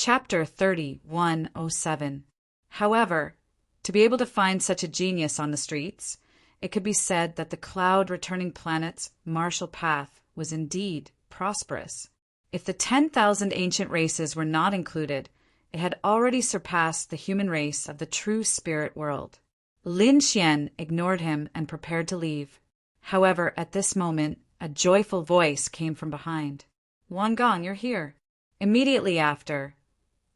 Chapter 3107. However, to be able to find such a genius on the streets, it could be said that the cloud-returning planet's martial path was indeed prosperous. If the 10,000 ancient races were not included, it had already surpassed the human race of the true spirit world. Lin Xian ignored him and prepared to leave. However, at this moment, a joyful voice came from behind. "Wan Gong, you're here." Immediately after,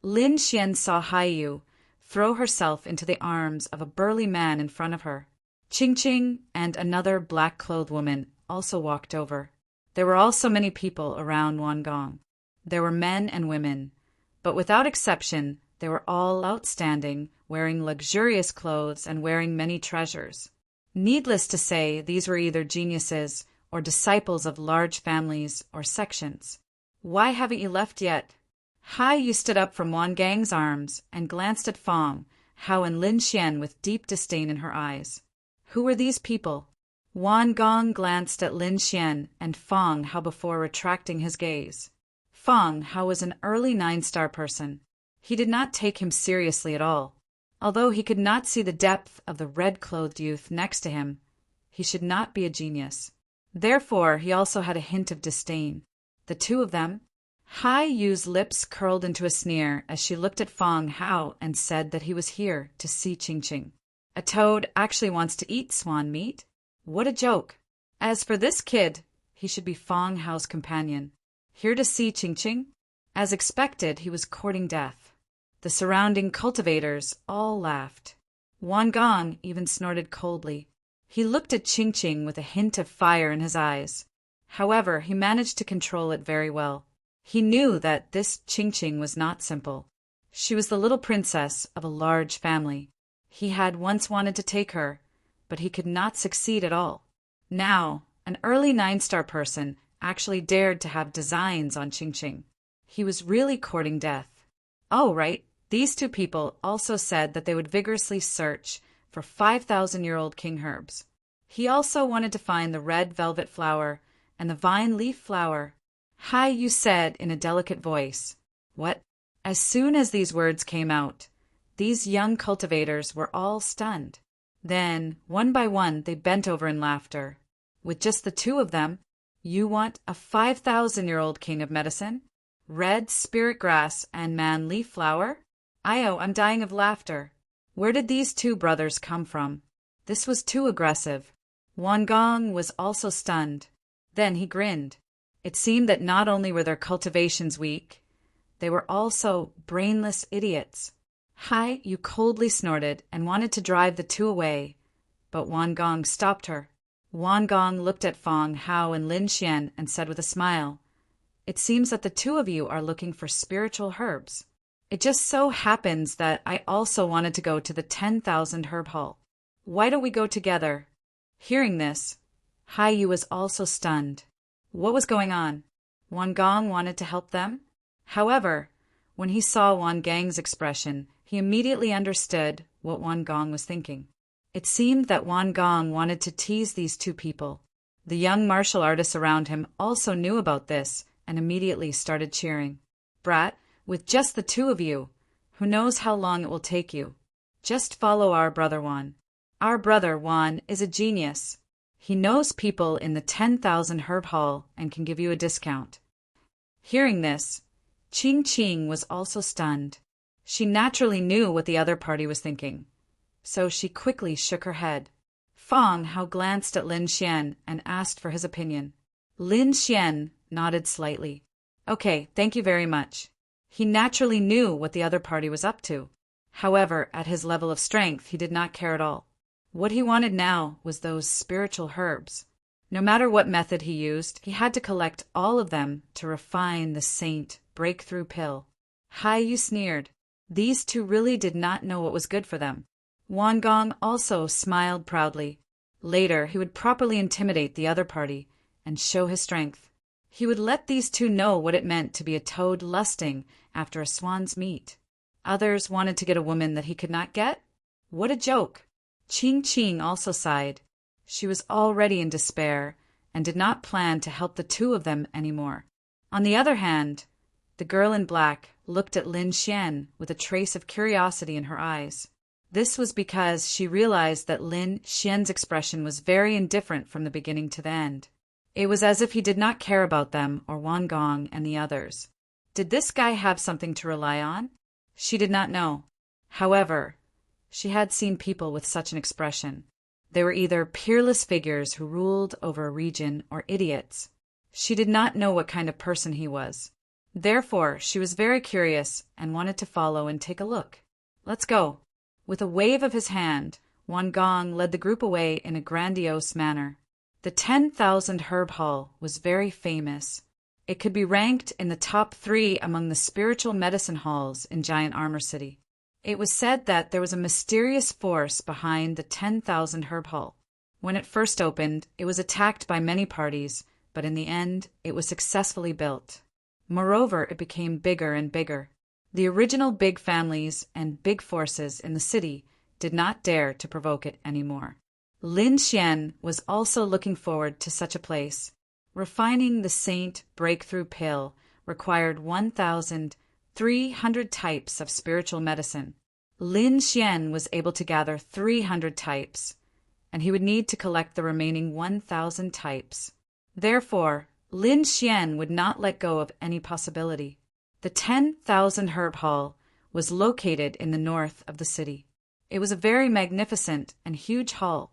Lin Xian saw Haiyu throw herself into the arms of a burly man in front of her. Ching Ching and another black-clothed woman also walked over. There were also many people around Wan Gong. There were men and women, but without exception, they were all outstanding, wearing luxurious clothes and wearing many treasures. Needless to say, these were either geniuses or disciples of large families or sections. "Why haven't you left yet?" Haiyu stood up from Wan Gang's arms and glanced at Fong, Hao and Lin Xian with deep disdain in her eyes. Who were these people? Wan Gong glanced at Lin Xian and Fong Hao before retracting his gaze. Fong Hao was an early 9-star person. He did not take him seriously at all. Although he could not see the depth of the red-clothed youth next to him, he should not be a genius. Therefore, he also had a hint of disdain. The two of them. Haiyu's lips curled into a sneer as she looked at Fong Hao and said that he was here to see Ching Ching. A toad actually wants to eat swan meat? What a joke! As for this kid, he should be Fong Hao's companion. Here to see Ching Ching? As expected, he was courting death. The surrounding cultivators all laughed. Wan Gong even snorted coldly. He looked at Ching Ching with a hint of fire in his eyes. However, he managed to control it very well. He knew that this Ching Ching was not simple. She was the little princess of a large family. He had once wanted to take her, but he could not succeed at all. Now, an early 9-star person actually dared to have designs on Ching Ching. He was really courting death. Oh, right, these two people also said that they would vigorously search for 5,000-year-old king herbs. He also wanted to find the red velvet flower and the vine leaf flower. Haiyu said in a delicate voice. What? As soon as these words came out, these young cultivators were all stunned. Then, one by one, they bent over in laughter. With just the two of them, you want a 5,000-year-old king of medicine? Red spirit grass and man leaf flower? I'm dying of laughter. Where did these two brothers come from? This was too aggressive. Wan Gong was also stunned. Then he grinned. It seemed that not only were their cultivations weak, they were also brainless idiots. Haiyu coldly snorted and wanted to drive the two away, but Wan Gong stopped her. Wan Gong looked at Fong Hao and Lin Xian and said with a smile, "It seems that the two of you are looking for spiritual herbs. It just so happens that I also wanted to go to the 10,000 herb hall. Why don't we go together?" Hearing this, Haiyu was also stunned. What was going on? Wan Gong wanted to help them? However, when he saw Wan Gang's expression, he immediately understood what Wan Gong was thinking. It seemed that Wan Gong wanted to tease these two people. The young martial artists around him also knew about this and immediately started cheering. "Brat, with just the two of you, who knows how long it will take you? Just follow our brother Wan. Our brother Wan is a genius. He knows people in the 10,000 herb hall and can give you a discount." Hearing this, Ching Ching was also stunned. She naturally knew what the other party was thinking, so she quickly shook her head. Fong Hao glanced at Lin Xian and asked for his opinion. Lin Xian nodded slightly. "Okay, thank you very much." He naturally knew what the other party was up to. However, at his level of strength, he did not care at all. What he wanted now was those spiritual herbs. No matter what method he used, he had to collect all of them to refine the saint breakthrough pill. Haiyu sneered. These two really did not know what was good for them. Wan Gong also smiled proudly. Later, he would properly intimidate the other party and show his strength. He would let these two know what it meant to be a toad lusting after a swan's meat. Others wanted to get a woman that he could not get? What a joke! Ching Ching also sighed. She was already in despair and did not plan to help the two of them anymore. On the other hand, the girl in black, looked at Lin Xian with a trace of curiosity in her eyes. This was because she realized that Lin Xian's expression was very indifferent from the beginning to the end. It was as if he did not care about them or Wan Gong and the others. Did this guy have something to rely on? She did not know. However, she had seen people with such an expression. They were either peerless figures who ruled over a region or idiots. She did not know what kind of person he was. Therefore, she was very curious and wanted to follow and take a look. Let's go. With a wave of his hand, Wan Gong led the group away in a grandiose manner. The 10,000 Herb Hall was very famous. It could be ranked in the top 3 among the spiritual medicine halls in Giant Armor City. It was said that there was a mysterious force behind the 10,000 Herb Hall. When it first opened, it was attacked by many parties, but in the end, it was successfully built. Moreover, it became bigger and bigger. The original big families and big forces in the city did not dare to provoke it anymore. Lin Xian was also looking forward to such a place. Refining the Saint Breakthrough Pill required 1,300 types of spiritual medicine. Lin Xian was able to gather 300 types, and he would need to collect the remaining 1,000 types. Therefore, Lin Xian would not let go of any possibility. The 10,000 Herb Hall was located in the north of the city. It was a very magnificent and huge hall.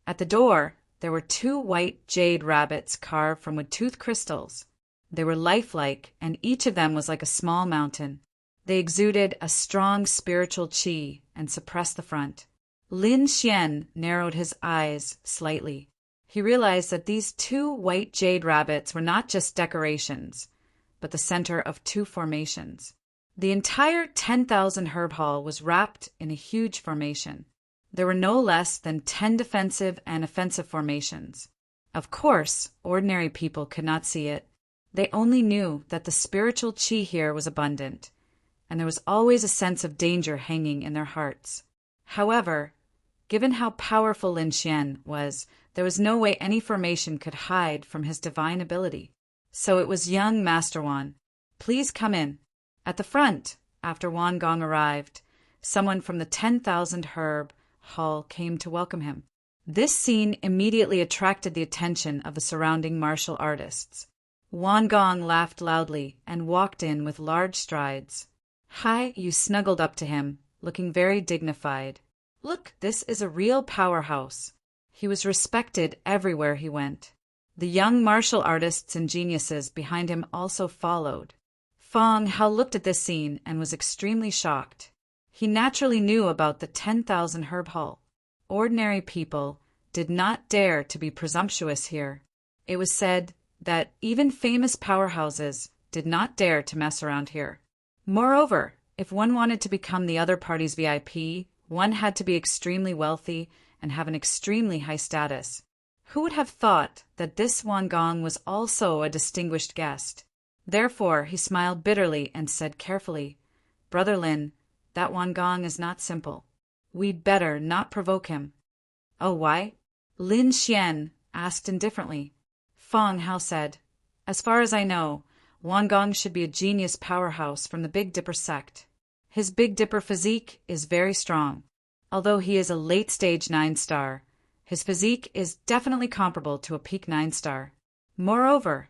At the door, there were 2 white jade rabbits carved from wood-tooth crystals. They were lifelike, and each of them was like a small mountain. They exuded a strong spiritual qi and suppressed the front. Lin Xian narrowed his eyes slightly. He realized that these 2 white jade rabbits were not just decorations, but the center of 2 formations. The entire 10,000 Herb Hall was wrapped in a huge formation. There were no less than 10 defensive and offensive formations. Of course, ordinary people could not see it. They only knew that the spiritual qi here was abundant, and there was always a sense of danger hanging in their hearts. However, given how powerful Lin Xian was, there was no way any formation could hide from his divine ability. So it was young Master Wan. Please come in. At the front, after Wan Gong arrived, someone from the 10,000 Herb Hall came to welcome him. This scene immediately attracted the attention of the surrounding martial artists. Wan Gong laughed loudly and walked in with large strides. Hai Yu snuggled up to him, looking very dignified. Look, this is a real powerhouse. He was respected everywhere he went. The young martial artists and geniuses behind him also followed. Fong Hao looked at this scene and was extremely shocked. He naturally knew about the 10,000 Herb Hall. Ordinary people did not dare to be presumptuous here. It was said that even famous powerhouses did not dare to mess around here. Moreover, if one wanted to become the other party's VIP, one had to be extremely wealthy and have an extremely high status. Who would have thought that this Wan Gong was also a distinguished guest? Therefore, he smiled bitterly and said carefully, Brother Lin, that Wan Gong is not simple. We'd better not provoke him. Oh, why? Lin Xian asked indifferently. Fong Hao said, As far as I know, Wan Gong should be a genius powerhouse from the Big Dipper sect. His Big Dipper physique is very strong. Although he is a late-stage 9-star, his physique is definitely comparable to a peak 9-star. Moreover,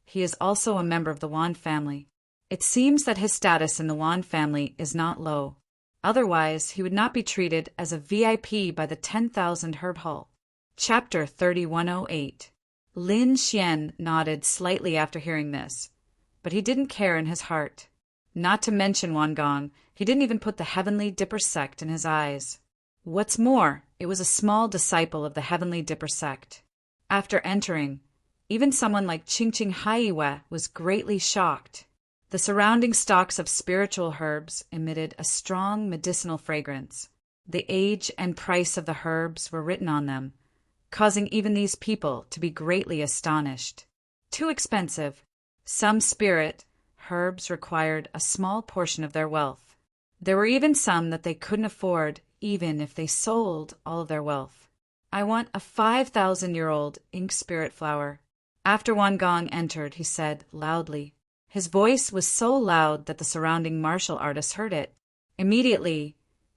he is also a member of the Wan family. It seems that his status in the Wan family is not low. Otherwise, he would not be treated as a VIP by the 10,000 Herb Hall. Chapter 3108. Lin Xian nodded slightly after hearing this, but he didn't care in his heart. Not to mention Wan Gong, he didn't even put the Heavenly Dipper sect in his eyes. What's more, it was a small disciple of the Heavenly Dipper sect. After entering, even someone like Qingqing Haiyiwe was greatly shocked. The surrounding stalks of spiritual herbs emitted a strong medicinal fragrance. The age and price of the herbs were written on them, causing even these people to be greatly astonished. Too expensive. Some spirit herbs required a small portion of their wealth. There were even some that they couldn't afford even if they sold all of their wealth. I want a 5,000-year-old ink spirit flower. After Wan Gong entered, he said loudly, His voice was so loud that the surrounding martial artists heard it. Immediately,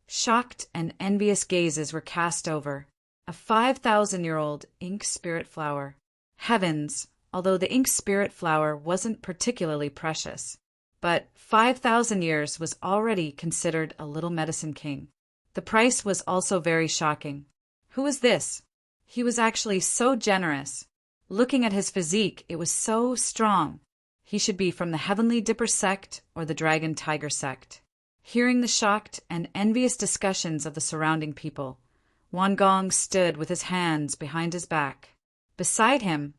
shocked and envious gazes were cast over a 5,000-year-old ink spirit flower. Heavens, although the ink spirit flower wasn't particularly precious, but 5,000 years was already considered a little medicine king. The price was also very shocking. Who was this? He was actually so generous. Looking at his physique, it was so strong. He should be from the Heavenly Dipper sect or the Dragon Tiger sect. Hearing the shocked and envious discussions of the surrounding people, Wan Gong stood with his hands behind his back. Beside him,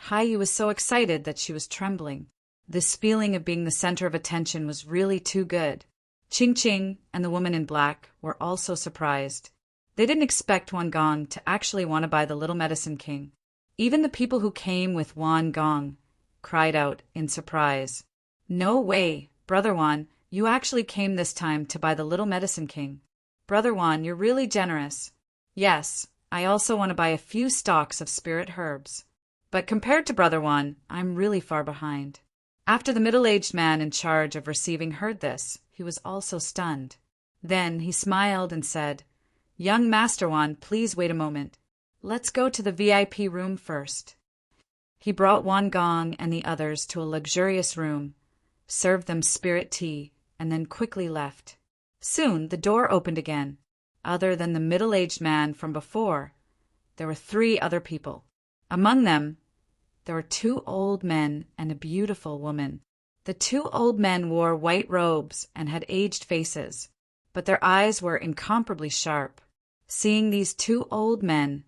Haiyu was so excited that she was trembling. This feeling of being the center of attention was really too good. Ching Ching and the woman in black were also surprised. They didn't expect Wan Gong to actually want to buy the Little Medicine King. Even the people who came with Wan Gong cried out in surprise. "No way, Brother Wan, you actually came this time to buy the Little Medicine King. Brother Wan, you're really generous." "Yes, I also want to buy a few stalks of spirit herbs. But compared to Brother Wan, I'm really far behind." After the middle-aged man in charge of receiving heard this, he was also stunned. Then he smiled and said, "Young Master Wan, please wait a moment. Let's go to the VIP room first." He brought Wan Gong and the others to a luxurious room, served them spirit tea, and then quickly left. Soon the door opened again. Other than the middle-aged man from before, there were 3 other people. Among them, there were 2 old men and a beautiful woman. The 2 old men wore white robes and had aged faces, but their eyes were incomparably sharp. Seeing these 2 old men,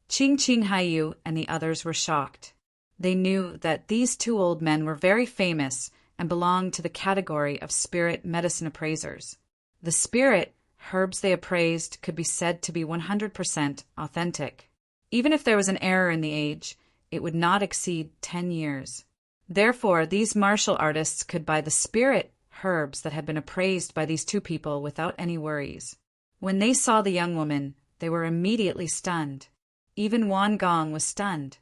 Ching Ching Haiyu and the others were shocked. They knew that these 2 old men were very famous and belonged to the category of spirit medicine appraisers. The spirit herbs they appraised could be said to be 100% authentic. Even if there was an error in the age, it would not exceed 10 years. Therefore, these martial artists could buy the spirit herbs that had been appraised by these 2 people without any worries. When they saw the young woman, they were immediately stunned. Even Wan Gong was stunned.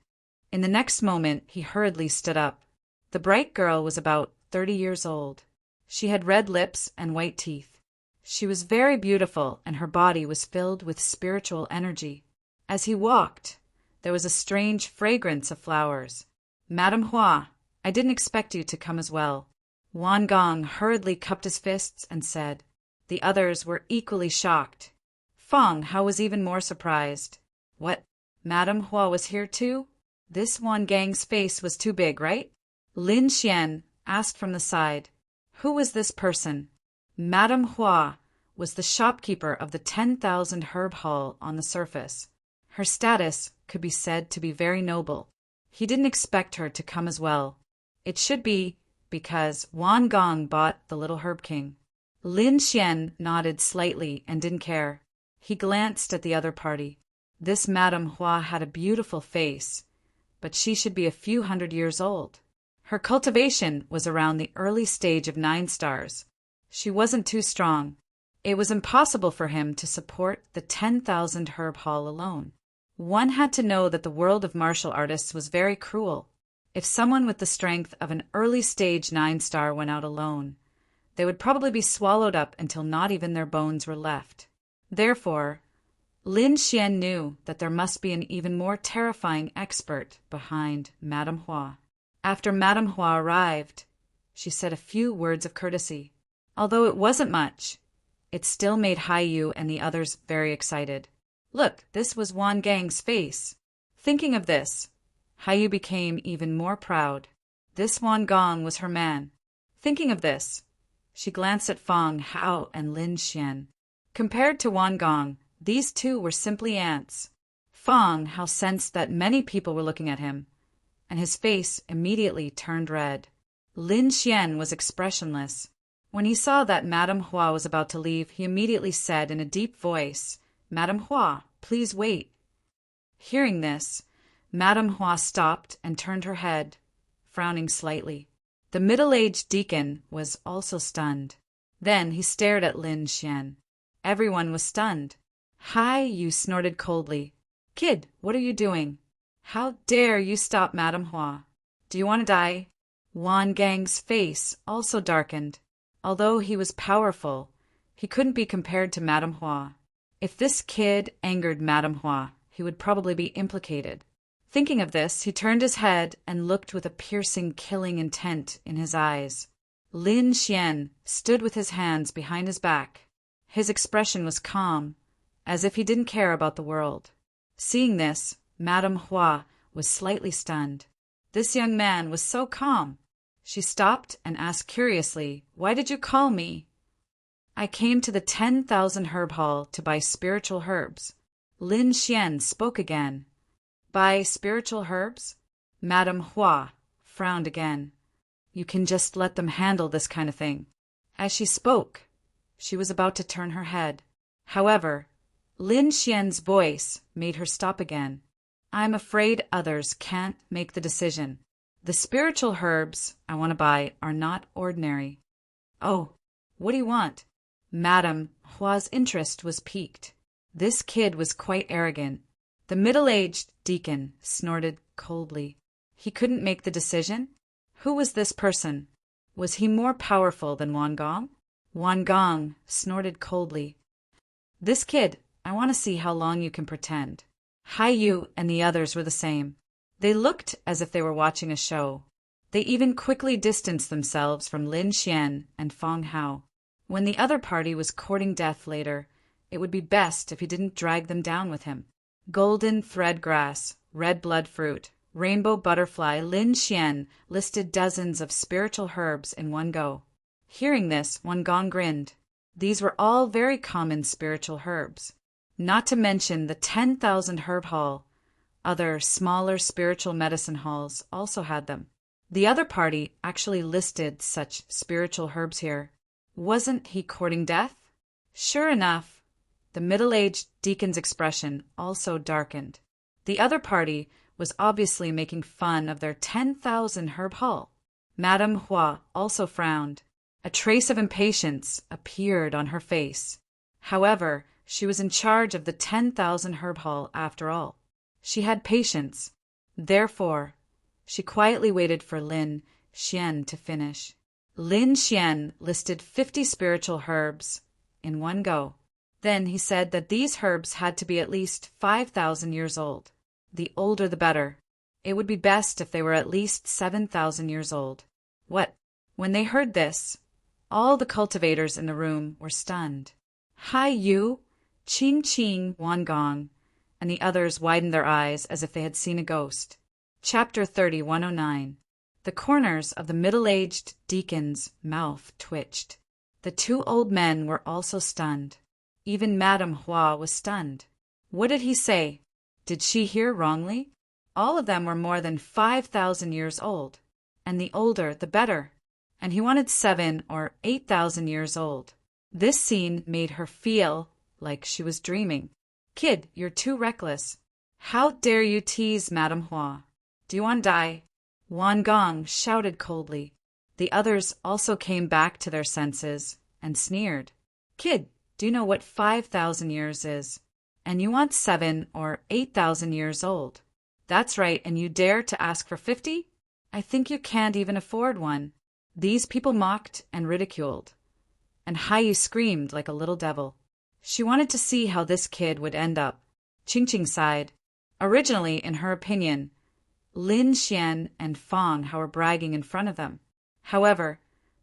In the next moment, he hurriedly stood up. The bright girl was about 30 years old. She had red lips and white teeth. She was very beautiful, and her body was filled with spiritual energy. As he walked, there was a strange fragrance of flowers. "Madam Hua, I didn't expect you to come as well." Wan Gong hurriedly cupped his fists and said. The others were equally shocked. Feng Hao was even more surprised. "What, Madam Hua was here too?" This Wan Gang's face was too big, right? Lin Xian asked from the side, "Who was this person?" Madam Hua was the shopkeeper of the 10,000 herb hall on the surface. Her status could be said to be very noble. He didn't expect her to come as well. It should be because Wan Gong bought the Little Herb King. Lin Xian nodded slightly and didn't care. He glanced at the other party. This Madam Hua had a beautiful face, but she should be a few hundred years old. Her cultivation was around the early stage of 9 stars. She wasn't too strong. It was impossible for him to support the 10,000 herb hall alone. One had to know that the world of martial artists was very cruel. If someone with the strength of an early stage 9-star went out alone, they would probably be swallowed up until not even their bones were left. Therefore, Lin Xian knew that there must be an even more terrifying expert behind Madame Hua. After Madame Hua arrived, she said a few words of courtesy. Although it wasn't much, it still made Haiyu and the others very excited. Look, this was Wan Gang's face. Thinking of this, Haiyu became even more proud. This Wan Gong was her man. Thinking of this, she glanced at Feng Hao and Lin Xian. Compared to Wan Gong, these 2 were simply ants. Feng Hao sensed that many people were looking at him, and his face immediately turned red. Lin Xian was expressionless. When he saw that Madame Hua was about to leave, he immediately said in a deep voice, "Madame Hua, please wait." Hearing this, Madame Hua stopped and turned her head, frowning slightly. The middle-aged deacon was also stunned. Then he stared at Lin Xian. Everyone was stunned. Haiyu snorted coldly. "Kid, what are you doing? How dare you stop Madame Hua? Do you want to die?" Wan Gang's face also darkened. Although he was powerful, he couldn't be compared to Madame Hua. If this kid angered Madame Hua, he would probably be implicated. Thinking of this, he turned his head and looked with a piercing, killing intent in his eyes. Lin Xian stood with his hands behind his back. His expression was calm, as if he didn't care about the world. Seeing this, Madame Hua was slightly stunned. This young man was so calm. She stopped and asked curiously, "Why did you call me?" "I came to the 10,000 herb hall to buy spiritual herbs." Lin Xian spoke again. "Buy spiritual herbs?" Madame Hua frowned again. "You can just let them handle this kind of thing." As she spoke, she was about to turn her head. However, Lin Xian's voice made her stop again. "I'm afraid others can't make the decision. The spiritual herbs I want to buy are not ordinary." "Oh, what do you want?" Madame Hua's interest was piqued. This kid was quite arrogant. The middle-aged deacon snorted coldly. He couldn't make the decision? Who was this person? Was he more powerful than Wan Gong? Wan Gong snorted coldly. "This kid, I want to see how long you can pretend." Hai Yu and the others were the same. They looked as if they were watching a show. They even quickly distanced themselves from Lin Xian and Fong Hao. When the other party was courting death later, it would be best if he didn't drag them down with him. Golden thread grass, red blood fruit, rainbow butterfly. Lin Xian listed dozens of spiritual herbs in one go. Hearing this, Wan Gong grinned. These were all very common spiritual herbs. Not to mention the 10,000 herb hall. Other smaller spiritual medicine halls also had them. The other party actually listed such spiritual herbs here. Wasn't he courting death? Sure enough, the middle-aged deacon's expression also darkened. The other party was obviously making fun of their 10,000 herb hall. Madame Hua also frowned. A trace of impatience appeared on her face. However, she was in charge of the 10,000 herb hall after all. She had patience. Therefore, she quietly waited for Lin Xian to finish. Lin Xian listed 50 spiritual herbs in one go. Then he said that these herbs had to be at least 5,000 years old. The older the better. It would be best if they were at least 7,000 years old. What? When they heard this, all the cultivators in the room were stunned. Hai Yu, Qing Qing, Wan Gong, and the others widened their eyes as if they had seen a ghost. Chapter 30:109. The corners of the middle-aged deacon's mouth twitched. The two old men were also stunned. Even Madame Hua was stunned. What did he say? Did she hear wrongly? All of them were more than 5,000 years old, and the older the better. And he wanted 7,000 or 8,000 years old. This scene made her feel like she was dreaming. "Kid, you're too reckless. How dare you tease Madame Hua? Do you want to die?" Wan Gong shouted coldly. The others also came back to their senses and sneered. "Kid, do you know what 5,000 years is? And you want 7,000 or 8,000 years old. That's right, and you dare to ask for 50? I think you can't even afford one." These people mocked and ridiculed, and Hai screamed like a little devil. She wanted to see how this kid would end up. Qing Qing sighed. Originally, in her opinion, Lin Xian and Fong Hao were bragging in front of them. However,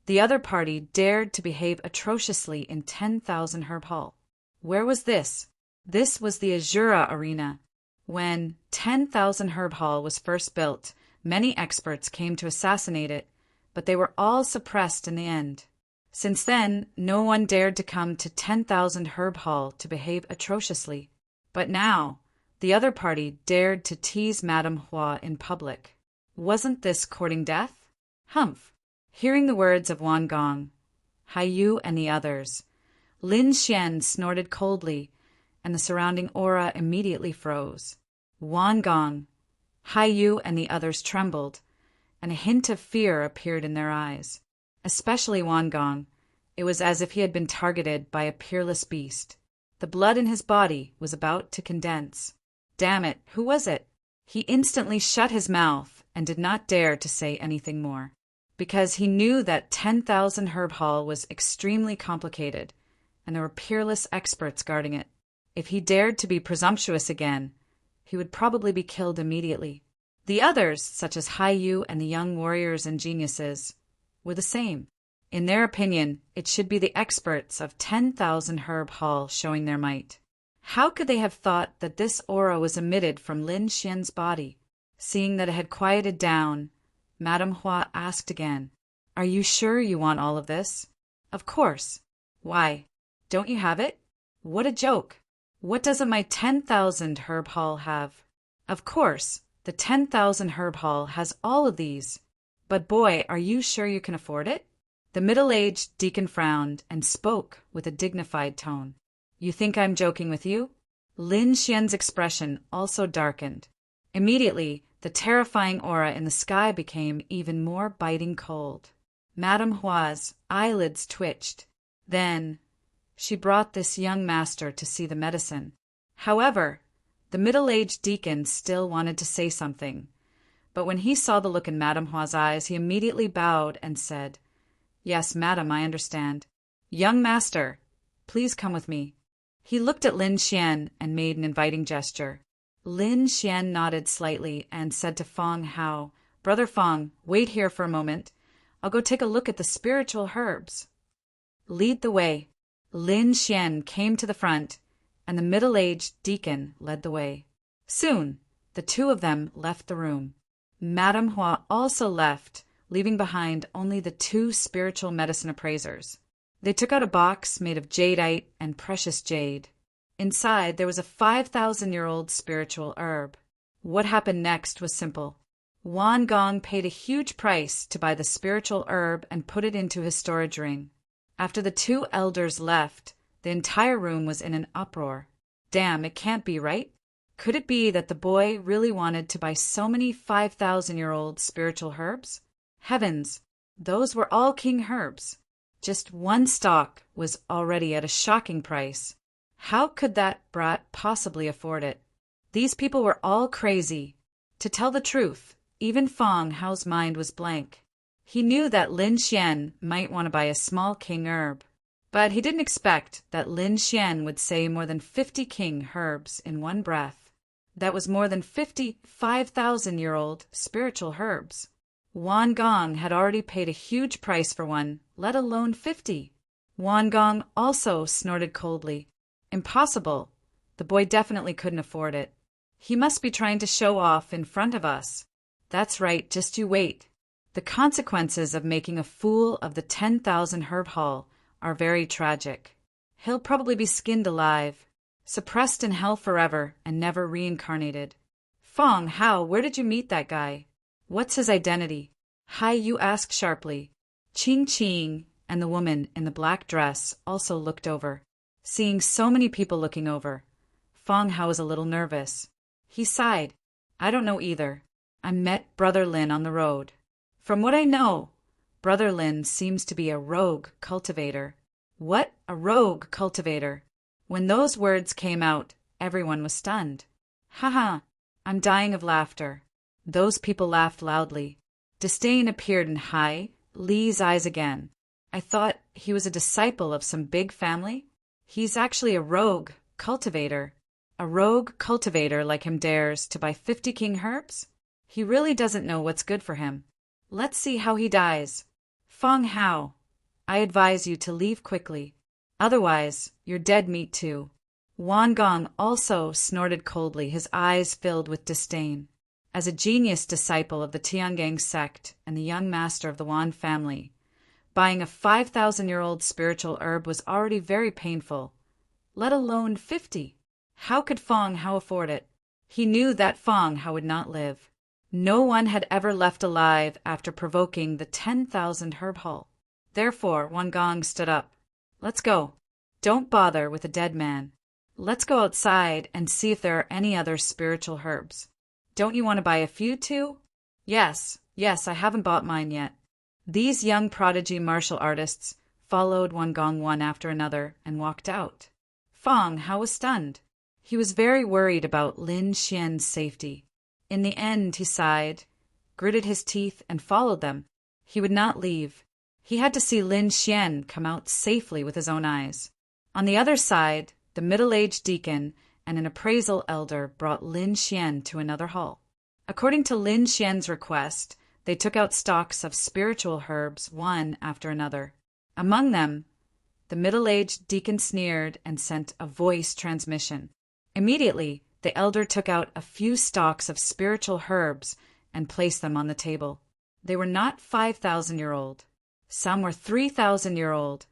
the other party dared to behave atrociously in 10,000 herb hall. Where was this? This was the Azura Arena. When 10,000 herb hall was first built, many experts came to assassinate it, but they were all suppressed in the end. Since then, no one dared to come to 10,000 herb hall to behave atrociously. But now, the other party dared to tease Madame Hua in public. Wasn't this courting death? Humph! Hearing the words of Wan Gong, Hai Yu and the others, Lin Xian snorted coldly, and the surrounding aura immediately froze. Wan Gong, Hai Yu and the others trembled, and a hint of fear appeared in their eyes. Especially Wan Gong. It was as if he had been targeted by a peerless beast. The blood in his body was about to condense. Damn it, who was it? He instantly shut his mouth and did not dare to say anything more. because he knew that 10,000 Herb Hall was extremely complicated, and there were peerless experts guarding it. If he dared to be presumptuous again, he would probably be killed immediately. The others, such as Haiyu and the young warriors and geniuses, were the same. In their opinion, it should be the experts of 10,000 Herb Hall showing their might. How could they have thought that this aura was emitted from Lin Xian's body? Seeing that it had quieted down, Madame Hua asked again, "Are you sure you want all of this?" "Of course." "Why? Don't you have it?" "What a joke! What doesn't my 10,000 Herb Hall have?" "Of course, the 10,000 Herb Hall has all of these. But boy, are you sure you can afford it?" The middle-aged deacon frowned and spoke with a dignified tone. "You think I'm joking with you?" Lin Xian's expression also darkened. Immediately, the terrifying aura in the sky became even more biting cold. Madame Hua's eyelids twitched. Then she brought this young master to see the medicine. However, the middle-aged deacon still wanted to say something, but when he saw the look in Madame Hua's eyes, he immediately bowed and said, "Yes, madam, I understand. Young master, please come with me." He looked at Lin Xian and made an inviting gesture. Lin Xian nodded slightly and said to Feng Hao, "Brother Feng, wait here for a moment. I'll go take a look at the spiritual herbs." "Lead the way." Lin Xian came to the front, and the middle-aged deacon led the way. Soon, the two of them left the room. Madame Hua also left, leaving behind only the two spiritual medicine appraisers. They took out a box made of jadeite and precious jade. Inside, there was a 5,000-year-old spiritual herb. What happened next was simple. Wan Gong paid a huge price to buy the spiritual herb and put it into his storage ring. After the two elders left, the entire room was in an uproar. Damn, it can't be right. Could it be that the boy really wanted to buy so many 5,000-year-old spiritual herbs? Heavens, those were all king herbs. Just one stalk was already at a shocking price. How could that brat possibly afford it? These people were all crazy. To tell the truth, even Feng Hao's mind was blank. He knew that Lin Xian might want to buy a small king herb, but he didn't expect that Lin Xian would say more than 50 king herbs in one breath. That was more than 50 5,000-year-old spiritual herbs. Wan Gong had already paid a huge price for one, let alone 50. Wan Gong also snorted coldly. Impossible. The boy definitely couldn't afford it. He must be trying to show off in front of us. That's right, just you wait. The consequences of making a fool of the 10,000 Herb Hall are very tragic. He'll probably be skinned alive, suppressed in hell forever, and never reincarnated. Feng Hao, where did you meet that guy? What's his identity? Haiyu asked sharply. Qing Qing and the woman in the black dress also looked over. Seeing so many people looking over, Feng Hao was a little nervous. He sighed. I don't know either. I met Brother Lin on the road. From what I know, Brother Lin seems to be a rogue cultivator. What? A rogue cultivator? When those words came out, everyone was stunned. Haha, I'm dying of laughter. Those people laughed loudly. Disdain appeared in Hai Li's eyes again. I thought he was a disciple of some big family. He's actually a rogue cultivator. A rogue cultivator like him dares to buy 50 king herbs? He really doesn't know what's good for him. Let's see how he dies. Feng Hao, I advise you to leave quickly. Otherwise, you're dead meat too. Wan Gong also snorted coldly, his eyes filled with disdain. As a genius disciple of the Tiangang sect and the young master of the Wan family, buying a 5,000-year-old spiritual herb was already very painful, let alone 50. How could Feng Hao afford it? He knew that Feng Hao would not live. No one had ever left alive after provoking the 10,000 Herb Hall. Therefore, Wan Gong stood up. Let's go. Don't bother with a dead man. Let's go outside and see if there are any other spiritual herbs. Don't you want to buy a few too? Yes, I haven't bought mine yet. These young prodigy martial artists followed Wan Gong one after another and walked out. Feng Hao was stunned. He was very worried about Lin Xian's safety. In the end, he sighed, gritted his teeth, and followed them. He would not leave. He had to see Lin Xian come out safely with his own eyes. On the other side, the middle-aged deacon and an appraisal elder brought Lin Xian to another hall. According to Lin Xian's request, they took out stalks of spiritual herbs one after another. Among them, the middle-aged deacon sneered and sent a voice transmission. Immediately, the elder took out a few stalks of spiritual herbs and placed them on the table. They were not 5,000-year-old. Some were 3,000-year-old,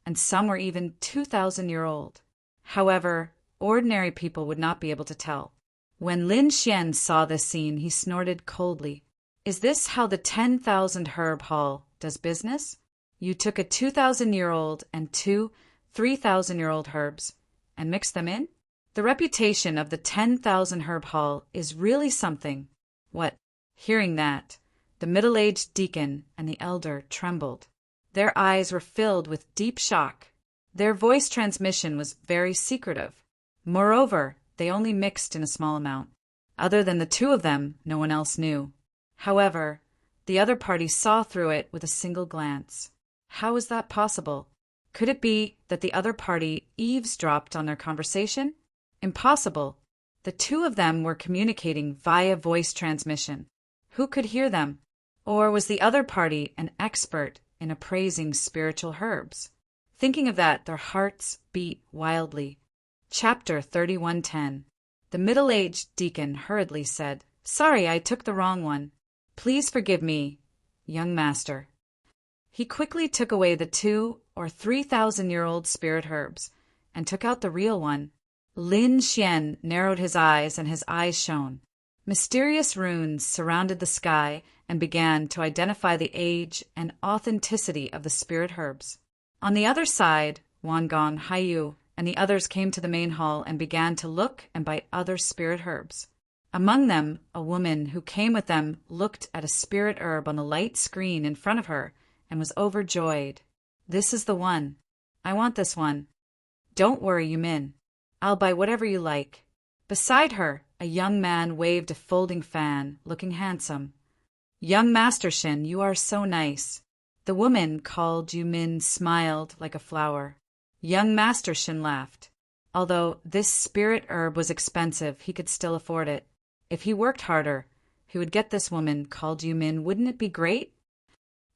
and some were even 2,000-year-old. However, ordinary people would not be able to tell. When Lin Xian saw this scene, he snorted coldly. Is this how the 10,000 herb hall does business? You took a 2,000-year-old and two 3,000-year-old herbs and mixed them in? The reputation of the 10,000 herb hall is really something. What? Hearing that, the middle-aged deacon and the elder trembled. Their eyes were filled with deep shock. Their voice transmission was very secretive. Moreover, they only mixed in a small amount. Other than the two of them, no one else knew. However, the other party saw through it with a single glance. How is that possible? Could it be that the other party eavesdropped on their conversation? Impossible. The two of them were communicating via voice transmission. Who could hear them? Or was the other party an expert in appraising spiritual herbs? Thinking of that, their hearts beat wildly. Chapter 31:10. The middle-aged deacon hurriedly said, "Sorry, I took the wrong one. Please forgive me, young master." He quickly took away the 2,000 or 3,000-year-old spirit herbs and took out the real one. Lin Xian narrowed his eyes and his eyes shone. Mysterious runes surrounded the sky and began to identify the age and authenticity of the spirit herbs. On the other side, Wangong, Haiyu, and the others came to the main hall and began to look and buy other spirit herbs. Among them, a woman who came with them looked at a spirit herb on the light screen in front of her and was overjoyed. "This is the one. I want this one. Don't worry, Yumin. I'll buy whatever you like." Beside her, a young man waved a folding fan, looking handsome. "Young Master Shin, you are so nice." The woman called Yumin smiled like a flower. Young Master Shin laughed. Although this spirit herb was expensive, he could still afford it. If he worked harder, he would get this woman called Yumin. Wouldn't it be great?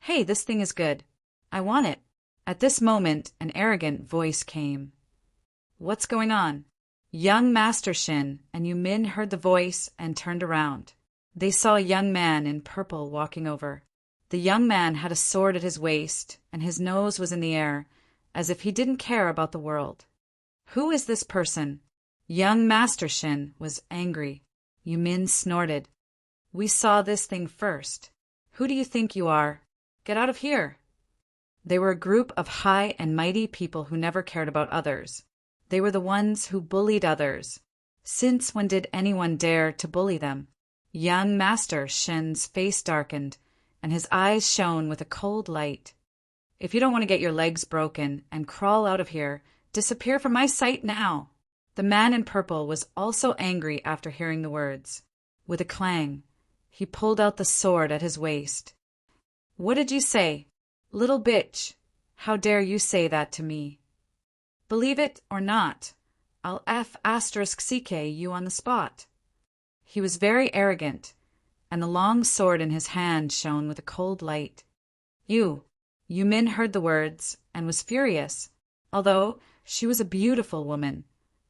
"Hey, this thing is good. I want it." At this moment, an arrogant voice came. "What's going on?" Young Master Shin and Yumin heard the voice and turned around. They saw a young man in purple walking over. The young man had a sword at his waist, and his nose was in the air, as if he didn't care about the world. "Who is this person?" Young Master Shin was angry. Yumin snorted. "We saw this thing first. Who do you think you are? Get out of here." They were a group of high and mighty people who never cared about others. They were the ones who bullied others. Since when did anyone dare to bully them? Young Master Shin's face darkened, and his eyes shone with a cold light. "If you don't want to get your legs broken and crawl out of here, disappear from my sight now." The man in purple was also angry after hearing the words. With a clang, he pulled out the sword at his waist. "What did you say? Little bitch, how dare you say that to me? Believe it or not, I'll F***CK you on the spot." He was very arrogant, and the long sword in his hand shone with a cold light. Yumin heard the words and was furious. Although she was a beautiful woman,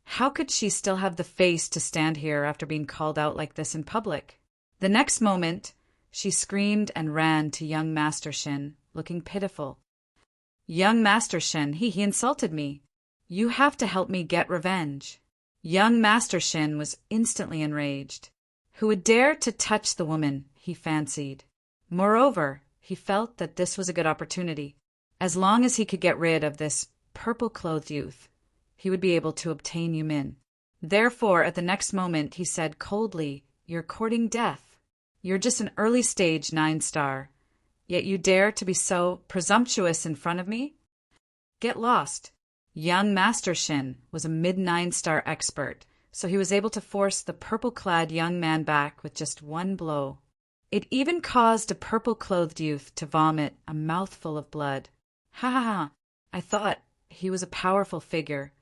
how could she still have the face to stand here after being called out like this in public? The next moment, she screamed and ran to young Master Shin, looking pitiful. "Young Master Shin, he insulted me. You have to help me get revenge." Young Master Shin was instantly enraged. Who would dare to touch the woman, he fancied. Moreover, he felt that this was a good opportunity. As long as he could get rid of this purple-clothed youth, he would be able to obtain Yumin. Therefore, at the next moment, he said coldly, "You're courting death. You're just an early-stage 9-star, yet you dare to be so presumptuous in front of me? Get lost." Young Master Shin was a mid-9-star expert, so he was able to force the purple-clad young man back with just one blow. It even caused a purple-clothed youth to vomit a mouthful of blood. Ha ha ha! I thought he was a powerful figure,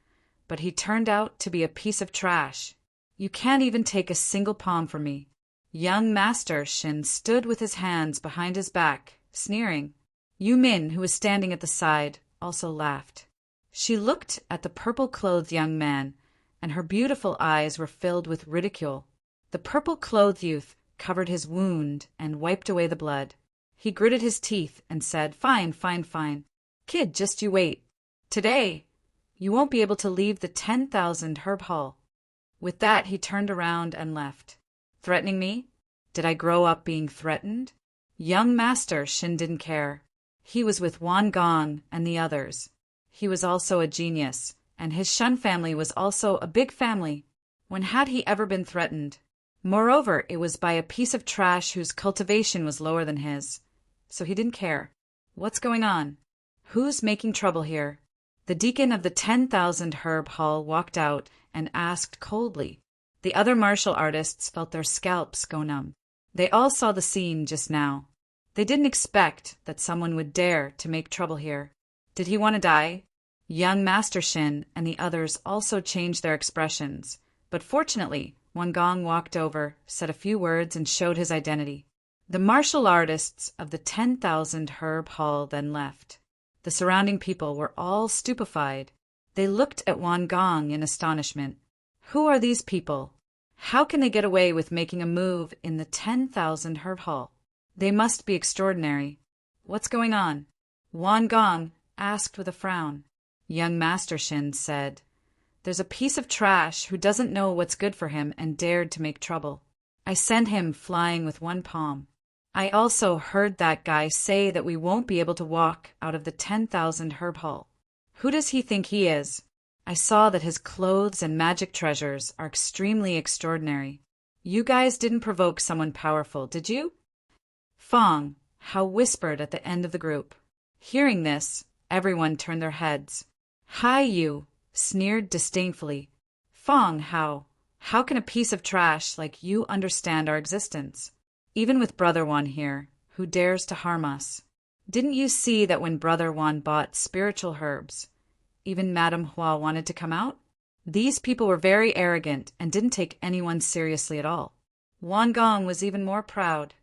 but he turned out to be a piece of trash. You can't even take a single palm from me. Young Master Shin stood with his hands behind his back, sneering. Yu Min, who was standing at the side, also laughed. She looked at the purple-clothed young man, and her beautiful eyes were filled with ridicule. The purple-clothed youth covered his wound and wiped away the blood. He gritted his teeth and said, "Fine, fine, fine. Kid, just you wait. Today, you won't be able to leave the 10,000 herb hall." With that, he turned around and left. Threatening me? Did I grow up being threatened? Young Master Shin didn't care. He was with Wan Gong and the others. He was also a genius, and his Shun family was also a big family. When had he ever been threatened? Moreover, it was by a piece of trash whose cultivation was lower than his. So he didn't care. What's going on? Who's making trouble here? The deacon of the 10,000 herb hall walked out and asked coldly. The other martial artists felt their scalps go numb. They all saw the scene just now. They didn't expect that someone would dare to make trouble here. Did he want to die? Young Master Shin and the others also changed their expressions, but fortunately, Wan Gong walked over, said a few words, and showed his identity. The martial artists of the 10,000 herb hall then left. The surrounding people were all stupefied. They looked at Wan Gong in astonishment. Who are these people? How can they get away with making a move in the 10,000 herb hall? They must be extraordinary. What's going on? Wan Gong asked with a frown. Young Master Shin said, "There's a piece of trash who doesn't know what's good for him and dared to make trouble. I sent him flying with one palm. I also heard that guy say that we won't be able to walk out of the 10,000 herb hall. Who does he think he is? I saw that his clothes and magic treasures are extremely extraordinary. You guys didn't provoke someone powerful, did you?" Fong, Hao whispered at the end of the group. Hearing this, everyone turned their heads. Hai Yu sneered disdainfully. "Fong, how can a piece of trash like you understand our existence? Even with Brother Wan here, who dares to harm us? Didn't you see that when Brother Wan bought spiritual herbs, even Madame Hua wanted to come out? These people were very arrogant and didn't take anyone seriously at all." Wan Gong was even more proud.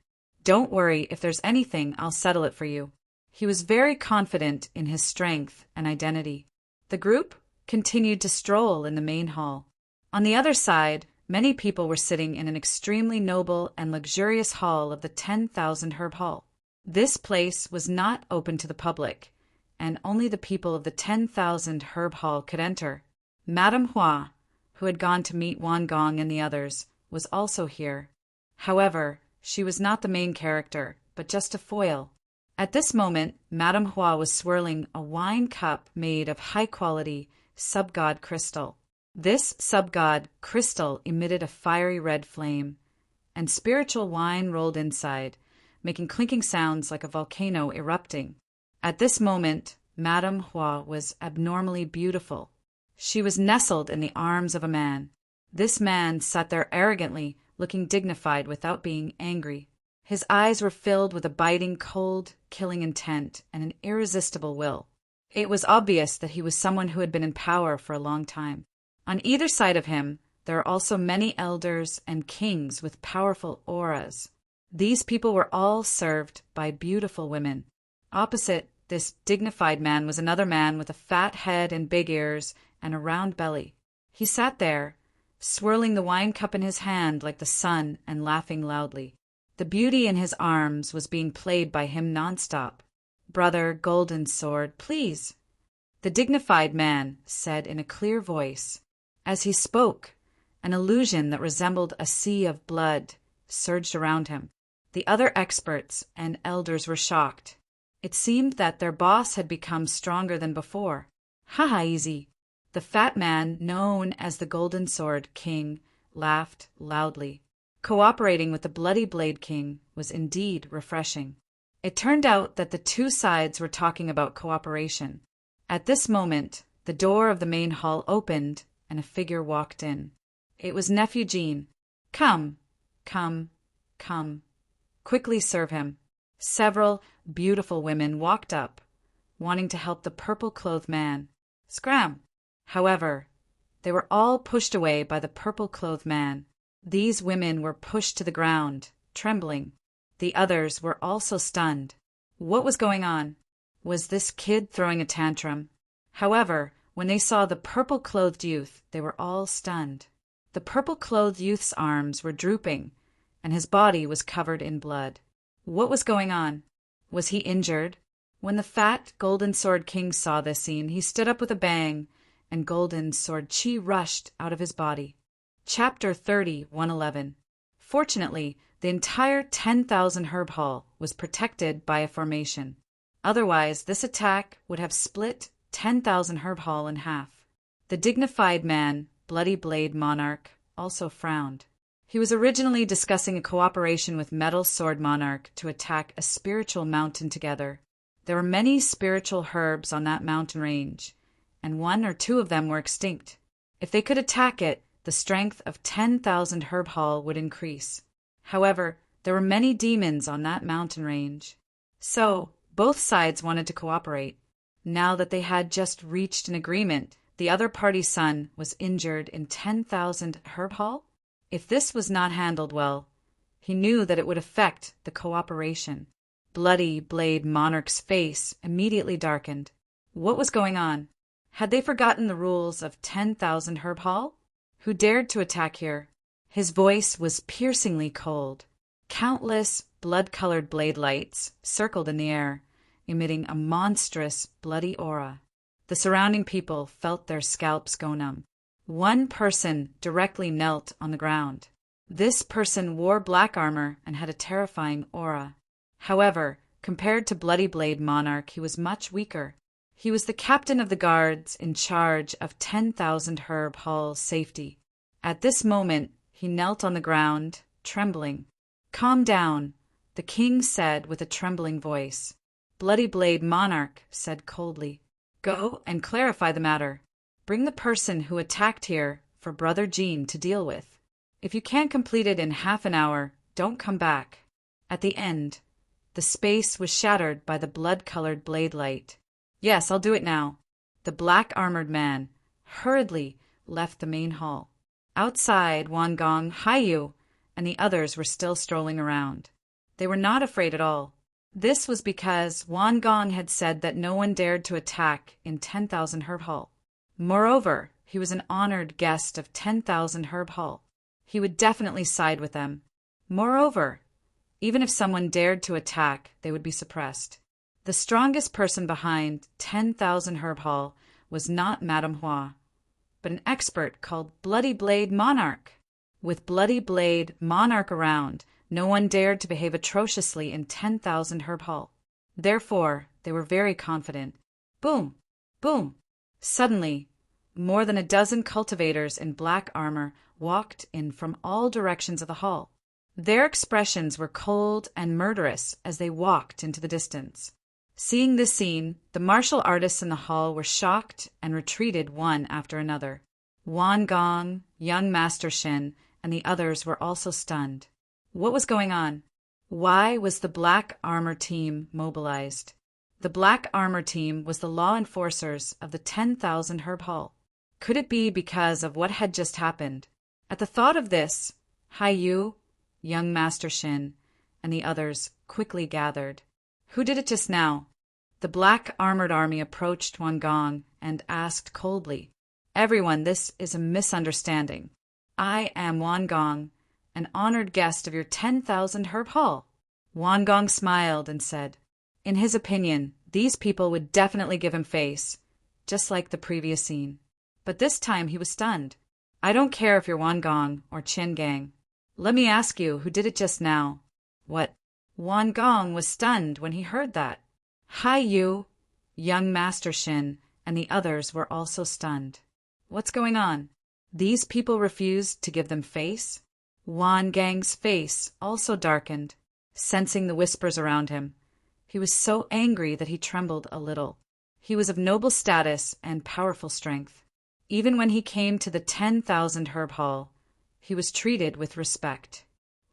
"Don't worry, if there's anything, I'll settle it for you." He was very confident in his strength and identity. The group continued to stroll in the main hall. On the other side, many people were sitting in an extremely noble and luxurious hall of the 10,000 herb hall. This place was not open to the public, and only the people of the 10,000 herb hall could enter. Madame Hua, who had gone to meet Wan Gong and the others, was also here. However, she was not the main character, but just a foil. At this moment, Madame Hua was swirling a wine cup made of high-quality sub-god crystal. This sub-god crystal emitted a fiery red flame, and spiritual wine rolled inside, making clinking sounds like a volcano erupting. At this moment, Madame Hua was abnormally beautiful. She was nestled in the arms of a man. This man sat there arrogantly, looking dignified without being angry. His eyes were filled with a biting, cold, killing intent and an irresistible will. It was obvious that he was someone who had been in power for a long time. On either side of him, there are also many elders and kings with powerful auras. These people were all served by beautiful women. Opposite this dignified man was another man with a fat head and big ears and a round belly. He sat there, swirling the wine cup in his hand like the sun and laughing loudly. The beauty in his arms was being played by him nonstop. "Brother Golden Sword, please," the dignified man said in a clear voice. As he spoke, an illusion that resembled a sea of blood surged around him. The other experts and elders were shocked. It seemed that their boss had become stronger than before. "Ha easy." The fat man, known as the Golden Sword King, laughed loudly. Cooperating with the Bloody Blade King was indeed refreshing. It turned out that the two sides were talking about cooperation. At this moment, the door of the main hall opened and a figure walked in. It was Nephew Jean. Come, come, come, Quickly serve him." Several beautiful women walked up, wanting to help the purple-clothed man. Scram! However, they were all pushed away by the purple-clothed man. These women were pushed to the ground, trembling. The others were also stunned. What was going on? Was this kid throwing a tantrum? However, when they saw the purple-clothed youth, they were all stunned. The purple-clothed youth's arms were drooping, and his body was covered in blood. What was going on? Was he injured? When the fat Golden Sword King saw this scene, he stood up with a bang, and Golden Sword Chi rushed out of his body. Chapter 30, 111. Fortunately, the entire 10,000 herb hall was protected by a formation. Otherwise, this attack would have split 10,000 herb hall in half. The dignified man, Bloody Blade Monarch, also frowned. He was originally discussing a cooperation with Metal Sword Monarch to attack a spiritual mountain together. There were many spiritual herbs on that mountain range, and 1 or 2 of them were extinct. If they could attack it, the strength of 10,000 herb hall would increase. However, there were many demons on that mountain range. So, both sides wanted to cooperate. Now that they had just reached an agreement, the other party's son was injured in 10,000 herb hall. If this was not handled well, he knew that it would affect the cooperation. Bloody Blade Monarch's face immediately darkened. What was going on? Had they forgotten the rules of 10,000 herb hall? Who dared to attack here? His voice was piercingly cold. Countless blood-colored blade lights circled in the air, emitting a monstrous bloody aura. The surrounding people felt their scalps go numb. One person directly knelt on the ground. This person wore black armor and had a terrifying aura. However, compared to Bloody Blade Monarch, he was much weaker. He was the captain of the guards in charge of 10,000 herb hall's safety. At this moment, he knelt on the ground, trembling. "Calm down," the king said with a trembling voice. Bloody Blade Monarch said coldly, "Go and clarify the matter. Bring the person who attacked here for Brother Jean to deal with. If you can't complete it in half an hour, don't come back." At the end, the space was shattered by the blood-colored blade light. "Yes, I'll do it now." The black-armored man hurriedly left the main hall. Outside, Wan Gong, Haiyu, and the others were still strolling around. They were not afraid at all. This was because Wan Gong had said that no one dared to attack in 10,000 herb hall. Moreover, he was an honored guest of 10,000 herb hall. He would definitely side with them. Moreover, even if someone dared to attack, they would be suppressed. The strongest person behind 10,000 herb hall was not Madame Hua, but an expert called Bloody Blade Monarch. With Bloody Blade Monarch around, no one dared to behave atrociously in 10,000 herb hall. Therefore, they were very confident. Boom! Boom! Suddenly, more than a dozen cultivators in black armor walked in from all directions of the hall. Their expressions were cold and murderous as they walked into the distance. Seeing this scene, the martial artists in the hall were shocked and retreated one after another. Wan Gong, young Master Shin, and the others were also stunned. What was going on? Why was the Black Armor Team mobilized? The Black Armor Team was the law enforcers of the 10,000 herb hall. Could it be because of what had just happened? At the thought of this, Haiyu, young Master Shin, and the others quickly gathered. Who did it just now? The black armored army approached Wan Gong and asked coldly, "Everyone, this is a misunderstanding. I am Wan Gong, an honored guest of your 10,000 herb hall." Wan Gong smiled and said, in his opinion, these people would definitely give him face, just like the previous scene. But this time he was stunned. "I don't care if you're Wan Gong or Chin Gang. Let me ask you, who did it just now?" What? Wan Gong was stunned when he heard that. Haiyu, young Master Shin, and the others were also stunned. What's going on? These people refused to give them face? Wan Gang's face also darkened, sensing the whispers around him. He was so angry that he trembled a little. He was of noble status and powerful strength. Even when he came to the 10,000 herb hall, he was treated with respect.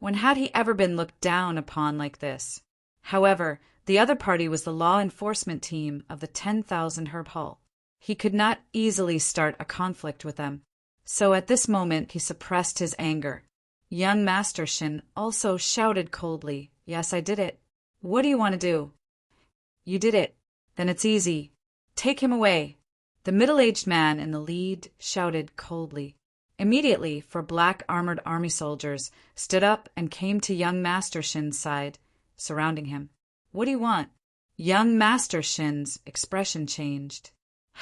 When had he ever been looked down upon like this? However, the other party was the law enforcement team of the 10,000 Herb Hall. He could not easily start a conflict with them, so at this moment he suppressed his anger. Young Master Shin also shouted coldly, "Yes, I did it." "What do you want to do?" "You did it. Then it's easy. Take him away." The middle-aged man in the lead shouted coldly. Immediately, 4 black armored army soldiers stood up and came to young Master Shin's side, surrounding him. "What do you want?" Young Master Shin's expression changed.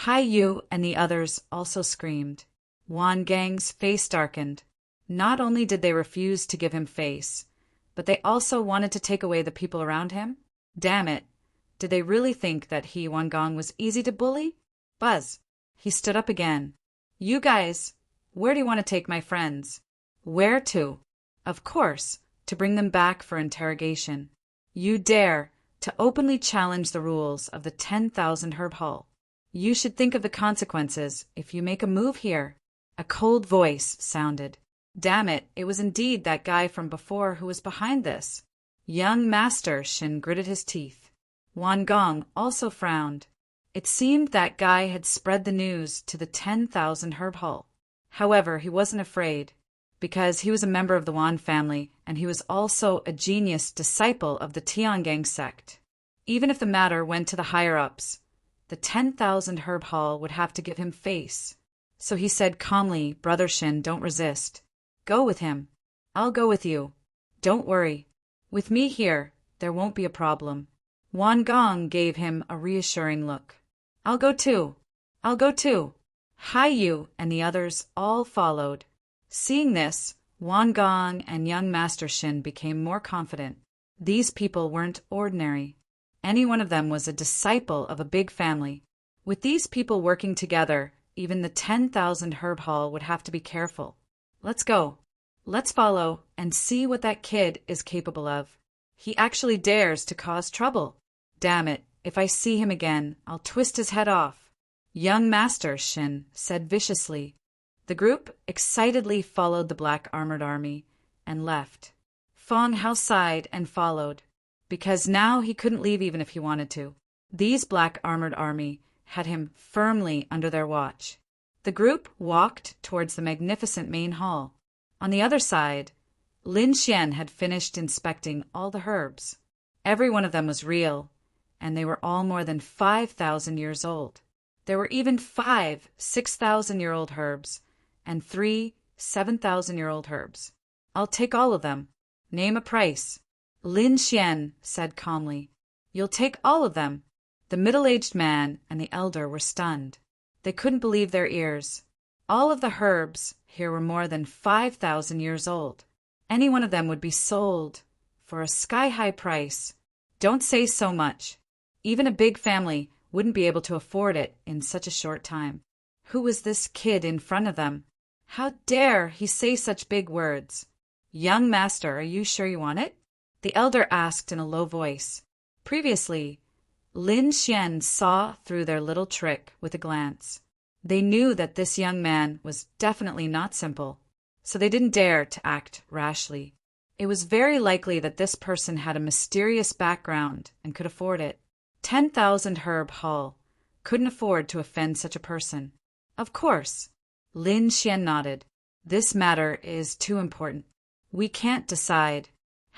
"Hi, you!" and the others also screamed. Wan Gang's face darkened. Not only did they refuse to give him face, but they also wanted to take away the people around him? Damn it! Did they really think that he, Wan Gong, was easy to bully? Buzz! He stood up again. "You guys, where do you want to take my friends?" "Where to?" "Of course, to bring them back for interrogation." "You dare to openly challenge the rules of the 10,000 Herb Hall. You should think of the consequences if you make a move here." A cold voice sounded. Damn it, it was indeed that guy from before who was behind this. Young Master Shin gritted his teeth. Wan Gong also frowned. It seemed that guy had spread the news to the 10,000 Herb Hall. However, he wasn't afraid, because he was a member of the Wan family, and he was also a genius disciple of the Tiangang sect. Even if the matter went to the higher-ups, the 10,000 Herb Hall would have to give him face. So he said calmly, "Brother Shin, don't resist. Go with him. I'll go with you. Don't worry. With me here, there won't be a problem." Wan Gong gave him a reassuring look. "I'll go too. I'll go too." Hai Yu and the others all followed. Seeing this, Wan Gong and young Master Shin became more confident. These people weren't ordinary. Any one of them was a disciple of a big family. With these people working together, even the 10,000 Herb Hall would have to be careful. Let's go. Let's follow and see what that kid is capable of. He actually dares to cause trouble. Damn it, if I see him again, I'll twist his head off. Young Master Shin said viciously. The group excitedly followed the black armored army and left. Fong Hao sighed and followed, because now he couldn't leave even if he wanted to. These black armored army had him firmly under their watch. The group walked towards the magnificent main hall. On the other side, Lin Xian had finished inspecting all the herbs. Every one of them was real, and they were all more than 5,000 years old. There were even 5 6,000-year-old herbs and 3 7,000-year-old herbs. "I'll take all of them. Name a price." Lin Xian said calmly. "You'll take all of them." The middle-aged man and the elder were stunned. They couldn't believe their ears. All of the herbs here were more than 5,000 years old. Any one of them would be sold for a sky-high price. Don't say so much. Even a big family wouldn't be able to afford it in such a short time. Who was this kid in front of them? How dare he say such big words? "Young master, are you sure you want it?" the elder asked in a low voice. Previously, Lin Xian saw through their little trick with a glance. They knew that this young man was definitely not simple, so they didn't dare to act rashly. It was very likely that this person had a mysterious background and could afford it. 10,000 Herb Hall couldn't afford to offend such a person. Of course. Lin Xian nodded. "This matter is too important. We can't decide.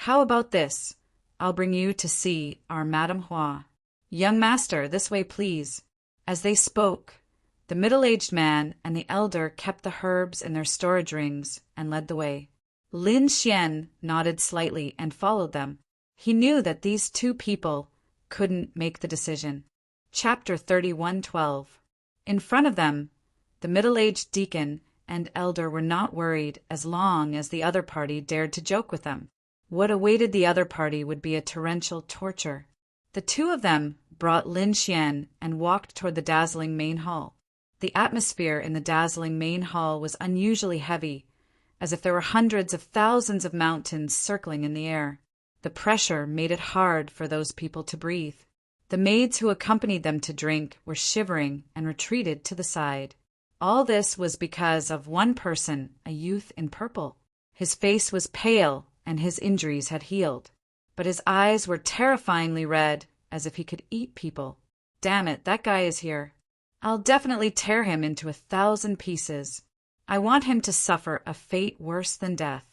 How about this? I'll bring you to see our Madame Hua." "Young master, this way, please." As they spoke, the middle-aged man and the elder kept the herbs in their storage rings and led the way. Lin Xian nodded slightly and followed them. He knew that these two people couldn't make the decision. Chapter 31:12. In front of them, the middle-aged deacon and elder were not worried as long as the other party dared to joke with them. What awaited the other party would be a torrential torture. The two of them brought Lin Xian and walked toward the dazzling main hall. The atmosphere in the dazzling main hall was unusually heavy, as if there were hundreds of thousands of mountains circling in the air. The pressure made it hard for those people to breathe. The maids who accompanied them to drink were shivering and retreated to the side. All this was because of one person, a youth in purple. His face was pale and his injuries had healed. But his eyes were terrifyingly red, as if he could eat people. Damn it, that guy is here. I'll definitely tear him into 1,000 pieces. I want him to suffer a fate worse than death.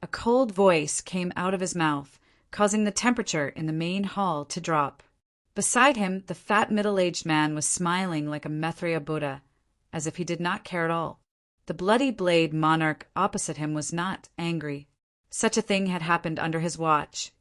A cold voice came out of his mouth, causing the temperature in the main hall to drop. Beside him, the fat middle-aged man was smiling like a Maitreya Buddha, as if he did not care at all. The bloody blade monarch opposite him was not angry. Such a thing had happened under his watch,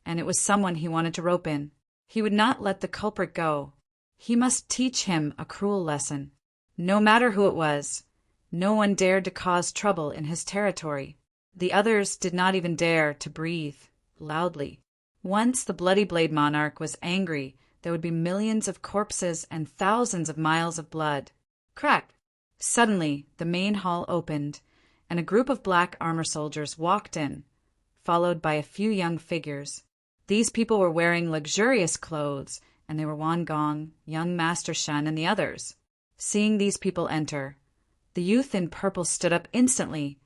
and it was someone he wanted to rope in. He would not let the culprit go. He must teach him a cruel lesson. No matter who it was, no one dared to cause trouble in his territory. The others did not even dare to breathe loudly. Once the bloody blade monarch was angry, there would be millions of corpses and thousands of miles of blood. Crack! Suddenly, the main hall opened, and a group of black armor soldiers walked in, followed by a few young figures. These people were wearing luxurious clothes, and they were Wan Gong, young Master Shen, and the others. Seeing these people enter, the youth in purple stood up instantly,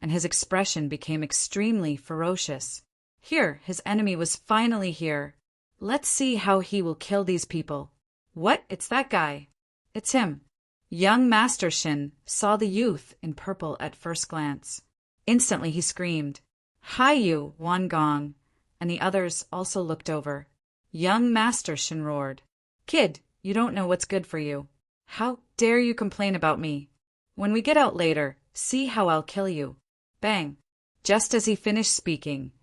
and his expression became extremely ferocious. Here, his enemy was finally here. Let's see how he will kill these people. What? It's that guy. It's him. Young Master Shin saw the youth in purple at first glance. Instantly he screamed, "Hi you, Wan Gong," and the others also looked over. Young Master Shin roared, "Kid, you don't know what's good for you. How dare you complain about me? When we get out later, see how I'll kill you." Bang! Just as he finished speaking,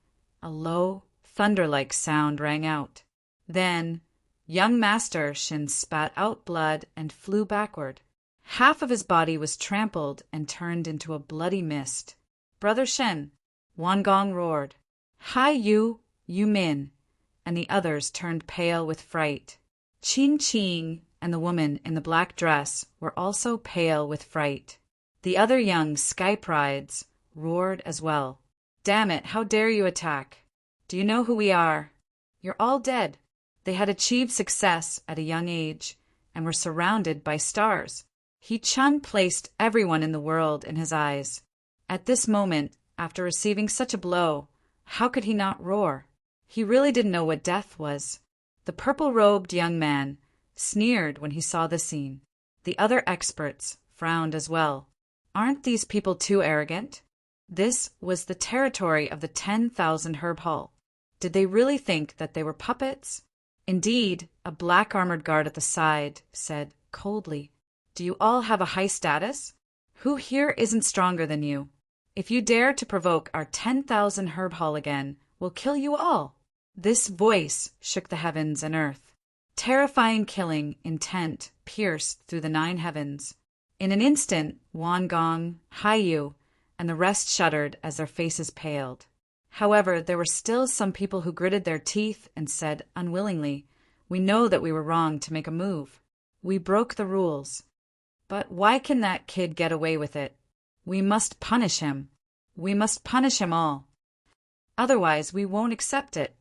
a low, thunder-like sound rang out. Then, young Master Shin spat out blood and flew backward. Half of his body was trampled and turned into a bloody mist. "Brother Shen," Wan Gong roared. "Hi you, you Min," and the others turned pale with fright. Qing Qing and the woman in the black dress were also pale with fright. The other young sky prides roared as well. "Damn it, how dare you attack? Do you know who we are? You're all dead." They had achieved success at a young age and were surrounded by stars. He Chun placed everyone in the world in his eyes. At this moment, after receiving such a blow, how could he not roar? He really didn't know what death was. The purple-robed young man sneered when he saw the scene. The other experts frowned as well. Aren't these people too arrogant? This was the territory of the 10,000 Herb Hall. Did they really think that they were puppets? Indeed, a black-armored guard at the side said coldly, "Do you all have a high status? Who here isn't stronger than you? If you dare to provoke our 10,000 Herb Hall again, we'll kill you all." This voice shook the heavens and earth. Terrifying killing intent pierced through the 9 heavens. In an instant, Wan Gong, Hai Yu, and the rest shuddered as their faces paled. However, there were still some people who gritted their teeth and said unwillingly, "We know that we were wrong to make a move. We broke the rules. But why can that kid get away with it? We must punish him. We must punish him all. Otherwise, we won't accept it."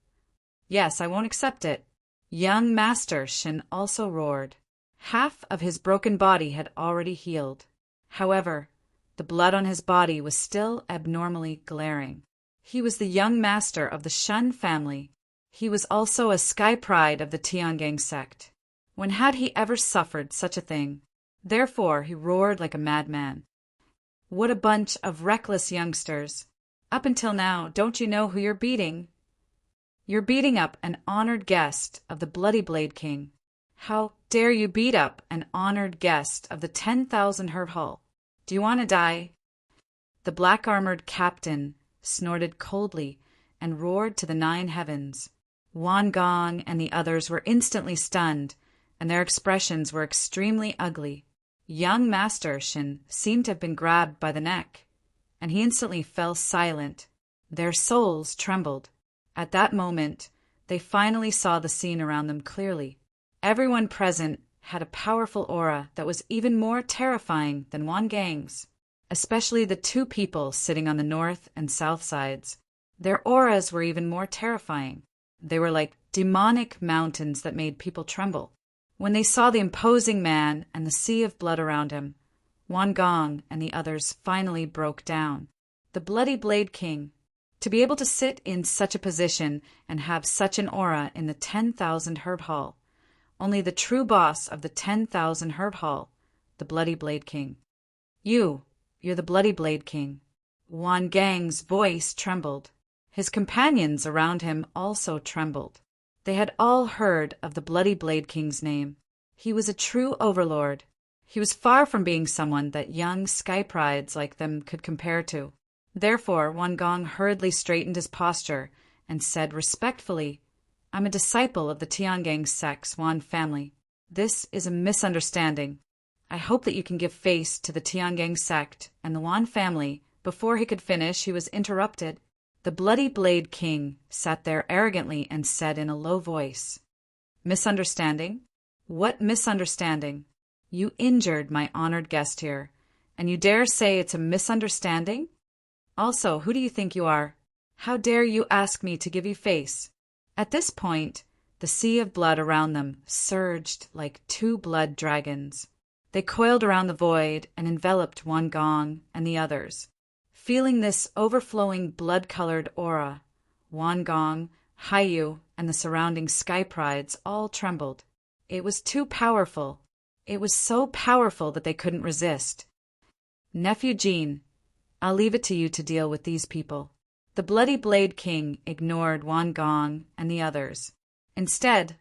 "Yes, I won't accept it." Young Master Shin also roared. Half of his broken body had already healed. However, the blood on his body was still abnormally glaring. He was the young master of the Shun family. He was also a sky pride of the Tiangang sect. When had he ever suffered such a thing? Therefore, he roared like a madman. "What a bunch of reckless youngsters. Up until now, don't you know who you're beating? You're beating up an honored guest of the Bloody Blade King. How dare you beat up an honored guest of the 10,000 Herb Hall? Do you want to die?" The black-armored captain snorted coldly and roared to the 9 heavens. Wan Gong and the others were instantly stunned, and their expressions were extremely ugly. Young Master Shin seemed to have been grabbed by the neck, and he instantly fell silent. Their souls trembled. At that moment, they finally saw the scene around them clearly. Everyone present had a powerful aura that was even more terrifying than Wan Gang's, especially the 2 people sitting on the north and south sides. Their auras were even more terrifying. They were like demonic mountains that made people tremble. When they saw the imposing man and the sea of blood around him, Wan Gong and the others finally broke down. The Bloody Blade King, To be able to sit in such a position and have such an aura in the 10,000 Herb Hall, only the true boss of the 10,000 Herb Hall, the Bloody Blade King. You're the Bloody Blade King. Wan Gang's voice trembled. His companions around him also trembled. They had all heard of the Bloody Blade King's name. He was a true overlord. He was far from being someone that young sky prides like them could compare to. Therefore, Wan Gong hurriedly straightened his posture and said respectfully, "I'm a disciple of the Tiangang sect's Wan family. This is a misunderstanding. I hope that you can give face to the Tiangang sect and the Wan family." Before he could finish, he was interrupted. The Bloody Blade King sat there arrogantly and said in a low voice, "Misunderstanding? What misunderstanding? You injured my honored guest here, and you dare say it's a misunderstanding? Also, who do you think you are? How dare you ask me to give you face?" At this point, the sea of blood around them surged like two blood dragons. They coiled around the void and enveloped Wan Gong and the others. Feeling this overflowing blood-colored aura, Wan Gong, Haiyu, and the surrounding sky prides all trembled. It was too powerful. It was so powerful that they couldn't resist. "Nephew Jean, I'll leave it to you to deal with these people." The Bloody Blade King ignored Wan Gong and the others. Instead,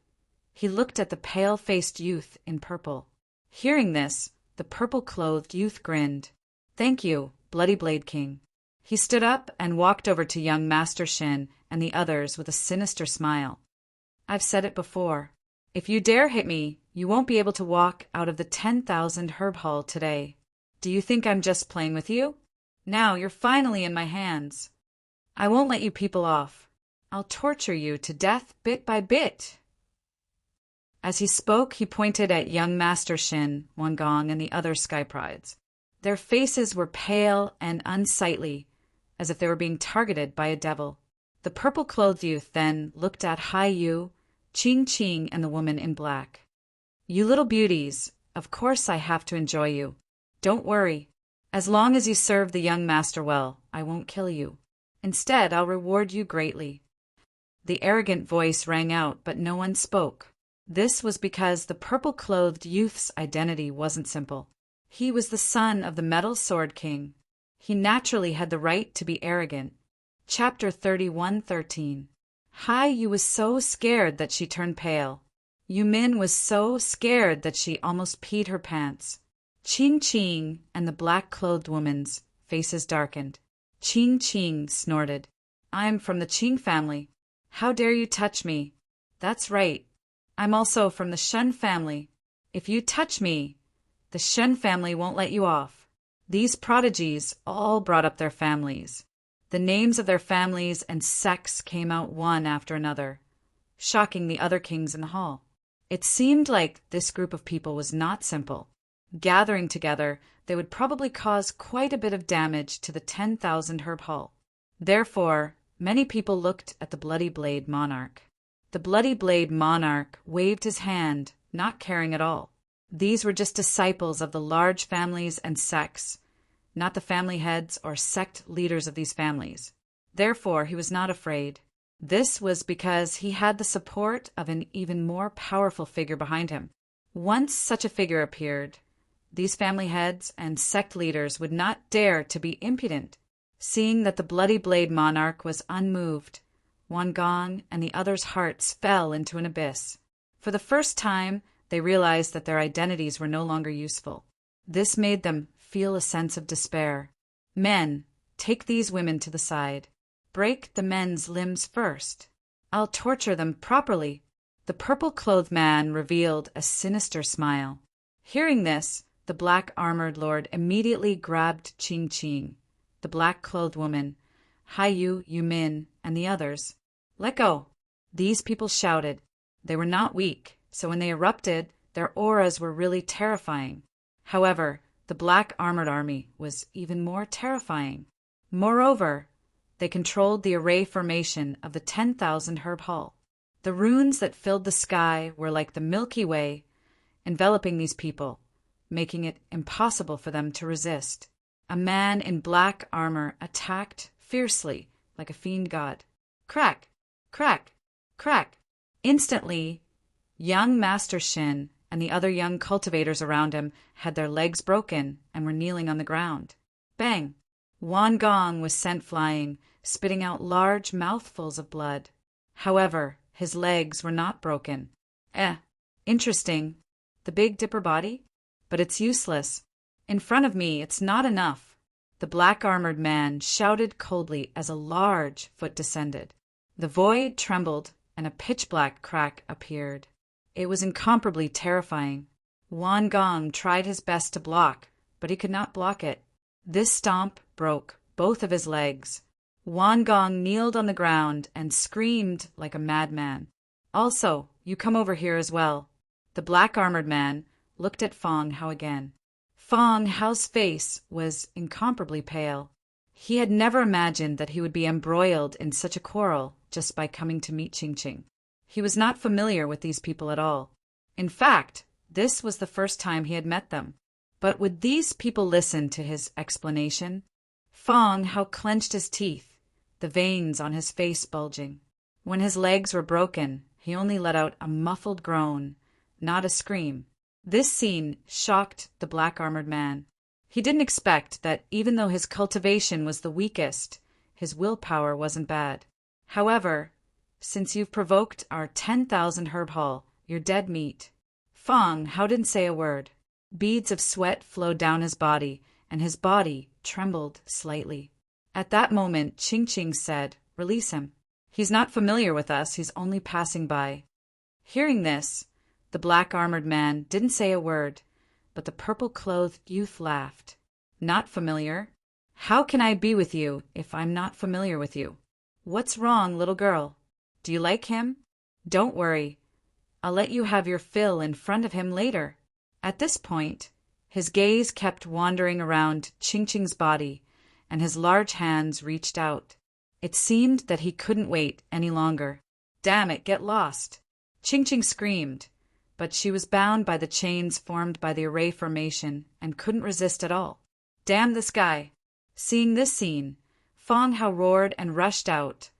he looked at the pale-faced youth in purple. Hearing this, the purple-clothed youth grinned. "Thank you, Bloody Blade King." He stood up and walked over to young Master Shin and the others with a sinister smile. "I've said it before. If you dare hit me, you won't be able to walk out of the 10,000 Herb Hall today. Do you think I'm just playing with you? Now you're finally in my hands. I won't let you people off. I'll torture you to death bit by bit." As he spoke, he pointed at young Master Shin, Wan Gong, and the other sky prides. Their faces were pale and unsightly, as if they were being targeted by a devil. The purple-clothed youth then looked at Haiyu, Ching Ching, and the woman in black. "You little beauties, of course I have to enjoy you. Don't worry. As long as you serve the young master well, I won't kill you. Instead, I'll reward you greatly." The arrogant voice rang out, but no one spoke. This was because the purple-clothed youth's identity wasn't simple. He was the son of the Metal Sword King. He naturally had the right to be arrogant. Chapter 31:13. Haiyu was so scared that she turned pale. Yumin was so scared that she almost peed her pants. Ching Ching and the black-clothed woman's faces darkened. Ching Ching snorted. "I'm from the Ching family. How dare you touch me?" "That's right. I'm also from the Shen family. If you touch me, the Shen family won't let you off." These prodigies all brought up their families. The names of their families and sects came out one after another, shocking the other kings in the hall. It seemed like this group of people was not simple. Gathering together, they would probably cause quite a bit of damage to the 10,000 Herb Hall. Therefore, many people looked at the Bloody Blade Monarch. The Bloody Blade Monarch waved his hand, not caring at all. These were just disciples of the large families and sects, not the family heads or sect leaders of these families. Therefore, he was not afraid. This was because he had the support of an even more powerful figure behind him. Once such a figure appeared, these family heads and sect leaders would not dare to be impudent. Seeing that the Bloody Blade Monarch was unmoved, Wan Gong and the others' hearts fell into an abyss. For the first time, they realized that their identities were no longer useful. This made them feel a sense of despair. "Men, take these women to the side. Break the men's limbs first. I'll torture them properly." The purple-clothed man revealed a sinister smile. Hearing this, the black-armored lord immediately grabbed Ching Ching, the black-clothed woman, Haiyu, Yumin, and the others. "Let go!" These people shouted. They were not weak, so when they erupted, their auras were really terrifying. However, the black-armored army was even more terrifying. Moreover, they controlled the array formation of the 10,000 Herb Hall. The runes that filled the sky were like the Milky Way, enveloping these people, making it impossible for them to resist. A man in black armor attacked fiercely, like a fiend god. Crack! Crack! Crack! Instantly, young Master Shin and the other young cultivators around him had their legs broken and were kneeling on the ground. Bang! Wan Gong was sent flying, spitting out large mouthfuls of blood. However, his legs were not broken. Interesting. The Big Dipper body? But it's useless. In front of me, it's not enough. The black-armored man shouted coldly as a large foot descended. The void trembled, and a pitch-black crack appeared. It was incomparably terrifying. Wan Gong tried his best to block, but he could not block it. This stomp broke both of his legs. Wan Gong kneeled on the ground and screamed like a madman. Also, you come over here as well. The black-armored man looked at Fong Hao again. Fong Hao's face was incomparably pale. He had never imagined that he would be embroiled in such a quarrel just by coming to meet Ching Ching. He was not familiar with these people at all. In fact, this was the first time he had met them. But would these people listen to his explanation? Fong Hao clenched his teeth, the veins on his face bulging. When his legs were broken, he only let out a muffled groan, not a scream. This scene shocked the black-armored man. He didn't expect that even though his cultivation was the weakest, his willpower wasn't bad. However, since you've provoked our 10,000 herb haul, you're dead meat. Fong Hao didn't say a word. Beads of sweat flowed down his body, and his body trembled slightly. At that moment, Ching Ching said, "Release him. He's not familiar with us, he's only passing by." Hearing this, the black-armored man didn't say a word, but the purple-clothed youth laughed. "Not familiar? How can I be with you if I'm not familiar with you? What's wrong, little girl? Do you like him? Don't worry. I'll let you have your fill in front of him later." At this point, his gaze kept wandering around Ching Ching's body, and his large hands reached out. It seemed that he couldn't wait any longer. "Damn it, get lost!" Ching Ching screamed, but she was bound by the chains formed by the array formation and couldn't resist at all. "Damn this guy!" Seeing this scene, Fong Hao roared and rushed out,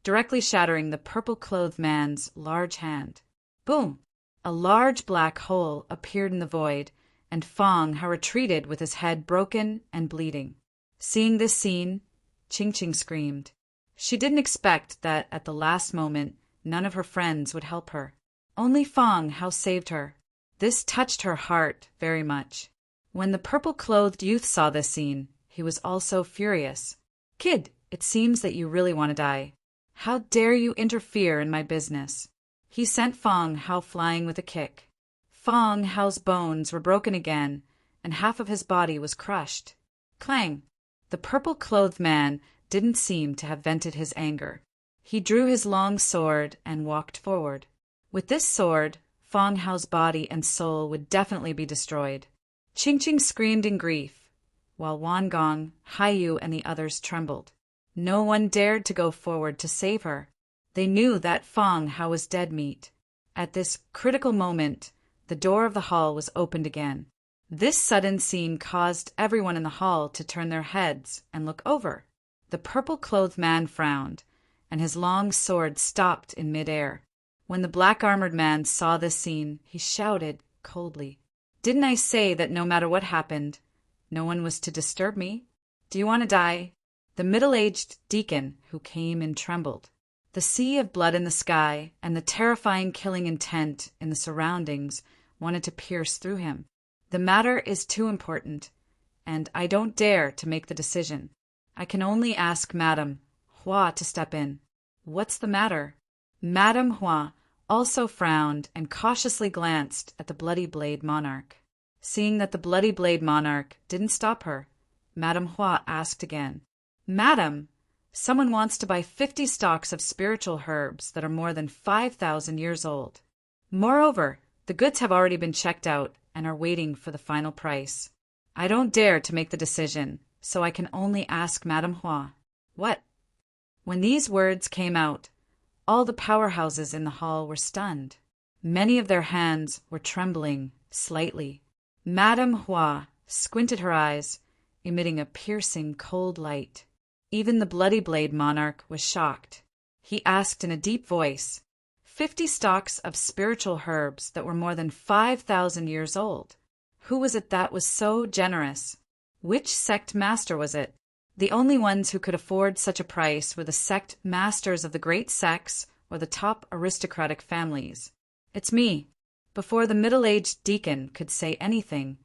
directly shattering the purple-clothed man's large hand. Boom! A large black hole appeared in the void, and Fong Hao retreated with his head broken and bleeding. Seeing this scene, Ching Ching screamed. She didn't expect that at the last moment none of her friends would help her. Only Fong Hao saved her. This touched her heart very much. When the purple-clothed youth saw this scene, he was also furious. "Kid, it seems that you really want to die. How dare you interfere in my business?" He sent Fong Hao flying with a kick. Fong Hao's bones were broken again, and half of his body was crushed. Clang! The purple-clothed man didn't seem to have vented his anger. He drew his long sword and walked forward. With this sword, Fong Hao's body and soul would definitely be destroyed. Ching Ching screamed in grief, while Wan Gong, Hai Yu, and the others trembled. No one dared to go forward to save her. They knew that Fong Hao was dead meat. At this critical moment, the door of the hall was opened again. This sudden scene caused everyone in the hall to turn their heads and look over. The purple-clothed man frowned, and his long sword stopped in midair. When the black-armored man saw this scene, he shouted coldly, "Didn't I say that no matter what happened, no one was to disturb me? Do you want to die?" The middle-aged deacon who came in trembled. The sea of blood in the sky and the terrifying killing intent in the surroundings wanted to pierce through him. "The matter is too important, and I don't dare to make the decision. I can only ask Madame Hua to step in." "What's the matter?" Madame Hua also frowned and cautiously glanced at the Bloody Blade Monarch. Seeing that the Bloody Blade Monarch didn't stop her, Madame Hua asked again, "Madam, someone wants to buy 50 stalks of spiritual herbs that are more than 5,000 years old. Moreover, the goods have already been checked out and are waiting for the final price. I don't dare to make the decision, so I can only ask Madame Hua." "What?" When these words came out, all the powerhouses in the hall were stunned. Many of their hands were trembling slightly. Madame Hua squinted her eyes, emitting a piercing cold light. Even the Bloody Blade monarch was shocked. He asked in a deep voice, 50 stalks of spiritual herbs that were more than 5,000 years old. Who was it that was so generous? Which sect master was it? The only ones who could afford such a price were the sect masters of the great sects or the top aristocratic families. It's me. Before the middle-aged deacon could say anything,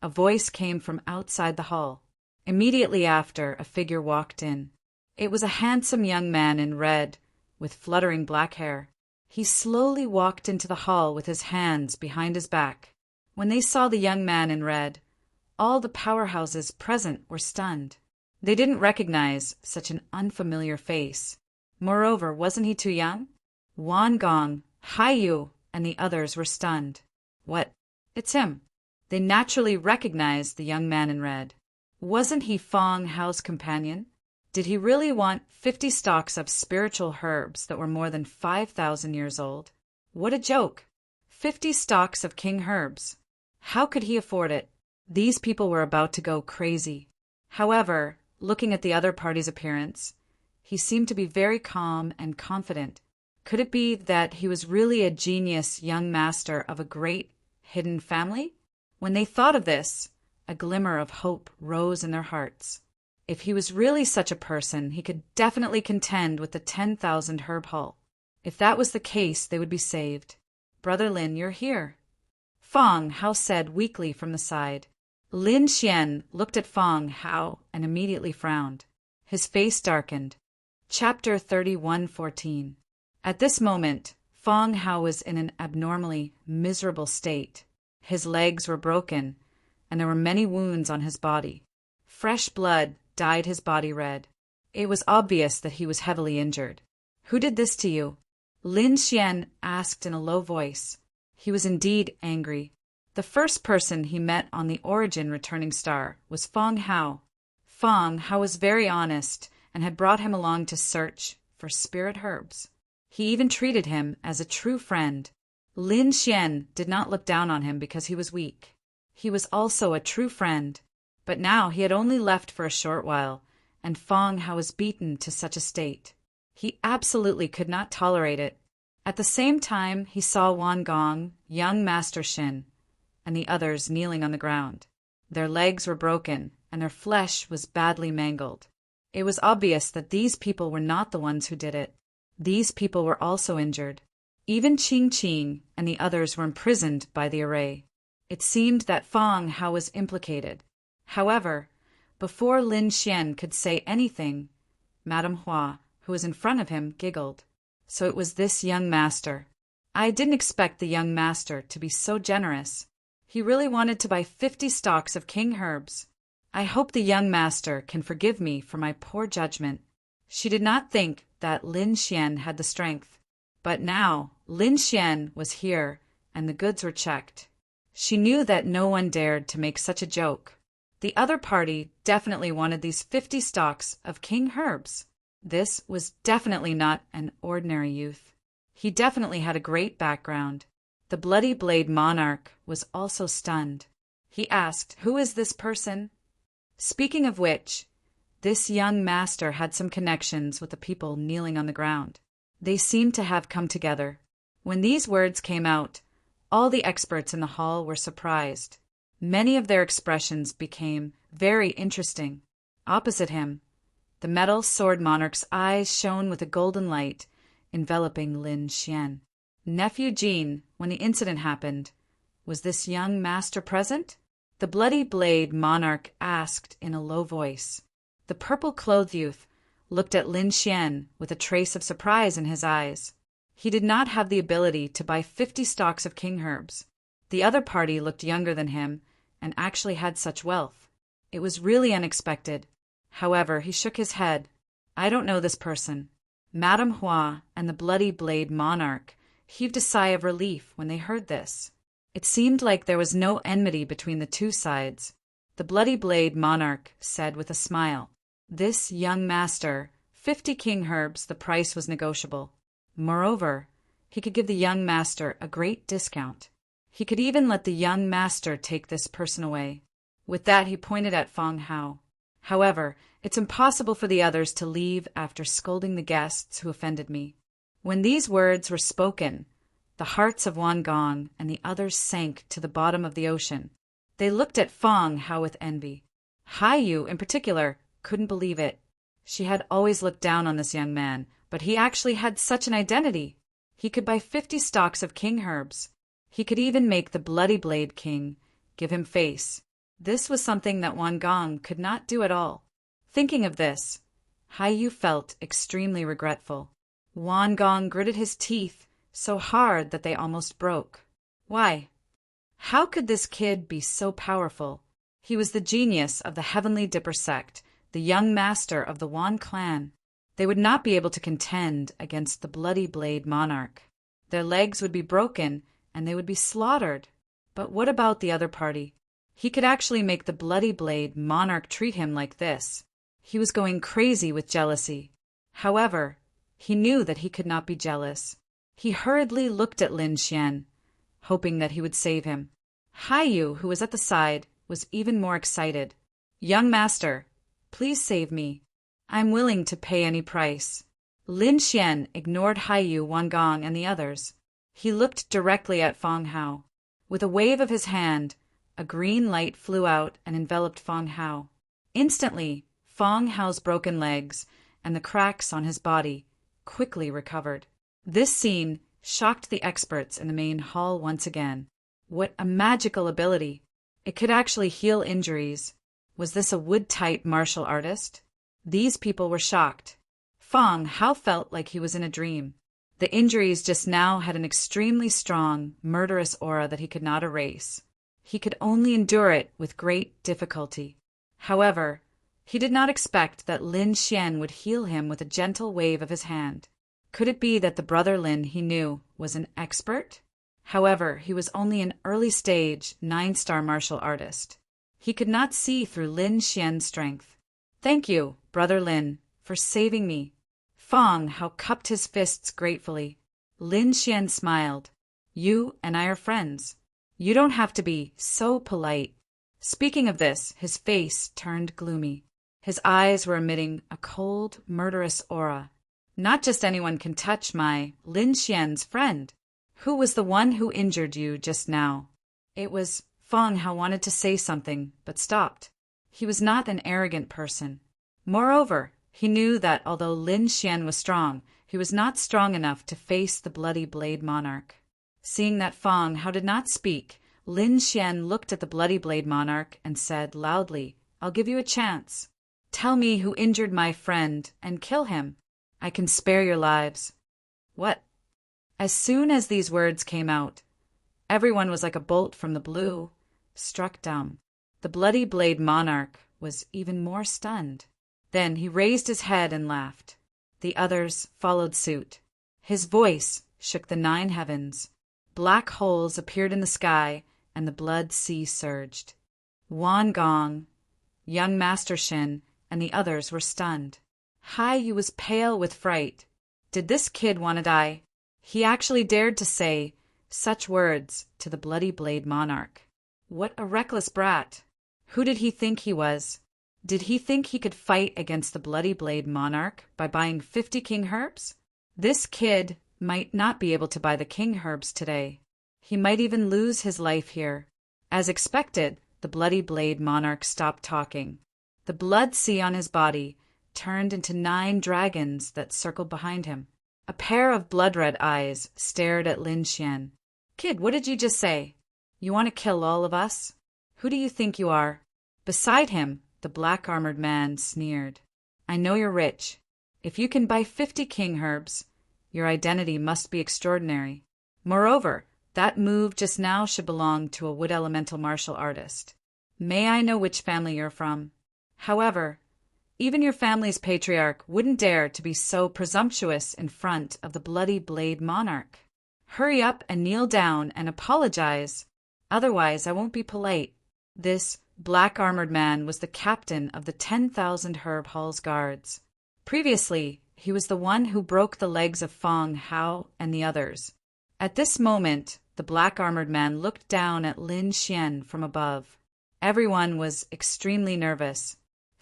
a voice came from outside the hall. Immediately after, a figure walked in. It was a handsome young man in red, with fluttering black hair. He slowly walked into the hall with his hands behind his back. When they saw the young man in red, all the powerhouses present were stunned. They didn't recognize such an unfamiliar face. Moreover, wasn't he too young? Wan Gong, Hai Yu, and the others were stunned. What? It's him. They naturally recognized the young man in red. Wasn't he Fong Hao's companion? Did he really want 50 stalks of spiritual herbs that were more than 5,000 years old? What a joke! 50 stalks of king herbs. How could he afford it? These people were about to go crazy. However, looking at the other party's appearance, he seemed to be very calm and confident. Could it be that he was really a genius young master of a great hidden family? When they thought of this, a glimmer of hope rose in their hearts. If he was really such a person, he could definitely contend with the 10,000 herb haul. If that was the case, they would be saved. Brother Lin, you're here. Fong Hao said weakly from the side. Lin Xian looked at Fong Hao and immediately frowned. His face darkened. Chapter 31:14. At this moment, Fong Hao was in an abnormally miserable state. His legs were broken, and there were many wounds on his body. Fresh blood dyed his body red. It was obvious that he was heavily injured. Who did this to you? Lin Xian asked in a low voice. He was indeed angry. The first person he met on the Origin returning star was Fong Hao. Fong Hao was very honest and had brought him along to search for spirit herbs. He even treated him as a true friend. Lin Xian did not look down on him because he was weak. He was also a true friend. But now he had only left for a short while, and Fong Hao was beaten to such a state. He absolutely could not tolerate it. At the same time, he saw Wan Gong, young Master Shin, and the others kneeling on the ground. Their legs were broken, and their flesh was badly mangled. It was obvious that these people were not the ones who did it. These people were also injured. Even Qing Qing and the others were imprisoned by the array. It seemed that Fong Hao was implicated. However, before Lin Xian could say anything, Madame Hua, who was in front of him, giggled. So it was this young master. I didn't expect the young master to be so generous. He really wanted to buy 50 stalks of king herbs. I hope the young master can forgive me for my poor judgment. She did not think that Lin Xian had the strength. But now Lin Xian was here, and the goods were checked. She knew that no one dared to make such a joke. The other party definitely wanted these 50 stalks of king herbs. This was definitely not an ordinary youth. He definitely had a great background. The Bloody Blade monarch was also stunned. He asked, "Who is this person?" Speaking of which, this young master had some connections with the people kneeling on the ground. They seemed to have come together. When these words came out, all the experts in the hall were surprised. Many of their expressions became very interesting. Opposite him, the metal sword monarch's eyes shone with a golden light, enveloping Lin Xian. Nephew Jean, when the incident happened, was this young master present? The Bloody Blade monarch asked in a low voice. The purple-clothed youth looked at Lin Xian with a trace of surprise in his eyes. He did not have the ability to buy 50 stalks of king herbs. The other party looked younger than him and actually had such wealth. It was really unexpected. However, he shook his head. I don't know this person. Madame Hua and the Bloody Blade monarch heaved a sigh of relief when they heard this. It seemed like there was no enmity between the two sides. The Bloody Blade monarch said with a smile, "This young master, 50 king herbs, the price was negotiable. Moreover, he could give the young master a great discount. He could even let the young master take this person away." With that, he pointed at Fong Hao. However, it's impossible for the others to leave after scolding the guests who offended me." When these words were spoken, the hearts of Wan Gong and the others sank to the bottom of the ocean. They looked at Fong Hao with envy. Haiyu, in particular, couldn't believe it. She had always looked down on this young man, but he actually had such an identity. He could buy 50 stalks of king herbs. He could even make the Bloody Blade King give him face. This was something that Wan Gong could not do at all. Thinking of this, Haiyu felt extremely regretful. Wan Gong gritted his teeth so hard that they almost broke. Why? How could this kid be so powerful? He was the genius of the Heavenly Dipper sect, the young master of the Wan clan. They would not be able to contend against the Bloody Blade Monarch. Their legs would be broken, and they would be slaughtered. But what about the other party? He could actually make the Bloody Blade Monarch treat him like this. He was going crazy with jealousy. However, he knew that he could not be jealous. He hurriedly looked at Lin Xian, hoping that he would save him. Haiyu, who was at the side, was even more excited. "Young master, please save me. I'm willing to pay any price." Lin Xian ignored Haiyu, Wan Gong, and the others. He looked directly at Fong Hao. With a wave of his hand, a green light flew out and enveloped Fong Hao. Instantly, Fong Hao's broken legs and the cracks on his body quickly recovered. This scene shocked the experts in the main hall once again. What a magical ability! It could actually heal injuries. Was this a wood-type martial artist? These people were shocked. Fong Hao felt like he was in a dream. The injuries just now had an extremely strong, murderous aura that he could not erase. He could only endure it with great difficulty. However, he did not expect that Lin Xian would heal him with a gentle wave of his hand. Could it be that the brother Lin he knew was an expert? However, he was only an early-stage, 9-star martial artist. He could not see through Lin Xian's strength. "Thank you, brother Lin, for saving me." Fong Hao cupped his fists gratefully. Lin Xian smiled. "You and I are friends. You don't have to be so polite." Speaking of this, his face turned gloomy. His eyes were emitting a cold, murderous aura. "Not just anyone can touch my Lin Xian's friend. Who was the one who injured you just now?" It was Fong Hao wanted to say something, but stopped. He was not an arrogant person. Moreover, he knew that although Lin Xian was strong, he was not strong enough to face the Bloody Blade Monarch. Seeing that Fong Hao did not speak, Lin Xian looked at the Bloody Blade Monarch and said loudly, "I'll give you a chance. Tell me who injured my friend and kill him. I can spare your lives." What? As soon as these words came out, everyone was like a bolt from the blue, struck dumb. The Bloody Blade Monarch was even more stunned. Then he raised his head and laughed. The others followed suit. His voice shook the 9 heavens. Black holes appeared in the sky, and the blood sea surged. Wan Gong, young Master Shin, and the others were stunned. Haiyu was pale with fright. Did this kid want to die? He actually dared to say such words to the Bloody Blade Monarch. What a reckless brat! Who did he think he was? Did he think he could fight against the Bloody Blade Monarch by buying 50 king herbs? This kid might not be able to buy the king herbs today. He might even lose his life here. As expected, the Bloody Blade Monarch stopped talking. The blood sea on his body turned into 9 dragons that circled behind him. A pair of blood-red eyes stared at Lin Xian. "Kid, what did you just say? You want to kill all of us? Who do you think you are?" Beside him, the black-armored man sneered. "I know you're rich. If you can buy 50 king herbs, your identity must be extraordinary. Moreover, that move just now should belong to a wood elemental martial artist. May I know which family you're from? However, even your family's patriarch wouldn't dare to be so presumptuous in front of the Bloody Blade Monarch. Hurry up and kneel down and apologize. Otherwise, I won't be polite." This black-armored man was the captain of the 10,000 Herb Hall's guards. Previously, he was the one who broke the legs of Fong Hao and the others. At this moment, the black-armored man looked down at Lin Xian from above. Everyone was extremely nervous.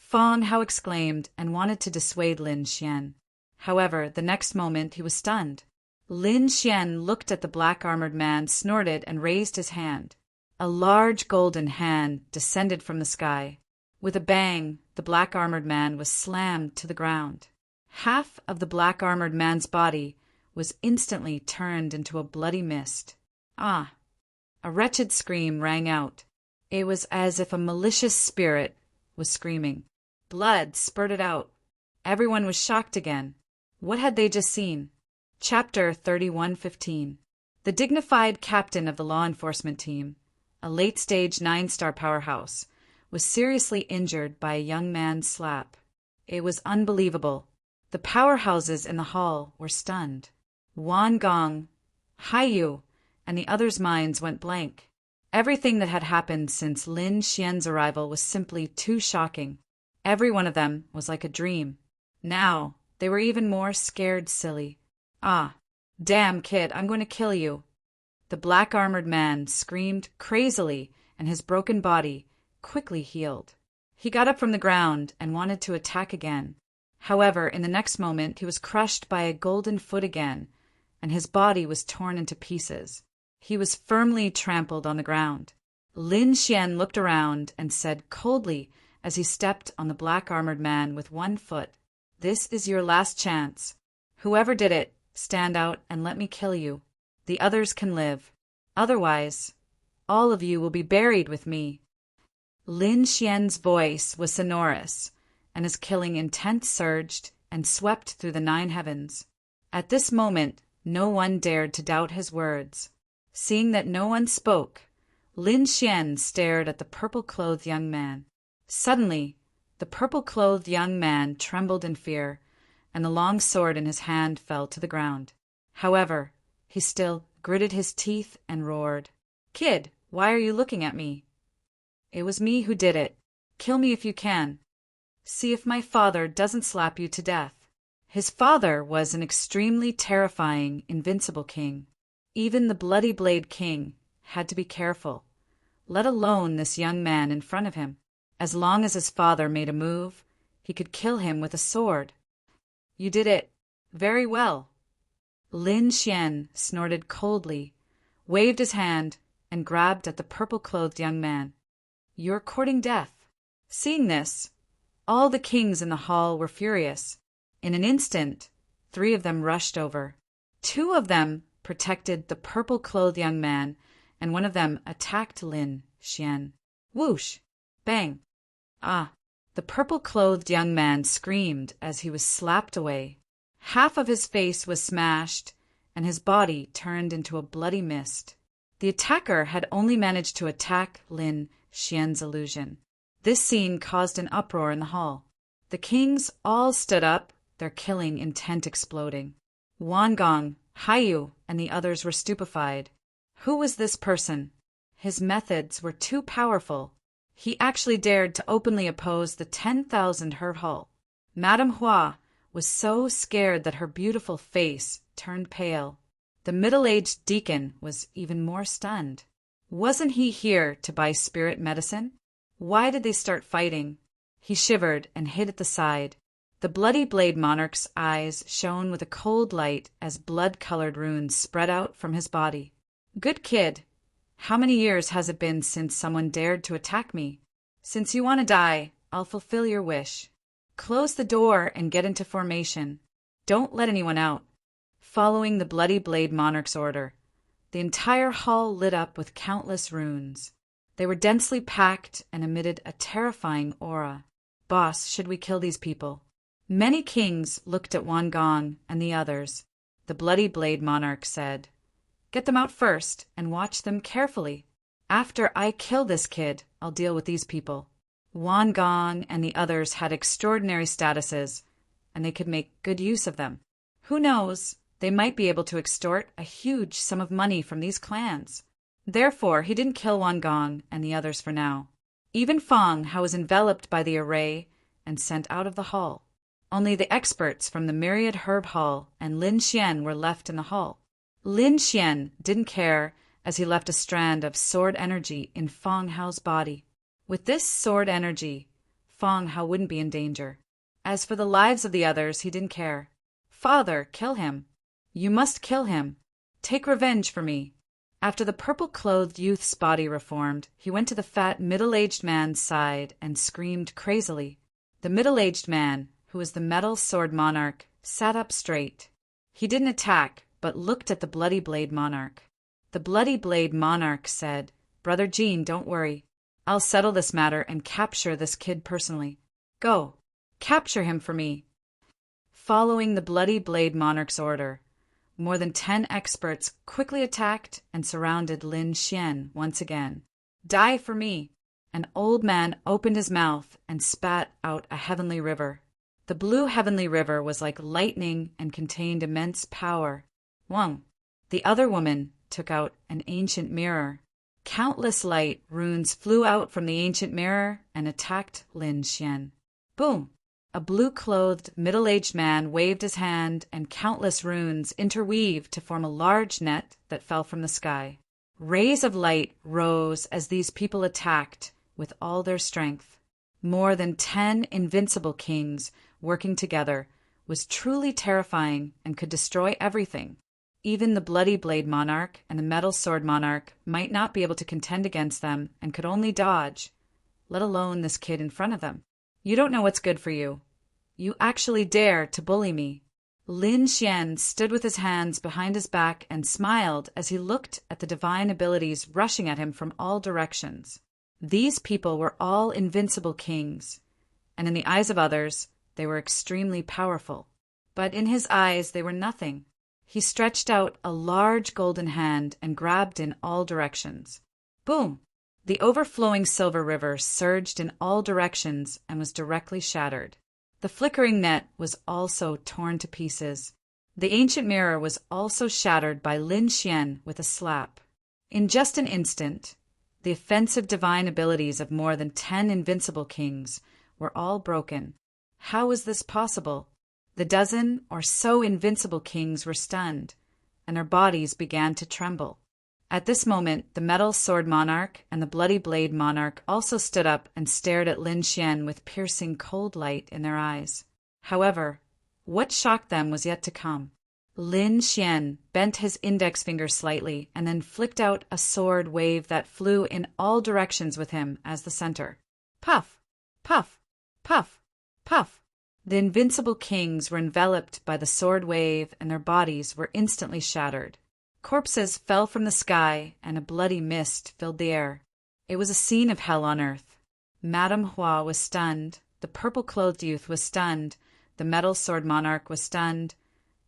Fong Hao exclaimed and wanted to dissuade Lin Xian. However, the next moment he was stunned. Lin Xian looked at the black-armored man, snorted, and raised his hand. A large golden hand descended from the sky. With a bang, the black-armored man was slammed to the ground. Half of the black-armored man's body was instantly turned into a bloody mist. Ah! A wretched scream rang out. It was as if a malicious spirit was screaming. Blood spurted out. Everyone was shocked again. What had they just seen? Chapter 31:15. The dignified captain of the law enforcement team, a late-stage 9-star powerhouse, was seriously injured by a young man's slap. It was unbelievable. The powerhouses in the hall were stunned. Wan Gong, Haiyu, and the others' minds went blank. Everything that had happened since Lin Xian's arrival was simply too shocking. Every one of them was like a dream. Now, they were even more scared silly. Ah, damn, kid, I'm going to kill you. The black-armored man screamed crazily, and his broken body quickly healed. He got up from the ground and wanted to attack again. However, in the next moment, he was crushed by a golden foot again, and his body was torn into pieces. He was firmly trampled on the ground. Lin Xian looked around and said coldly as he stepped on the black-armored man with one foot, "This is your last chance. Whoever did it, stand out and let me kill you. The others can live. Otherwise, all of you will be buried with me." Lin Xian's voice was sonorous, and his killing intent surged and swept through the 9 heavens. At this moment, no one dared to doubt his words. Seeing that no one spoke, Lin Xian stared at the purple-clothed young man. Suddenly, the purple-clothed young man trembled in fear, and the long sword in his hand fell to the ground. However, he still gritted his teeth and roared, "Kid, why are you looking at me? It was me who did it. Kill me if you can. See if my father doesn't slap you to death." His father was an extremely terrifying, invincible king. Even the Bloody Blade King had to be careful, let alone this young man in front of him. As long as his father made a move, he could kill him with a sword. "You did it very well." Lin Xian snorted coldly, waved his hand, and grabbed at the purple-clothed young man. "You're courting death." Seeing this, all the kings in the hall were furious. In an instant, 3 of them rushed over. 2 of them protected the purple-clothed young man, and one of them attacked Lin Xian. Whoosh! Bang! Ah! The purple-clothed young man screamed as he was slapped away. Half of his face was smashed, and his body turned into a bloody mist. The attacker had only managed to attack Lin Xian's illusion. This scene caused an uproar in the hall. The kings all stood up, their killing intent exploding. Wan Gong, Haiyu, and the others were stupefied. Who was this person? His methods were too powerful. He actually dared to openly oppose the 10,000 Herb Hall. Madame Hua was so scared that her beautiful face turned pale. The middle-aged deacon was even more stunned. Wasn't he here to buy spirit medicine? Why did they start fighting? He shivered and hid at the side. The Bloody Blade Monarch's eyes shone with a cold light as blood-colored runes spread out from his body. "Good kid. How many years has it been since someone dared to attack me? Since you want to die, I'll fulfill your wish. Close the door and get into formation. Don't let anyone out." Following the Bloody Blade Monarch's order, the entire hall lit up with countless runes. They were densely packed and emitted a terrifying aura. "Boss, should we kill these people?" Many kings looked at Wan Gong and the others. The Bloody Blade Monarch said, "Get them out first and watch them carefully. After I kill this kid, I'll deal with these people." Wan Gong and the others had extraordinary statuses, and they could make good use of them. Who knows, they might be able to extort a huge sum of money from these clans. Therefore, he didn't kill Wan Gong and the others for now. Even Fong Hao was enveloped by the array and sent out of the hall. Only the experts from the Myriad Herb Hall and Lin Xian were left in the hall. Lin Xian didn't care as he left a strand of sword energy in Fong Hao's body. With this sword energy, Feng Hao wouldn't be in danger. As for the lives of the others, he didn't care. "Father, kill him. You must kill him. Take revenge for me." After the purple-clothed youth's body reformed, he went to the fat middle-aged man's side and screamed crazily. The middle-aged man, who was the metal sword monarch, sat up straight. He didn't attack, but looked at the Bloody Blade monarch. The Bloody Blade monarch said, "Brother Jean, don't worry. I'll settle this matter and capture this kid personally. Go, capture him for me." Following the Bloody Blade monarch's order, more than 10 experts quickly attacked and surrounded Lin Xian once again. "Die for me!" An old man opened his mouth and spat out a heavenly river. The blue heavenly river was like lightning and contained immense power. Wang, the other woman, took out an ancient mirror. Countless light runes flew out from the ancient mirror and attacked Lin Xian. Boom! A blue-clothed, middle-aged man waved his hand, and countless runes interweaved to form a large net that fell from the sky. Rays of light rose as these people attacked with all their strength. More than 10 invincible kings working together was truly terrifying and could destroy everything. Even the Bloody Blade monarch and the Metal Sword monarch might not be able to contend against them and could only dodge, let alone this kid in front of them. "You don't know what's good for you. You actually dare to bully me." Lin Xian stood with his hands behind his back and smiled as he looked at the divine abilities rushing at him from all directions. These people were all invincible kings, and in the eyes of others, they were extremely powerful. But in his eyes, they were nothing. He stretched out a large golden hand and grabbed in all directions. Boom! The overflowing silver river surged in all directions and was directly shattered. The flickering net was also torn to pieces. The ancient mirror was also shattered by Lin Xian with a slap. In just an instant, the offensive divine abilities of more than 10 invincible kings were all broken. How was this possible? The dozen or so invincible kings were stunned, and their bodies began to tremble. At this moment, the Metal Sword monarch and the Bloody Blade monarch also stood up and stared at Lin Xian with piercing cold light in their eyes. However, what shocked them was yet to come. Lin Xian bent his index finger slightly and then flicked out a sword wave that flew in all directions with him as the center. Puff! Puff! Puff! Puff! The invincible kings were enveloped by the sword wave and their bodies were instantly shattered. Corpses fell from the sky, and a bloody mist filled the air. It was a scene of hell on earth. Madame Hua was stunned, the purple-clothed youth was stunned, the Metal Sword monarch was stunned,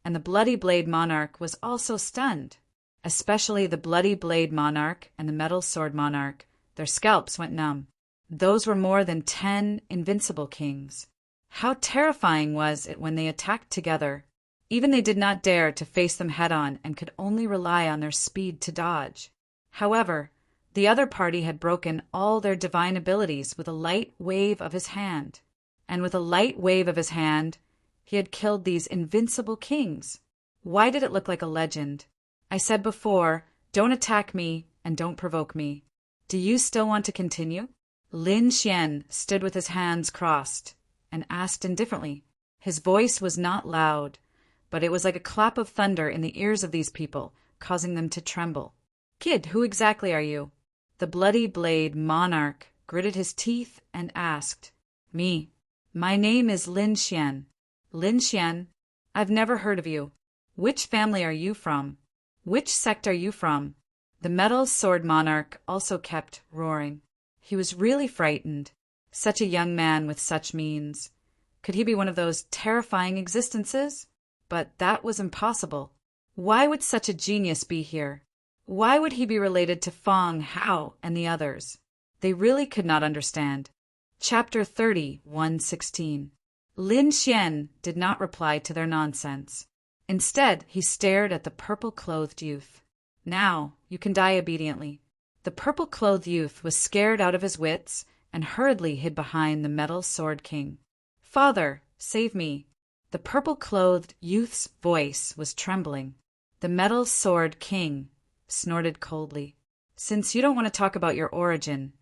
and the Bloody Blade monarch was also stunned. Especially the Bloody Blade monarch and the Metal Sword monarch, their scalps went numb. Those were more than 10 invincible kings. How terrifying was it when they attacked together! Even they did not dare to face them head-on and could only rely on their speed to dodge. However, the other party had broken all their divine abilities with a light wave of his hand. And with a light wave of his hand, he had killed these invincible kings. Why did it look like a legend? I said before, don't attack me and don't provoke me. Do you still want to continue? Lin Xian stood with his hands crossed and asked indifferently. His voice was not loud, but it was like a clap of thunder in the ears of these people, causing them to tremble. "Kid, who exactly are you?" The Bloody Blade monarch gritted his teeth and asked. "Me. My name is Lin Xian." "Lin Xian? I've never heard of you. Which family are you from? Which sect are you from?" The Metal Sword monarch also kept roaring. He was really frightened. Such a young man with such means. Could he be one of those terrifying existences? But that was impossible. Why would such a genius be here? Why would he be related to Feng Hao and the others? They really could not understand. Chapter 30, 116. Lin Xian did not reply to their nonsense. Instead, he stared at the purple-clothed youth. "Now, you can die obediently." The purple-clothed youth was scared out of his wits and hurriedly hid behind the Metal Sword King. "Father, save me." The purple-clothed youth's voice was trembling. The Metal Sword King snorted coldly. "Since you don't want to talk about your origin,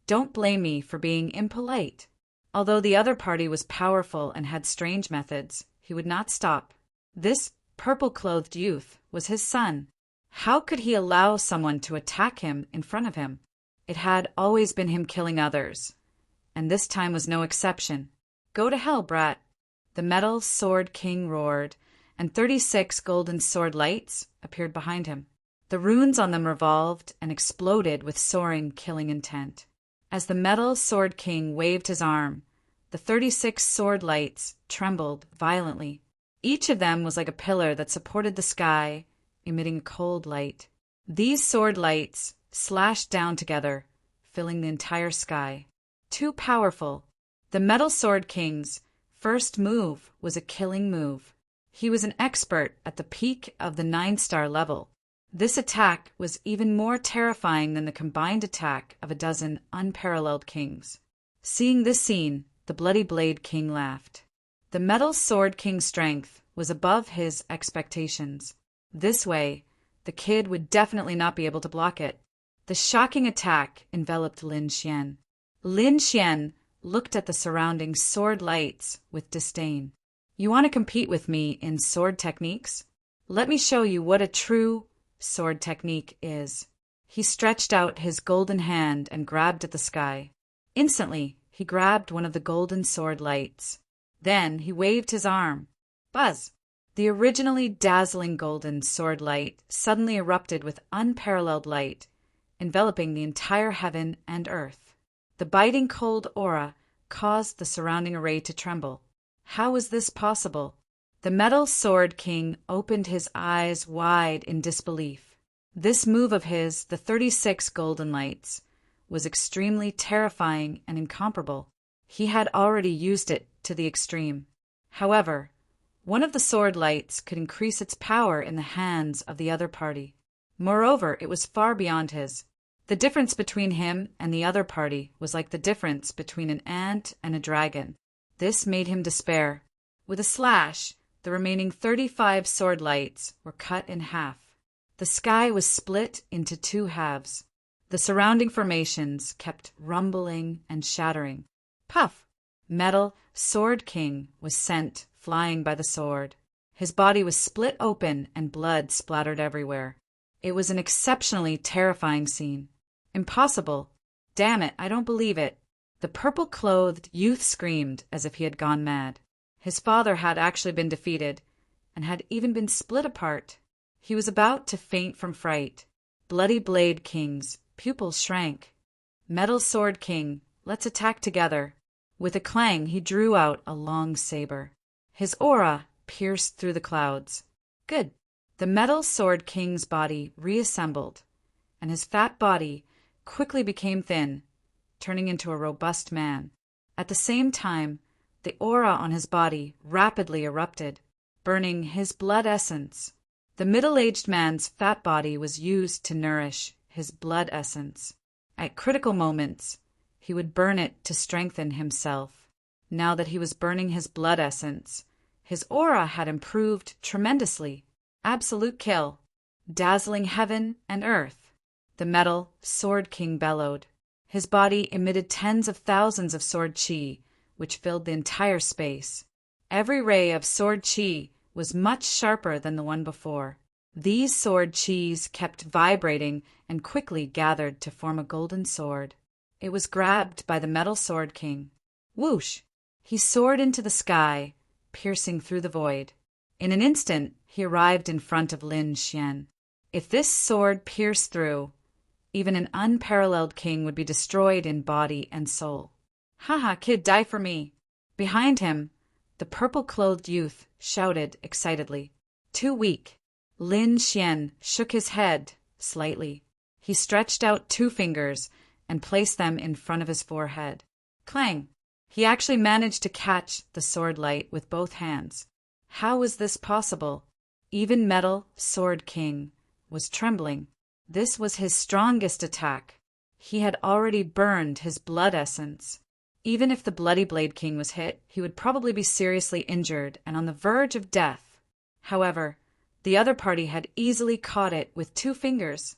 don't blame me for being impolite. Although the other party was powerful and had strange methods, he would not stop. This purple-clothed youth was his son. How could he allow someone to attack him in front of him? It had always been him killing others, and this time was no exception. "Go to hell, brat!" The Metal Sword King roared, and 36 golden sword lights appeared behind him. The runes on them revolved and exploded with soaring, killing intent. As the Metal Sword King waved his arm, the 36 sword lights trembled violently. Each of them was like a pillar that supported the sky, emitting a cold light. These sword lights slashed down together, filling the entire sky. Too powerful. The Metal Sword King's first move was a killing move. He was an expert at the peak of the 9-star level. This attack was even more terrifying than the combined attack of a dozen unparalleled kings. Seeing this scene, the Bloody Blade King laughed. The Metal Sword King's strength was above his expectations. This way, the kid would definitely not be able to block it. The shocking attack enveloped Lin Xian. Lin Xian looked at the surrounding sword lights with disdain. "You want to compete with me in sword techniques? Let me show you what a true sword technique is." He stretched out his golden hand and grabbed at the sky. Instantly, he grabbed one of the golden sword lights. Then he waved his arm. Buzz! The originally dazzling golden sword light suddenly erupted with unparalleled light, enveloping the entire heaven and earth. The biting cold aura caused the surrounding array to tremble. How was this possible? The Metal Sword King opened his eyes wide in disbelief. This move of his, the 36 golden lights, was extremely terrifying and incomparable. He had already used it to the extreme. However, one of the sword lights could increase its power in the hands of the other party. Moreover, it was far beyond his. The difference between him and the other party was like the difference between an ant and a dragon. This made him despair. With a slash, the remaining 35 sword lights were cut in half. The sky was split into 2 halves. The surrounding formations kept rumbling and shattering. Puff! Metal Sword King was sent flying by the sword. His body was split open and blood splattered everywhere. It was an exceptionally terrifying scene. Impossible! Damn it, I don't believe it! The purple-clothed youth screamed as if he had gone mad. His father had actually been defeated, and had even been split apart. He was about to faint from fright. Bloody Blade King's pupils shrank. Metal Sword King, let's attack together. With a clang, he drew out a long saber. His aura pierced through the clouds. Good. The Metal Sword King's body reassembled, and his fat body quickly became thin, turning into a robust man. At the same time, the aura on his body rapidly erupted, burning his blood essence. The middle-aged man's fat body was used to nourish his blood essence. At critical moments, he would burn it to strengthen himself. Now that he was burning his blood essence, his aura had improved tremendously. Absolute kill. Dazzling heaven and earth. The Metal Sword King bellowed. His body emitted tens of thousands of sword chi, which filled the entire space. Every ray of sword chi was much sharper than the one before. These sword chis kept vibrating and quickly gathered to form a golden sword. It was grabbed by the Metal Sword King. Whoosh! He soared into the sky, piercing through the void. In an instant, he arrived in front of Lin Xian. If this sword pierced through, even an unparalleled king would be destroyed in body and soul. "Haha, kid, die for me!" Behind him, the purple-clothed youth shouted excitedly. Too weak. Lin Xian shook his head slightly. He stretched out 2 fingers and placed them in front of his forehead. Clang! He actually managed to catch the sword light with both hands. How was this possible? Even Metal Sword King was trembling. This was his strongest attack. He had already burned his blood essence. Even if the Bloody Blade King was hit, he would probably be seriously injured and on the verge of death. However, the other party had easily caught it with 2 fingers.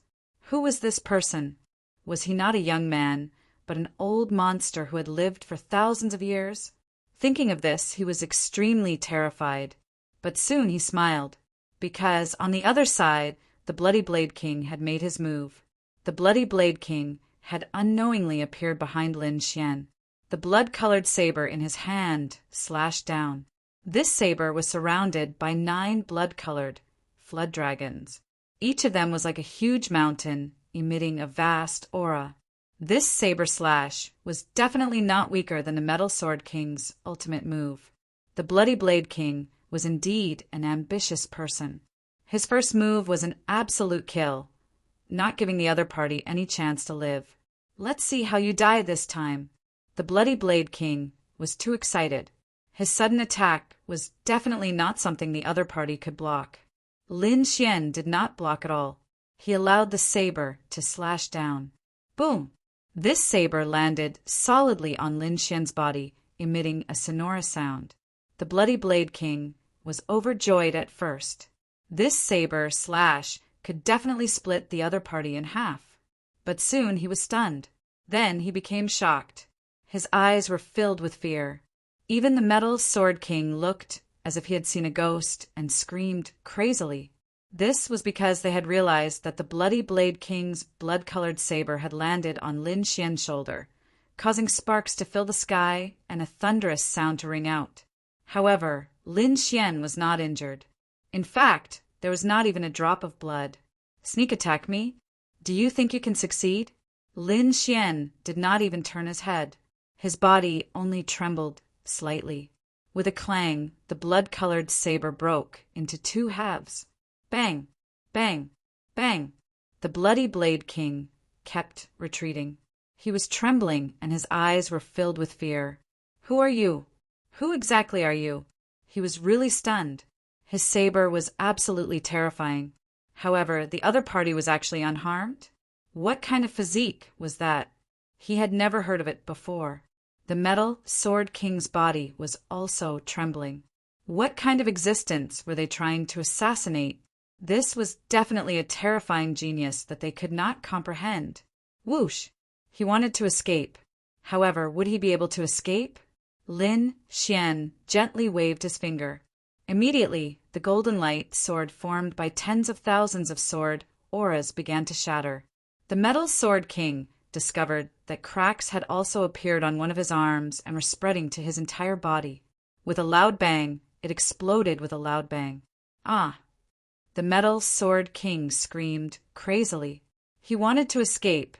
Who was this person? Was he not a young man, but an old monster who had lived for thousands of years. Thinking of this, he was extremely terrified. But soon he smiled, because on the other side, the Bloody Blade King had made his move. The Bloody Blade King had unknowingly appeared behind Lin Xian. The blood-colored saber in his hand slashed down. This saber was surrounded by 9 blood-colored flood dragons. Each of them was like a huge mountain, emitting a vast aura. This saber slash was definitely not weaker than the Metal Sword King's ultimate move. The Bloody Blade King was indeed an ambitious person. His first move was an absolute kill, not giving the other party any chance to live. Let's see how you die this time. The Bloody Blade King was too excited. His sudden attack was definitely not something the other party could block. Lin Xian did not block at all. He allowed the saber to slash down. Boom! This saber landed solidly on Lin Xian's body, emitting a sonorous sound. The Bloody Blade King was overjoyed at first. This saber slash could definitely split the other party in half. But soon he was stunned. Then he became shocked. His eyes were filled with fear. Even the Metal Sword King looked as if he had seen a ghost and screamed crazily. This was because they had realized that the Bloody Blade King's blood-colored saber had landed on Lin Xian's shoulder, causing sparks to fill the sky and a thunderous sound to ring out. However, Lin Xian was not injured. In fact, there was not even a drop of blood. Sneak attack me? Do you think you can succeed? Lin Xian did not even turn his head. His body only trembled slightly. With a clang, the blood-colored saber broke into 2 halves. Bang! Bang! Bang! The Bloody Blade King kept retreating. He was trembling and his eyes were filled with fear. Who are you? Who exactly are you? He was really stunned. His saber was absolutely terrifying. However, the other party was actually unharmed. What kind of physique was that? He had never heard of it before. The Metal Sword King's body was also trembling. What kind of existence were they trying to assassinate? This was definitely a terrifying genius that they could not comprehend. Whoosh! He wanted to escape. However, would he be able to escape? Lin Xian gently waved his finger. Immediately, the golden light sword formed by tens of thousands of sword auras began to shatter. The Metal Sword King discovered that cracks had also appeared on one of his arms and were spreading to his entire body. With a loud bang, it exploded with a loud bang. Ah! The Metal Sword King screamed crazily. He wanted to escape,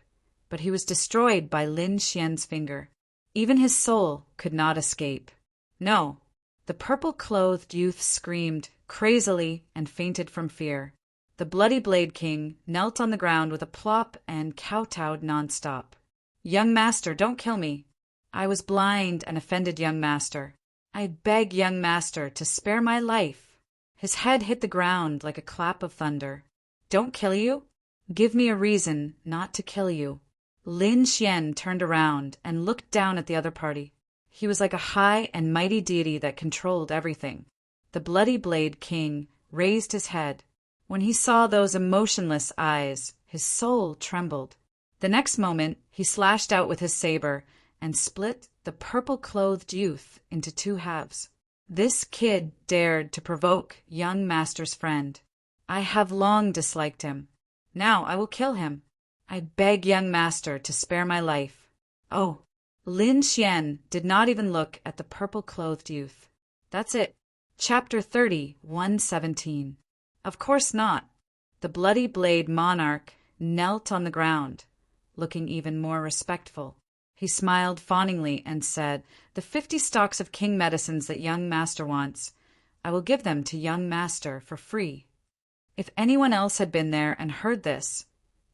but he was destroyed by Lin Xian's finger. Even his soul could not escape. No! The purple-clothed youth screamed crazily and fainted from fear. The Bloody Blade King knelt on the ground with a plop and kowtowed nonstop. Young master, don't kill me. I was blind and offended, young master. I beg, young master, to spare my life. His head hit the ground like a clap of thunder. Don't kill you? Give me a reason not to kill you. Lin Xian turned around and looked down at the other party. He was like a high and mighty deity that controlled everything. The Bloody Blade King raised his head. When he saw those emotionless eyes, his soul trembled. The next moment, he slashed out with his saber and split the purple-clothed youth into 2 halves. This kid dared to provoke young master's friend. I have long disliked him. Now I will kill him. I beg young master to spare my life. Oh! Lin Xian did not even look at the purple-clothed youth. That's it. Chapter 30, 117. Of course not. The Bloody Blade Monarch knelt on the ground, looking even more respectful. He smiled fawningly and said, "The 50 stalks of king medicines that young master wants, I will give them to young master for free." If anyone else had been there and heard this,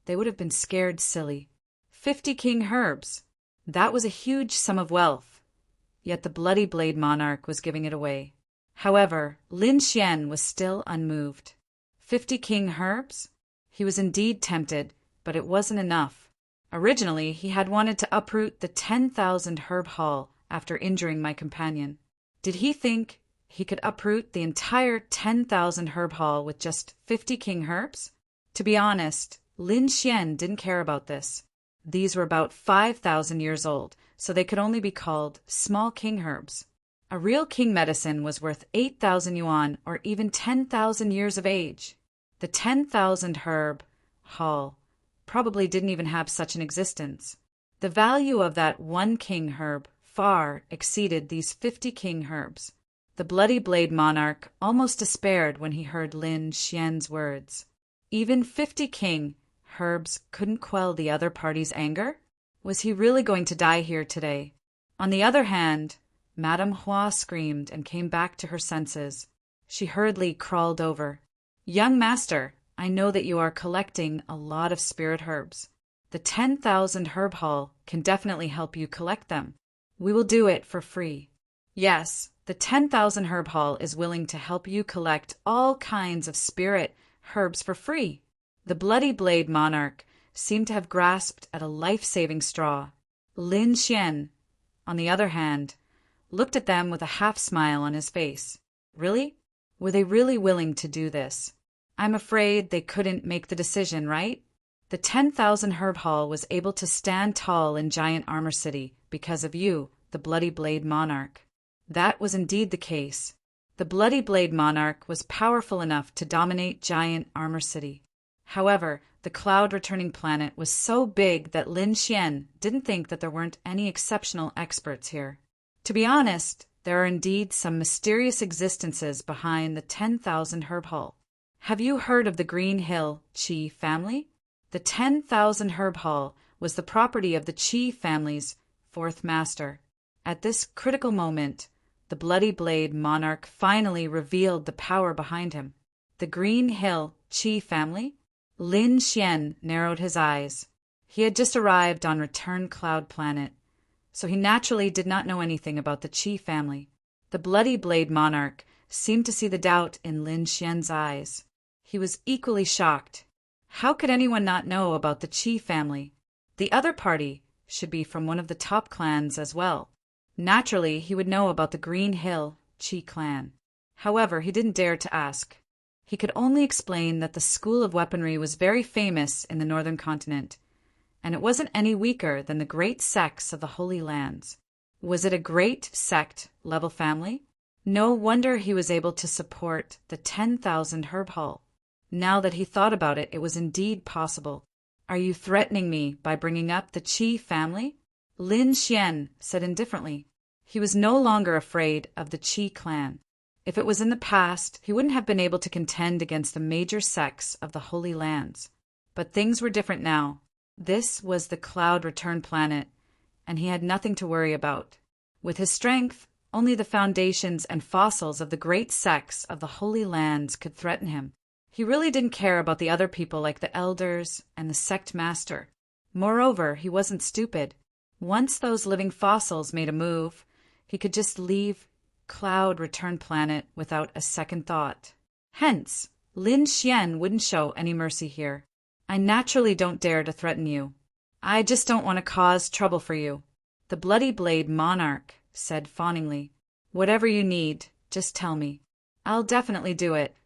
they would have been scared silly. 50 king herbs. That was a huge sum of wealth. Yet the Bloody Blade Monarch was giving it away. However, Lin Xian was still unmoved. 50 king herbs? He was indeed tempted, but it wasn't enough. Originally, he had wanted to uproot the 10,000 herb hall after injuring my companion. Did he think he could uproot the entire 10,000 herb hall with just 50 king herbs? To be honest, Lin Xian didn't care about this. These were about 5,000 years old, so they could only be called small king herbs. A real king medicine was worth 8,000 yuan or even 10,000 years of age. The 10,000 herb hall probably didn't even have such an existence. The value of that one king herb far exceeded these 50 king herbs. The Bloody Blade monarch almost despaired when he heard Lin Xian's words. Even 50 king herbs couldn't quell the other party's anger? Was he really going to die here today? On the other hand, Madame Hua screamed and came back to her senses. She hurriedly crawled over. "Young master, I know that you are collecting a lot of spirit herbs. The 10,000 herb hall can definitely help you collect them. We will do it for free." Yes, the 10,000 herb hall is willing to help you collect all kinds of spirit herbs for free. The Bloody Blade monarch seemed to have grasped at a life-saving straw. Lin Xian, on the other hand, looked at them with a half-smile on his face. Really? Were they really willing to do this? I'm afraid they couldn't make the decision, right? The 10,000 herb hall was able to stand tall in Giant Armor City because of you, the Bloody Blade monarch. That was indeed the case. The Bloody Blade monarch was powerful enough to dominate Giant Armor City. However, the cloud-returning planet was so big that Lin Xian didn't think that there weren't any exceptional experts here. To be honest, there are indeed some mysterious existences behind the 10,000 herb hall. Have you heard of the Green Hill Qi family? The 10,000 herb hall was the property of the Qi family's fourth master. At this critical moment, the Bloody Blade monarch finally revealed the power behind him. The Green Hill Qi family? Lin Xian narrowed his eyes. He had just arrived on Return Cloud Planet, so he naturally did not know anything about the Qi family. The Bloody Blade monarch seemed to see the doubt in Lin Xian's eyes. He was equally shocked. How could anyone not know about the Qi family? The other party should be from one of the top clans as well. Naturally, he would know about the Green Hill Qi clan. However, he didn't dare to ask. He could only explain that the school of weaponry was very famous in the northern continent, and it wasn't any weaker than the great sects of the Holy Lands. Was it a great sect-level family? No wonder he was able to support the 10,000 herb hall. Now that he thought about it, it was indeed possible. "Are you threatening me by bringing up the Qi family?" Lin Xian said indifferently. He was no longer afraid of the Qi clan. If it was in the past, he wouldn't have been able to contend against the major sects of the Holy Lands. But things were different now. This was the Cloud Return Planet, and he had nothing to worry about. With his strength, only the foundations and fossils of the great sects of the Holy Lands could threaten him. He really didn't care about the other people like the elders and the sect master. Moreover, he wasn't stupid. Once those living fossils made a move, he could just leave Cloud Return Planet without a second thought. Hence, Lin Xian wouldn't show any mercy here. "I naturally don't dare to threaten you. I just don't want to cause trouble for you," the Bloody Blade monarch said fawningly. "Whatever you need, just tell me. I'll definitely do it."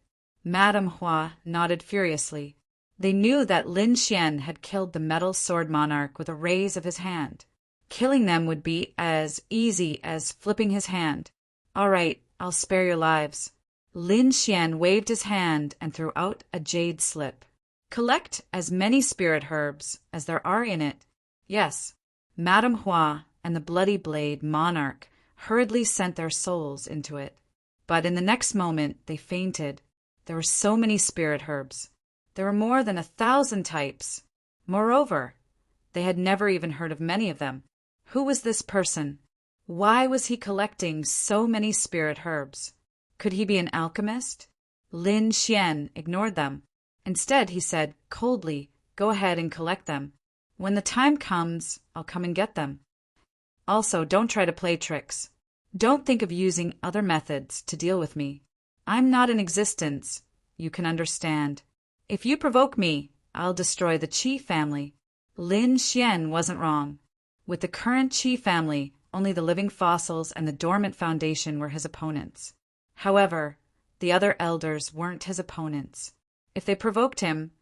Madame Hua nodded furiously. They knew that Lin Xian had killed the metal sword monarch with a raise of his hand. Killing them would be as easy as flipping his hand. "All right, I'll spare your lives." Lin Xian waved his hand and threw out a jade slip. "Collect as many spirit herbs as there are in it." Yes, Madame Hua and the Bloody Blade monarch hurriedly sent their souls into it. But in the next moment they fainted. There were so many spirit herbs. There were more than 1,000 types. Moreover, they had never even heard of many of them. Who was this person? Why was he collecting so many spirit herbs? Could he be an alchemist? Lin Xian ignored them. Instead, he said coldly, "Go ahead and collect them. When the time comes, I'll come and get them. Also, don't try to play tricks. Don't think of using other methods to deal with me. I'm not in existence, you can understand. If you provoke me, I'll destroy the Qi family." Lin Xian wasn't wrong. With the current Qi family, only the living fossils and the dormant foundation were his opponents. However, the other elders weren't his opponents. If they provoked him,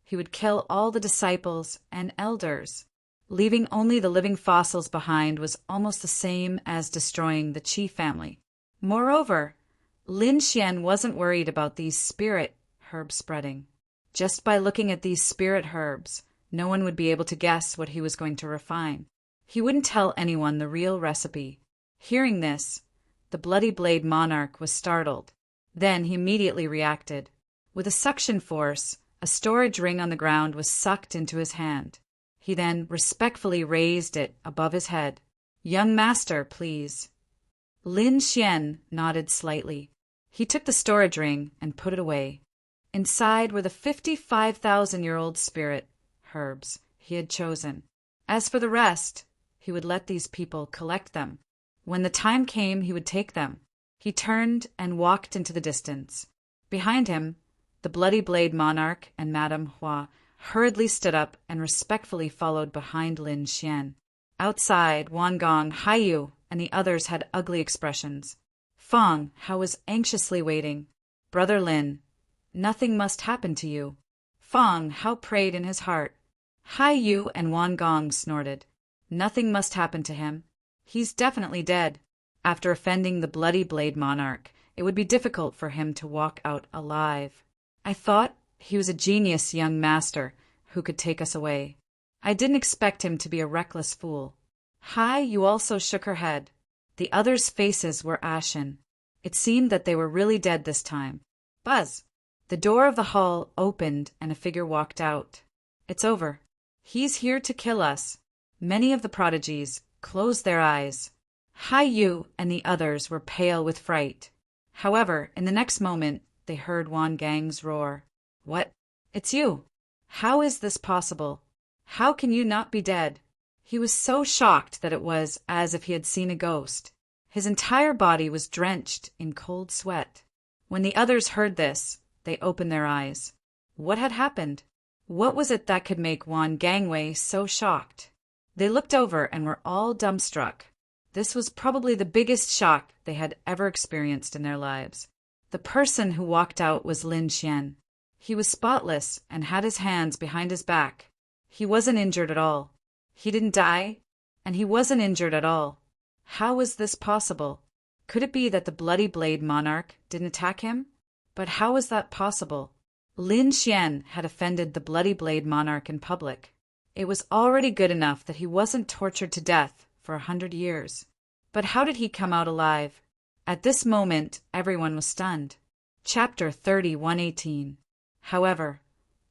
he would kill all the disciples and elders. Leaving only the living fossils behind was almost the same as destroying the Qi family. Moreover, Lin Xian wasn't worried about these spirit herbs spreading. Just by looking at these spirit herbs, no one would be able to guess what he was going to refine. He wouldn't tell anyone the real recipe. Hearing this, the Bloody Blade monarch was startled. Then he immediately reacted. With a suction force, a storage ring on the ground was sucked into his hand. He then respectfully raised it above his head. "Young master, please." Lin Xian nodded slightly. He took the storage ring and put it away. Inside were the 55,000-year-old spirit herbs he had chosen. As for the rest, he would let these people collect them. When the time came, he would take them. He turned and walked into the distance. Behind him, the Bloody Blade monarch and Madame Hua hurriedly stood up and respectfully followed behind Lin Xian. Outside, Wan Gong, Haiyu, and the others had ugly expressions. Fang Hao was anxiously waiting. "Brother Lin, nothing must happen to you." Fang Hao prayed in his heart. Haiyu and Wan Gong snorted. "Nothing must happen to him. He's definitely dead. After offending the Bloody Blade monarch, it would be difficult for him to walk out alive. I thought he was a genius young master who could take us away. I didn't expect him to be a reckless fool." Haiyu also shook her head. The others' faces were ashen. It seemed that they were really dead this time. Buzz! The door of the hall opened and a figure walked out. "It's over. He's here to kill us." Many of the prodigies closed their eyes. Haiyu and the others were pale with fright. However, in the next moment, they heard Wan Gang's roar. "What? It's you! How is this possible? How can you not be dead?" He was so shocked that it was as if he had seen a ghost. His entire body was drenched in cold sweat. When the others heard this, they opened their eyes. What had happened? What was it that could make Wan Gangwei so shocked? They looked over and were all dumbstruck. This was probably the biggest shock they had ever experienced in their lives. The person who walked out was Lin Xian. He was spotless and had his hands behind his back. He wasn't injured at all. He didn't die, and he wasn't injured at all. How was this possible? Could it be that the Bloody Blade monarch didn't attack him? But how was that possible? Lin Xian had offended the Bloody Blade monarch in public. It was already good enough that he wasn't tortured to death for 100 years. But how did he come out alive? At this moment, everyone was stunned. Chapter 31:18. However,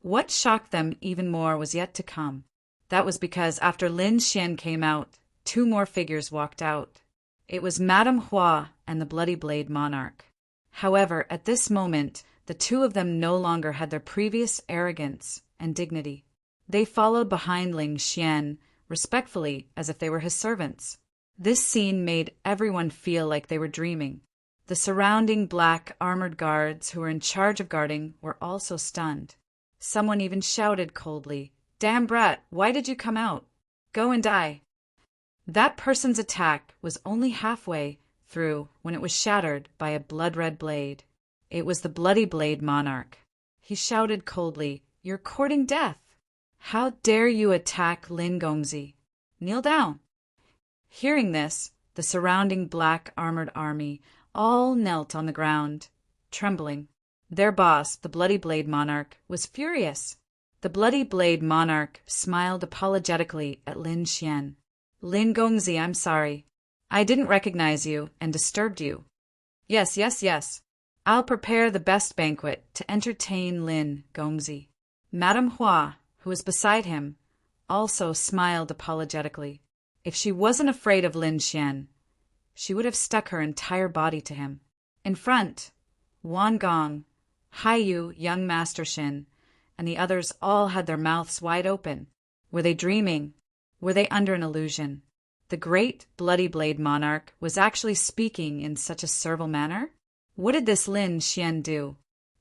what shocked them even more was yet to come. That was because after Lin Xian came out, two more figures walked out. It was Madame Hua and the Bloody Blade monarch. However, at this moment, the two of them no longer had their previous arrogance and dignity. They followed behind Lin Xian respectfully as if they were his servants. This scene made everyone feel like they were dreaming. The surrounding black armored guards who were in charge of guarding were also stunned. Someone even shouted coldly, "Damn brat, why did you come out? Go and die." That person's attack was only halfway through when it was shattered by a blood-red blade. It was the Bloody Blade monarch. He shouted coldly, "You're courting death. How dare you attack Lin Gongzi? Kneel down." Hearing this, the surrounding black armored army all knelt on the ground, trembling. Their boss, the Bloody Blade monarch, was furious. The Bloody Blade monarch smiled apologetically at Lin Xian. "Lin Gongzi, I'm sorry. I didn't recognize you and disturbed you. Yes. I'll prepare the best banquet to entertain Lin Gongzi." Madame Hua, who was beside him, also smiled apologetically. If she wasn't afraid of Lin Xian, she would have stuck her entire body to him. In front, Wan Gong, Haiyu, young Master Shin, and the others all had their mouths wide open. Were they dreaming? Were they under an illusion? The great Bloody Blade monarch was actually speaking in such a servile manner? What did this Lin Xian do?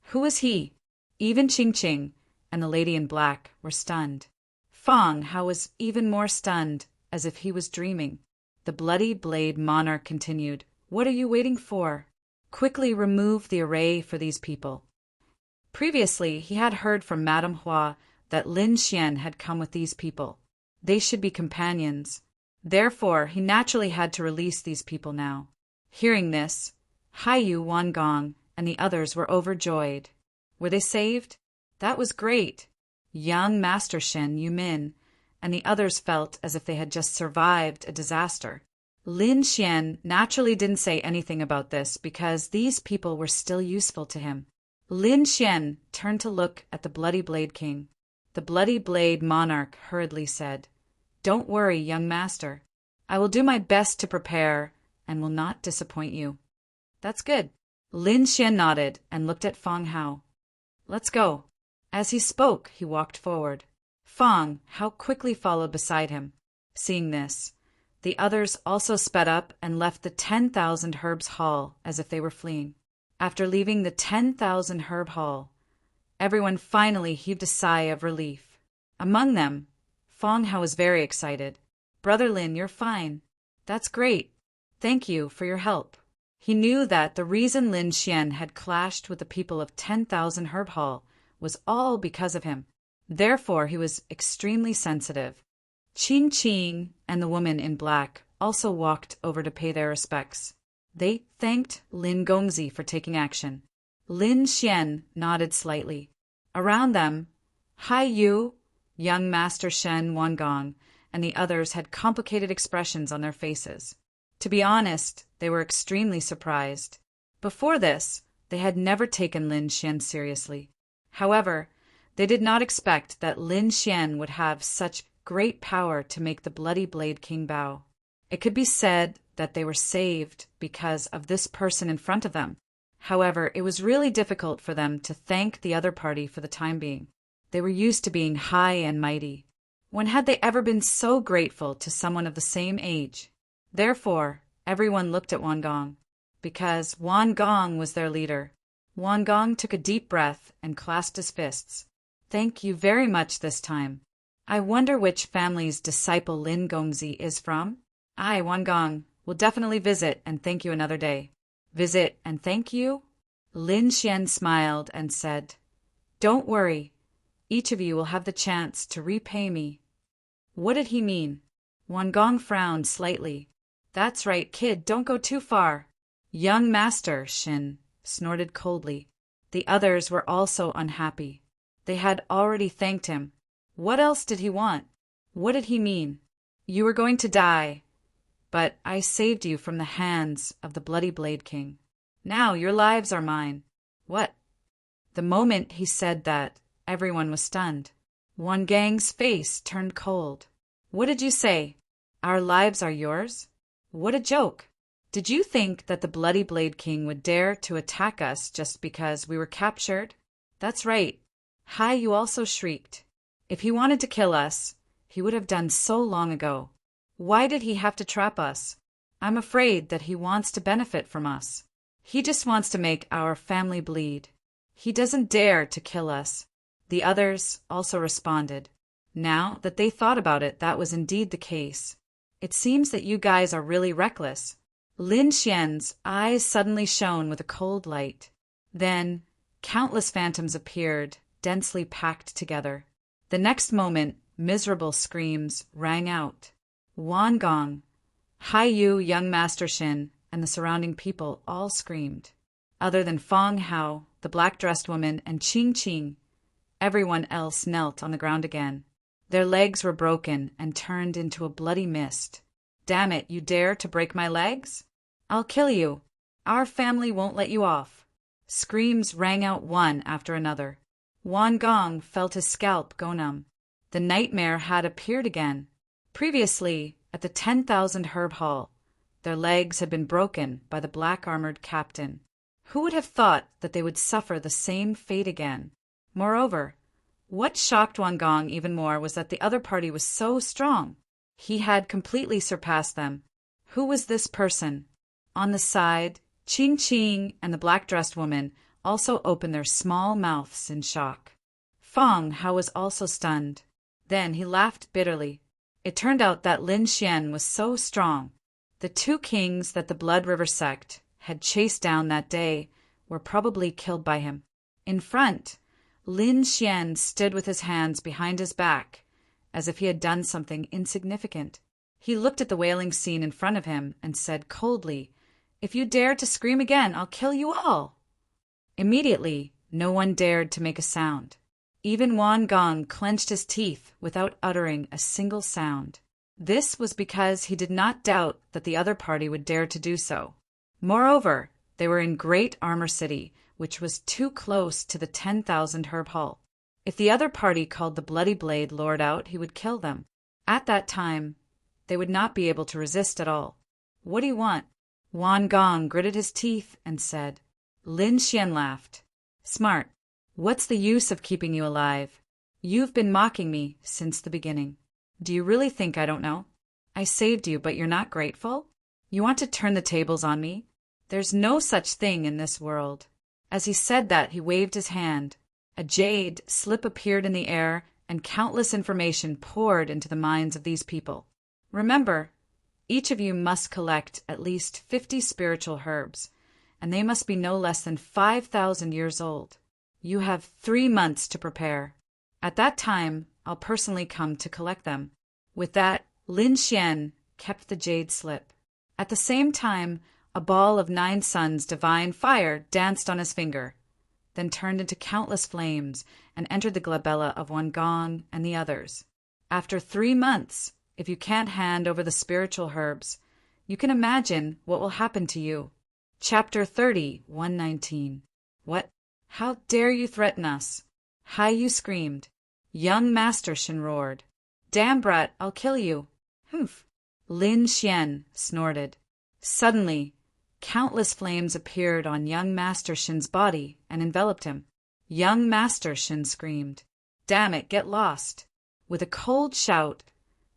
Who was he? Even Qing Qing and the lady in black were stunned. Fang Hao was even more stunned, as if he was dreaming. The Bloody Blade monarch continued, "What are you waiting for? Quickly remove the array for these people." Previously, he had heard from Madame Hua that Lin Xian had come with these people. They should be companions. Therefore, he naturally had to release these people now. Hearing this, Haiyu Wangong and the others were overjoyed. Were they saved? That was great. Young Master Shen Yumin and the others felt as if they had just survived a disaster. Lin Xian naturally didn't say anything about this because these people were still useful to him. Lin Xian turned to look at the Bloody Blade King. The Bloody Blade Monarch hurriedly said, "Don't worry, young master. I will do my best to prepare and will not disappoint you." "That's good." Lin Xian nodded and looked at Fang Hao. "Let's go." As he spoke, he walked forward. Fang Hao quickly followed beside him. Seeing this, the others also sped up and left the 10,000 Herbs Hall as if they were fleeing. After leaving the 10,000 Herb Hall, everyone finally heaved a sigh of relief. Among them, Fang Hao was very excited. "Brother Lin, you're fine." "That's great. Thank you for your help." He knew that the reason Lin Xian had clashed with the people of 10,000 Herb Hall was all because of him. Therefore, he was extremely sensitive. Qing Qing and the woman in black also walked over to pay their respects. They thanked Lin Gongzi for taking action. Lin Xian nodded slightly. Around them, Haiyu, young Master Shen Wangong, and the others had complicated expressions on their faces. To be honest, they were extremely surprised. Before this, they had never taken Lin Xian seriously. However, they did not expect that Lin Xian would have such great power to make the Bloody Blade King bow. It could be said that they were saved because of this person in front of them. However, it was really difficult for them to thank the other party for the time being. They were used to being high and mighty. When had they ever been so grateful to someone of the same age? Therefore, everyone looked at Wangong, because Wangong was their leader. Wangong took a deep breath and clasped his fists. "Thank you very much this time. I wonder which family's disciple Lin Gongzi is from? I, Wangong, will definitely visit and thank you another day." "Visit and thank you?" Lin Xian smiled and said, "Don't worry. Each of you will have the chance to repay me." What did he mean? Wangong frowned slightly. "That's right, kid, don't go too far." Young Master Shin snorted coldly. The others were also unhappy. They had already thanked him. What else did he want? What did he mean? "You were going to die, but I saved you from the hands of the Bloody Blade King. Now your lives are mine." What? The moment he said that, everyone was stunned. Wangong's face turned cold. "What did you say? Our lives are yours? What a joke! Did you think that the Bloody Blade King would dare to attack us just because we were captured?" "That's right." Haiyu also shrieked. "If he wanted to kill us, he would have done so long ago. Why did he have to trap us? I'm afraid that he wants to benefit from us. He just wants to make our family bleed. He doesn't dare to kill us." The others also responded. Now that they thought about it, that was indeed the case. "It seems that you guys are really reckless." Lin Xian's eyes suddenly shone with a cold light. Then, countless phantoms appeared, densely packed together. The next moment, miserable screams rang out. Wangong, Haiyu, young Master Shin, and the surrounding people all screamed. Other than Fang Hao, the black-dressed woman, and Qing Qing, everyone else knelt on the ground again. Their legs were broken and turned into a bloody mist. "Damn it, you dare to break my legs? I'll kill you. Our family won't let you off." Screams rang out one after another. Wangong felt his scalp go numb. The nightmare had appeared again. Previously, at the 10,000 Herb Hall, their legs had been broken by the black-armored captain. Who would have thought that they would suffer the same fate again? Moreover, what shocked Wangong even more was that the other party was so strong. He had completely surpassed them. Who was this person? On the side, Qing Qing and the black-dressed woman also opened their small mouths in shock. Fang Hao was also stunned. Then he laughed bitterly. It turned out that Lin Xian was so strong. The two kings that the Blood River sect had chased down that day were probably killed by him. In front, Lin Xian stood with his hands behind his back, as if he had done something insignificant. He looked at the wailing scene in front of him and said coldly, "If you dare to scream again, I'll kill you all." Immediately, no one dared to make a sound. Even Wan Gong clenched his teeth without uttering a single sound. This was because he did not doubt that the other party would dare to do so. Moreover, they were in Great Armor City, which was too close to the 10,000 herb hall. If the other party called the Bloody Blade Lord out, he would kill them. At that time, they would not be able to resist at all. "What do you want?" Wan Gong gritted his teeth and said. Lin Xian laughed. "Smart. What's the use of keeping you alive? You've been mocking me since the beginning. Do you really think I don't know? I saved you, but you're not grateful? You want to turn the tables on me? There's no such thing in this world." As he said that, he waved his hand. A jade slip appeared in the air, and countless information poured into the minds of these people. Remember, each of you must collect at least 50 spiritual herbs, and they must be no less than 5,000 years old. You have 3 months to prepare. At that time, I'll personally come to collect them. With that, Lin Xian kept the jade slip. At the same time, a ball of 9 suns divine fire danced on his finger, then turned into countless flames and entered the glabella of Wan Gong and the others. After 3 months, if you can't hand over the spiritual herbs, you can imagine what will happen to you. Chapter 30, 119. What? How dare you threaten us? Hai Yu screamed. Young Master Shin roared. Damn brat, I'll kill you. Humph. Lin Xian snorted. Suddenly, countless flames appeared on young Master Shin's body and enveloped him. Young Master Shin screamed. Damn it, get lost. With a cold shout,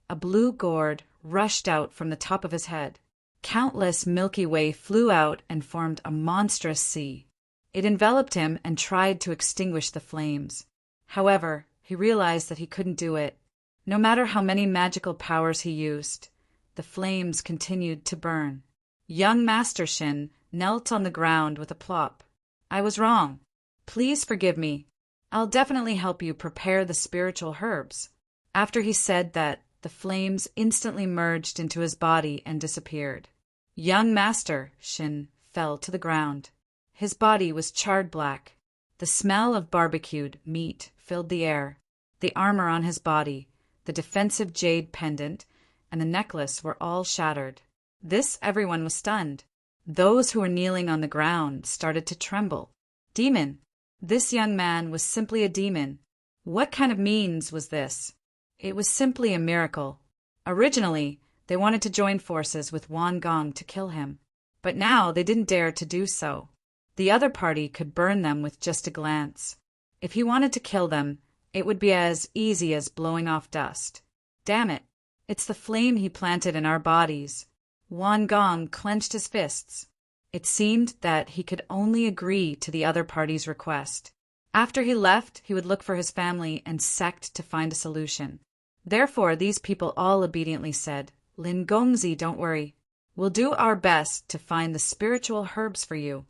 a blue gourd rushed out from the top of his head. Countless Milky Way flew out and formed a monstrous sea. It enveloped him and tried to extinguish the flames. However, he realized that he couldn't do it. No matter how many magical powers he used, the flames continued to burn. Young Master Shin knelt on the ground with a plop. I was wrong. Please forgive me. I'll definitely help you prepare the spiritual herbs. After he said that, the flames instantly merged into his body and disappeared. Young Master Shin fell to the ground. His body was charred black. The smell of barbecued meat filled the air. The armor on his body, the defensive jade pendant, and the necklace were all shattered. This everyone was stunned. Those who were kneeling on the ground started to tremble. Demon! This young man was simply a demon. What kind of means was this? It was simply a miracle. Originally, they wanted to join forces with Wan Gong to kill him, but now they didn't dare to do so. The other party could burn them with just a glance. If he wanted to kill them, it would be as easy as blowing off dust. Damn it! It's the flame he planted in our bodies. Wan Gong clenched his fists. It seemed that he could only agree to the other party's request. After he left, he would look for his family and sect to find a solution. Therefore, these people all obediently said, Lin Gongzi, don't worry. We'll do our best to find the spiritual herbs for you.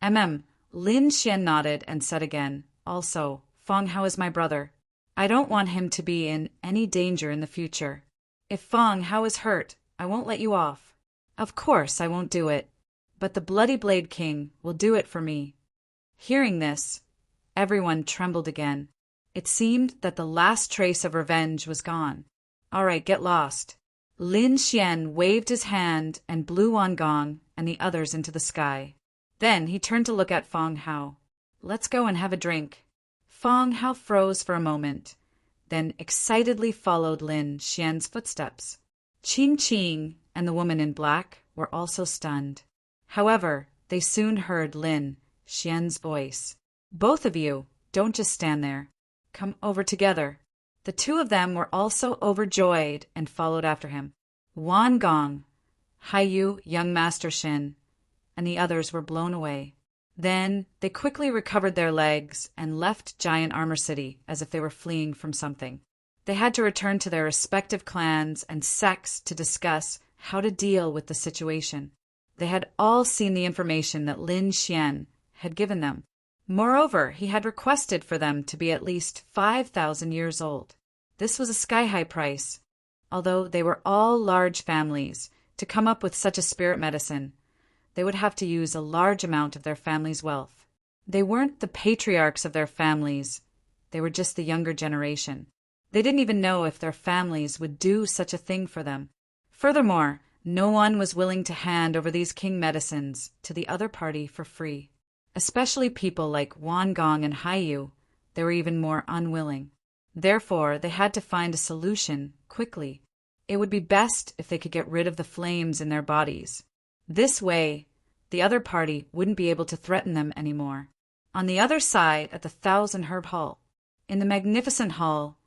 Lin Xian nodded and said again, also, Feng Hao is my brother. I don't want him to be in any danger in the future. If Feng Hao is hurt, I won't let you off. Of course I won't do it, but the Bloody Blade King will do it for me. Hearing this, everyone trembled again. It seemed that the last trace of revenge was gone. All right, get lost. Lin Xian waved his hand and blew Wan Gong and the others into the sky. Then he turned to look at Feng Hao. Let's go and have a drink. Feng Hao froze for a moment, then excitedly followed Lin Xian's footsteps. Qing Qing and the woman in black were also stunned. However, they soon heard Lin Xian's voice. Both of you, don't just stand there. Come over together. The two of them were also overjoyed and followed after him. Wan Gong, Hai Yu, young Master Shin, and the others were blown away. Then they quickly recovered their legs and left Giant Armor City as if they were fleeing from something. They had to return to their respective clans and sects to discuss how to deal with the situation. They had all seen the information that Lin Xian had given them. Moreover, he had requested for them to be at least 5,000 years old. This was a sky-high price. Although they were all large families, to come up with such a spirit medicine, they would have to use a large amount of their family's wealth. They weren't the patriarchs of their families. They were just the younger generation. They didn't even know if their families would do such a thing for them. Furthermore, no one was willing to hand over these king medicines to the other party for free. Especially people like Wangong and Haiyu, they were even more unwilling. Therefore, they had to find a solution quickly. It would be best if they could get rid of the flames in their bodies. This way, the other party wouldn't be able to threaten them anymore. On the other side, at the Thousand Herb Hall, in the magnificent hall,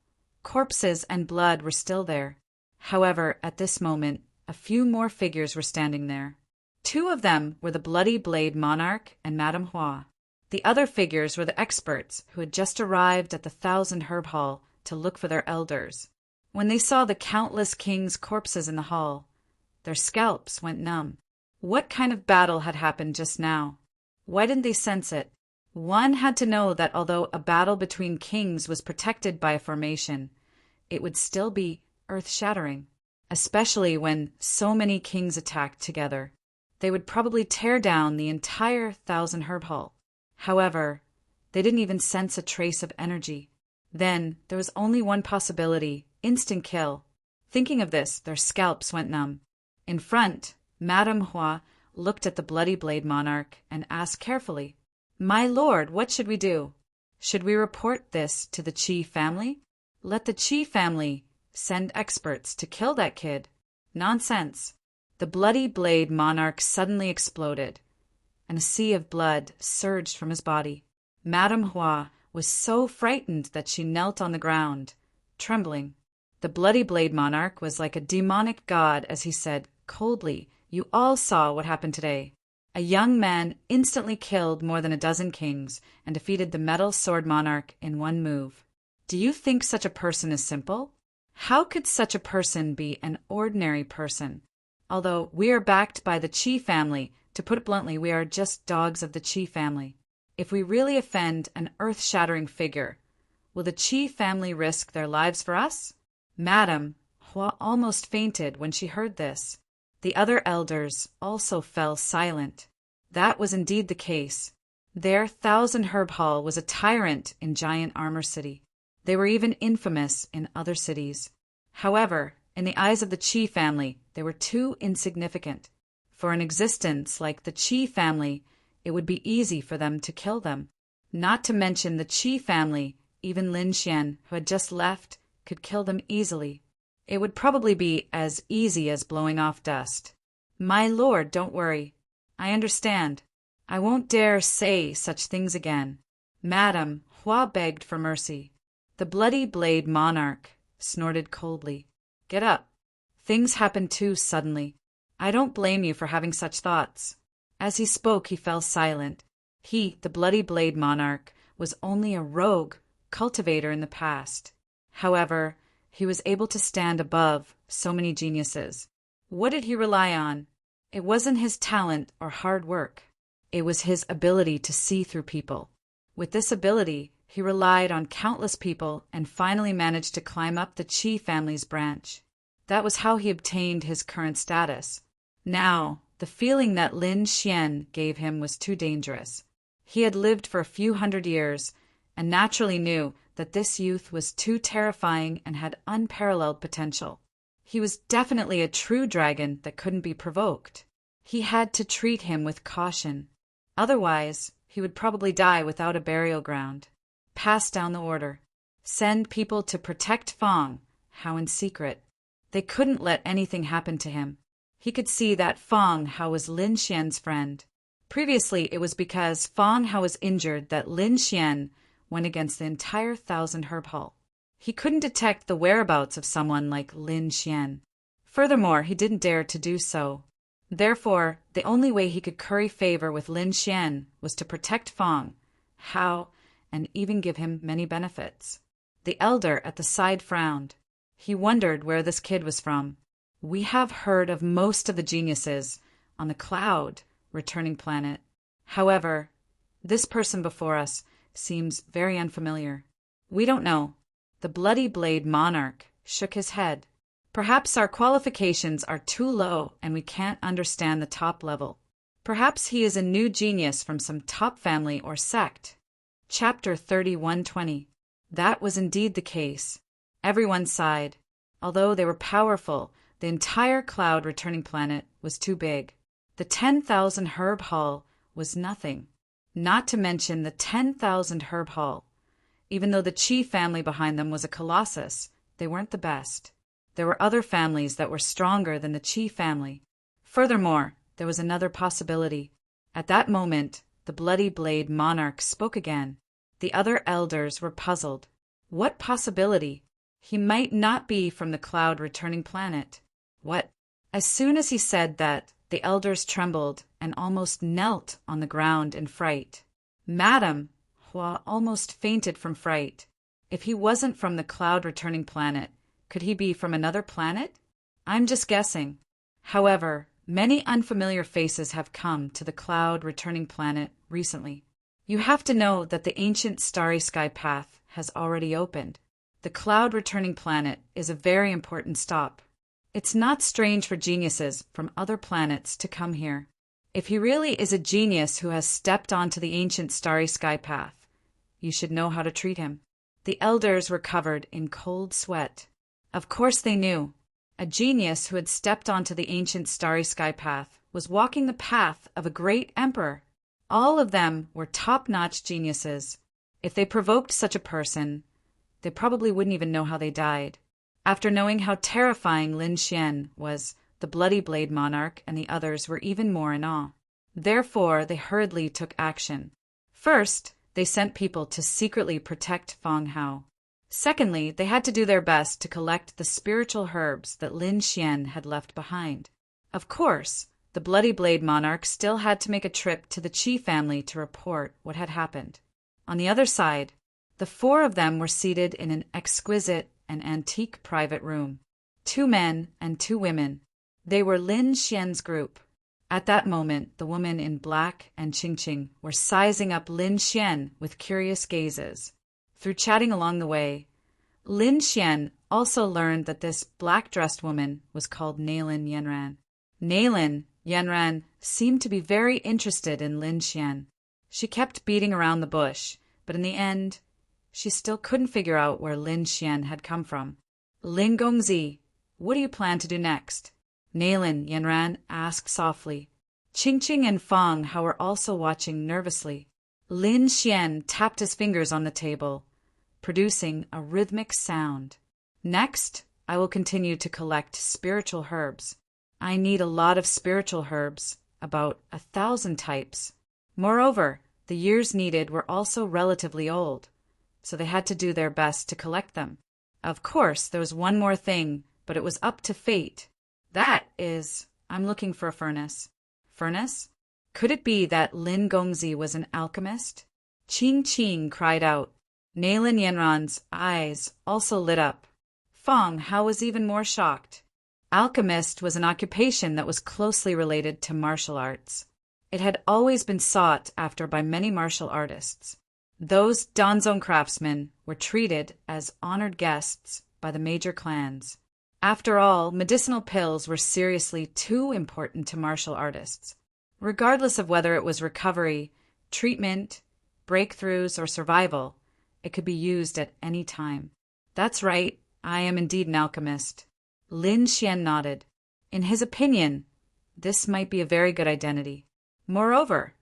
corpses and blood were still there. However, at this moment, a few more figures were standing there. Two of them were the Bloody Blade Monarch and Madame Hua. The other figures were the experts who had just arrived at the Thousand Herb Hall to look for their elders. When they saw the countless kings' corpses in the hall, their scalps went numb. What kind of battle had happened just now? Why didn't they sense it? One had to know that although a battle between kings was protected by a formation, it would still be earth-shattering, especially when so many kings attacked together. They would probably tear down the entire Thousand Herb Hall. However, they didn't even sense a trace of energy. Then there was only one possibility: instant kill. Thinking of this, their scalps went numb. In front, Madame Hua looked at the Bloody Blade Monarch and asked carefully, "My lord, what should we do? Should we report this to the Qi family? Let the Qi family send experts to kill that kid?" Nonsense. The Bloody Blade Monarch suddenly exploded, and a sea of blood surged from his body. Madame Hua was so frightened that she knelt on the ground, trembling. The Bloody Blade Monarch was like a demonic god as he said coldly, "You all saw what happened today. A young man instantly killed more than a dozen kings and defeated the Metal Sword Monarch in one move. Do you think such a person is simple? How could such a person be an ordinary person? Although we are backed by the Qi family, to put it bluntly, we are just dogs of the Qi family. If we really offend an earth-shattering figure, will the Qi family risk their lives for us?" Madame Hua almost fainted when she heard this. The other elders also fell silent. That was indeed the case. Their Thousand Herb Hall was a tyrant in Giant Armor City. They were even infamous in other cities. However, in the eyes of the Qi family, they were too insignificant. For an existence like the Qi family, it would be easy for them to kill them. Not to mention the Qi family, even Lin Xian, who had just left, could kill them easily. It would probably be as easy as blowing off dust. "My lord, don't worry. I understand. I won't dare say such things again." Madame Hua begged for mercy. The Bloody Blade Monarch snorted coldly. "Get up. Things happened too suddenly. I don't blame you for having such thoughts." As he spoke, he fell silent. He, the Bloody Blade Monarch, was only a rogue cultivator in the past. However, he was able to stand above so many geniuses. What did he rely on? It wasn't his talent or hard work. It was his ability to see through people. With this ability, he relied on countless people and finally managed to climb up the Qi family's branch. That was how he obtained his current status. Now, the feeling that Lin Xian gave him was too dangerous. He had lived for a few hundred years and naturally knew that this youth was too terrifying and had unparalleled potential. He was definitely a true dragon that couldn't be provoked. He had to treat him with caution. Otherwise, he would probably die without a burial ground. Pass down the order. Send people to protect Fang, Hao in secret. They couldn't let anything happen to him. He could see that Fang Hao was Lin Xian's friend. Previously, it was because Fang Hao was injured that Lin Xian went against the entire Thousand Herb Hall. He couldn't detect the whereabouts of someone like Lin Xian. Furthermore, he didn't dare to do so. Therefore, the only way he could curry favor with Lin Xian was to protect Fang Hao and even give him many benefits. The elder at the side frowned. He wondered where this kid was from. "We have heard of most of the geniuses on the Cloud returning planet. However, this person before us seems very unfamiliar. We don't know. The Bloody Blade monarch shook his head. Perhaps our qualifications are too low and we can't understand the top level. Perhaps he is a new genius from some top family or sect. Chapter 31:20. That was indeed the case. Everyone sighed. Although they were powerful, the entire cloud returning planet was too big. The 10,000 herb haul was nothing. Not to mention the 10,000 herb haul. Even though the Chi family behind them was a colossus, they weren't the best. There were other families that were stronger than the Chi family. Furthermore, there was another possibility. At that moment, the Bloody Blade monarch spoke again. The other elders were puzzled. What possibility? He might not be from the cloud returning planet. What? As soon as he said that, the elders trembled and almost knelt on the ground in fright. Madam, Hua almost fainted from fright. If he wasn't from the cloud returning planet, could he be from another planet? I'm just guessing. However, many unfamiliar faces have come to the cloud returning planet recently. You have to know that the ancient starry sky path has already opened. The cloud returning planet is a very important stop. It's not strange for geniuses from other planets to come here. If he really is a genius who has stepped onto the ancient starry sky path, you should know how to treat him. The elders were covered in cold sweat. Of course they knew. A genius who had stepped onto the ancient starry sky path was walking the path of a great emperor. All of them were top-notch geniuses. If they provoked such a person, they probably wouldn't even know how they died. After knowing how terrifying Lin Xian was, the Bloody Blade monarch and the others were even more in awe. Therefore, they hurriedly took action. First, they sent people to secretly protect Feng Hao. Secondly, they had to do their best to collect the spiritual herbs that Lin Xian had left behind. Of course, the Bloody Blade monarch still had to make a trip to the Qi family to report what had happened. On the other side, the four of them were seated in an exquisite and antique private room. 2 men and 2 women. They were Lin Xian's group. At that moment, the woman in black and Qingqing were sizing up Lin Xian with curious gazes. Through chatting along the way, Lin Xian also learned that this black-dressed woman was called Nailin Yanran. Nailin Yanran seemed to be very interested in Lin Xian. She kept beating around the bush, but in the end, she still couldn't figure out where Lin Xian had come from. Lin Gongzi, what do you plan to do next? Nailin Yanran asked softly. Qingqing and Feng Hao were also watching nervously. Lin Xian tapped his fingers on the table, producing a rhythmic sound. Next, I will continue to collect spiritual herbs. I need a lot of spiritual herbs, about 1,000 types. Moreover, the years needed were also relatively old, so they had to do their best to collect them. Of course, there was one more thing, but it was up to fate. That is, I'm looking for a furnace. Furnace? Could it be that Lin Gongzi was an alchemist? Qing cried out. Nailin Yanran's eyes also lit up. Feng Hao was even more shocked. Alchemist was an occupation that was closely related to martial arts. It had always been sought after by many martial artists. Those Danzong craftsmen were treated as honored guests by the major clans. After all, medicinal pills were seriously too important to martial artists. Regardless of whether it was recovery, treatment, breakthroughs, or survival, it could be used at any time. That's right, I am indeed an alchemist. Lin Xian nodded. In his opinion, this might be a very good identity. Moreover,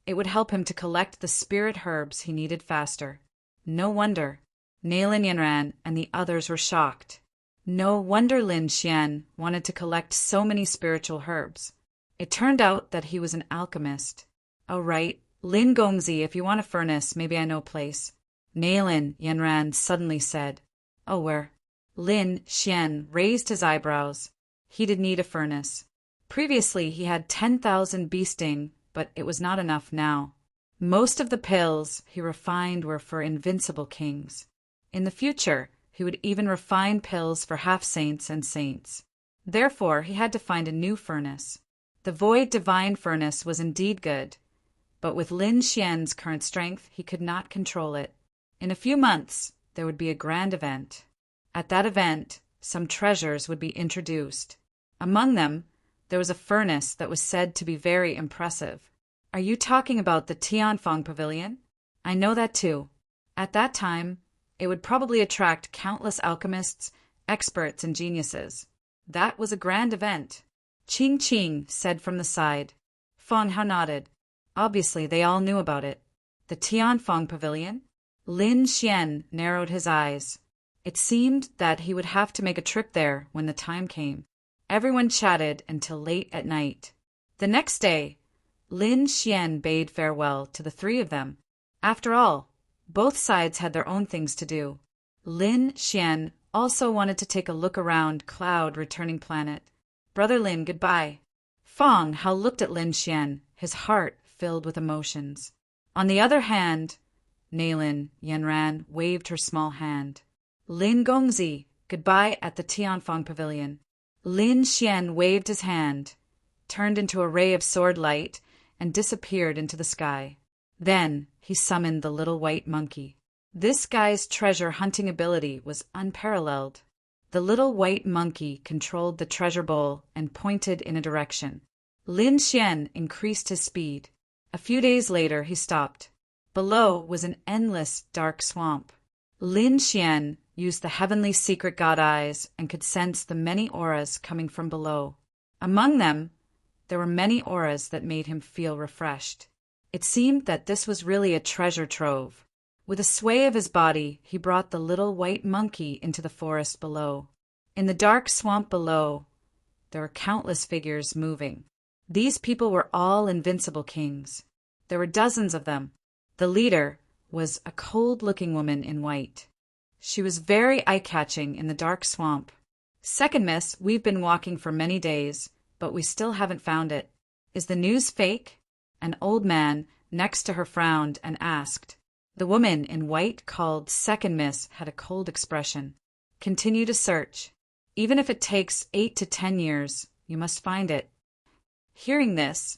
it would help him to collect the spirit herbs he needed faster. No wonder. Nailin Yanran and the others were shocked. No wonder Lin Xian wanted to collect so many spiritual herbs. It turned out that he was an alchemist. Oh, right. Lin Gongzi, if you want a furnace, maybe I know a place. Nailin Yanran suddenly said. Oh, where? Lin Xian raised his eyebrows. He did need a furnace. Previously, he had 10,000 bee sting, but it was not enough now. Most of the pills he refined were for invincible kings. In the future, he would even refine pills for half-saints and saints. Therefore, he had to find a new furnace. The Void Divine Furnace was indeed good, but with Lin Xian's current strength, he could not control it. In a few months, there would be a grand event. At that event, some treasures would be introduced. Among them, there was a furnace that was said to be very impressive. Are you talking about the Tianfeng Pavilion? I know that too. At that time, it would probably attract countless alchemists, experts, and geniuses. That was a grand event. Ching Ching said from the side. Feng Hao nodded. Obviously, they all knew about it. The Tianfeng Pavilion? Lin Xian narrowed his eyes. It seemed that he would have to make a trip there when the time came. Everyone chatted until late at night. The next day, Lin Xian bade farewell to the three of them. After all, both sides had their own things to do. Lin Xian also wanted to take a look around Cloud Returning Planet. Brother Lin, goodbye. Feng Hao looked at Lin Xian, his heart filled with emotions. On the other hand, Nailin Yanran waved her small hand. Lin Gongzi, goodbye at the Tianfeng Pavilion. Lin Xian waved his hand, turned into a ray of sword light, and disappeared into the sky. Then he summoned the little white monkey. This guy's treasure hunting ability was unparalleled. The little white monkey controlled the treasure bowl and pointed in a direction. Lin Xian increased his speed. A few days later, he stopped. Below was an endless dark swamp. Lin Xian used the heavenly secret god eyes and could sense the many auras coming from below. Among them, there were many auras that made him feel refreshed. It seemed that this was really a treasure trove. With a sway of his body, he brought the little white monkey into the forest below. In the dark swamp below, there were countless figures moving. These people were all invincible kings. There were dozens of them. The leader was a cold-looking woman in white. She was very eye-catching in the dark swamp. Second miss, we've been walking for many days, but we still haven't found it. Is the news fake? An old man next to her frowned and asked. The woman in white called Second Miss had a cold expression. Continue to search. Even if it takes 8 to 10 years, you must find it. Hearing this,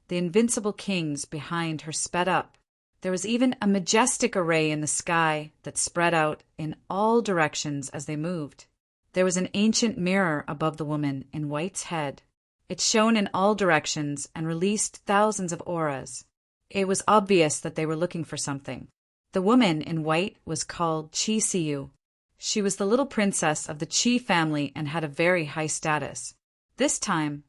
the invincible kings behind her sped up. There was even a majestic array in the sky that spread out in all directions as they moved. There was an ancient mirror above the woman in white's head. It shone in all directions and released thousands of auras. It was obvious that they were looking for something. The woman in white was called Qi Siyu. She was the little princess of the Qi family and had a very high status. This time,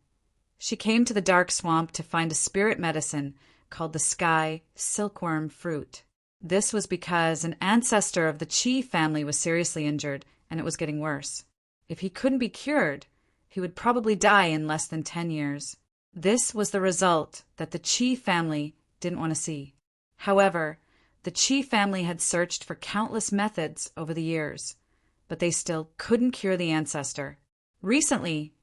she came to the dark swamp to find a spirit medicine called the sky silkworm fruit. This was because an ancestor of the Qi family was seriously injured and it was getting worse. If he couldn't be cured, he would probably die in less than 10 years. This was the result that the Qi family didn't want to see. However, the Qi family had searched for countless methods over the years, but they still couldn't cure the ancestor. Recently,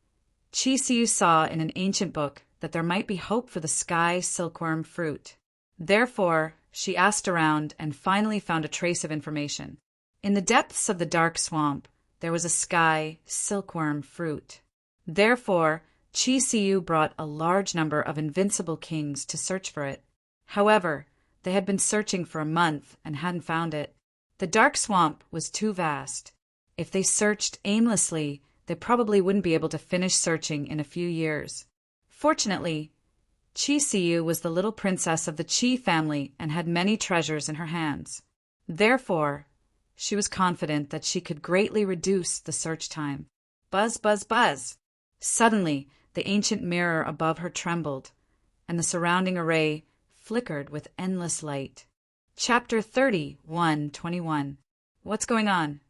Qi Siyu saw in an ancient book that there might be hope for the sky silkworm fruit. Therefore, she asked around and finally found a trace of information. In the depths of the dark swamp, there was a sky silkworm fruit. Therefore, Qi Siyu brought a large number of invincible kings to search for it. However, they had been searching for a month and hadn't found it. The dark swamp was too vast. If they searched aimlessly, they probably wouldn't be able to finish searching in a few years. Fortunately, Qi Siyu was the little princess of the Qi family and had many treasures in her hands. Therefore, she was confident that she could greatly reduce the search time. Buzz, buzz, buzz! Suddenly, the ancient mirror above her trembled, and the surrounding array flickered with endless light. Chapter 30:121. What's going on?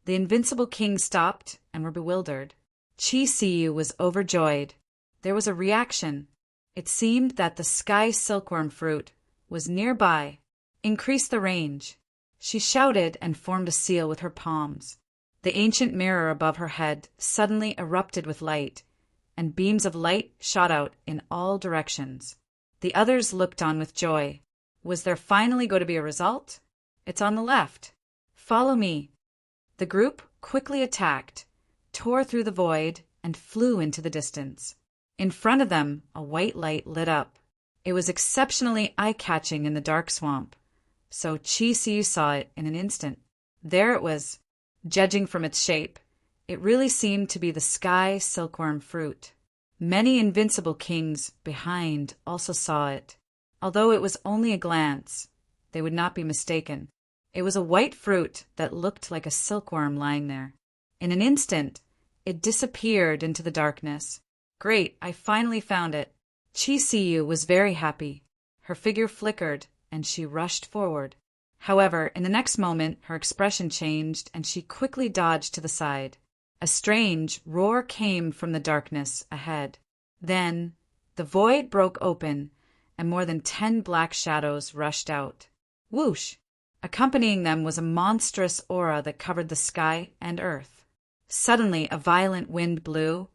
The invincible kings stopped and were bewildered. Qi Siyu was overjoyed. There was a reaction. It seemed that the sky silkworm fruit was nearby. Increase the range. She shouted and formed a seal with her palms. The ancient mirror above her head suddenly erupted with light, and beams of light shot out in all directions. The others looked on with joy. Was there finally going to be a result? It's on the left. Follow me. The group quickly attacked, tore through the void, and flew into the distance. In front of them, a white light lit up. It was exceptionally eye-catching in the dark swamp, so Qi Siyu saw it in an instant. There it was. Judging from its shape, it really seemed to be the sky silkworm fruit. Many invincible kings behind also saw it. Although it was only a glance, they would not be mistaken. It was a white fruit that looked like a silkworm lying there. In an instant, it disappeared into the darkness. Great, I finally found it. Chisiyu was very happy. Her figure flickered, and she rushed forward. However, in the next moment, her expression changed, and she quickly dodged to the side. A strange roar came from the darkness ahead. Then, the void broke open, and more than 10 black shadows rushed out. Whoosh! Accompanying them was a monstrous aura that covered the sky and earth. Suddenly, a violent wind blew,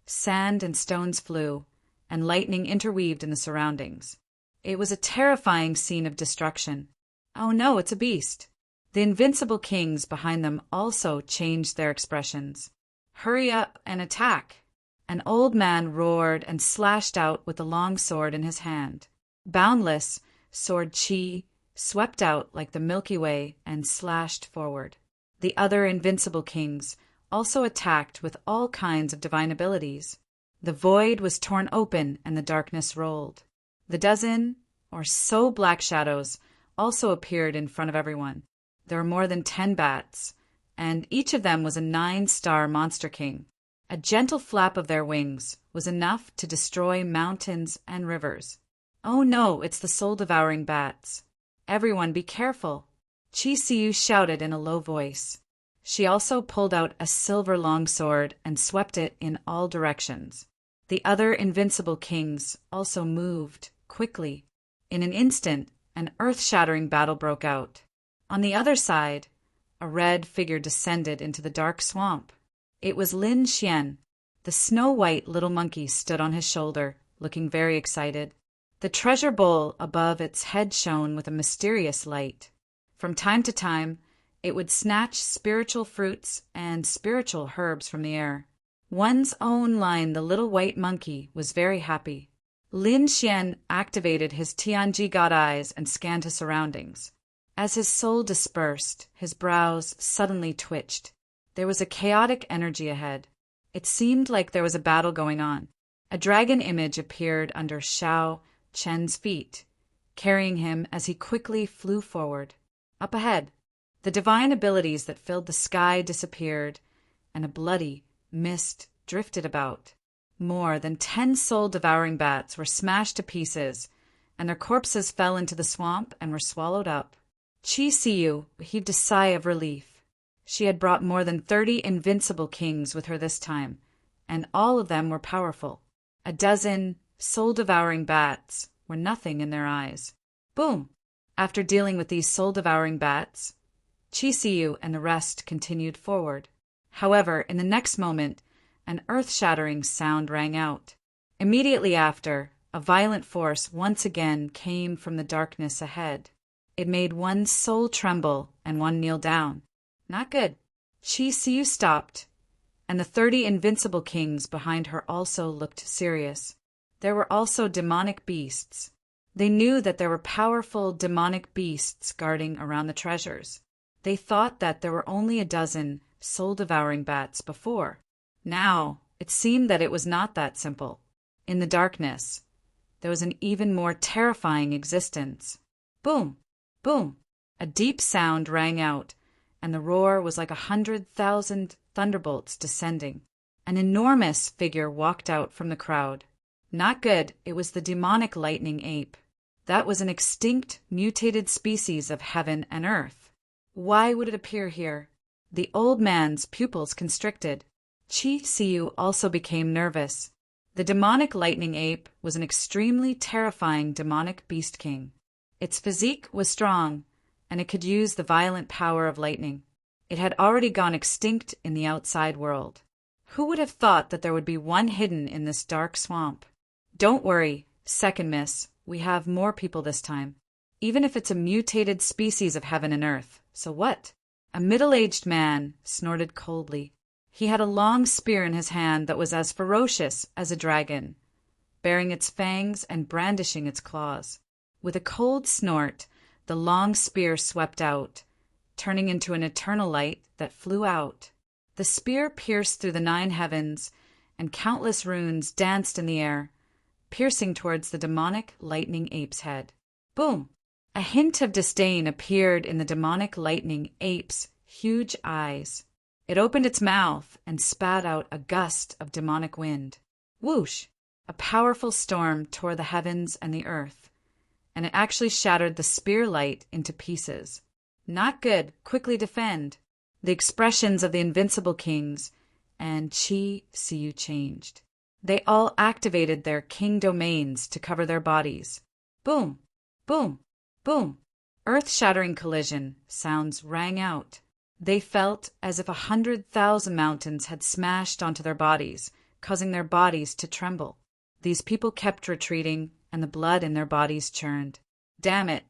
sand and stones flew, and lightning interweaved in the surroundings. It was a terrifying scene of destruction. Oh no, it's a beast! The invincible kings behind them also changed their expressions. Hurry up and attack! An old man roared and slashed out with a long sword in his hand. Boundless, sword Chi swept out like the Milky Way and slashed forward. The other invincible kings also attacked with all kinds of divine abilities. The void was torn open and the darkness rolled. The dozen or so black shadows also appeared in front of everyone. There were more than 10 bats, and each of them was a 9-star monster king. A gentle flap of their wings was enough to destroy mountains and rivers. Oh no, it's the soul-devouring bats. Everyone be careful. Chisiyu shouted in a low voice. She also pulled out a silver longsword and swept it in all directions. The other invincible kings also moved quickly. In an instant, an earth-shattering battle broke out. On the other side, a red figure descended into the dark swamp. It was Lin Xian. The snow-white little monkey stood on his shoulder, looking very excited. The treasure bowl above its head shone with a mysterious light. From time to time, it would snatch spiritual fruits and spiritual herbs from the air. One's own line, the little white monkey, was very happy. Lin Xian activated his Tianji God eyes and scanned his surroundings. As his soul dispersed, his brows suddenly twitched. There was a chaotic energy ahead. It seemed like there was a battle going on. A dragon image appeared under Xiao Chen's feet, carrying him as he quickly flew forward. Up ahead, the divine abilities that filled the sky disappeared, and a bloody mist drifted about. More than 10 soul-devouring bats were smashed to pieces, and their corpses fell into the swamp and were swallowed up. Chisiyu heaved a sigh of relief. She had brought more than 30 invincible kings with her this time, and all of them were powerful. A dozen soul-devouring bats were nothing in their eyes. Boom! After dealing with these soul-devouring bats, Chisiyu and the rest continued forward. However, in the next moment, an earth-shattering sound rang out. Immediately after, a violent force once again came from the darkness ahead. It made one's soul tremble and one kneel down. Not good. Chisiyu stopped, and the 30 invincible kings behind her also looked serious. There were also demonic beasts. They knew that there were powerful demonic beasts guarding around the treasures. They thought that there were only a dozen soul-devouring bats before. Now, it seemed that it was not that simple. In the darkness, there was an even more terrifying existence. Boom! Boom! A deep sound rang out, and the roar was like 100,000 thunderbolts descending. An enormous figure walked out from the crowd. Not good, it was the demonic lightning ape. That was an extinct, mutated species of heaven and earth. Why would it appear here? The old man's pupils constricted. Chisiyu also became nervous. The demonic lightning ape was an extremely terrifying demonic beast king. Its physique was strong, and it could use the violent power of lightning. It had already gone extinct in the outside world. Who would have thought that there would be one hidden in this dark swamp? Don't worry, second miss, we have more people this time. Even if it's a mutated species of heaven and earth, so what? A middle-aged man snorted coldly. He had a long spear in his hand that was as ferocious as a dragon, baring its fangs and brandishing its claws. With a cold snort, the long spear swept out, turning into an eternal light that flew out. The spear pierced through the 9 heavens, and countless runes danced in the air, piercing towards the demonic lightning ape's head. Boom! A hint of disdain appeared in the demonic lightning ape's huge eyes. It opened its mouth and spat out a gust of demonic wind. Whoosh! A powerful storm tore the heavens and the earth, and it actually shattered the spear light into pieces. Not good. Quickly defend. The expressions of the invincible kings and Chi Siu changed. They all activated their king domains to cover their bodies. Boom! Boom! Boom! Earth-shattering collision sounds rang out. They felt as if 100,000 mountains had smashed onto their bodies, causing their bodies to tremble. These people kept retreating, and the blood in their bodies churned. Damn it!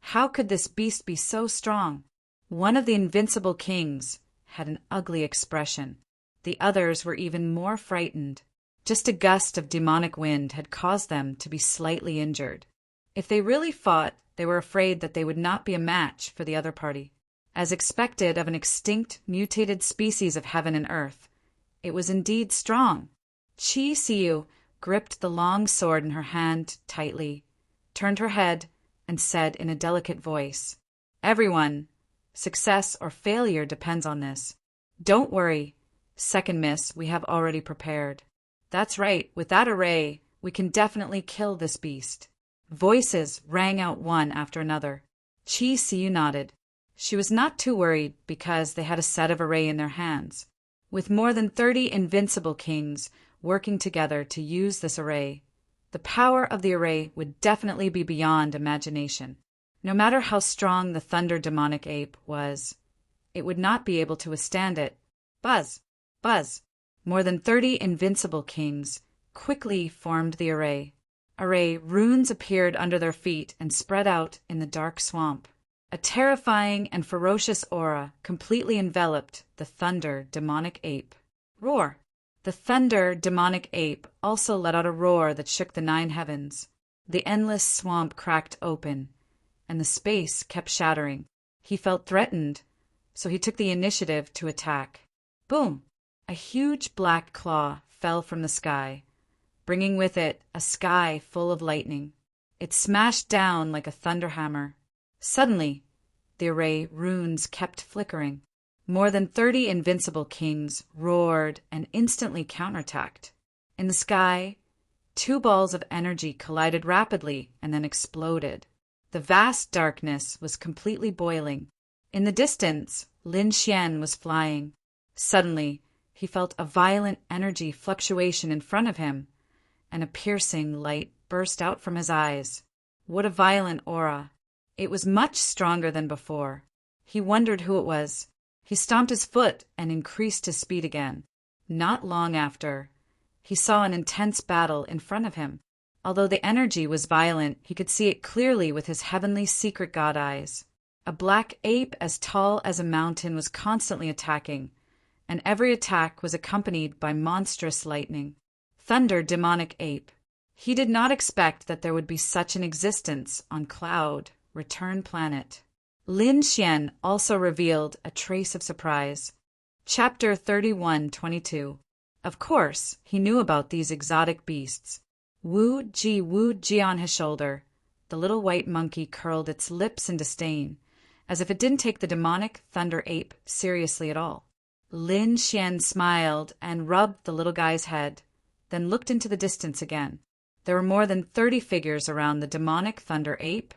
How could this beast be so strong? One of the invincible kings had an ugly expression. The others were even more frightened. Just a gust of demonic wind had caused them to be slightly injured. If they really fought, they were afraid that they would not be a match for the other party. As expected of an extinct, mutated species of heaven and earth, it was indeed strong. Chi Siu gripped the long sword in her hand tightly, turned her head, and said in a delicate voice, "Everyone, success or failure depends on this. Don't worry, second miss we have already prepared. That's right, with that array, we can definitely kill this beast." Voices rang out one after another. Chi Siu nodded. She was not too worried because they had a set of array in their hands. With more than 30 invincible kings working together to use this array, the power of the array would definitely be beyond imagination. No matter how strong the thunder demonic ape was, it would not be able to withstand it. Buzz! Buzz! More than 30 invincible kings quickly formed the array. Runes appeared under their feet and spread out in the dark swamp. A terrifying and ferocious aura completely enveloped the thunder demonic ape. Roar! The thunder demonic ape also let out a roar that shook the 9 heavens. The endless swamp cracked open, and the space kept shattering. He felt threatened, so he took the initiative to attack. Boom! A huge black claw fell from the sky, bringing with it a sky full of lightning. It smashed down like a thunder hammer. Suddenly, the array runes kept flickering. More than 30 invincible kings roared and instantly counterattacked. In the sky, 2 balls of energy collided rapidly and then exploded. The vast darkness was completely boiling. In the distance, Lin Xian was flying. Suddenly, he felt a violent energy fluctuation in front of him, and a piercing light burst out from his eyes. What a violent aura! It was much stronger than before. He wondered who it was. He stomped his foot and increased his speed again. Not long after, he saw an intense battle in front of him. Although the energy was violent, he could see it clearly with his heavenly secret god eyes. A black ape as tall as a mountain was constantly attacking, and every attack was accompanied by monstrous lightning. Thunder demonic ape. He did not expect that there would be such an existence on Cloud, Return Planet. Lin Xian also revealed a trace of surprise. Chapter 31:22. Of course, he knew about these exotic beasts. Wu Ji on his shoulder. The little white monkey curled its lips in disdain, as if it didn't take the demonic thunder ape seriously at all. Lin Xian smiled and rubbed the little guy's head, then looked into the distance again. There were more than 30 figures around the demonic thunder ape,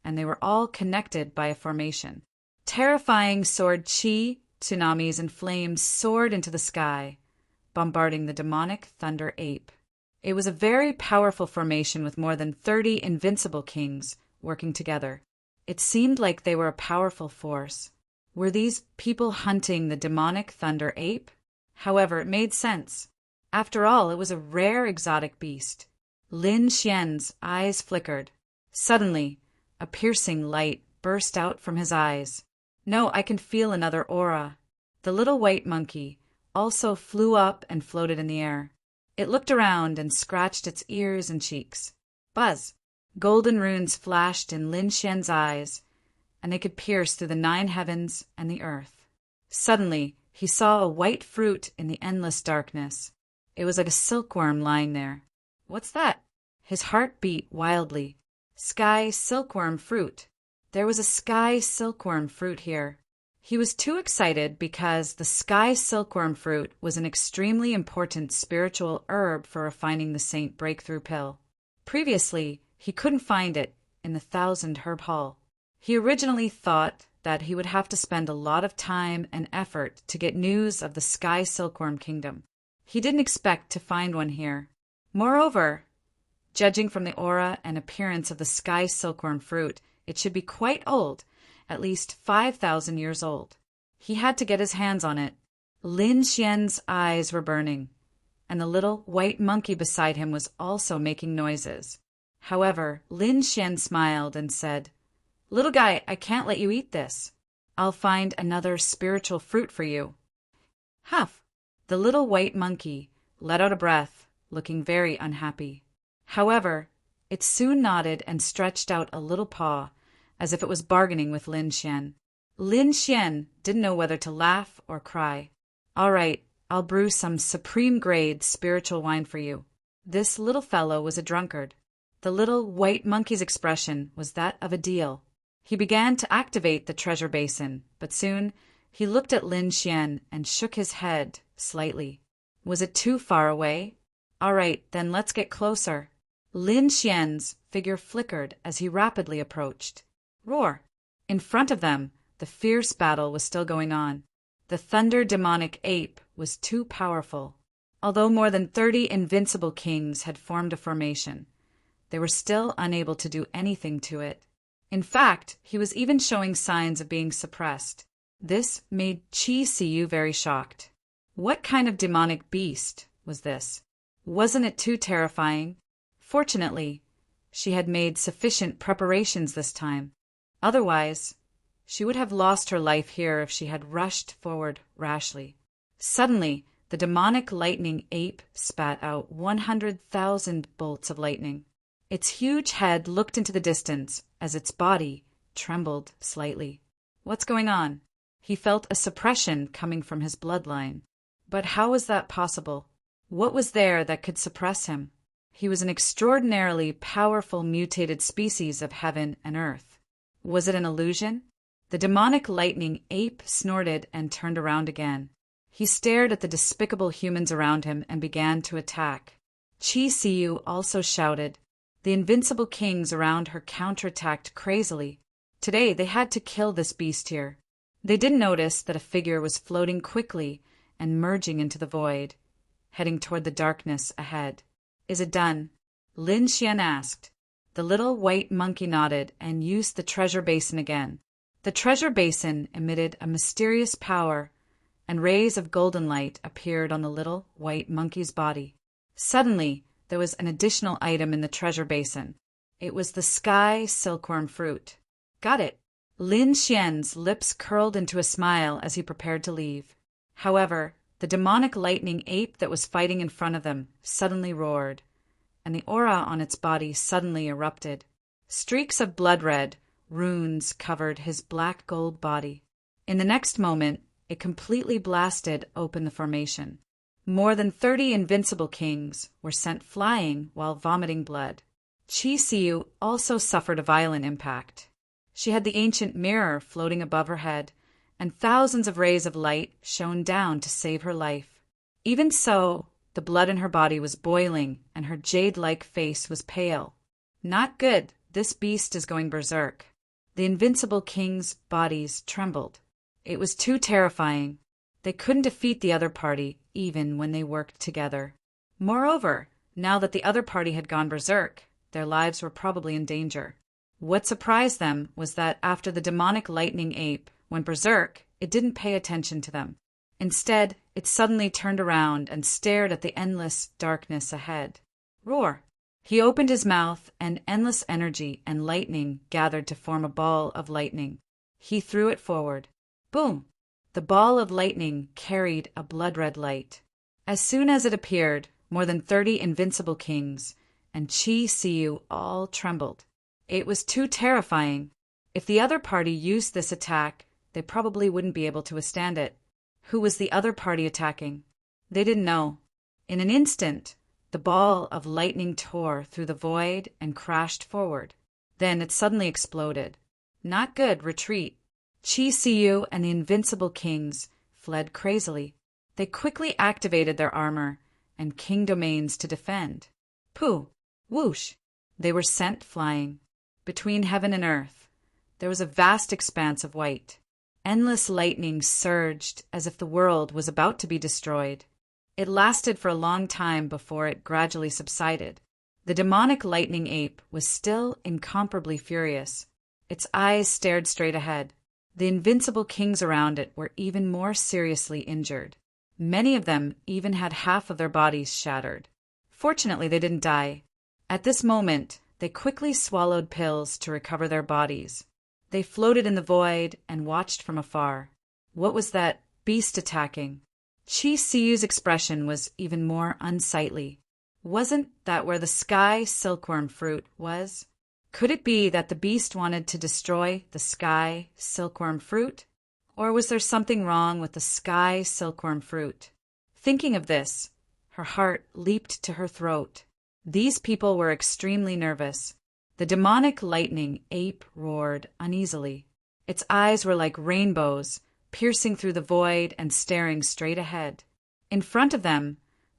and they were all connected by a formation. Terrifying sword chi, tsunamis, and flames soared into the sky, bombarding the demonic thunder ape. It was a very powerful formation with more than 30 invincible kings working together. It seemed like they were a powerful force. Were these people hunting the demonic thunder ape? However, it made sense. After all, it was a rare exotic beast. Lin Xian's eyes flickered. Suddenly, a piercing light burst out from his eyes. No, I can feel another aura. The little white monkey also flew up and floated in the air. It looked around and scratched its ears and cheeks. Buzz! Golden runes flashed in Lin Xian's eyes, and they could pierce through the 9 heavens and the earth. Suddenly, he saw a white fruit in the endless darkness. It was like a silkworm lying there. What's that? His heart beat wildly. Sky silkworm fruit. There was a sky silkworm fruit here. He was too excited because the sky silkworm fruit was an extremely important spiritual herb for refining the Saint Breakthrough Pill. Previously, he couldn't find it in the 1,000 herb hall. He originally thought that he would have to spend a lot of time and effort to get news of the sky silkworm kingdom. He didn't expect to find one here. Moreover, judging from the aura and appearance of the sky silkworm fruit, it should be quite old, at least 5,000 years old. He had to get his hands on it. Lin Xian's eyes were burning, and the little white monkey beside him was also making noises. However, Lin Xian smiled and said, "Little guy, I can't let you eat this. I'll find another spiritual fruit for you." Huff! The little white monkey let out a breath, looking very unhappy. However, it soon nodded and stretched out a little paw, as if it was bargaining with Lin Xian. Lin Xian didn't know whether to laugh or cry. "All right, I'll brew some supreme-grade spiritual wine for you." This little fellow was a drunkard. The little white monkey's expression was that of a deal. He began to activate the treasure basin, but soon he looked at Lin Xian and shook his head slightly. Was it too far away? All right, then let's get closer. Lin Xian's figure flickered as he rapidly approached. Roar! In front of them, the fierce battle was still going on. The thunder demonic ape was too powerful. Although more than 30 invincible kings had formed a formation, they were still unable to do anything to it. In fact, he was even showing signs of being suppressed. This made Qi Siyu very shocked. What kind of demonic beast was this? Wasn't it too terrifying? Fortunately, she had made sufficient preparations this time. Otherwise, she would have lost her life here if she had rushed forward rashly. Suddenly, the demonic lightning ape spat out 100,000 bolts of lightning. Its huge head looked into the distance as its body trembled slightly. What's going on? He felt a suppression coming from his bloodline. But how was that possible? What was there that could suppress him? He was an extraordinarily powerful mutated species of heaven and earth. Was it an illusion? The demonic lightning ape snorted and turned around again. He stared at the despicable humans around him and began to attack. Qi Siyu also shouted. The invincible kings around her counterattacked crazily. Today they had to kill this beast here. They didn't notice that a figure was floating quickly and merging into the void, heading toward the darkness ahead. Is it done? Lin Xian asked. The little white monkey nodded and used the treasure basin again. The treasure basin emitted a mysterious power, and rays of golden light appeared on the little white monkey's body. Suddenly, there was an additional item in the treasure basin. It was the sky silkworm fruit. Got it. Lin Xian's lips curled into a smile as he prepared to leave. However, the demonic lightning ape that was fighting in front of them suddenly roared, and the aura on its body suddenly erupted. Streaks of blood red runes covered his black gold body. In the next moment, it completely blasted open the formation. More than 30 invincible kings were sent flying while vomiting blood. Qi Siyu also suffered a violent impact. She had the ancient mirror floating above her head, and thousands of rays of light shone down to save her life. Even so, the blood in her body was boiling, and her jade-like face was pale. Not good, this beast is going berserk. The invincible kings' bodies trembled. It was too terrifying. They couldn't defeat the other party, even when they worked together. Moreover, now that the other party had gone berserk, their lives were probably in danger. What surprised them was that after the demonic lightning ape went berserk, it didn't pay attention to them. Instead, it suddenly turned around and stared at the endless darkness ahead. Roar! He opened his mouth, and endless energy and lightning gathered to form a ball of lightning. He threw it forward. Boom! The ball of lightning carried a blood-red light. As soon as it appeared, more than 30 invincible kings and Qi Siyu all trembled. It was too terrifying. If the other party used this attack, they probably wouldn't be able to withstand it. Who was the other party attacking? They didn't know. In an instant, the ball of lightning tore through the void and crashed forward. Then it suddenly exploded. Not good, retreat. Chi Siyu and the invincible kings fled crazily. They quickly activated their armor and king domains to defend. Pooh! Whoosh! They were sent flying. Between heaven and earth, there was a vast expanse of white. Endless lightning surged as if the world was about to be destroyed. It lasted for a long time before it gradually subsided. The demonic lightning ape was still incomparably furious. Its eyes stared straight ahead. The invincible kings around it were even more seriously injured. Many of them even had half of their bodies shattered. Fortunately, they didn't die. At this moment, they quickly swallowed pills to recover their bodies. They floated in the void and watched from afar. What was that beast attacking? Chi Siyu's expression was even more unsightly. Wasn't that where the sky silkworm fruit was? Could it be that the beast wanted to destroy the sky silkworm fruit? Or was there something wrong with the sky silkworm fruit? Thinking of this, her heart leaped to her throat. These people were extremely nervous. The demonic lightning ape roared uneasily. Its eyes were like rainbows, piercing through the void and staring straight ahead. In front of them,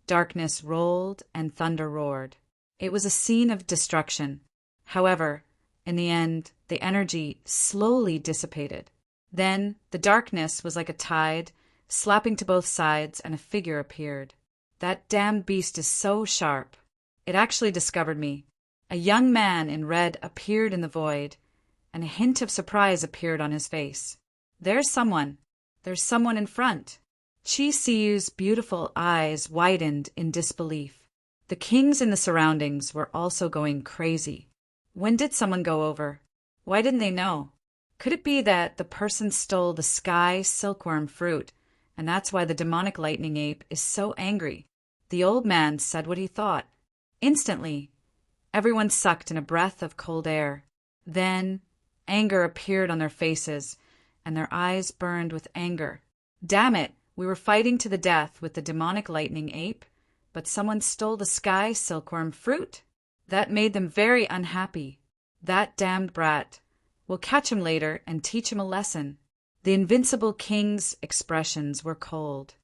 darkness rolled and thunder roared. It was a scene of destruction. However, in the end, the energy slowly dissipated. Then, the darkness was like a tide, slapping to both sides, and a figure appeared. That damned beast is so sharp. It actually discovered me. A young man in red appeared in the void, and a hint of surprise appeared on his face. There's someone in front. Chi Siyu's beautiful eyes widened in disbelief. The kings in the surroundings were also going crazy. When did someone go over? Why didn't they know? Could it be that the person stole the sky silkworm fruit, and that's why the demonic lightning ape is so angry? The old man said what he thought. Instantly, everyone sucked in a breath of cold air. Then, anger appeared on their faces, and their eyes burned with anger. Damn it, we were fighting to the death with the demonic lightning ape, but someone stole the sky silkworm fruit? That made them very unhappy. That damned brat. We'll catch him later and teach him a lesson. The invincible king's expressions were cold.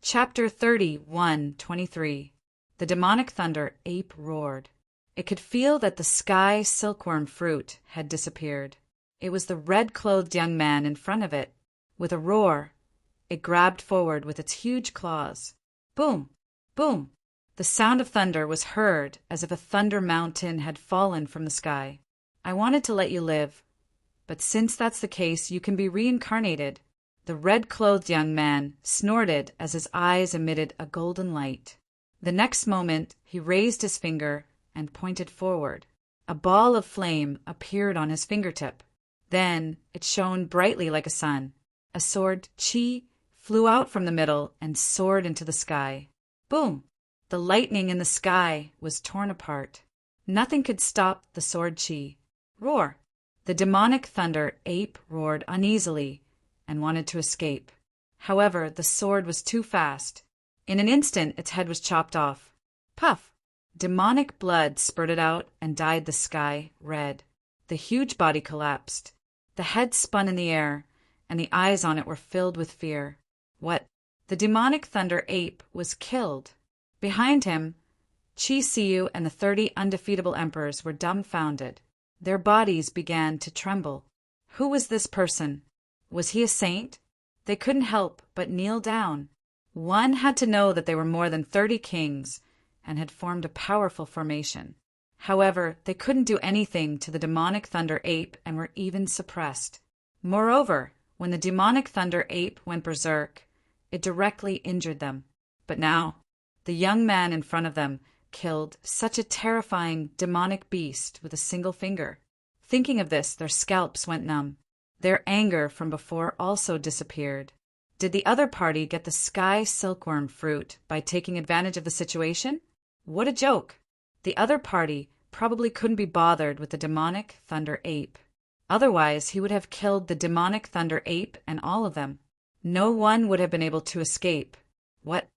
Chapter 31:23. The demonic thunder ape roared. It could feel that the sky silkworm fruit had disappeared. It was the red-clothed young man in front of it. With a roar, it grabbed forward with its huge claws. Boom! Boom! The sound of thunder was heard as if a thunder mountain had fallen from the sky. I wanted to let you live, but since that's the case, you can be reincarnated. The red-clothed young man snorted as his eyes emitted a golden light. The next moment, he raised his finger and pointed forward. A ball of flame appeared on his fingertip. Then it shone brightly like a sun. A sword chi flew out from the middle and soared into the sky. Boom! The lightning in the sky was torn apart. Nothing could stop the sword chi. Roar! The demonic thunder ape roared uneasily and wanted to escape. However, the sword was too fast. In an instant, its head was chopped off. Puff! Demonic blood spurted out and dyed the sky red. The huge body collapsed. The head spun in the air, and the eyes on it were filled with fear. What? The demonic thunder ape was killed. Behind him, Chi Siyu and the 30 undefeatable emperors were dumbfounded. Their bodies began to tremble. Who was this person? Was he a saint? They couldn't help but kneel down. One had to know that they were more than 30 kings and had formed a powerful formation. However, they couldn't do anything to the demonic thunder ape and were even suppressed. Moreover, when the demonic thunder ape went berserk, it directly injured them. But now, the young man in front of them killed such a terrifying demonic beast with a single finger. Thinking of this, their scalps went numb. Their anger from before also disappeared. Did the other party get the sky silkworm fruit by taking advantage of the situation? What a joke! The other party probably couldn't be bothered with the demonic thunder ape. Otherwise, he would have killed the demonic thunder ape and all of them. No one would have been able to escape. What?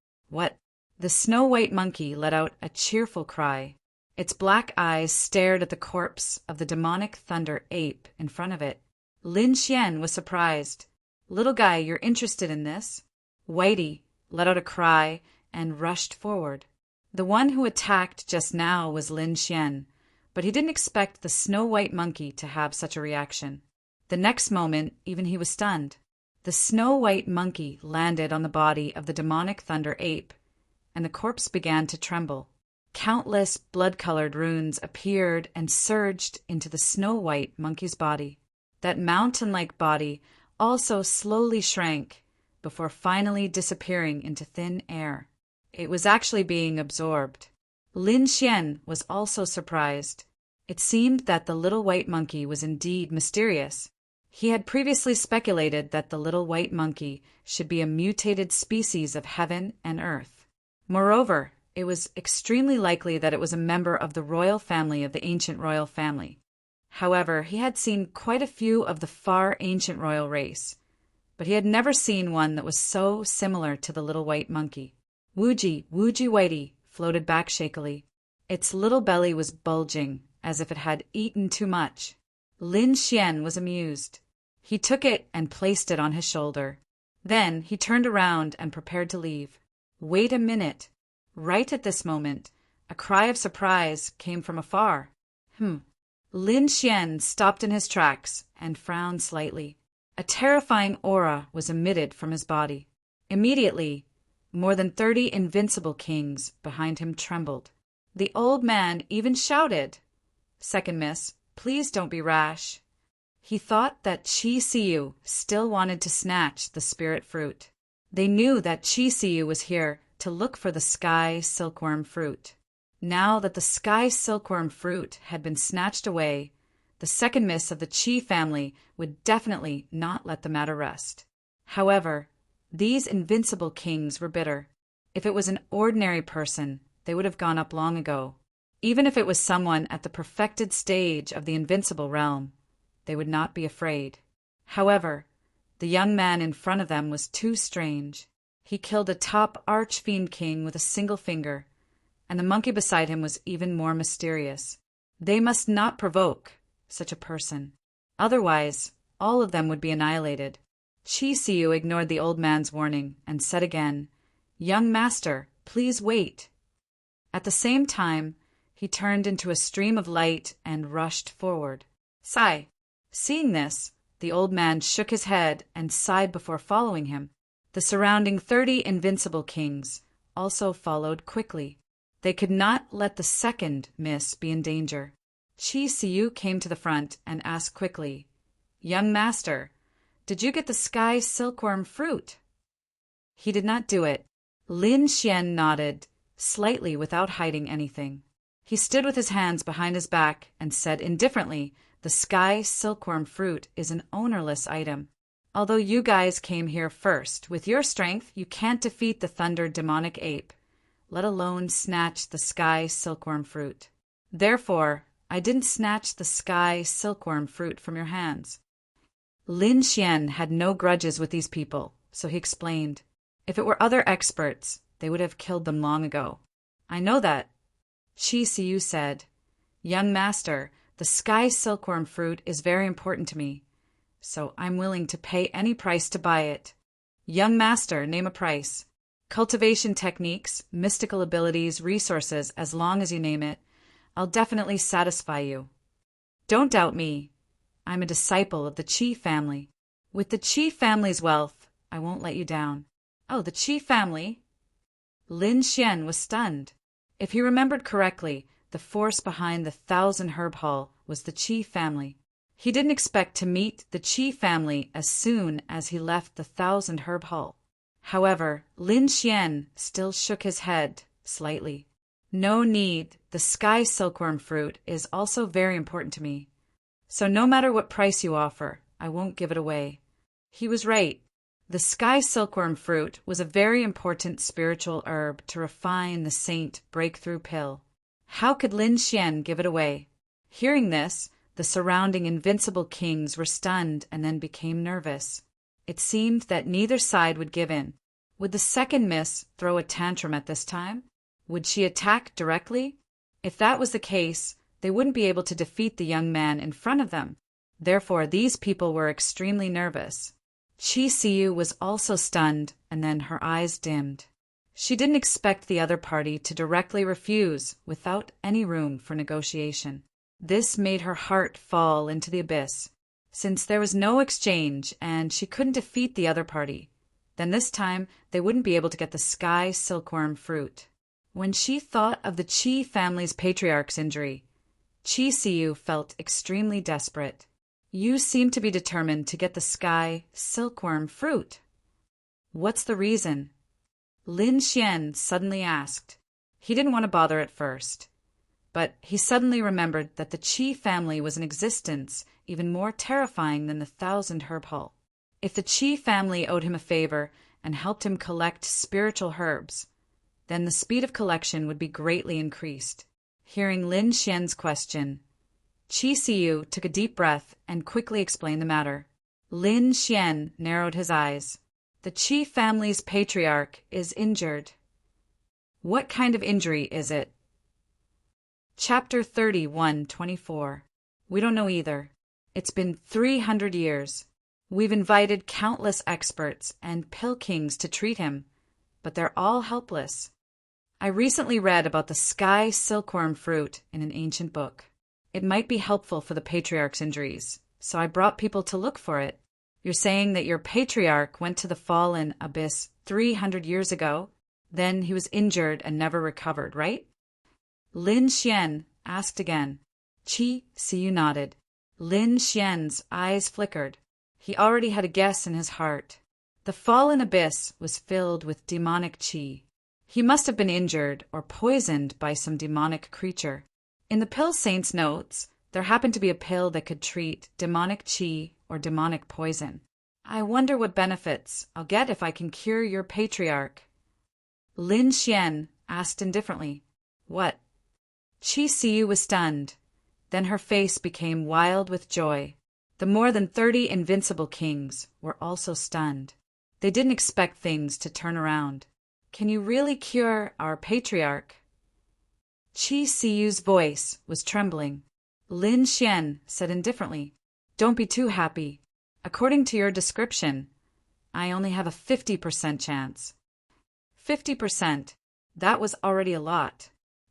The snow-white monkey let out a cheerful cry. Its black eyes stared at the corpse of the demonic thunder ape in front of it. Lin Xian was surprised. "Little guy, you're interested in this?" Whitey let out a cry and rushed forward. The one who attacked just now was Lin Xian, but he didn't expect the snow-white monkey to have such a reaction. The next moment, even he was stunned. The snow-white monkey landed on the body of the demonic thunder ape, and the corpse began to tremble. Countless blood-colored runes appeared and surged into the snow-white monkey's body. That mountain-like body also slowly shrank before finally disappearing into thin air. It was actually being absorbed. Lin Xian was also surprised. It seemed that the little white monkey was indeed mysterious. He had previously speculated that the little white monkey should be a mutated species of heaven and earth. Moreover, it was extremely likely that it was a member of the royal family of the ancient royal family. However, he had seen quite a few of the far ancient royal race, but he had never seen one that was so similar to the little white monkey. Wooji Whitey floated back shakily. Its little belly was bulging, as if it had eaten too much. Lin Xian was amused. He took it and placed it on his shoulder. Then he turned around and prepared to leave. Wait a minute. Right at this moment, a cry of surprise came from afar. Lin Xian stopped in his tracks and frowned slightly. A terrifying aura was emitted from his body. Immediately, more than 30 invincible kings behind him trembled. The old man even shouted, "Second miss, please don't be rash." He thought that Qi Siyu still wanted to snatch the spirit fruit. They knew that Qi Siyu was here to look for the sky silkworm fruit. Now that the sky silkworm fruit had been snatched away, the second miss of the Qi family would definitely not let the matter rest. However, these invincible kings were bitter. If it was an ordinary person, they would have gone up long ago. Even if it was someone at the perfected stage of the invincible realm, they would not be afraid. However, the young man in front of them was too strange. He killed a top archfiend king with a single finger, and the monkey beside him was even more mysterious. They must not provoke such a person. Otherwise, all of them would be annihilated. Qi Siyu ignored the old man's warning and said again, "Young master, please wait." At the same time, he turned into a stream of light and rushed forward. Sigh. Seeing this, the old man shook his head and sighed before following him. The surrounding 30 invincible kings also followed quickly. They could not let the second miss be in danger. Qi Siyu came to the front and asked quickly, "Young master, did you get the sky silkworm fruit?" He did not do it. Lin Xian nodded, slightly without hiding anything. He stood with his hands behind his back and said indifferently, "The sky silkworm fruit is an ownerless item. Although you guys came here first, with your strength, you can't defeat the thunder demonic ape, let alone snatch the sky silkworm fruit. Therefore, I didn't snatch the sky silkworm fruit from your hands." Lin Xian had no grudges with these people, so he explained, "If it were other experts, they would have killed them long ago." "I know that." Qi Siyu said, "Young master, the sky silkworm fruit is very important to me, so I'm willing to pay any price to buy it." "Young master, name a price. Cultivation techniques, mystical abilities, resources, as long as you name it, I'll definitely satisfy you." "Don't doubt me. I'm a disciple of the Qi family. With the Qi family's wealth, I won't let you down." "Oh, the Qi family?" Lin Xian was stunned. If he remembered correctly, the force behind the 1,000 Herb Hall was the Qi family. He didn't expect to meet the Qi family as soon as he left the 1,000 Herb Hall. However, Lin Xian still shook his head slightly. "No need. The sky silkworm fruit is also very important to me. So no matter what price you offer, I won't give it away." He was right. The sky silkworm fruit was a very important spiritual herb to refine the saint breakthrough pill. How could Lin Xian give it away? Hearing this, The surrounding invincible kings were stunned and then became nervous. It seemed that neither side would give in. Would the second miss throw a tantrum at this time? Would she attack directly? If that was the case, they wouldn't be able to defeat the young man in front of them. Therefore, these people were extremely nervous. Chi Siyu was also stunned, and then her eyes dimmed. She didn't expect the other party to directly refuse without any room for negotiation. This made her heart fall into the abyss. Since there was no exchange and she couldn't defeat the other party, then this time they wouldn't be able to get the sky silkworm fruit. When she thought of the Chi family's patriarch's injury, Chi Siyu felt extremely desperate. You seem to be determined to get the sky silkworm fruit. What's the reason? Lin Xian suddenly asked. He didn't want to bother at first, but he suddenly remembered that the Chi family was in existence even more terrifying than the 1,000 herb hall. If the Chi family owed him a favor and helped him collect spiritual herbs, then the speed of collection would be greatly increased. Hearing Lin Xian's question, Chi Siyu took a deep breath and quickly explained the matter. Lin Xian narrowed his eyes. The Chi family's patriarch is injured. What kind of injury is it? Chapter 31:24. We don't know either. It's been 300 years. We've invited countless experts and pill kings to treat him, but they're all helpless. I recently read about the sky silkworm fruit in an ancient book. It might be helpful for the patriarch's injuries, so I brought people to look for it. You're saying that your patriarch went to the fallen abyss 300 years ago, then he was injured and never recovered, right? Lin Xian asked again. Chi Siyu nodded. Lin Xian's eyes flickered. He already had a guess in his heart. The fallen abyss was filled with demonic chi. He must have been injured or poisoned by some demonic creature. In the pill saint's notes, there happened to be a pill that could treat demonic chi or demonic poison. I wonder what benefits I'll get if I can cure your patriarch. Lin Xian asked indifferently. What? Chi Siyu was stunned. Then her face became wild with joy. The more than 30 invincible kings were also stunned. They didn't expect things to turn around. Can you really cure our patriarch? Chi Siyu's voice was trembling. Lin Xian said indifferently, Don't be too happy. According to your description, I only have a 50% chance. 50%. That was already a lot.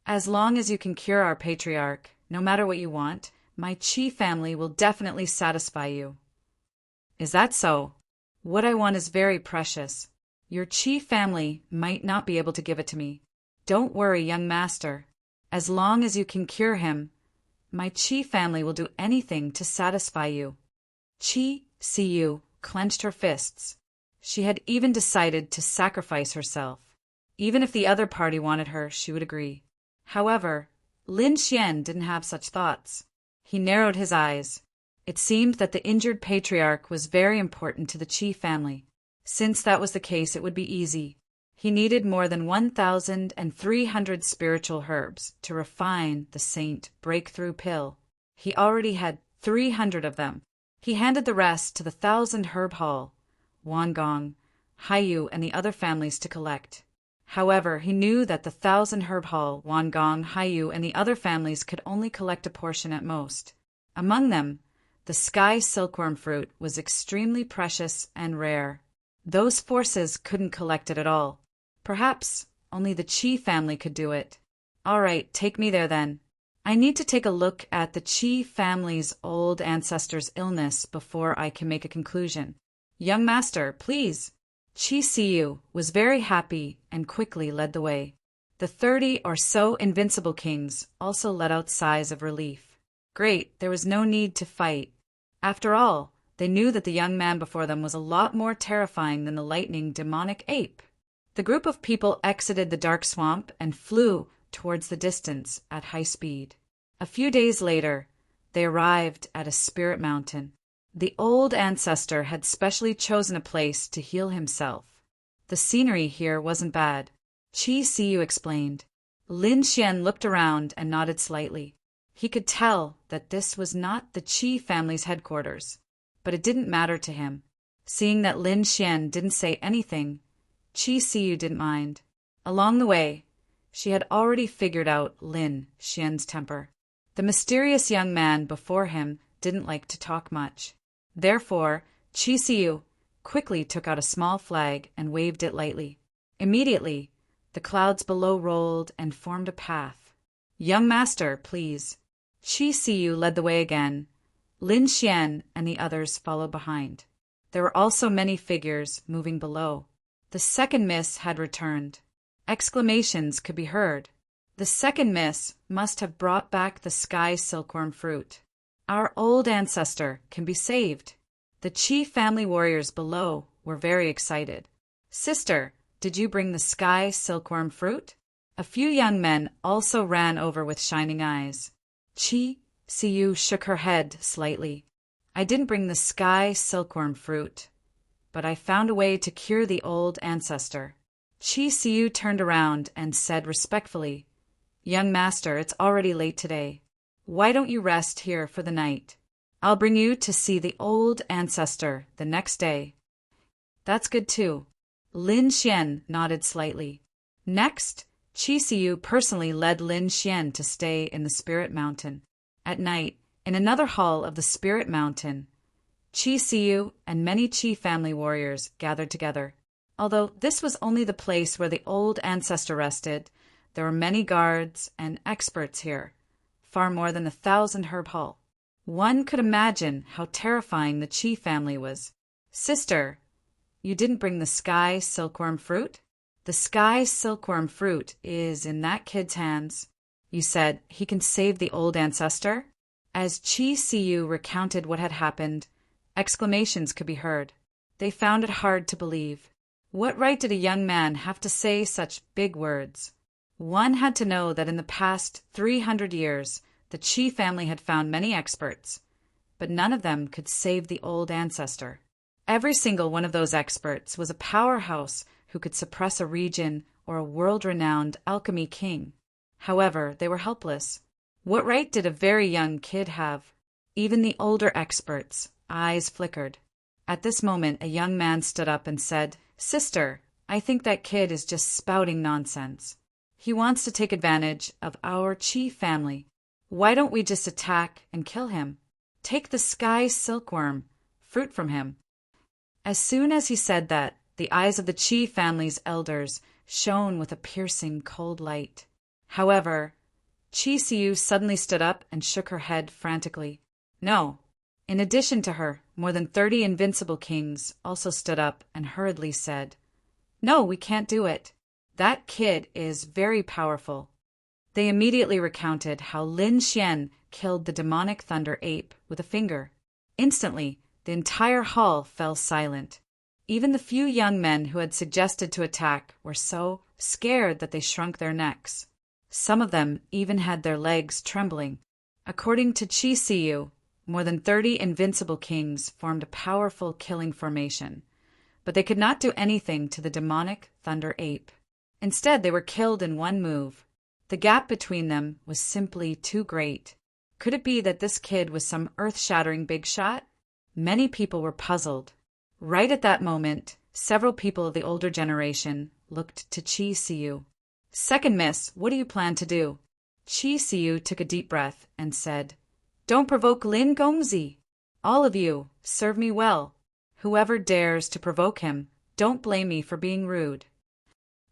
As long as you can cure our patriarch, no matter what you want, my Chi family will definitely satisfy you. Is that so? What I want is very precious. Your Chi family might not be able to give it to me. Don't worry, young master. As long as you can cure him, my Chi family will do anything to satisfy you. Chi Siyu clenched her fists. She had even decided to sacrifice herself. Even if the other party wanted her, she would agree. However, Lin Xian didn't have such thoughts. He narrowed his eyes. It seemed that the injured patriarch was very important to the Chi family. Since that was the case, it would be easy. He needed more than 1,300 spiritual herbs to refine the Saint Breakthrough Pill. He already had 300 of them. He handed the rest to the 1,000 herb hall, Wangong, Haiyu, and the other families to collect. However, he knew that the 1,000 herb hall, Wangong, Haiyu, and the other families could only collect a portion at most. Among them, the sky silkworm fruit was extremely precious and rare. Those forces couldn't collect it at all. Perhaps only the Chi family could do it. All right, take me there then. I need to take a look at the Chi family's old ancestor's illness before I can make a conclusion. Young master, please. Chi Siyu was very happy and quickly led the way. The 30 or so invincible kings also let out sighs of relief. Great, there was no need to fight. After all, they knew that the young man before them was a lot more terrifying than the lightning demonic ape. The group of people exited the dark swamp and flew towards the distance at high speed. A few days later, they arrived at a spirit mountain. The old ancestor had specially chosen a place to heal himself. The scenery here wasn't bad. Chi Siyu explained. Lin Xian looked around and nodded slightly. He could tell that this was not the Qi family's headquarters, but it didn't matter to him. Seeing that Lin Xian didn't say anything, Qi Siyu didn't mind. Along the way, she had already figured out Lin Xian's temper. The mysterious young man before him didn't like to talk much. Therefore, Qi Siyu quickly took out a small flag and waved it lightly. Immediately, the clouds below rolled and formed a path. "Young master, please." Qi Siyu led the way again. Lin Xian and the others followed behind. There were also many figures moving below. The second miss had returned. Exclamations could be heard. The second miss must have brought back the sky silkworm fruit. Our old ancestor can be saved. The Qi family warriors below were very excited. "Sister, did you bring the sky silkworm fruit?" A few young men also ran over with shining eyes. Qi Siyu shook her head slightly. "I didn't bring the sky silkworm fruit, but I found a way to cure the old ancestor." Qi Siyu turned around and said respectfully, "Young master, it's already late today. Why don't you rest here for the night? I'll bring you to see the old ancestor the next day." "That's good too." Lin Xian nodded slightly. Next, Qi Siyu personally led Lin Xian to stay in the Spirit Mountain. At night, in another hall of the Spirit Mountain, Qi Siyu and many Qi family warriors gathered together. Although this was only the place where the old ancestor rested, there were many guards and experts here, far more than 1,000 herb hall. One could imagine how terrifying the Qi family was. "Sister, you didn't bring the sky silkworm fruit?" "The sky silkworm fruit is in that kid's hands." "You said he can save the old ancestor?" As Qi Siyu recounted what had happened, exclamations could be heard. They found it hard to believe. What right did a young man have to say such big words? One had to know that in the past 300 years, the Qi family had found many experts, but none of them could save the old ancestor. Every single one of those experts was a powerhouse who could suppress a region or a world-renowned alchemy king. However, they were helpless. What right did a very young kid have? Even the older experts' eyes flickered. At this moment, a young man stood up and said, "Sister, I think that kid is just spouting nonsense. He wants to take advantage of our Qi family. Why don't we just attack and kill him? Take the sky silkworm fruit from him." As soon as he said that, the eyes of the Qi family's elders shone with a piercing cold light. However, Qi Siyu suddenly stood up and shook her head frantically. "No." In addition to her, more than 30 invincible kings also stood up and hurriedly said, "No, we can't do it. That kid is very powerful." They immediately recounted how Lin Xian killed the demonic thunder ape with a finger. Instantly, the entire hall fell silent. Even the few young men who had suggested to attack were so scared that they shrunk their necks. Some of them even had their legs trembling. According to Qi Siyu, more than 30 invincible kings formed a powerful killing formation, but they could not do anything to the demonic thunder ape. Instead, they were killed in one move. The gap between them was simply too great. Could it be that this kid was some earth-shattering big shot? Many people were puzzled. Right at that moment, several people of the older generation looked to Qi Siyu. "Second miss, what do you plan to do?" Qi Siyu took a deep breath and said, "Don't provoke Lin Gongzi. All of you, serve me well. Whoever dares to provoke him, don't blame me for being rude."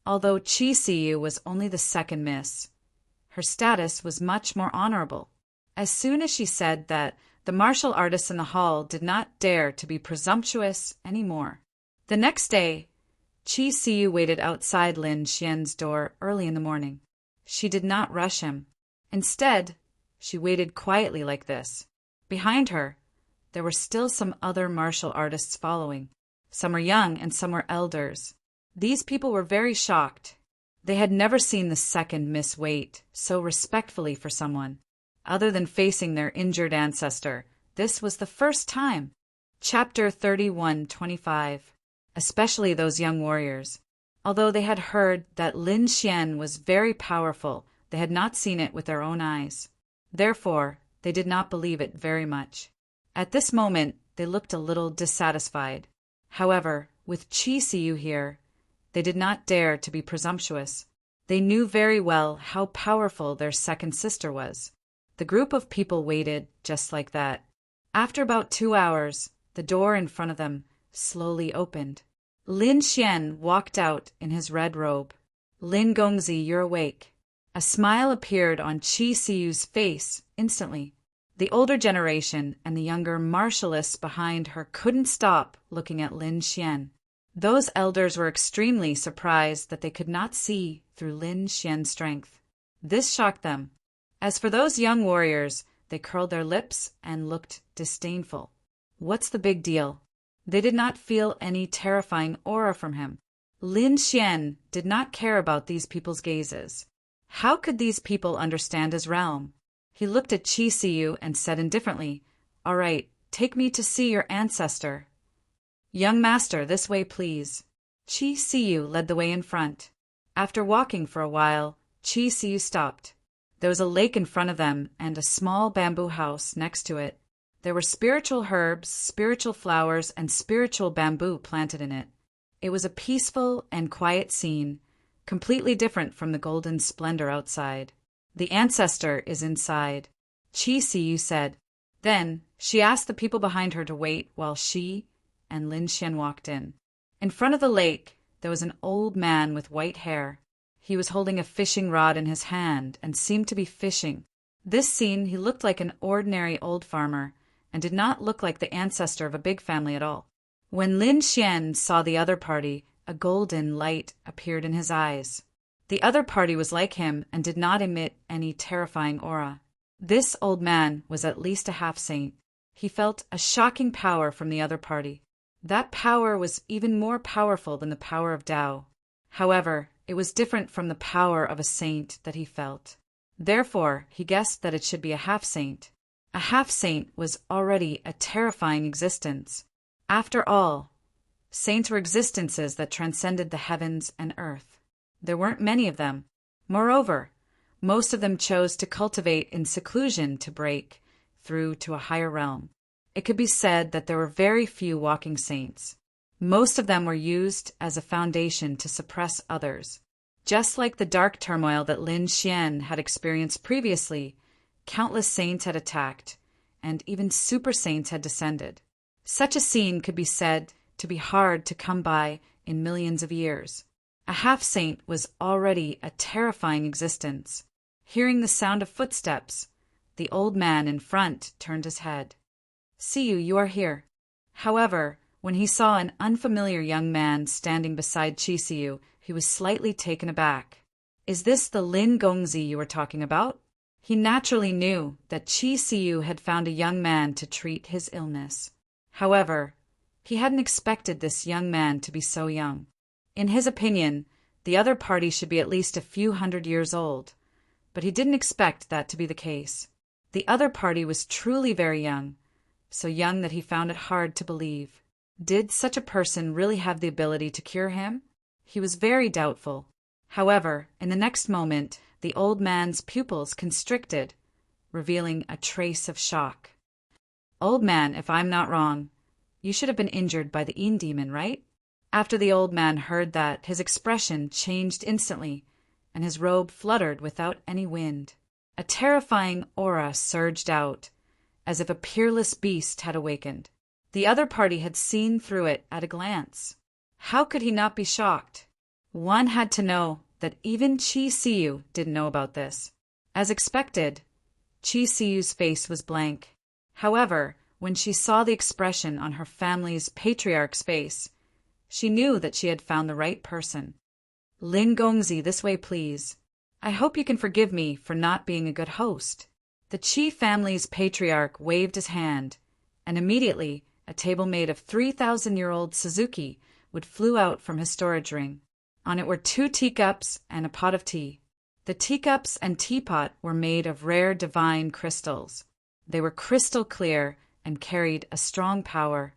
Although Qi Siyu was only the second miss, her status was much more honorable. As soon as she said that, the martial artists in the hall did not dare to be presumptuous any more. The next day, Qi Siyu waited outside Lin Xian's door early in the morning. She did not rush him. Instead, she waited quietly like this. Behind her, there were still some other martial artists following. Some were young and some were elders. These people were very shocked. They had never seen the second miss wait so respectfully for someone. Other than facing their injured ancestor, this was the first time. Chapter 31:25. Especially those young warriors. Although they had heard that Lin Xian was very powerful, they had not seen it with their own eyes. Therefore, they did not believe it very much. At this moment, they looked a little dissatisfied. However, with Chi Siu here, they did not dare to be presumptuous. They knew very well how powerful their second sister was. The group of people waited just like that. After about 2 hours, the door in front of them slowly opened. Lin Xian walked out in his red robe. Lin Gongzi, you're awake. A smile appeared on Chi Siu's face instantly. The older generation and the younger martialists behind her couldn't stop looking at Lin Xian. Those elders were extremely surprised that they could not see through Lin Xian's strength. This shocked them. As for those young warriors, they curled their lips and looked disdainful. What's the big deal? They did not feel any terrifying aura from him. Lin Xian did not care about these people's gazes. How could these people understand his realm? He looked at Chi Siu and said indifferently, "All right, take me to see your ancestor." "Young master, this way please." Chi Siu led the way in front. After walking for a while, Chi Siu stopped. There was a lake in front of them and a small bamboo house next to it. There were spiritual herbs, spiritual flowers, and spiritual bamboo planted in it. It was a peaceful and quiet scene, completely different from the golden splendor outside. "The ancestor is inside," Chi Siu said. Then she asked the people behind her to wait while she and Lin Xian walked in. In front of the lake, there was an old man with white hair. He was holding a fishing rod in his hand and seemed to be fishing. This scene, he looked like an ordinary old farmer and did not look like the ancestor of a big family at all. When Lin Xian saw the other party, a golden light appeared in his eyes. The other party was like him and did not emit any terrifying aura. This old man was at least a half-saint. He felt a shocking power from the other party. That power was even more powerful than the power of Tao. However, it was different from the power of a saint that he felt. Therefore, he guessed that it should be a half-saint. A half-saint was already a terrifying existence. After all, saints were existences that transcended the heavens and earth. There weren't many of them. Moreover, most of them chose to cultivate in seclusion to break through to a higher realm. It could be said that there were very few walking saints. Most of them were used as a foundation to suppress others. Just like the dark turmoil that Lin Xian had experienced previously, countless saints had attacked, and even super saints had descended. Such a scene could be said to be hard to come by in millions of years. A half-saint was already a terrifying existence. Hearing the sound of footsteps, the old man in front turned his head. "See you are here." However, when he saw an unfamiliar young man standing beside Chi Siu, he was slightly taken aback. "Is this the Lin Gongzi you were talking about?" He naturally knew that Chi Siu had found a young man to treat his illness. However, he hadn't expected this young man to be so young. In his opinion, the other party should be at least a few hundred years old, but he didn't expect that to be the case. The other party was truly very young, so young that he found it hard to believe. Did such a person really have the ability to cure him? He was very doubtful. However, in the next moment, the old man's pupils constricted, revealing a trace of shock. "Old man, if I'm not wrong, you should have been injured by the Yin demon, right?" After the old man heard that, his expression changed instantly, and his robe fluttered without any wind. A terrifying aura surged out, as if a peerless beast had awakened. The other party had seen through it at a glance. How could he not be shocked? One had to know that even Chi Siu didn't know about this. As expected, Chi Siu's face was blank. However, when she saw the expression on her family's patriarch's face, she knew that she had found the right person. "Lin Gongzi, this way please. I hope you can forgive me for not being a good host." The Chi family's patriarch waved his hand, and immediately a table made of 3,000-year-old Suzuki wood flew out from his storage ring. On it were 2 teacups and a pot of tea. The teacups and teapot were made of rare divine crystals. They were crystal clear and carried a strong power.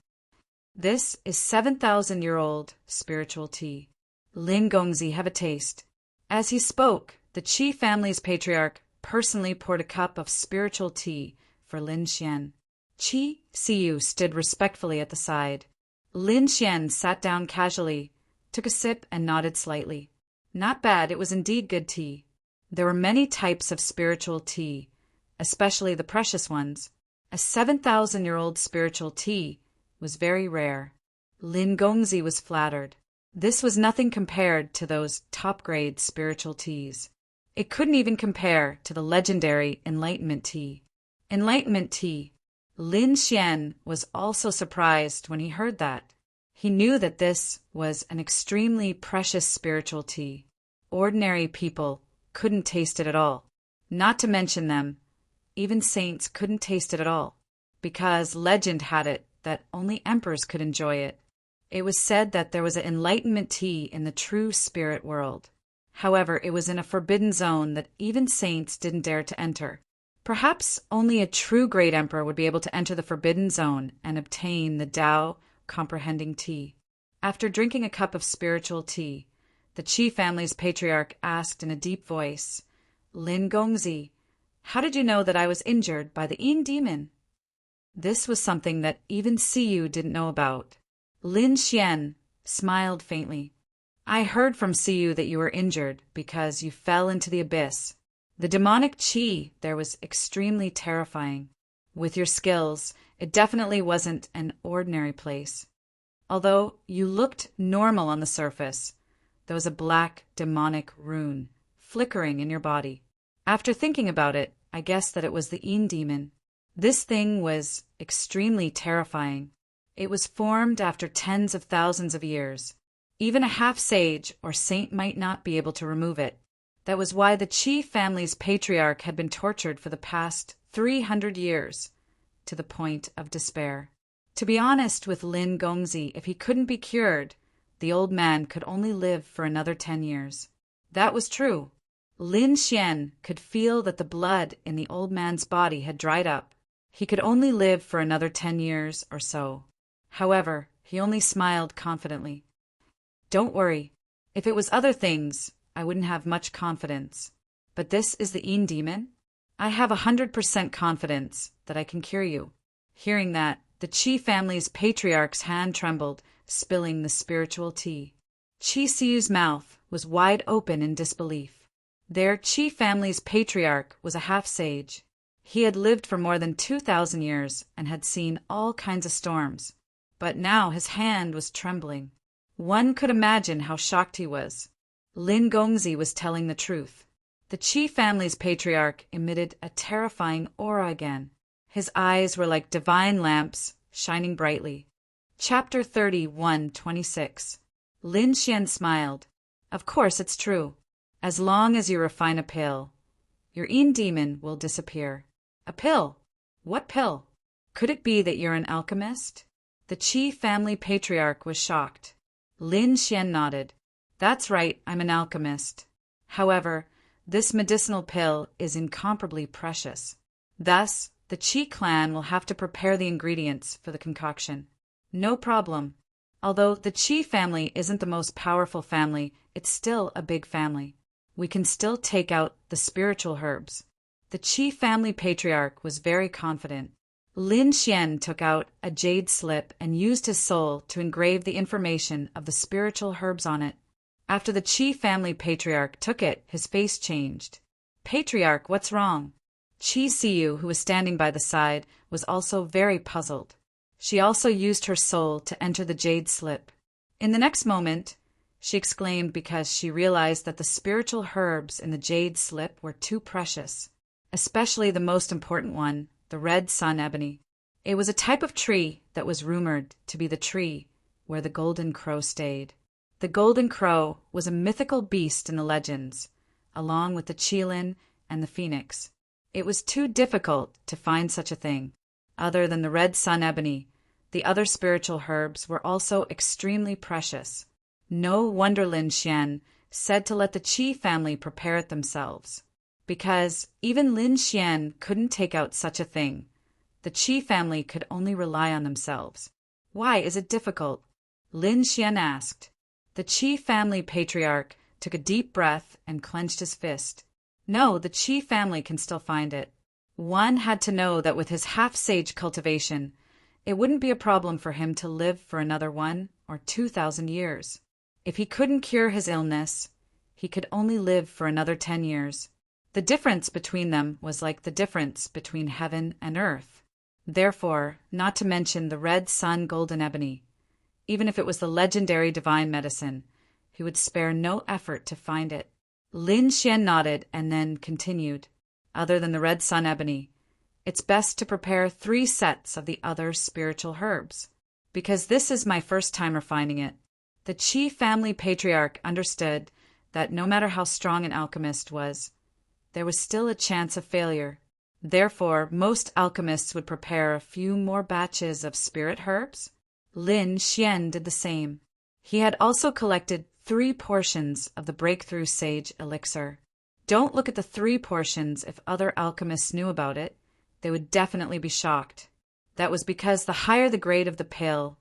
"This is 7,000-year-old spiritual tea. Lin Gongzi, have a taste." As he spoke, the Chi family's patriarch personally poured a cup of spiritual tea for Lin Xian. Qi Siyu stood respectfully at the side. Lin Xian sat down casually, took a sip and nodded slightly. Not bad, it was indeed good tea. There were many types of spiritual tea, especially the precious ones. A 7,000-year-old spiritual tea was very rare. Lin Gongzi was flattered. This was nothing compared to those top-grade spiritual teas. It couldn't even compare to the legendary Enlightenment tea. Enlightenment tea. Lin Xian was also surprised when he heard that. He knew that this was an extremely precious spiritual tea. Ordinary people couldn't taste it at all. Not to mention them, even saints couldn't taste it at all, because legend had it that only emperors could enjoy it. It was said that there was an enlightenment tea in the true spirit world. However, it was in a forbidden zone that even saints didn't dare to enter. Perhaps only a true great emperor would be able to enter the forbidden zone and obtain the Tao comprehending tea. After drinking a cup of spiritual tea, the Qi family's patriarch asked in a deep voice, "Lin Gongzi, how did you know that I was injured by the Yin demon?" This was something that even Siyu didn't know about. Lin Xian smiled faintly. "I heard from Siyu that you were injured because you fell into the abyss. The demonic qi there was extremely terrifying. With your skills, it definitely wasn't an ordinary place. Although you looked normal on the surface, there was a black demonic rune flickering in your body. After thinking about it, I guessed that it was the Yin demon. This thing was extremely terrifying. It was formed after tens of thousands of years. Even a half-sage or saint might not be able to remove it. That was why the Qi family's patriarch had been tortured for the past 300 years, to the point of despair. To be honest with Lin Gongzi, if he couldn't be cured, the old man could only live for another 10 years. That was true. Lin Xian could feel that the blood in the old man's body had dried up. He could only live for another 10 years or so. However, he only smiled confidently. "Don't worry. If it was other things, I wouldn't have much confidence. But this is the Yin demon? I have 100% confidence that I can cure you." Hearing that, the Qi family's patriarch's hand trembled, spilling the spiritual tea. Qi Siyu's mouth was wide open in disbelief. Their Qi family's patriarch was a half-sage. He had lived for more than 2,000 years and had seen all kinds of storms. But now his hand was trembling. One could imagine how shocked he was. Lin Gongzi was telling the truth. The Qi family's patriarch emitted a terrifying aura again. His eyes were like divine lamps, shining brightly. Chapter 31:26. Lin Xian smiled. "Of course it's true. As long as you refine a pill, your Yin demon will disappear." "A pill? What pill? Could it be that you're an alchemist?" The Qi family patriarch was shocked. Lin Xian nodded. "That's right, I'm an alchemist. However, this medicinal pill is incomparably precious. Thus, the Qi clan will have to prepare the ingredients for the concoction." "No problem. Although the Qi family isn't the most powerful family, it's still a big family. We can still take out the spiritual herbs." The Qi family patriarch was very confident. Lin Xian took out a jade slip and used his soul to engrave the information of the spiritual herbs on it. After the Qi family patriarch took it, his face changed. "Patriarch, what's wrong?" Qi Siyu, who was standing by the side, was also very puzzled. She also used her soul to enter the jade slip. In the next moment, she exclaimed because she realized that the spiritual herbs in the jade slip were too precious, especially the most important one, the red sun ebony. It was a type of tree that was rumored to be the tree where the golden crow stayed. The golden crow was a mythical beast in the legends, along with the qilin and the phoenix. It was too difficult to find such a thing. Other than the red sun ebony, the other spiritual herbs were also extremely precious. No wonder Lin Xian said to let the Qi family prepare it themselves. Because even Lin Xian couldn't take out such a thing. The Qi family could only rely on themselves. "Why is it difficult?" Lin Xian asked. The Qi family patriarch took a deep breath and clenched his fist. No, the Chi family can still find it. One had to know that with his half-sage cultivation, it wouldn't be a problem for him to live for another 1 or 2,000 years. If he couldn't cure his illness, he could only live for another 10 years. The difference between them was like the difference between heaven and earth. Therefore, not to mention the red sun golden ebony, even if it was the legendary divine medicine, he would spare no effort to find it. Lin Xian nodded and then continued. Other than the red sun ebony, it's best to prepare 3 sets of the other spiritual herbs, because this is my first time refining it. The Qi family patriarch understood that no matter how strong an alchemist was, there was still a chance of failure. Therefore, most alchemists would prepare a few more batches of spirit herbs. Lin Xian did the same. He had also collected 3 portions of the breakthrough sage elixir. Don't look at the 3 portions if other alchemists knew about it. They would definitely be shocked. That was because the higher the grade of the pill,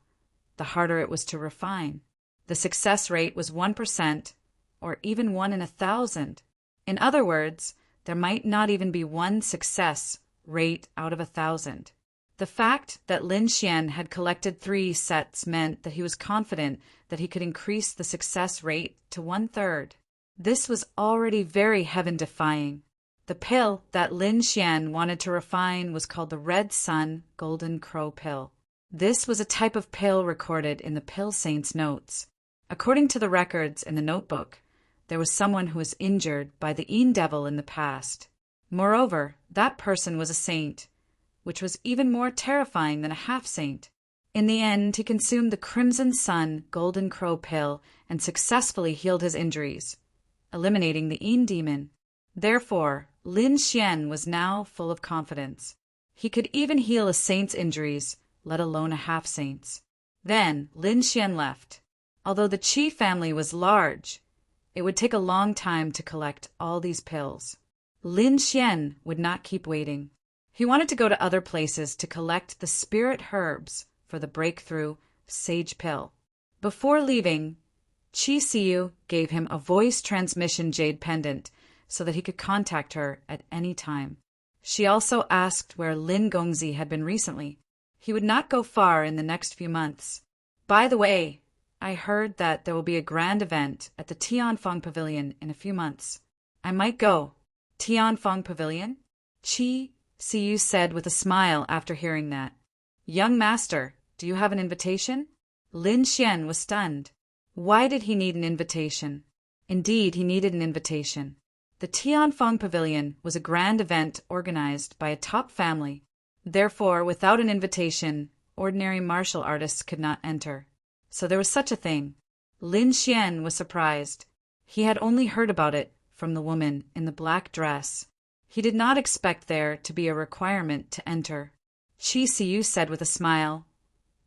the harder it was to refine. The success rate was 1%, or even 1 in 1,000. In other words, there might not even be 1 success rate out of 1,000. The fact that Lin Xian had collected 3 sets meant that he was confident that he could increase the success rate to 1/3. This was already very heaven-defying. The pill that Lin Xian wanted to refine was called the Red Sun Golden Crow Pill. This was a type of pill recorded in the Pill Saint's notes. According to the records in the notebook, there was someone who was injured by the Een Devil in the past. Moreover, that person was a saint, which was even more terrifying than a half-saint. In the end, he consumed the Crimson Sun Golden Crow Pill and successfully healed his injuries, eliminating the Een Demon. Therefore, Lin Xian was now full of confidence. He could even heal a saint's injuries, let alone a half-saint's. Then Lin Xian left. Although the Qi family was large, it would take a long time to collect all these pills. Lin Xian would not keep waiting. He wanted to go to other places to collect the spirit herbs for the breakthrough sage pill. Before leaving, Qi Siyu gave him a voice transmission jade pendant so that he could contact her at any time. She also asked where Lin Gongzi had been recently. He would not go far in the next few months. By the way, I heard that there will be a grand event at the Tianfeng Pavilion in a few months. I might go. Tianfeng Pavilion? Qi Siyu said with a smile after hearing that. Young master, do you have an invitation? Lin Xian was stunned. Why did he need an invitation? Indeed, he needed an invitation. The Tianfeng Pavilion was a grand event organized by a top family. Therefore, without an invitation, ordinary martial artists could not enter. So there was such a thing. Lin Xian was surprised. He had only heard about it from the woman in the black dress. He did not expect there to be a requirement to enter. Qi Siyu said with a smile,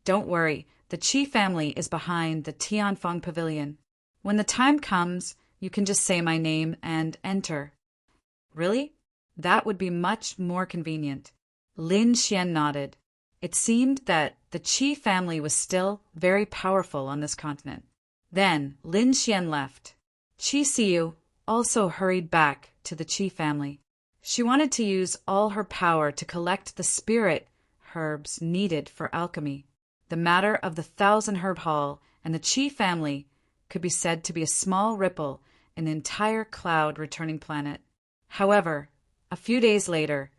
"Don't worry, the Qi family is behind the Tianfeng Pavilion. When the time comes, you can just say my name and enter." Really? That would be much more convenient. Lin Xian nodded. It seemed that the Qi family was still very powerful on this continent. Then Lin Xian left. Qi Siyu also hurried back to the Qi family. She wanted to use all her power to collect the spirit herbs needed for alchemy. The matter of the 1,000-herb hall and the Qi family could be said to be a small ripple in the entire cloud-returning planet. However, a few days later,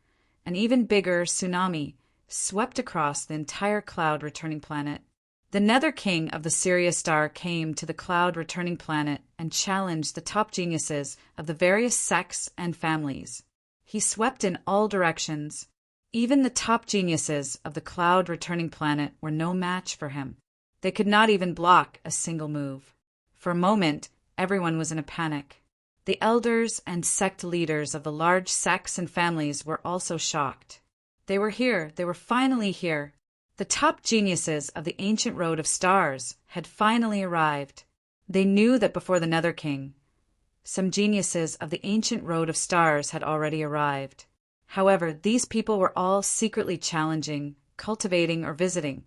an even bigger tsunami swept across the entire cloud-returning planet. The Nether King of the Sirius star came to the cloud-returning planet and challenged the top geniuses of the various sects and families. He swept in all directions. Even the top geniuses of the cloud-returning planet were no match for him. They could not even block a single move. For a moment, everyone was in a panic. The elders and sect leaders of the large sects and families were also shocked. They were here. They were finally here. The top geniuses of the ancient road of stars had finally arrived. They knew that before the Nether King, some geniuses of the ancient road of stars had already arrived. However, these people were all secretly challenging, cultivating, or visiting.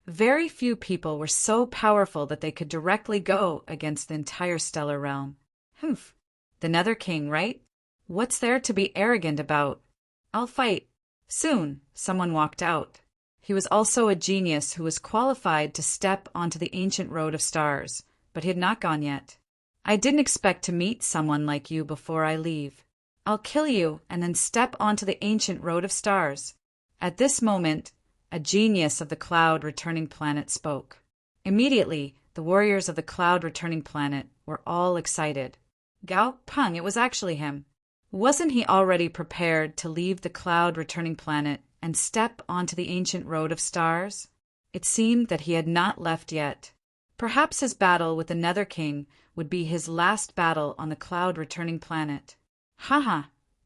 Very few people were so powerful that they could directly go against the entire stellar realm. The Nether King, right? What's there to be arrogant about? I'll fight. Soon, someone walked out. He was also a genius who was qualified to step onto the ancient road of stars, but he had not gone yet. I didn't expect to meet someone like you before I leave. I'll kill you and then step onto the ancient road of stars. At this moment, a genius of the cloud-returning planet spoke. Immediately, the warriors of the cloud-returning planet were all excited. Gao Peng, it was actually him. Wasn't he already prepared to leave the cloud-returning planet and step onto the ancient road of stars? It seemed that he had not left yet. Perhaps his battle with the Nether King would be his last battle on the cloud-returning planet. Haha,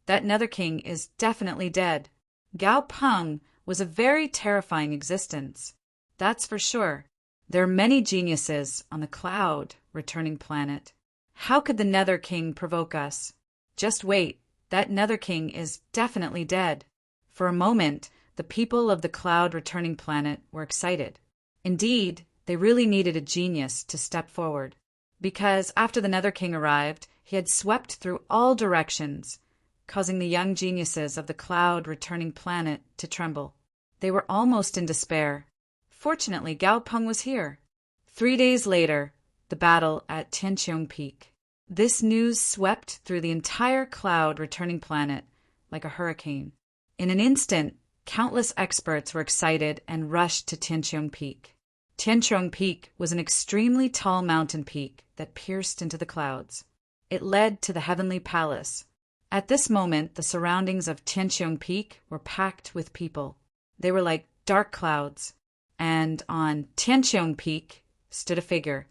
that Nether King is definitely dead. Gao Peng was a very terrifying existence. That's for sure. There are many geniuses on the cloud-returning planet. How could the Nether King provoke us? Just wait, that Nether King is definitely dead. For a moment, the people of the cloud-returning planet were excited. Indeed, they really needed a genius to step forward. Because after the Nether King arrived, he had swept through all directions, causing the young geniuses of the cloud-returning planet to tremble. They were almost in despair. Fortunately, Gao Peng was here. 3 days later, the battle at Tianqiong Peak. This news swept through the entire cloud-returning planet like a hurricane. In an instant, countless experts were excited and rushed to Tianqiong Peak. Tianqiong Peak was an extremely tall mountain peak that pierced into the clouds. It led to the Heavenly Palace. At this moment, the surroundings of Tianqiong Peak were packed with people. They were like dark clouds. And on Tianqiong Peak stood a figure.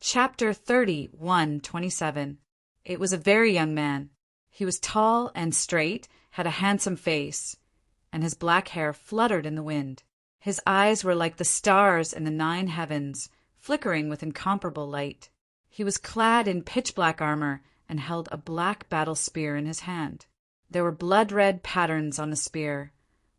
Chapter 30:127. It was a very young man. He was tall and straight, had a handsome face, and his black hair fluttered in the wind. His eyes were like the stars in the 9 heavens, flickering with incomparable light. He was clad in pitch-black armor and held a black battle spear in his hand. There were blood-red patterns on the spear,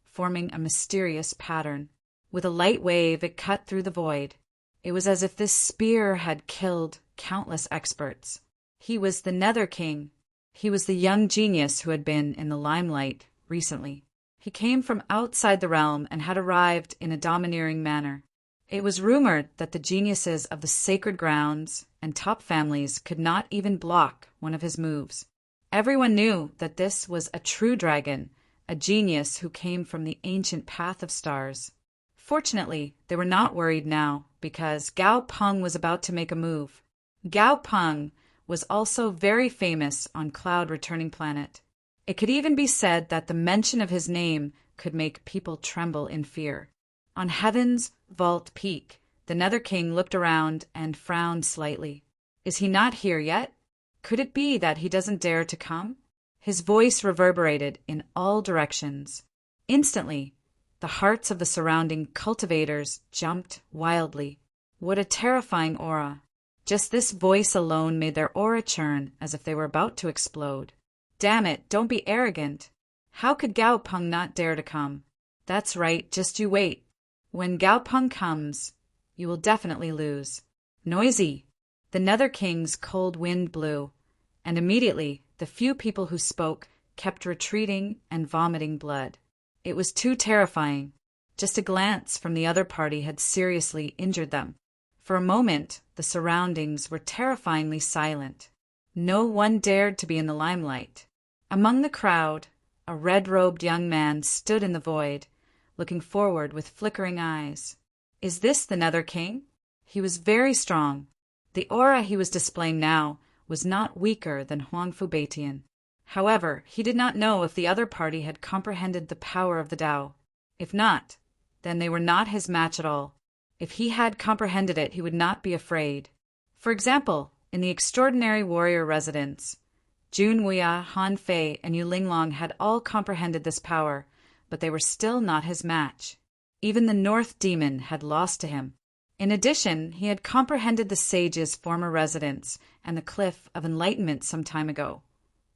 forming a mysterious pattern. With a light wave, it cut through the void. It was as if this spear had killed countless experts. He was the Nether King. He was the young genius who had been in the limelight recently. He came from outside the realm and had arrived in a domineering manner. It was rumored that the geniuses of the sacred grounds and top families could not even block one of his moves. Everyone knew that this was a true dragon, a genius who came from the ancient path of stars. Fortunately, they were not worried now, because Gao Peng was about to make a move. Gao Peng was also very famous on Cloud-Returning Planet. It could even be said that the mention of his name could make people tremble in fear. On Heaven's Vault Peak, the Nether King looked around and frowned slightly. Is he not here yet? Could it be that he doesn't dare to come? His voice reverberated in all directions. Instantly, the hearts of the surrounding cultivators jumped wildly. What a terrifying aura. Just this voice alone made their aura churn as if they were about to explode. Damn it, don't be arrogant. How could Gao Peng not dare to come? That's right, just you wait. When Gao Peng comes, you will definitely lose. Noisy. The Nether King's cold wind blew, and immediately the few people who spoke kept retreating and vomiting blood. It was too terrifying. Just a glance from the other party had seriously injured them. For a moment, the surroundings were terrifyingly silent. No one dared to be in the limelight. Among the crowd, a red-robed young man stood in the void, looking forward with flickering eyes. Is this the Nether King? He was very strong. The aura he was displaying now was not weaker than Huang Fu Beitian. However, he did not know if the other party had comprehended the power of the Tao. If not, then they were not his match at all. If he had comprehended it, he would not be afraid. For example, in the extraordinary warrior residence, Jun Wuya, Han Fei, and Yu Linglong had all comprehended this power, but they were still not his match. Even the North Demon had lost to him. In addition, he had comprehended the sage's former residence and the Cliff of Enlightenment some time ago,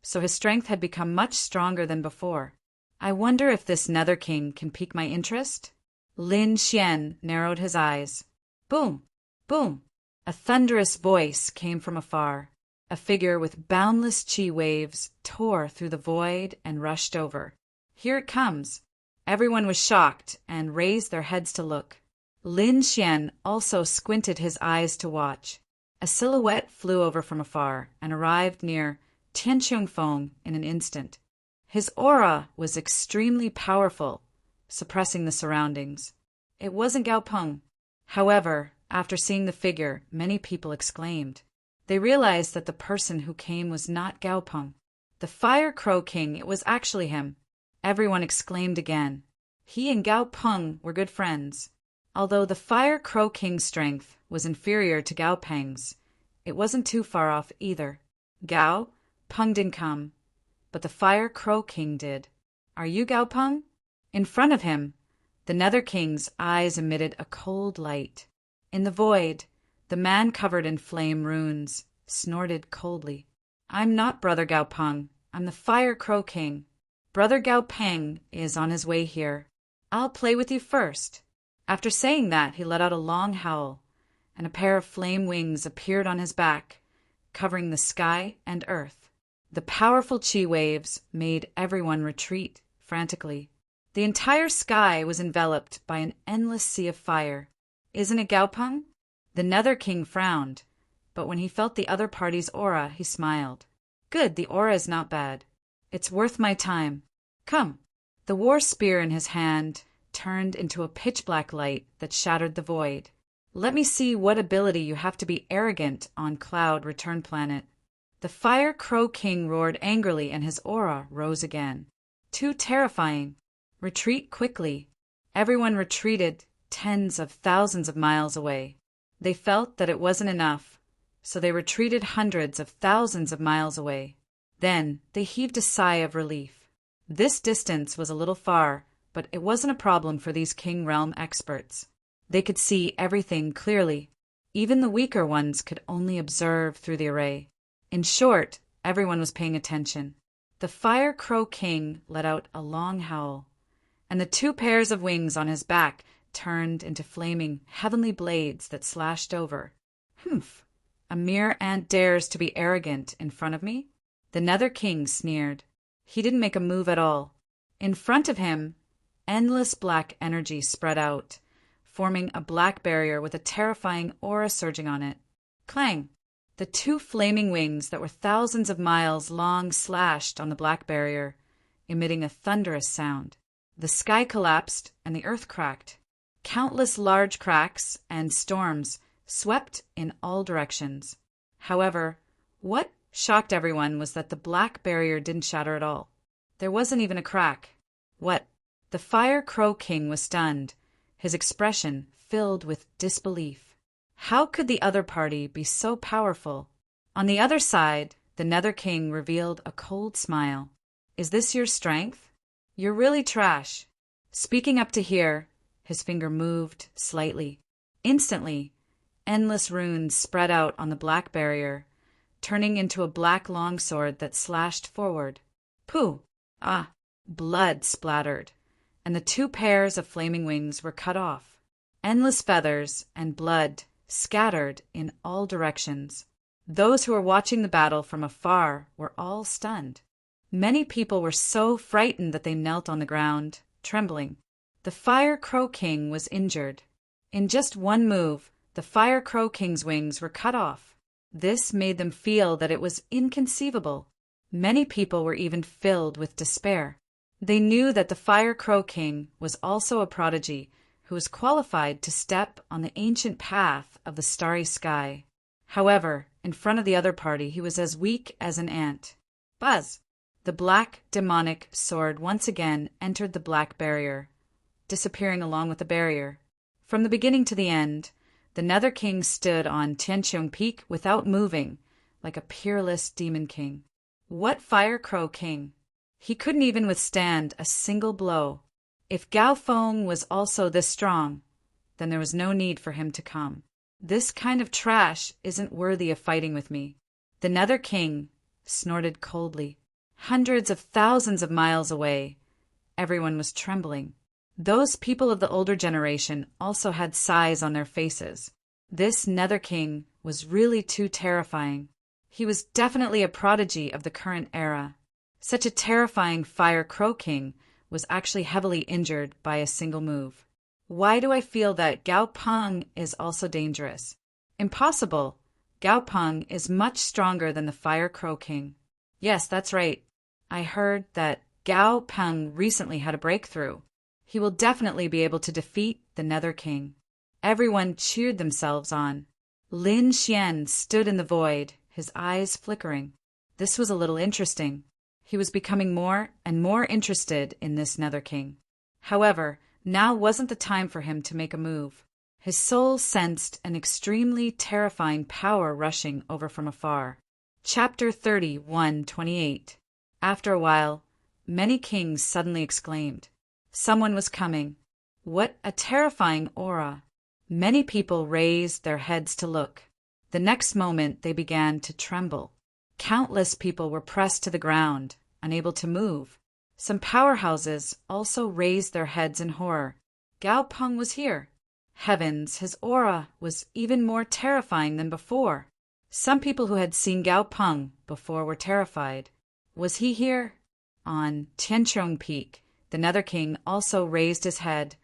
so his strength had become much stronger than before. I wonder if this Nether King can pique my interest? Lin Xian narrowed his eyes. Boom! Boom! A thunderous voice came from afar. A figure with boundless chi waves tore through the void and rushed over. Here it comes. Everyone was shocked and raised their heads to look. Lin Xian also squinted his eyes to watch. A silhouette flew over from afar and arrived near Tianqiong Feng in an instant. His aura was extremely powerful, suppressing the surroundings. It wasn't Gao Peng. However, after seeing the figure, many people exclaimed. They realized that the person who came was not Gao Peng. The Fire Crow King, it was actually him. Everyone exclaimed again. He and Gao Peng were good friends. Although the Fire Crow King's strength was inferior to Gao Peng's, it wasn't too far off either. Gao Peng didn't come, but the Fire Crow King did. Are you Gao Peng? In front of him, the Nether King's eyes emitted a cold light. In the void, the man covered in flame runes snorted coldly. I'm not Brother Gao Peng. I'm the Fire Crow King. Brother Gao Peng is on his way here. I'll play with you first. After saying that, he let out a long howl, and a pair of flame wings appeared on his back, covering the sky and earth. The powerful chi waves made everyone retreat frantically. The entire sky was enveloped by an endless sea of fire. Isn't it Gao Peng? The Nether King frowned, but when he felt the other party's aura, he smiled. Good, the aura is not bad. It's worth my time. Come. The war spear in his hand turned into a pitch-black light that shattered the void. Let me see what ability you have to be arrogant on Cloud Return Planet. The Fire Crow King roared angrily and his aura rose again. Too terrifying. Retreat quickly. Everyone retreated tens of thousands of miles away. They felt that it wasn't enough, so they retreated hundreds of thousands of miles away. Then they heaved a sigh of relief. This distance was a little far, but it wasn't a problem for these King Realm experts. They could see everything clearly. Even the weaker ones could only observe through the array. In short, everyone was paying attention. The Fire Crow King let out a long howl, and the two pairs of wings on his back turned into flaming heavenly blades that slashed over. Humph! A mere ant dares to be arrogant in front of me? The Nether King sneered. He didn't make a move at all. In front of him, endless black energy spread out, forming a black barrier with a terrifying aura surging on it. Clang! The two flaming wings that were thousands of miles long slashed on the black barrier, emitting a thunderous sound. The sky collapsed and the earth cracked. Countless large cracks and storms swept in all directions. However, what shocked everyone was that the black barrier didn't shatter at all. There wasn't even a crack. What? The Fire Crow King was stunned, his expression filled with disbelief. How could the other party be so powerful? On the other side, the Nether King revealed a cold smile. Is this your strength? You're really trash. Speaking up to here, his finger moved slightly. Instantly, endless runes spread out on the black barrier, turning into a black longsword that slashed forward. Pooh! Ah! Blood splattered, and the two pairs of flaming wings were cut off. Endless feathers and blood scattered in all directions. Those who were watching the battle from afar were all stunned. Many people were so frightened that they knelt on the ground, trembling. The Fire Crow King was injured. In just one move, the Fire Crow King's wings were cut off. This made them feel that it was inconceivable. Many people were even filled with despair. They knew that the Fire Crow King was also a prodigy who was qualified to step on the ancient path of the starry sky. However, in front of the other party, he was as weak as an ant. Buzz! The black demonic sword once again entered the black barrier, disappearing along with the barrier. From the beginning to the end, the Nether King stood on Tianqiong Peak without moving, like a peerless demon king. What Fire Crow King? He couldn't even withstand a single blow. If Gao Feng was also this strong, then there was no need for him to come. This kind of trash isn't worthy of fighting with me. The Nether King snorted coldly. Hundreds of thousands of miles away, everyone was trembling. Those people of the older generation also had sighs on their faces. This Nether King was really too terrifying. He was definitely a prodigy of the current era. Such a terrifying Fire Crow King was actually heavily injured by a single move. Why do I feel that Gao Peng is also dangerous? Impossible. Gao Peng is much stronger than the Fire Crow King. Yes, that's right. I heard that Gao Peng recently had a breakthrough. He will definitely be able to defeat the Nether King. Everyone cheered themselves on. Lin Xian stood in the void, his eyes flickering. This was a little interesting. He was becoming more and more interested in this Nether King. However, now wasn't the time for him to make a move. His soul sensed an extremely terrifying power rushing over from afar. Chapter 31:28. After a while, many kings suddenly exclaimed. Someone was coming. What a terrifying aura! Many people raised their heads to look. The next moment they began to tremble. Countless people were pressed to the ground, unable to move. Some powerhouses also raised their heads in horror. Gao Peng was here. Heavens, his aura was even more terrifying than before. Some people who had seen Gao Peng before were terrified. Was he here? On Tianchong Peak, the Nether King also raised his head,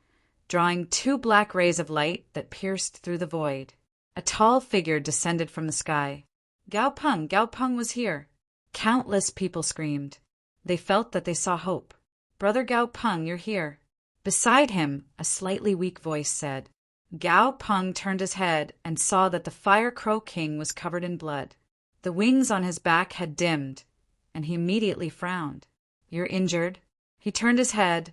drawing 2 black rays of light that pierced through the void. A tall figure descended from the sky. Gao Peng was here. Countless people screamed. They felt that they saw hope. Brother Gao Peng, you're here. Beside him, a slightly weak voice said. Gao Peng turned his head and saw that the Fire Crow King was covered in blood. The wings on his back had dimmed, and he immediately frowned. You're injured. He turned his head,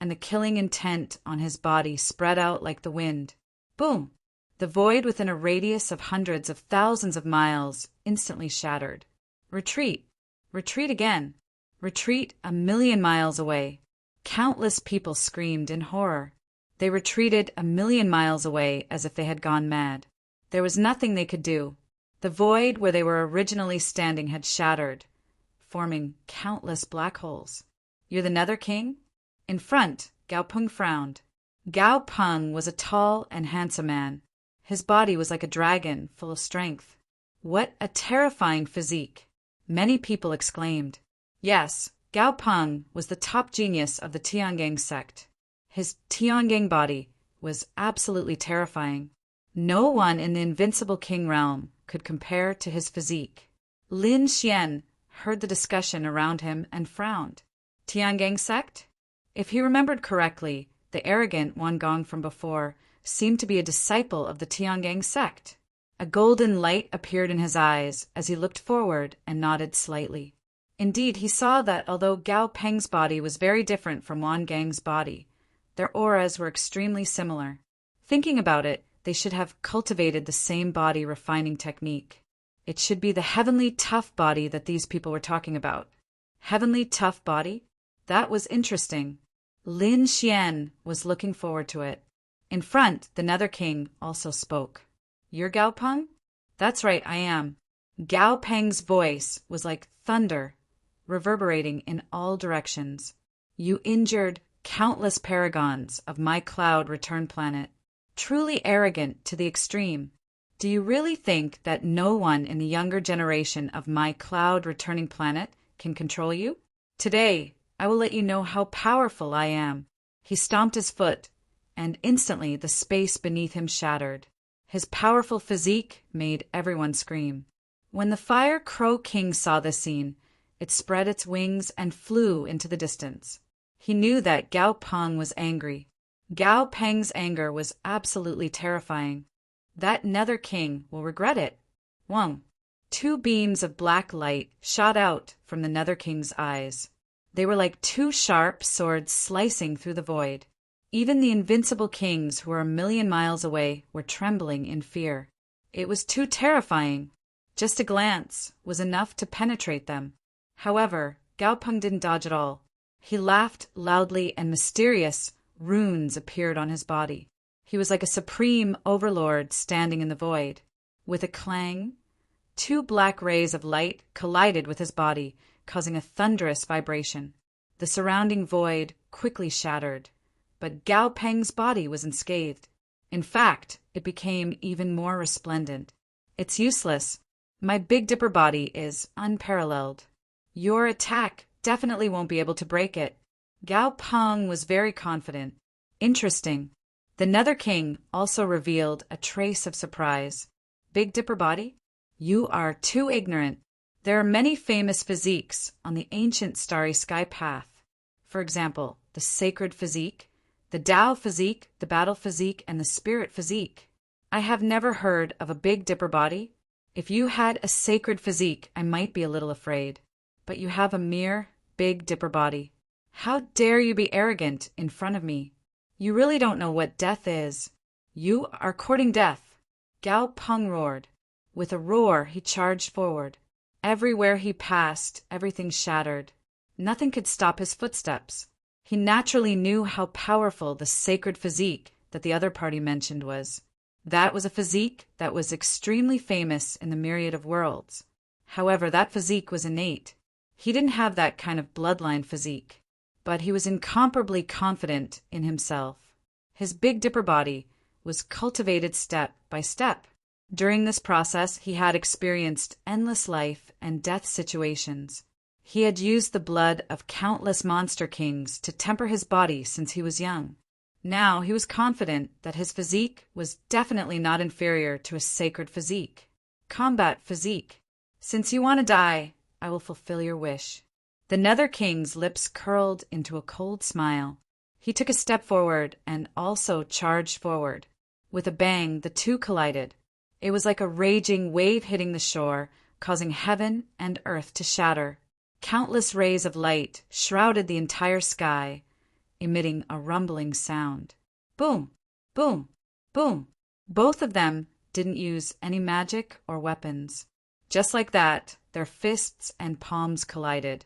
and the killing intent on his body spread out like the wind. Boom! The void within a radius of hundreds of thousands of miles instantly shattered. Retreat! Retreat again! Retreat 1,000,000 miles away! Countless people screamed in horror. They retreated 1,000,000 miles away as if they had gone mad. There was nothing they could do. The void where they were originally standing had shattered, forming countless black holes. You're the Nether King? In front, Gao Peng frowned. Gao Peng was a tall and handsome man. His body was like a dragon, full of strength. What a terrifying physique! Many people exclaimed. Yes, Gao Peng was the top genius of the Tiangang sect. His Tiangang body was absolutely terrifying. No one in the Invincible King realm could compare to his physique. Lin Xian heard the discussion around him and frowned. Tiangang sect? If he remembered correctly, the arrogant Wan Gong from before seemed to be a disciple of the Tiangang sect. A golden light appeared in his eyes as he looked forward and nodded slightly. Indeed, he saw that although Gao Peng's body was very different from Wan Gang's body, their auras were extremely similar. Thinking about it, they should have cultivated the same body refining technique. It should be the heavenly tough body that these people were talking about. Heavenly tough body? That was interesting. Lin Xian was looking forward to it. In front, the Nether King also spoke. You're Gao Peng? That's right, I am. Gao Peng's voice was like thunder, reverberating in all directions. You injured countless paragons of my cloud return planet. Truly arrogant to the extreme. Do you really think that no one in the younger generation of my cloud returning planet can control you? Today, I will let you know how powerful I am. He stomped his foot, and instantly the space beneath him shattered. His powerful physique made everyone scream. When the Fire Crow King saw this scene, it spread its wings and flew into the distance. He knew that Gao Peng was angry. Gao Peng's anger was absolutely terrifying. That Nether King will regret it. Wang. 2 beams of black light shot out from the Nether King's eyes. They were like 2 sharp swords slicing through the void. Even the Invincible Kings who were 1,000,000 miles away were trembling in fear. It was too terrifying. Just a glance was enough to penetrate them. However, Gao Peng didn't dodge at all. He laughed loudly and mysterious runes appeared on his body. He was like a supreme overlord standing in the void. With a clang, 2 black rays of light collided with his body, causing a thunderous vibration. The surrounding void quickly shattered, but Gao Peng's body was unscathed. In fact, it became even more resplendent. It's useless. My Big Dipper body is unparalleled. Your attack definitely won't be able to break it. Gao Peng was very confident. Interesting. The Nether King also revealed a trace of surprise. Big Dipper body? You are too ignorant. There are many famous physiques on the ancient starry sky path. For example, the sacred physique, the Tao physique, the battle physique, and the spirit physique. I have never heard of a Big Dipper body. If you had a sacred physique, I might be a little afraid. But you have a mere Big Dipper body. How dare you be arrogant in front of me? You really don't know what death is. You are courting death. Gao Peng roared. With a roar, he charged forward. Everywhere he passed, everything shattered. Nothing could stop his footsteps. He naturally knew how powerful the sacred physique that the other party mentioned was. That was a physique that was extremely famous in the myriad of worlds. However, that physique was innate. He didn't have that kind of bloodline physique, but he was incomparably confident in himself. His Big Dipper body was cultivated step by step. During this process, he had experienced endless life and death situations. He had used the blood of countless monster kings to temper his body since he was young. Now he was confident that his physique was definitely not inferior to a sacred physique. Combat physique. Since you want to die, I will fulfill your wish. The Nether King's lips curled into a cold smile. He took a step forward and also charged forward. With a bang, the two collided. It was like a raging wave hitting the shore, causing heaven and earth to shatter. Countless rays of light shrouded the entire sky, emitting a rumbling sound. Boom! Boom! Boom! Both of them didn't use any magic or weapons. Just like that, their fists and palms collided,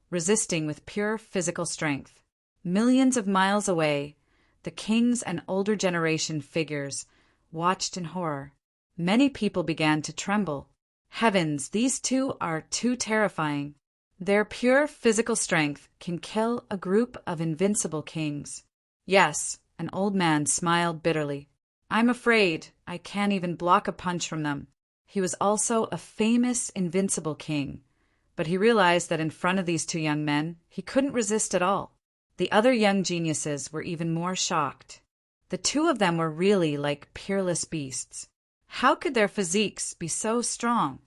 resisting with pure physical strength. Millions of miles away, the kings and older generation figures watched in horror. Many people began to tremble. Heavens, these two are too terrifying. Their pure physical strength can kill a group of invincible kings. Yes, an old man smiled bitterly. I'm afraid I can't even block a punch from them. He was also a famous invincible king, but he realized that in front of these two young men, he couldn't resist at all. The other young geniuses were even more shocked. The two of them were really like peerless beasts. How could their physiques be so strong?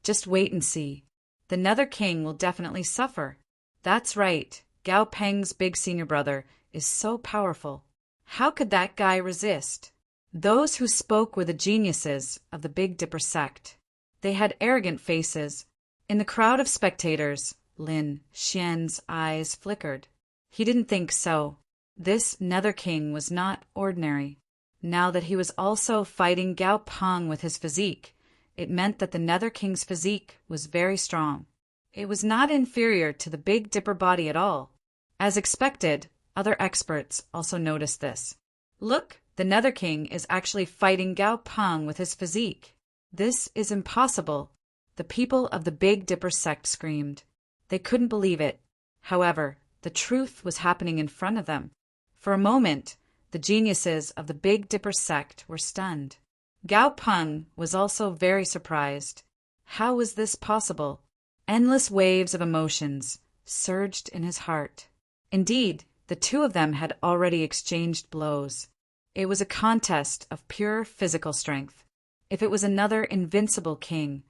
Just wait and see. The Nether King will definitely suffer. That's right, Gao Peng's big senior brother is so powerful. How could that guy resist? Those who spoke were the geniuses of the Big Dipper sect. They had arrogant faces. In the crowd of spectators, Lin Xian's eyes flickered. He didn't think so. This Nether King was not ordinary. Now that he was also fighting Gao Peng with his physique, it meant that the Nether King's physique was very strong. It was not inferior to the Big Dipper body at all. As expected, other experts also noticed this. Look, the Nether King is actually fighting Gao Peng with his physique. This is impossible. The people of the Big Dipper sect screamed. They couldn't believe it. However, the truth was happening in front of them. For a moment, the geniuses of the Big Dipper sect were stunned. Gao Peng was also very surprised. How was this possible? Endless waves of emotions surged in his heart. Indeed, the two of them had already exchanged blows. It was a contest of pure physical strength. If it was another invincible king,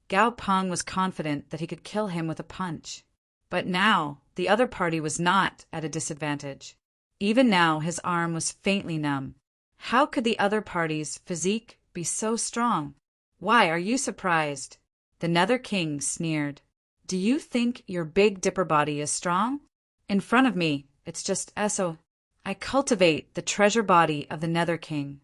Gao Peng was confident that he could kill him with a punch. But now, the other party was not at a disadvantage. Even now, his arm was faintly numb. How could the other party's physique be so strong? Why are you surprised? The Nether King sneered. Do you think your Big Dipper body is strong? In front of me, it's just eso. I cultivate the treasure body of the Nether King.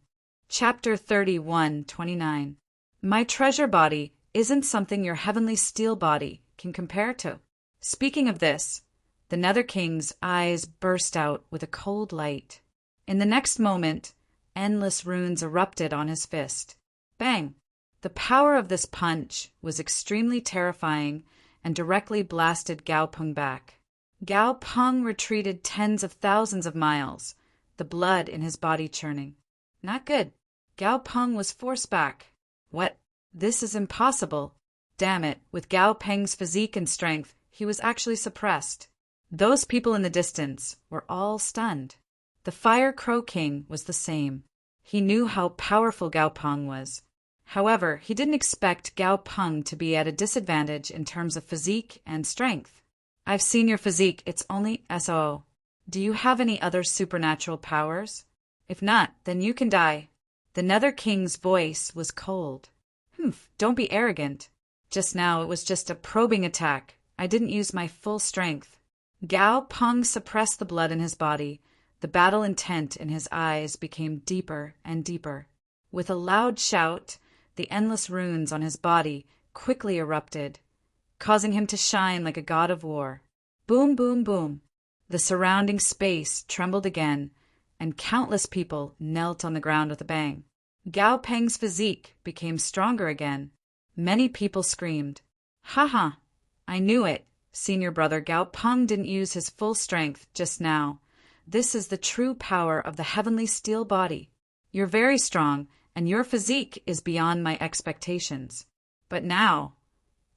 Chapter 31:29. My treasure body isn't something your heavenly steel body can compare to. Speaking of this, the Nether King's eyes burst out with a cold light. In the next moment, endless runes erupted on his fist. Bang! The power of this punch was extremely terrifying and directly blasted Gao Peng back. Gao Peng retreated tens of thousands of miles, the blood in his body churning. Not good. Gao Peng was forced back. What? This is impossible. Damn it, with Gao Peng's physique and strength, he was actually suppressed. Those people in the distance were all stunned. The Fire Crow King was the same. He knew how powerful Gao Peng was. However, he didn't expect Gao Peng to be at a disadvantage in terms of physique and strength. I've seen your physique, it's only SO. Do you have any other supernatural powers? If not, then you can die. The Nether King's voice was cold. Don't be arrogant. Just now it was just a probing attack. I didn't use my full strength. Gao Peng suppressed the blood in his body. The battle intent in his eyes became deeper and deeper. With a loud shout, the endless runes on his body quickly erupted, causing him to shine like a god of war. Boom, boom, boom. The surrounding space trembled again, and countless people knelt on the ground with a bang. Gao Peng's physique became stronger again. Many people screamed. "Ha! I knew it, senior brother. Gao Peng didn't use his full strength just now. This is the true power of the heavenly steel body. You're very strong, and your physique is beyond my expectations. But now,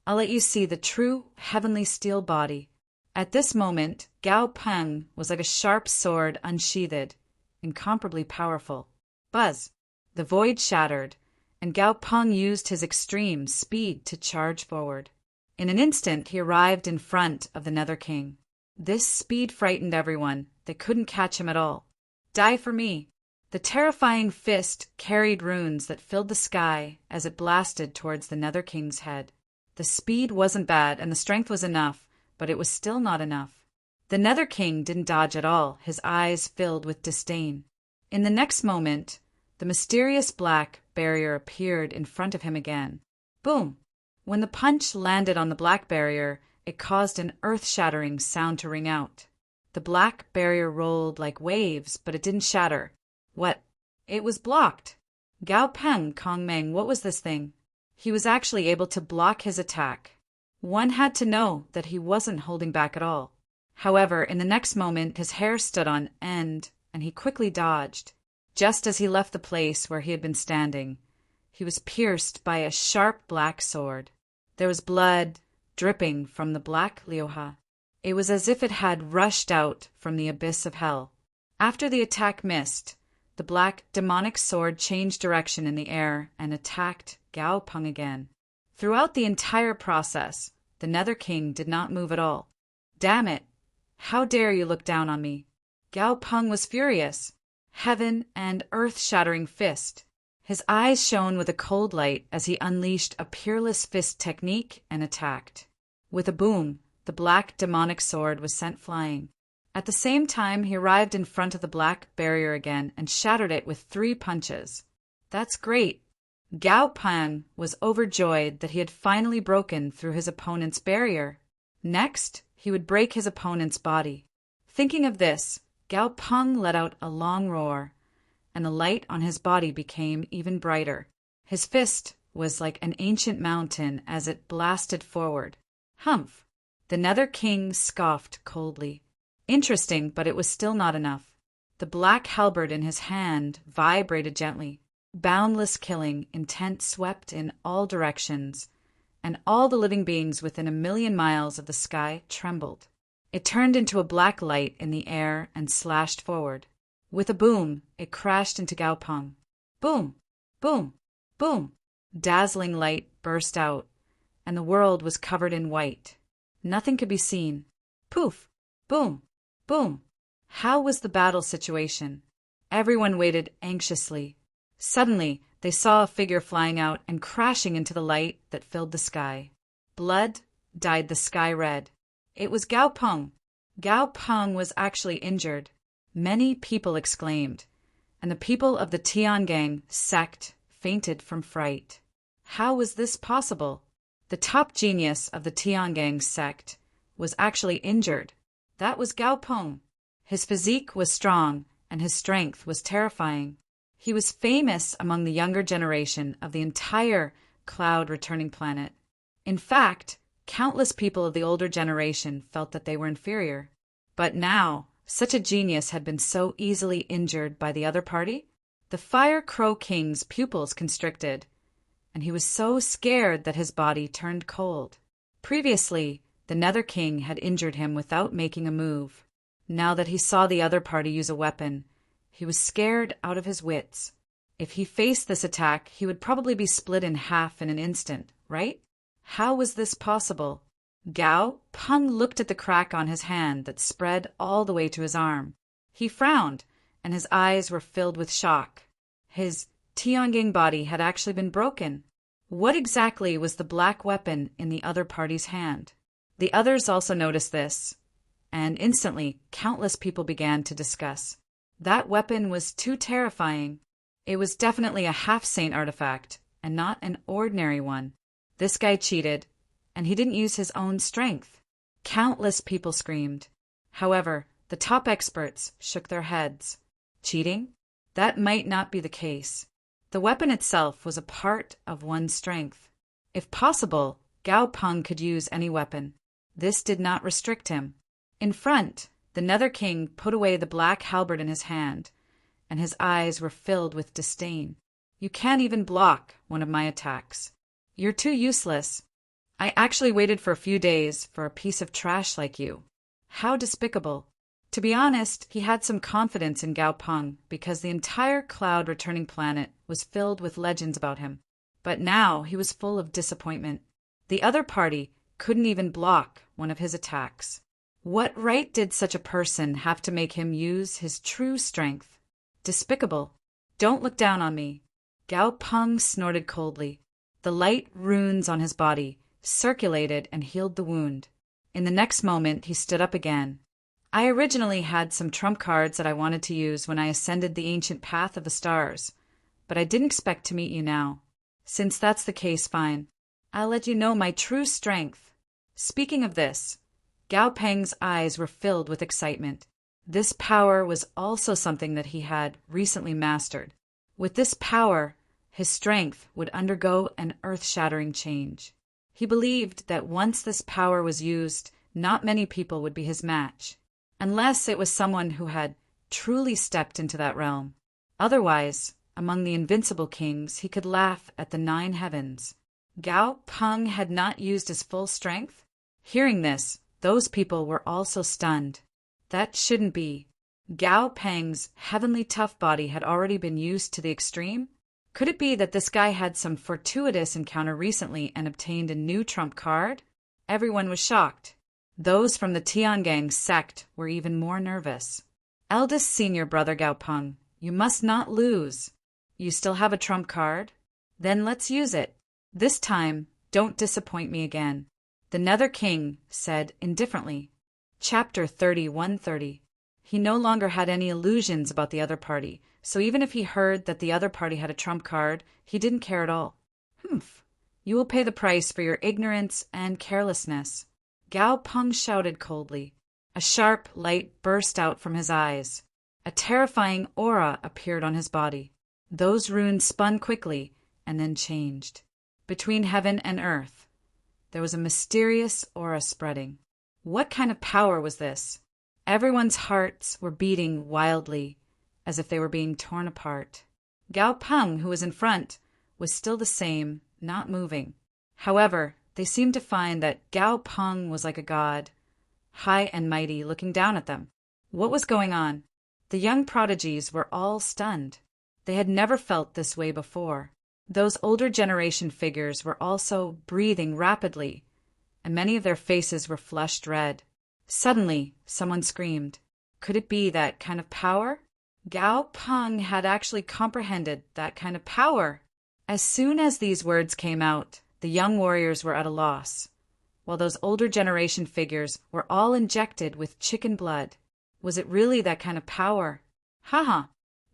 I'll let you see the true heavenly steel body." At this moment, Gao Peng was like a sharp sword unsheathed, incomparably powerful. Buzz! The void shattered, and Gao Peng used his extreme speed to charge forward. In an instant, he arrived in front of the Nether King. This speed frightened everyone. They couldn't catch him at all. Die for me! The terrifying fist carried runes that filled the sky as it blasted towards the Nether King's head. The speed wasn't bad, and the strength was enough, but it was still not enough. The Nether King didn't dodge at all, his eyes filled with disdain. In the next moment, the mysterious black barrier appeared in front of him again. Boom! When the punch landed on the black barrier, it caused an earth-shattering sound to ring out. The black barrier rolled like waves, but it didn't shatter. What? It was blocked! Gao Peng, Kong Meng, what was this thing? He was actually able to block his attack. One had to know that he wasn't holding back at all. However, in the next moment, his hair stood on end, and he quickly dodged. Just as he left the place where he had been standing, he was pierced by a sharp black sword. There was blood dripping from the black liuha. It was as if it had rushed out from the abyss of hell. After the attack missed, the black demonic sword changed direction in the air and attacked Gao Peng again. Throughout the entire process, the Nether King did not move at all. Damn it! How dare you look down on me? Gao Peng was furious. Heaven and earth-shattering fist. His eyes shone with a cold light as he unleashed a peerless fist technique and attacked. With a boom, the black demonic sword was sent flying. At the same time, he arrived in front of the black barrier again and shattered it with 3 punches. That's great! Gao Peng was overjoyed that he had finally broken through his opponent's barrier. Next, he would break his opponent's body. Thinking of this, Gao Peng let out a long roar, and the light on his body became even brighter. His fist was like an ancient mountain as it blasted forward. Humph! The Nether King scoffed coldly. Interesting, but it was still not enough. The black halberd in his hand vibrated gently. Boundless killing intent swept in all directions, and all the living beings within 1,000,000 miles of the sky trembled. It turned into a black light in the air and slashed forward. With a boom, it crashed into Gao Peng. Boom! Boom! Boom! Dazzling light burst out, and the world was covered in white. Nothing could be seen. Poof! Boom! Boom! How was the battle situation? Everyone waited anxiously. Suddenly, they saw a figure flying out and crashing into the light that filled the sky. Blood dyed the sky red. It was Gao Peng. Gao Peng was actually injured. Many people exclaimed, and the people of the Tiangang sect fainted from fright. How was this possible? The top genius of the Tiangang sect was actually injured. That was Gao Peng. His physique was strong, and his strength was terrifying. He was famous among the younger generation of the entire cloud-returning planet. In fact, countless people of the older generation felt that they were inferior. But now, such a genius had been so easily injured by the other party? The Fire Crow King's pupils constricted, and he was so scared that his body turned cold. Previously, the Nether King had injured him without making a move. Now that he saw the other party use a weapon, he was scared out of his wits. If he faced this attack, he would probably be split in half in an instant, right? How was this possible? Gao Peng looked at the crack on his hand that spread all the way to his arm. He frowned, and his eyes were filled with shock. His Tiangang body had actually been broken. What exactly was the black weapon in the other party's hand? The others also noticed this, and instantly countless people began to discuss. That weapon was too terrifying. It was definitely a half-saint artifact, and not an ordinary one. This guy cheated, and he didn't use his own strength. Countless people screamed. However, the top experts shook their heads. Cheating? That might not be the case. The weapon itself was a part of one's strength. If possible, Gao Peng could use any weapon. This did not restrict him. In front, the Nether King put away the black halberd in his hand, and his eyes were filled with disdain. You can't even block one of my attacks. You're too useless. I actually waited for a few days for a piece of trash like you. How despicable. To be honest, he had some confidence in Gao Peng because the entire cloud-returning planet was filled with legends about him. But now he was full of disappointment. The other party couldn't even block one of his attacks. What right did such a person have to make him use his true strength? Despicable. Don't look down on me. Gao Peng snorted coldly. The light runes on his body circulated and healed the wound. In the next moment, he stood up again. I originally had some trump cards that I wanted to use when I ascended the ancient path of the stars, but I didn't expect to meet you now. Since that's the case, fine. I'll let you know my true strength. Speaking of this, Gao Peng's eyes were filled with excitement. This power was also something that he had recently mastered. With this power, his strength would undergo an earth-shattering change. He believed that once this power was used, not many people would be his match, unless it was someone who had truly stepped into that realm. Otherwise, among the invincible kings, he could laugh at the 9 heavens. Gao Peng had not used his full strength? Hearing this, those people were also stunned. That shouldn't be. Gao Peng's heavenly tough body had already been used to the extreme? Could it be that this guy had some fortuitous encounter recently and obtained a new trump card? Everyone was shocked. Those from the Tiangang sect were even more nervous. Eldest senior brother Gao Peng, you must not lose. You still have a trump card? Then let's use it. This time, don't disappoint me again. The Nether King said indifferently. Chapter 31:30. He no longer had any illusions about the other party, so even if he heard that the other party had a trump card, he didn't care at all. Humph. You will pay the price for your ignorance and carelessness. Gao Peng shouted coldly. A sharp light burst out from his eyes. A terrifying aura appeared on his body. Those runes spun quickly and then changed. Between heaven and earth, there was a mysterious aura spreading. What kind of power was this? Everyone's hearts were beating wildly, as if they were being torn apart. Gao Peng, who was in front, was still the same, not moving. However, they seemed to find that Gao Peng was like a god, high and mighty, looking down at them. What was going on? The young prodigies were all stunned. They had never felt this way before. Those older generation figures were also breathing rapidly, and many of their faces were flushed red. Suddenly, someone screamed. Could it be that kind of power? Gao Peng had actually comprehended that kind of power. As soon as these words came out, the young warriors were at a loss, while those older generation figures were all injected with chicken blood. Was it really that kind of power? Haha,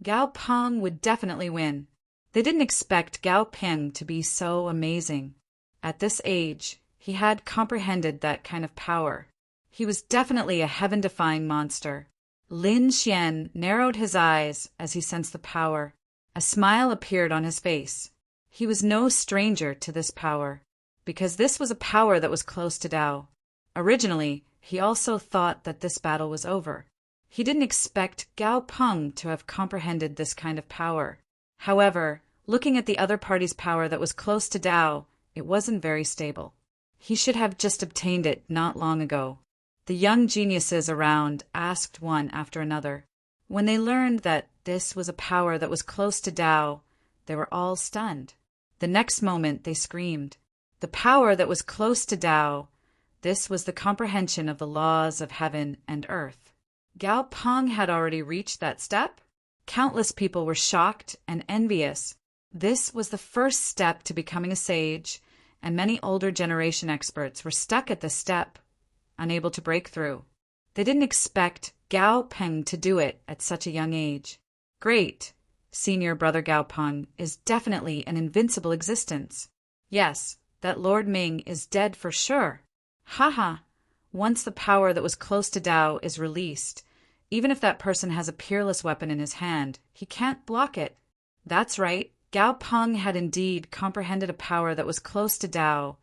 Gao Peng would definitely win. They didn't expect Gao Peng to be so amazing. At this age, he had comprehended that kind of power. He was definitely a heaven-defying monster. Lin Xian narrowed his eyes as he sensed the power. A smile appeared on his face. He was no stranger to this power, because this was a power that was close to Dao. Originally, he also thought that this battle was over. He didn't expect Gao Peng to have comprehended this kind of power. However, Looking at the other party's power that was close to Tao, it wasn't very stable. He should have just obtained it not long ago. The young geniuses around asked one after another. When they learned that this was a power that was close to Tao, they were all stunned. The next moment they screamed. The power that was close to Tao, this was the comprehension of the laws of heaven and earth. Gao Peng had already reached that step. Countless people were shocked and envious. This was the first step to becoming a sage, and many older generation experts were stuck at this step, unable to break through. They didn't expect Gao Peng to do it at such a young age. Great, senior brother Gao Peng is definitely an invincible existence. Yes, that Lord Ming is dead for sure. Haha, once the power that was close to Tao is released, even if that person has a peerless weapon in his hand, he can't block it. That's right, Gao Peng had indeed comprehended a power that was close to Tao,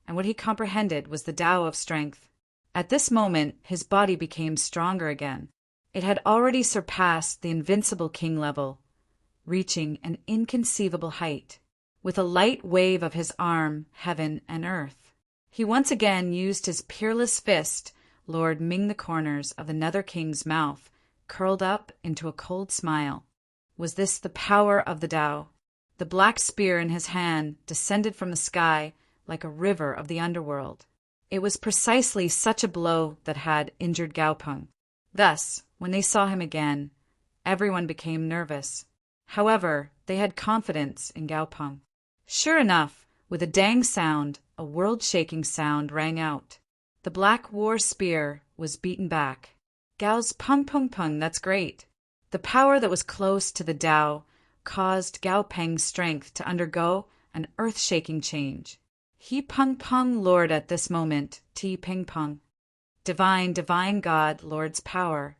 and what he comprehended was the Tao of strength. At this moment, his body became stronger again. It had already surpassed the invincible king level, reaching an inconceivable height. With a light wave of his arm, heaven and earth, he once again used his peerless fist, Lord Ming. The corners of the Nether King's mouth curled up into a cold smile. Was this the power of the Tao? The black spear in his hand descended from the sky like a river of the underworld. It was precisely such a blow that had injured Gao Peng. Thus, when they saw him again, everyone became nervous. However, they had confidence in Gao Peng. Sure enough, with a dang sound, a world-shaking sound rang out. The black war spear was beaten back. Gao's pung pung pung, that's great. The power that was close to the Tao caused Gao Peng's strength to undergo an earth-shaking change. He pung pung Lord at this moment, Ti ping pong. Divine, divine God, Lord's power.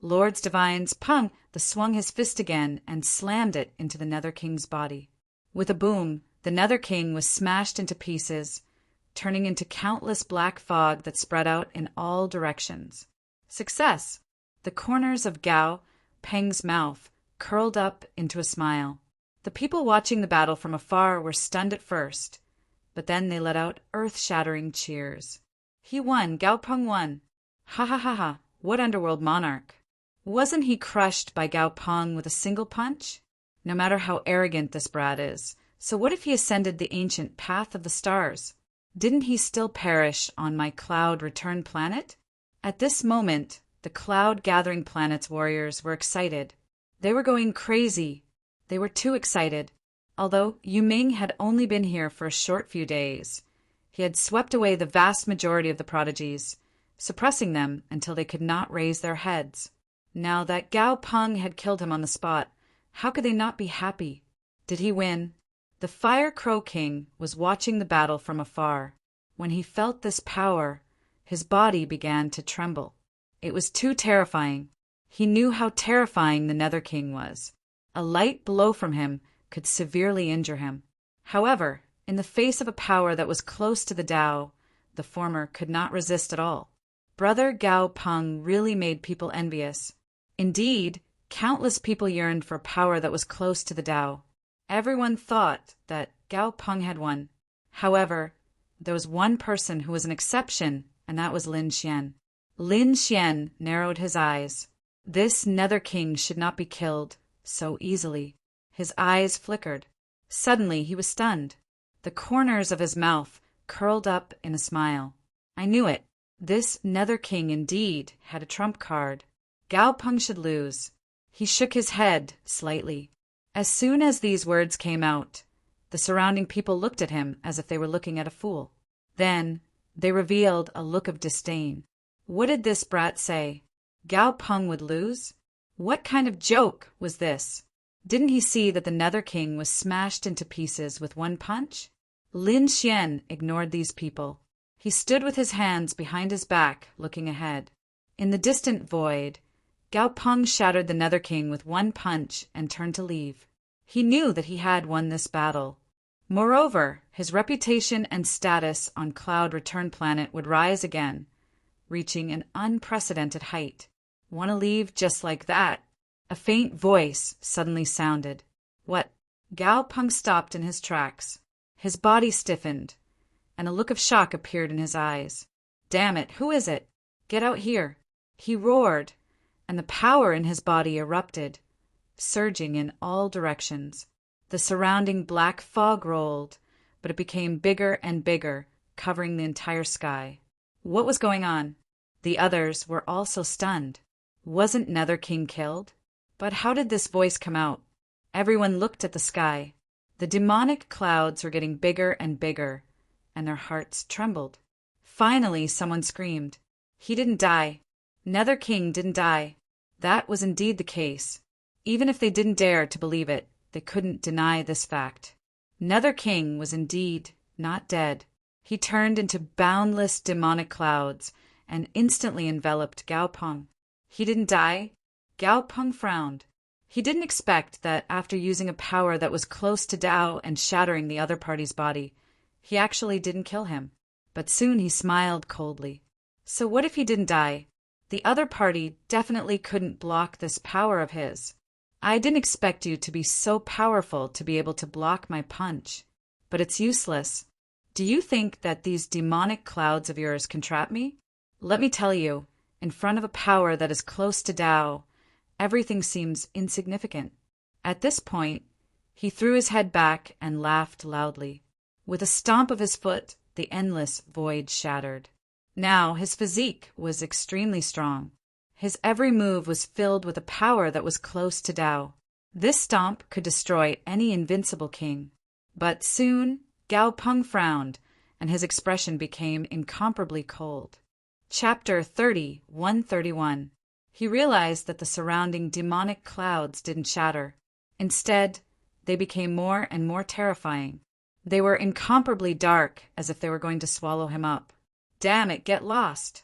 Lord's divines pung, the swung his fist again and slammed it into the Nether King's body. With a boom, the Nether King was smashed into pieces, turning into countless black fog that spread out in all directions. Success! The corners of Gao Peng's mouth curled up into a smile. The people watching the battle from afar were stunned at first, but then they let out earth-shattering cheers. He won! Gao Peng won! Ha ha ha ha! What underworld monarch! Wasn't he crushed by Gao Peng with a single punch? No matter how arrogant this brat is, so what if he ascended the ancient path of the stars? Didn't he still perish on my cloud return planet? At this moment, the cloud-gathering planet's warriors were excited. They were going crazy. They were too excited. Although Yu Ming had only been here for a short few days, he had swept away the vast majority of the prodigies, suppressing them until they could not raise their heads. Now that Gao Peng had killed him on the spot, how could they not be happy? Did he win? The Fire Crow King was watching the battle from afar. When he felt this power, his body began to tremble. It was too terrifying. He knew how terrifying the Nether King was. A light blow from him could severely injure him. However, in the face of a power that was close to the Tao, the former could not resist at all. Brother Gao Peng really made people envious. Indeed, countless people yearned for power that was close to the Tao. Everyone thought that Gao Peng had won. However, there was one person who was an exception, and that was Lin Xian. Lin Xian narrowed his eyes. This Nether King should not be killed so easily. His eyes flickered. Suddenly he was stunned. The corners of his mouth curled up in a smile. I knew it. This Nether King indeed had a trump card. Gao Peng should lose. He shook his head slightly. As soon as these words came out, the surrounding people looked at him as if they were looking at a fool. Then they revealed a look of disdain. What did this brat say? Gao Peng would lose? What kind of joke was this? Didn't he see that the Nether King was smashed into pieces with one punch? Lin Xian ignored these people. He stood with his hands behind his back, looking ahead. In the distant void, Gao Peng shattered the Nether King with one punch and turned to leave. He knew that he had won this battle. Moreover, his reputation and status on Cloud Return Planet would rise again, reaching an unprecedented height. Want to leave just like that? A faint voice suddenly sounded. What? Gao Peng stopped in his tracks. His body stiffened, and a look of shock appeared in his eyes. "Damn it, who is it? Get out here!" He roared, and the power in his body erupted, surging in all directions. The surrounding black fog rolled, but it became bigger and bigger, covering the entire sky. What was going on? The others were also stunned. Wasn't Nether King killed? But how did this voice come out? Everyone looked at the sky. The demonic clouds were getting bigger and bigger, and their hearts trembled. Finally, someone screamed. He didn't die. Nether King didn't die. That was indeed the case. Even if they didn't dare to believe it, they couldn't deny this fact. Nether King was indeed not dead. He turned into boundless demonic clouds and instantly enveloped Gao Peng. He didn't die? Gao Peng frowned. He didn't expect that after using a power that was close to Dao and shattering the other party's body, he actually didn't kill him. But soon he smiled coldly. So what if he didn't die? The other party definitely couldn't block this power of his. I didn't expect you to be so powerful to be able to block my punch. But it's useless. Do you think that these demonic clouds of yours can trap me? Let me tell you, in front of a power that is close to Dao, everything seems insignificant. At this point, he threw his head back and laughed loudly. With a stomp of his foot, the endless void shattered. Now his physique was extremely strong. His every move was filled with a power that was close to Dao. This stomp could destroy any invincible king. But soon, Gao Peng frowned, and his expression became incomparably cold. Chapter 131. He realized that the surrounding demonic clouds didn't shatter. Instead, they became more and more terrifying. They were incomparably dark, as if they were going to swallow him up. "Damn it, get lost!"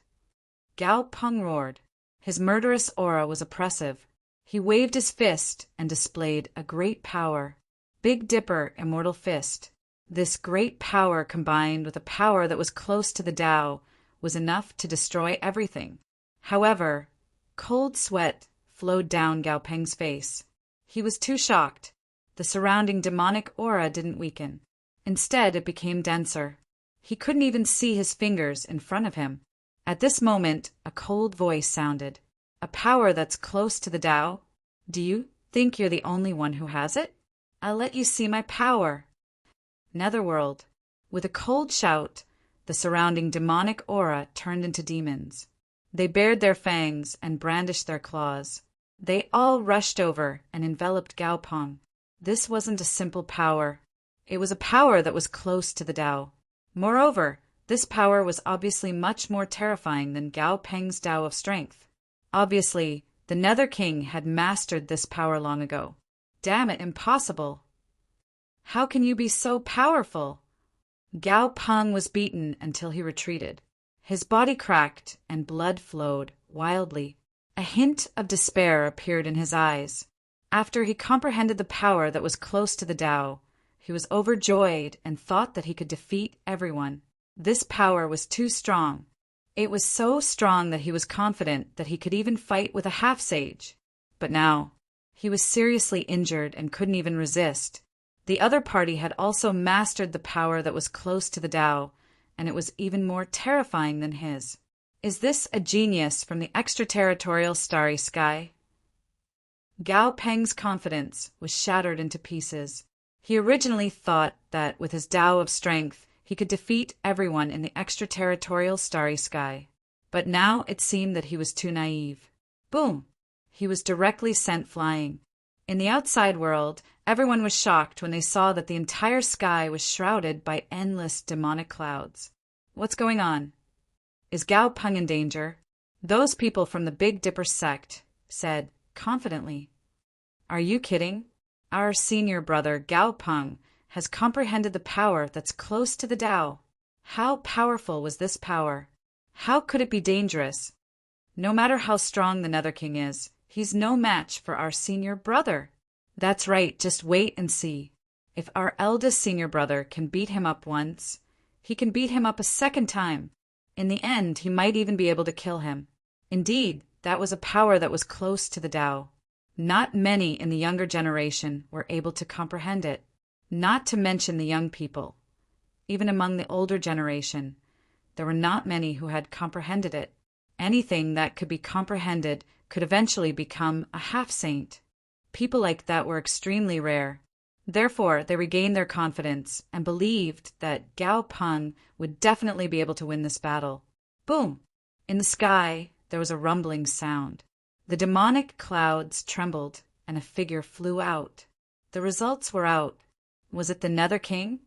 Gao Peng roared. His murderous aura was oppressive. He waved his fist and displayed a great power. Big Dipper Immortal Fist. This great power combined with a power that was close to the Tao was enough to destroy everything. However, cold sweat flowed down Gao Peng's face. He was too shocked. The surrounding demonic aura didn't weaken. Instead, it became denser. He couldn't even see his fingers in front of him. At this moment, a cold voice sounded. "A power that's close to the Tao? Do you think you're the only one who has it? I'll let you see my power." Netherworld. With a cold shout, the surrounding demonic aura turned into demons. They bared their fangs and brandished their claws. They all rushed over and enveloped Gao Peng. This wasn't a simple power. It was a power that was close to the Tao. Moreover, this power was obviously much more terrifying than Gao Peng's Tao of Strength. Obviously, the Nether King had mastered this power long ago. Damn it, impossible! How can you be so powerful? Gao Peng was beaten until he retreated. His body cracked and blood flowed wildly. A hint of despair appeared in his eyes. After he comprehended the power that was close to the Tao, he was overjoyed and thought that he could defeat everyone. This power was too strong. It was so strong that he was confident that he could even fight with a half-sage. But now, he was seriously injured and couldn't even resist. The other party had also mastered the power that was close to the Tao, and it was even more terrifying than his. Is this a genius from the extraterritorial starry sky? Gao Peng's confidence was shattered into pieces. He originally thought that with his Tao of Strength, he could defeat everyone in the extraterritorial starry sky. But now it seemed that he was too naive. Boom! He was directly sent flying. In the outside world, everyone was shocked when they saw that the entire sky was shrouded by endless demonic clouds. What's going on? Is Gao Peng in danger? Those people from the Big Dipper sect said confidently. Are you kidding? Our senior brother, Gao Peng, has comprehended the power that's close to the Tao. How powerful was this power? How could it be dangerous? No matter how strong the Nether King is, he's no match for our senior brother. That's right, just wait and see. If our eldest senior brother can beat him up once, he can beat him up a second time. In the end, he might even be able to kill him. Indeed, that was a power that was close to the Tao. Not many in the younger generation were able to comprehend it, not to mention the young people. Even among the older generation, there were not many who had comprehended it. Anything that could be comprehended could eventually become a half-saint. People like that were extremely rare. Therefore, they regained their confidence and believed that Gao Peng would definitely be able to win this battle. Boom! In the sky, there was a rumbling sound. The demonic clouds trembled, and a figure flew out. The results were out. Was it the Nether King?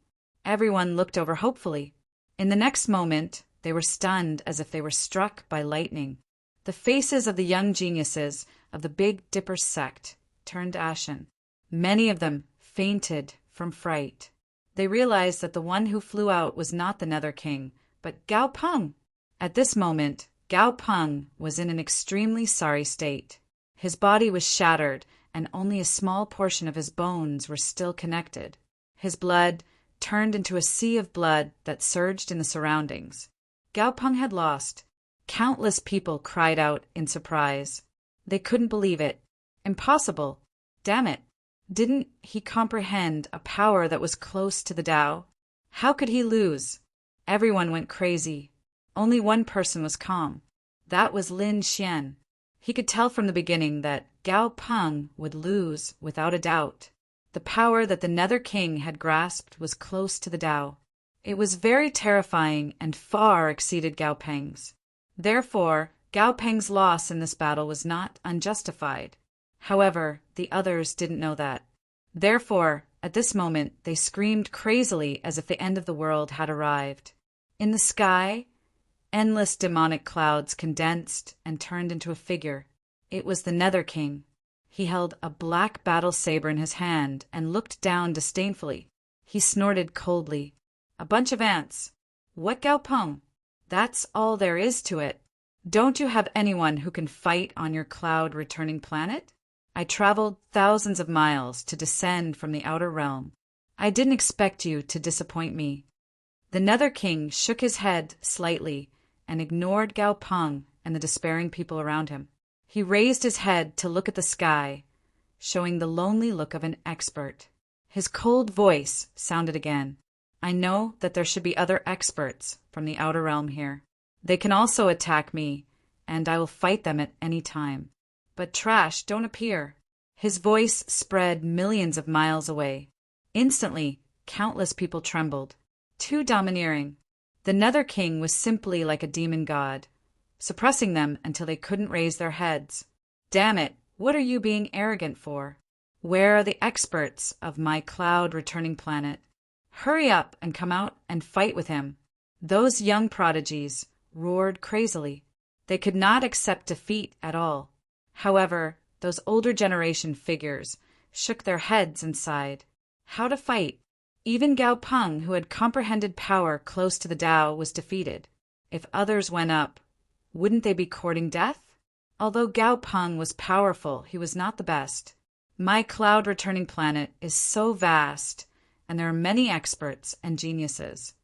Everyone looked over hopefully. In the next moment, they were stunned as if they were struck by lightning. The faces of the young geniuses of the Big Dipper sect turned ashen. Many of them fainted from fright. They realized that the one who flew out was not the Nether King, but Gao Peng. At this moment, Gao Peng was in an extremely sorry state. His body was shattered, and only a small portion of his bones were still connected. His blood turned into a sea of blood that surged in the surroundings. Gao Peng had lost. Countless people cried out in surprise. They couldn't believe it. Impossible. Damn it. Didn't he comprehend a power that was close to the Tao? How could he lose? Everyone went crazy. Only one person was calm. That was Lin Xian. He could tell from the beginning that Gao Peng would lose without a doubt. The power that the Nether King had grasped was close to the Tao. It was very terrifying and far exceeded Gao Peng's. Therefore, Gao Peng's loss in this battle was not unjustified. However, the others didn't know that. Therefore, at this moment, they screamed crazily as if the end of the world had arrived. In the sky, endless demonic clouds condensed and turned into a figure. It was the Nether King. He held a black battle saber in his hand and looked down disdainfully. He snorted coldly. A bunch of ants. What, Gao Peng? That's all there is to it. Don't you have anyone who can fight on your cloud-returning planet? I traveled thousands of miles to descend from the outer realm. I didn't expect you to disappoint me. The Nether King shook his head slightly and ignored Gao Peng and the despairing people around him. He raised his head to look at the sky, showing the lonely look of an expert. His cold voice sounded again. I know that there should be other experts from the outer realm here. They can also attack me, and I will fight them at any time. But trash don't appear. His voice spread millions of miles away. Instantly, countless people trembled. Too domineering. The Nether King was simply like a demon god, suppressing them until they couldn't raise their heads. Damn it, what are you being arrogant for? Where are the experts of my cloud-returning planet? Hurry up and come out and fight with him. Those young prodigies roared crazily. They could not accept defeat at all. However, those older generation figures shook their heads and sighed. How to fight? Even Gao Peng, who had comprehended power close to the Tao, was defeated. If others went up, wouldn't they be courting death? Although Gao Peng was powerful, he was not the best. My cloud-returning planet is so vast, and there are many experts and geniuses.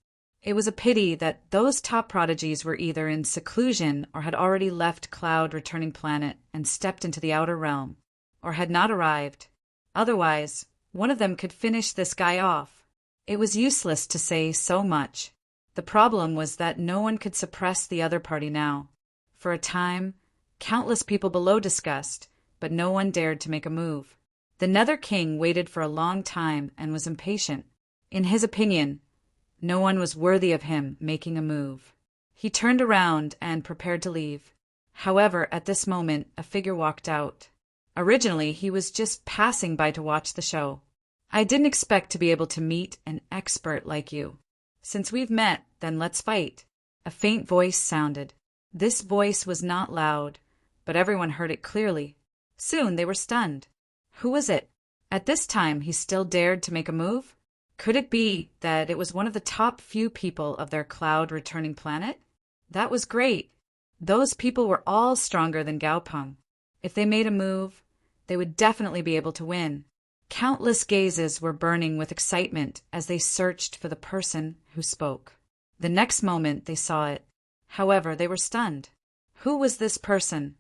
It was a pity that those top prodigies were either in seclusion or had already left cloud-returning planet and stepped into the outer realm, or had not arrived. Otherwise, one of them could finish this guy off. It was useless to say so much. The problem was that no one could suppress the other party now. For a time, countless people below discussed, but no one dared to make a move. The Nether King waited for a long time and was impatient. In his opinion, no one was worthy of him making a move. He turned around and prepared to leave. However, at this moment, a figure walked out. Originally, he was just passing by to watch the show. I didn't expect to be able to meet an expert like you. Since we've met, then let's fight. A faint voice sounded. This voice was not loud, but everyone heard it clearly. Soon they were stunned. Who was it? At this time, he still dared to make a move? Could it be that it was one of the top few people of their cloud-returning planet? That was great. Those people were all stronger than Gao Peng. If they made a move, they would definitely be able to win. Countless gazes were burning with excitement as they searched for the person who spoke. The next moment they saw it. However, they were stunned. Who was this person?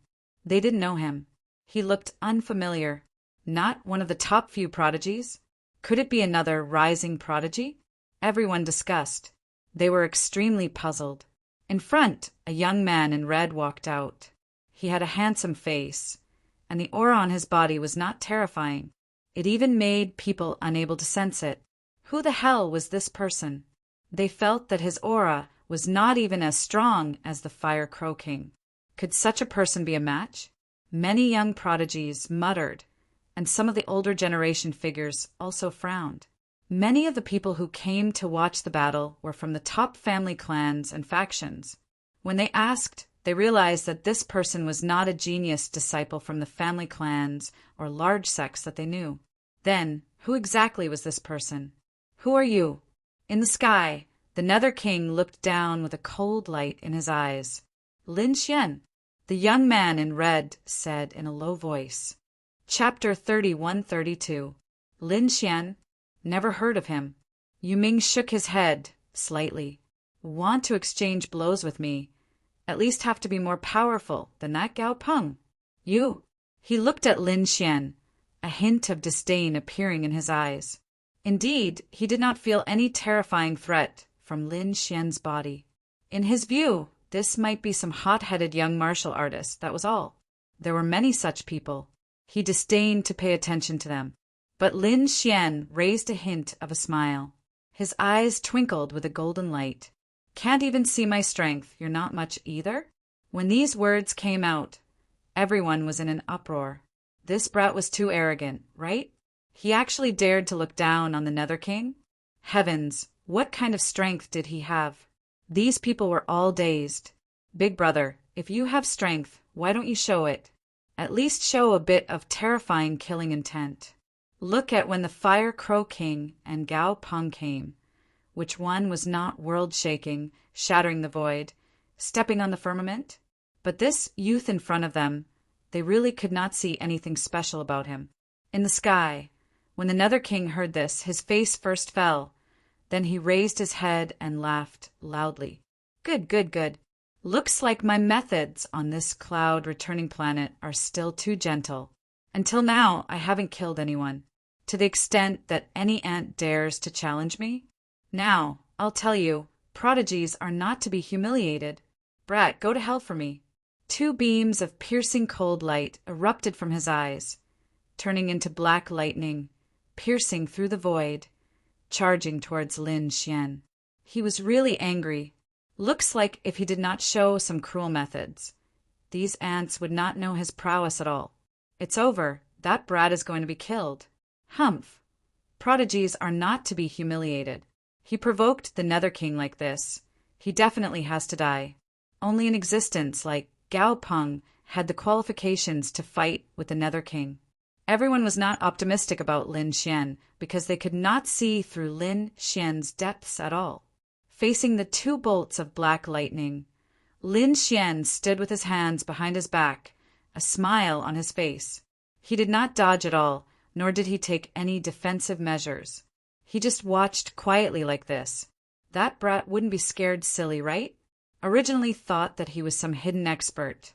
They didn't know him. He looked unfamiliar. Not one of the top few prodigies? Could it be another rising prodigy? Everyone discussed. They were extremely puzzled. In front, a young man in red walked out. He had a handsome face, and the aura on his body was not terrifying. It even made people unable to sense it. Who the hell was this person? They felt that his aura was not even as strong as the Fire Crow King. Could such a person be a match? Many young prodigies muttered, and some of the older generation figures also frowned. Many of the people who came to watch the battle were from the top family clans and factions. When they asked, they realized that this person was not a genius disciple from the family clans or large sects that they knew. Then, who exactly was this person? Who are you? In the sky, the Nether King looked down with a cold light in his eyes. Lin Xian, the young man in red said in a low voice. Chapter 31-32. Lin Xian. Never heard of him. Yu Ming shook his head slightly. Want to exchange blows with me? At least have to be more powerful than that Gao Peng. You. He looked at Lin Xian, a hint of disdain appearing in his eyes. Indeed, he did not feel any terrifying threat from Lin Xian's body. In his view, this might be some hot-headed young martial artist, that was all. There were many such people. He disdained to pay attention to them. But Lin Xian raised a hint of a smile. His eyes twinkled with a golden light. Can't even see my strength, you're not much either? When these words came out, everyone was in an uproar. This brat was too arrogant, right? He actually dared to look down on the Nether King? Heavens, what kind of strength did he have? These people were all dazed. Big brother, if you have strength, why don't you show it? At least show a bit of terrifying killing intent. Look at when the Fire Crow King and Gao Peng came. Which one was not world-shaking, shattering the void, stepping on the firmament? But this youth in front of them, they really could not see anything special about him. In the sky, when the Nether King heard this, his face first fell. Then he raised his head and laughed loudly. Good, good, good. Looks like my methods on this cloud-returning planet are still too gentle. Until now, I haven't killed anyone, to the extent that any ant dares to challenge me. Now, I'll tell you, prodigies are not to be humiliated. Brat, go to hell for me. 2 beams of piercing cold light erupted from his eyes, turning into black lightning, piercing through the void, charging towards Lin Xian. He was really angry. Looks like if he did not show some cruel methods, these ants would not know his prowess at all. It's over. That brat is going to be killed. Humph. Prodigies are not to be humiliated. He provoked the Nether King like this. He definitely has to die. Only an existence like Gao Peng had the qualifications to fight with the Nether King. Everyone was not optimistic about Lin Xian because they could not see through Lin Xian's depths at all. Facing the 2 bolts of black lightning, Lin Xian stood with his hands behind his back, a smile on his face. He did not dodge at all, nor did he take any defensive measures. He just watched quietly like this. That brat wouldn't be scared silly, right? Originally thought that he was some hidden expert.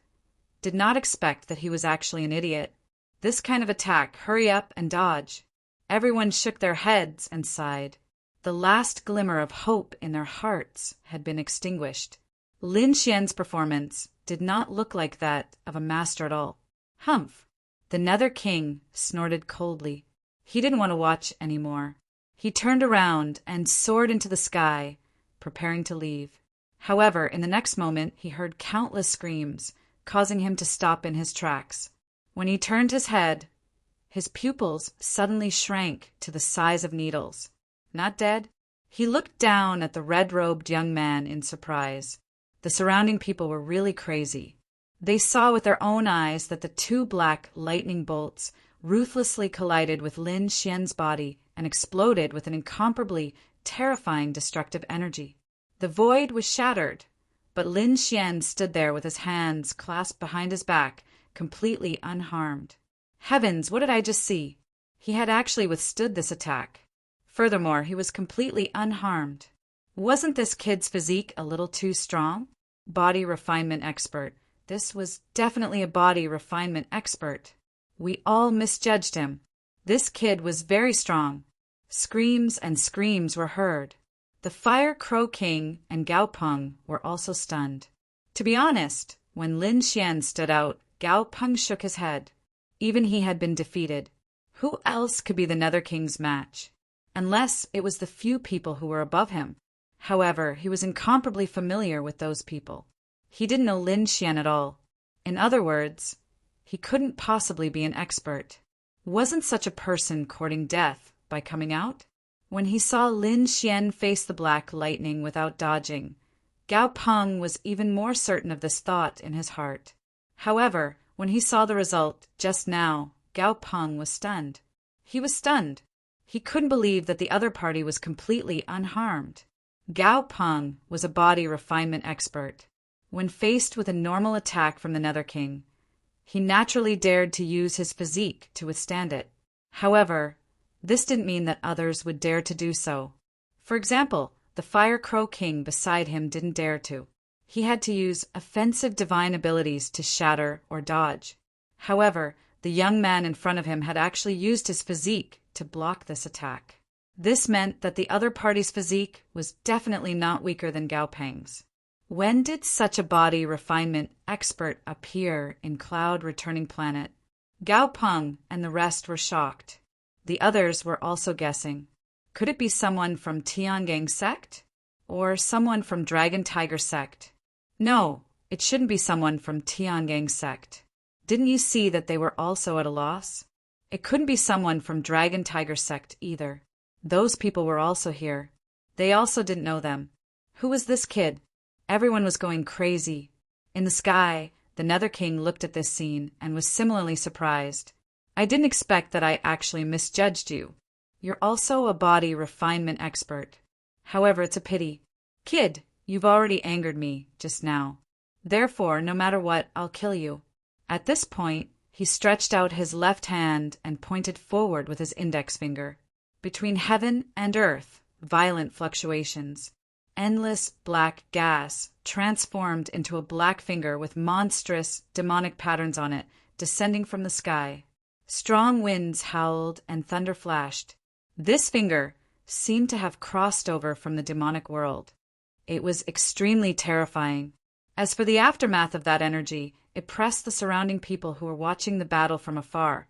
Did not expect that he was actually an idiot. This kind of attack, hurry up and dodge. Everyone shook their heads and sighed. The last glimmer of hope in their hearts had been extinguished. Lin Xian's performance did not look like that of a master at all. Humph! The Nether King snorted coldly. He didn't want to watch any more. He turned around and soared into the sky, preparing to leave. However, in the next moment, he heard countless screams, causing him to stop in his tracks. When he turned his head, his pupils suddenly shrank to the size of needles. Not dead? He looked down at the red-robed young man in surprise. The surrounding people were really crazy. They saw with their own eyes that the 2 black lightning bolts ruthlessly collided with Lin Xian's body and exploded with an incomparably terrifying destructive energy. The void was shattered, but Lin Xian stood there with his hands clasped behind his back, completely unharmed. Heavens, what did I just see? He had actually withstood this attack. Furthermore, he was completely unharmed. Wasn't this kid's physique a little too strong? Body refinement expert. This was definitely a body refinement expert. We all misjudged him. This kid was very strong. Screams and screams were heard. The Fire Crow King and Gao Peng were also stunned. To be honest, when Lin Xian stood out, Gao Peng shook his head. Even he had been defeated. Who else could be the Nether King's match? Unless it was the few people who were above him. However, he was incomparably familiar with those people. He didn't know Lin Xian at all. In other words, he couldn't possibly be an expert. Wasn't such a person courting death by coming out? When he saw Lin Xian face the black lightning without dodging, Gao Peng was even more certain of this thought in his heart. However, when he saw the result just now, Gao Peng was stunned. He was stunned. He couldn't believe that the other party was completely unharmed. Gao Peng was a body refinement expert. When faced with a normal attack from the Nether King, he naturally dared to use his physique to withstand it. However, this didn't mean that others would dare to do so. For example, the Fire Crow King beside him didn't dare to. He had to use offensive divine abilities to shatter or dodge. However, the young man in front of him had actually used his physique to block this attack. This meant that the other party's physique was definitely not weaker than Gao Peng's. When did such a body refinement expert appear in Cloud Returning Planet? Gao Peng and the rest were shocked. The others were also guessing. Could it be someone from Tiangang sect? Or someone from Dragon Tiger sect? No, it shouldn't be someone from Tiangang sect. Didn't you see that they were also at a loss? It couldn't be someone from Dragon Tiger sect either. Those people were also here. They also didn't know them. Who was this kid? Everyone was going crazy. In the sky, the Nether King looked at this scene and was similarly surprised. I didn't expect that I actually misjudged you. You're also a body refinement expert. However, it's a pity. Kid, you've already angered me just now. Therefore, no matter what, I'll kill you. At this point, he stretched out his left hand and pointed forward with his index finger. Between heaven and earth, violent fluctuations. Endless black gas transformed into a black finger with monstrous, demonic patterns on it, descending from the sky. Strong winds howled and thunder flashed. This finger seemed to have crossed over from the demonic world. It was extremely terrifying. As for the aftermath of that energy, it pressed the surrounding people who were watching the battle from afar,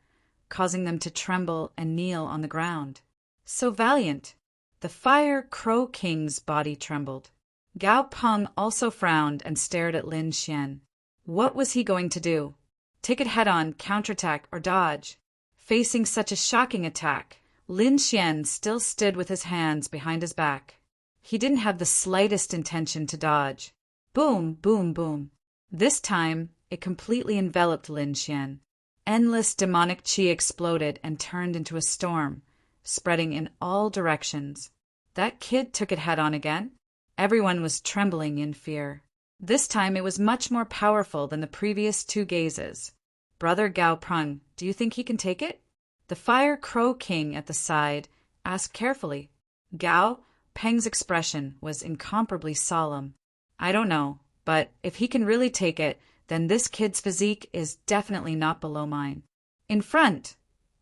causing them to tremble and kneel on the ground. So valiant! The Fire Crow King's body trembled. Gao Peng also frowned and stared at Lin Xian. What was he going to do? Take it head-on, counterattack, or dodge? Facing such a shocking attack, Lin Xian still stood with his hands behind his back. He didn't have the slightest intention to dodge. Boom, boom, boom. This time, it completely enveloped Lin Xian. Endless demonic chi exploded and turned into a storm, spreading in all directions. That kid took it head-on again. Everyone was trembling in fear. This time it was much more powerful than the previous two gazes. Brother Gao Peng, do you think he can take it? The Fire Crow King at the side asked carefully. Gao Peng's expression was incomparably solemn. I don't know, but if he can really take it, then this kid's physique is definitely not below mine. In front,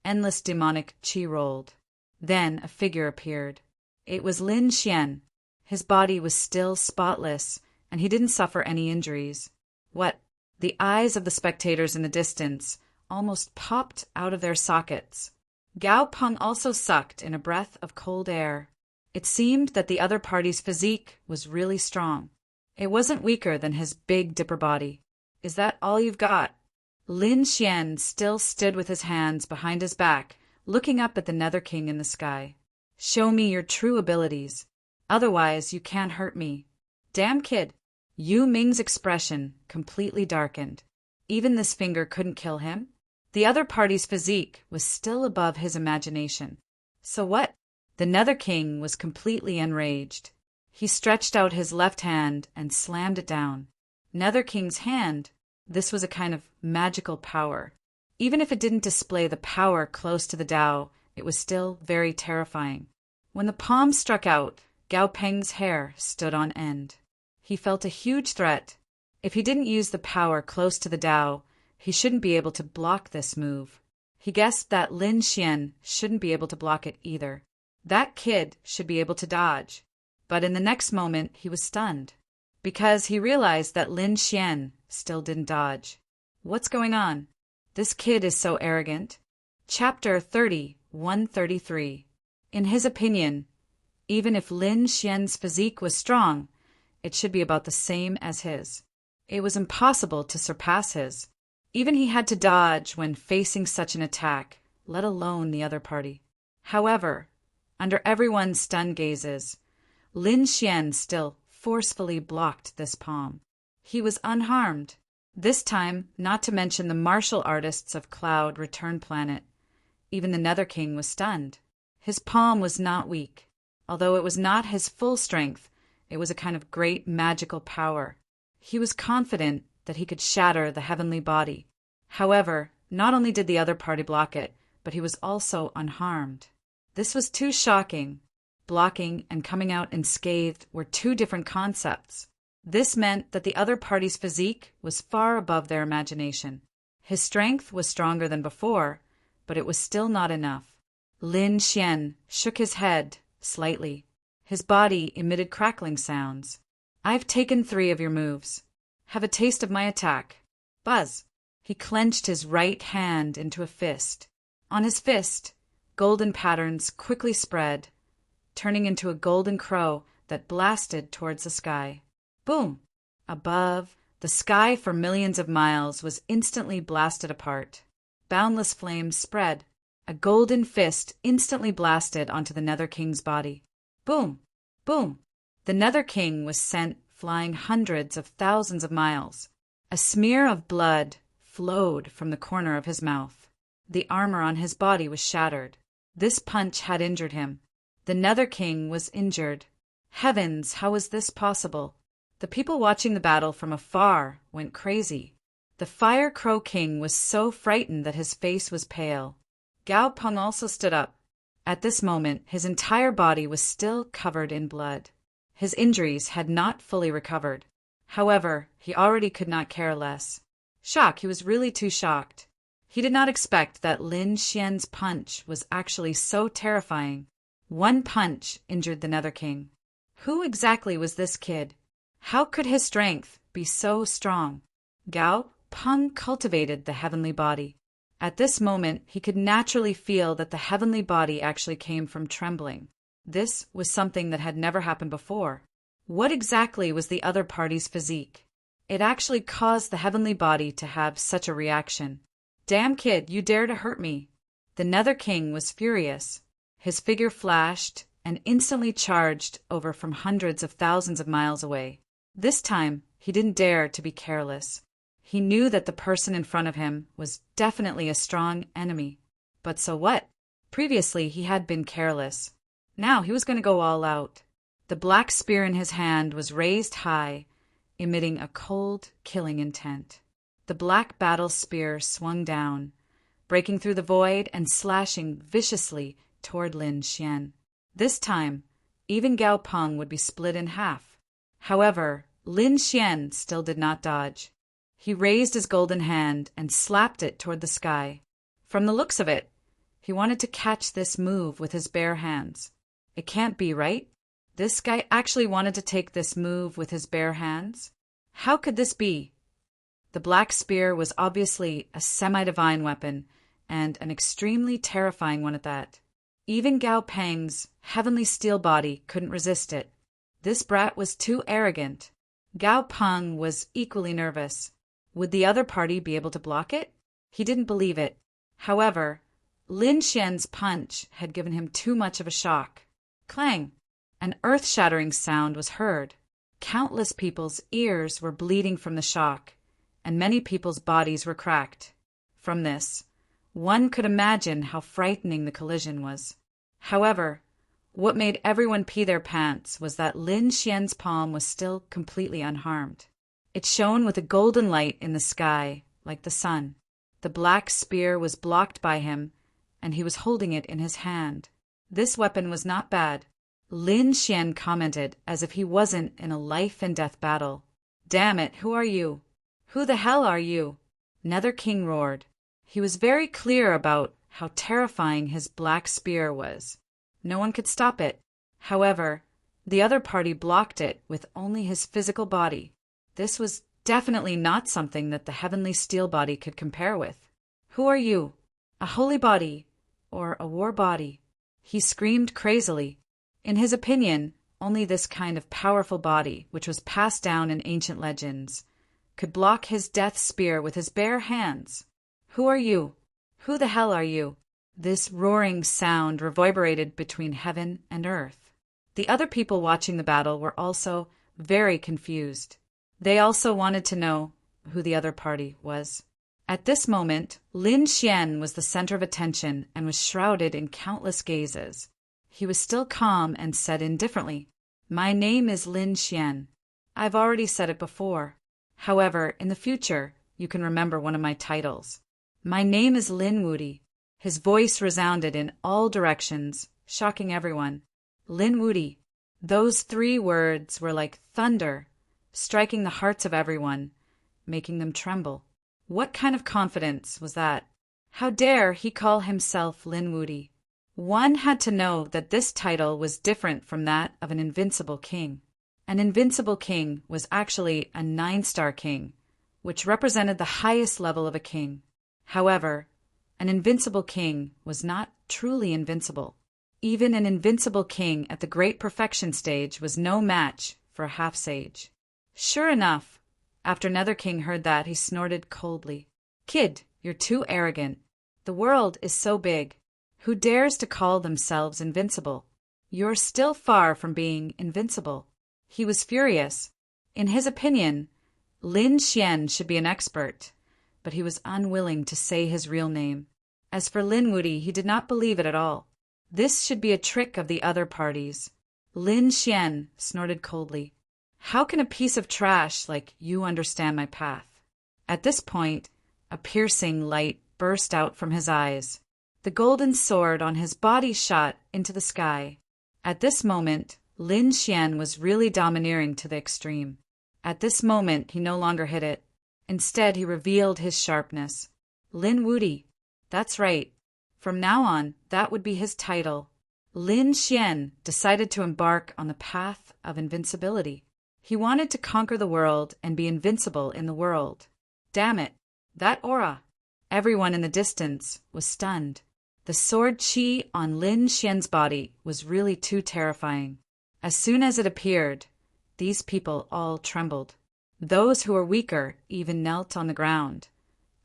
endless demonic chi rolled. Then a figure appeared. It was Lin Xian. His body was still spotless, and he didn't suffer any injuries. What? The eyes of the spectators in the distance almost popped out of their sockets. Gao Peng also sucked in a breath of cold air. It seemed that the other party's physique was really strong. It wasn't weaker than his Big Dipper body. Is that all you've got? Lin Xian still stood with his hands behind his back, looking up at the Nether King in the sky. Show me your true abilities. Otherwise, you can't hurt me. Damn kid. Yu Ming's expression completely darkened. Even this finger couldn't kill him. The other party's physique was still above his imagination. So what? The Nether King was completely enraged. He stretched out his left hand and slammed it down. Nether King's hand, this was a kind of magical power. Even if it didn't display the power close to the Tao, it was still very terrifying. When the palm struck out, Gao Peng's hair stood on end. He felt a huge threat. If he didn't use the power close to the Tao, he shouldn't be able to block this move. He guessed that Lin Xian shouldn't be able to block it either. That kid should be able to dodge. But in the next moment, he was stunned, because he realized that Lin Xian still didn't dodge. What's going on? This kid is so arrogant. Chapter 30, 133. In his opinion, even if Lin Xian's physique was strong, it should be about the same as his. It was impossible to surpass his. Even he had to dodge when facing such an attack, let alone the other party. However, under everyone's stunned gazes, Lin Xian still forcefully blocked this palm. He was unharmed. This time, not to mention the martial artists of Cloud Return Planet. Even the Nether King was stunned. His palm was not weak. Although it was not his full strength, it was a kind of great magical power. He was confident that he could shatter the heavenly body. However, not only did the other party block it, but he was also unharmed. This was too shocking. Blocking and coming out unscathed were two different concepts. This meant that the other party's physique was far above their imagination. His strength was stronger than before, but it was still not enough. Lin Xian shook his head slightly. His body emitted crackling sounds. I've taken 3 of your moves. Have a taste of my attack. Buzz. He clenched his right hand into a fist. On his fist, golden patterns quickly spread, turning into a golden crow that blasted towards the sky. Boom! Above, the sky for millions of miles was instantly blasted apart. Boundless flames spread. A golden fist instantly blasted onto the Nether King's body. Boom! Boom! The Nether King was sent flying hundreds of thousands of miles. A smear of blood flowed from the corner of his mouth. The armor on his body was shattered. This punch had injured him. The Nether King was injured. Heavens, how was this possible? The people watching the battle from afar went crazy. The Fire Crow King was so frightened that his face was pale. Gao Peng also stood up. At this moment, his entire body was still covered in blood. His injuries had not fully recovered. However, he already could not care less. He was really too shocked. He did not expect that Lin Xian's punch was actually so terrifying. One punch injured the Nether King. Who exactly was this kid? How could his strength be so strong? Gao Peng cultivated the heavenly body. At this moment, he could naturally feel that the heavenly body actually came from trembling. This was something that had never happened before. What exactly was the other party's physique? It actually caused the heavenly body to have such a reaction. Damn kid, you dare to hurt me. The Nether King was furious. His figure flashed and instantly charged over from hundreds of thousands of miles away. This time, he didn't dare to be careless. He knew that the person in front of him was definitely a strong enemy. But so what? Previously, he had been careless. Now he was going to go all out. The black spear in his hand was raised high, emitting a cold, killing intent. The black battle spear swung down, breaking through the void and slashing viciously toward Lin Xian. This time, even Gao Peng would be split in half. However, Lin Xian still did not dodge. He raised his golden hand and slapped it toward the sky. From the looks of it, he wanted to catch this move with his bare hands. It can't be, right? This guy actually wanted to take this move with his bare hands? How could this be? The black spear was obviously a semi-divine weapon, and an extremely terrifying one at that. Even Gao Peng's heavenly steel body couldn't resist it. This brat was too arrogant. Gao Peng was equally nervous. Would the other party be able to block it? He didn't believe it. However, Lin Xian's punch had given him too much of a shock. Clang! An earth-shattering sound was heard. Countless people's ears were bleeding from the shock, and many people's bodies were cracked. From this, one could imagine how frightening the collision was. However, what made everyone pee their pants was that Lin Xian's palm was still completely unharmed. It shone with a golden light in the sky, like the sun. The black spear was blocked by him, and he was holding it in his hand. This weapon was not bad. Lin Xian commented as if he wasn't in a life-and-death battle. Damn it, who are you? Who the hell are you? Nether King roared. He was very clear about how terrifying his black spear was. No one could stop it. However, the other party blocked it with only his physical body. This was definitely not something that the heavenly steel body could compare with. Who are you? A holy body or a war body? He screamed crazily. In his opinion, only this kind of powerful body, which was passed down in ancient legends, could block his death spear with his bare hands. Who are you? Who the hell are you? This roaring sound reverberated between heaven and earth. The other people watching the battle were also very confused. They also wanted to know who the other party was. At this moment, Lin Xian was the center of attention and was shrouded in countless gazes. He was still calm and said indifferently, "My name is Lin Xian. I've already said it before. However, in the future, you can remember one of my titles. My name is Lin Wudi." His voice resounded in all directions, shocking everyone. Lin Wudi. Those 3 words were like thunder, striking the hearts of everyone, making them tremble. What kind of confidence was that? How dare he call himself Lin Wudi? One had to know that this title was different from that of an invincible king. An invincible king was actually a 9-star king, which represented the highest level of a king. However, an invincible king was not truly invincible. Even an invincible king at the great perfection stage was no match for a half-sage. Sure enough, after another king heard that, he snorted coldly. "Kid, you're too arrogant. The world is so big. Who dares to call themselves invincible? You're still far from being invincible." He was furious. In his opinion, Lin Xian should be an expert, but he was unwilling to say his real name. As for Lin Wudi, he did not believe it at all. This should be a trick of the other parties. Lin Xian snorted coldly. "How can a piece of trash like you understand my path?" At this point, a piercing light burst out from his eyes. The golden sword on his body shot into the sky. At this moment, Lin Xian was really domineering to the extreme. At this moment, he no longer hid it. Instead, he revealed his sharpness. Lin Wudi. That's right. From now on, that would be his title. Lin Xian decided to embark on the path of invincibility. He wanted to conquer the world and be invincible in the world. Damn it, that aura! Everyone in the distance was stunned. The sword chi on Lin Xian's body was really too terrifying. As soon as it appeared, these people all trembled. Those who were weaker even knelt on the ground,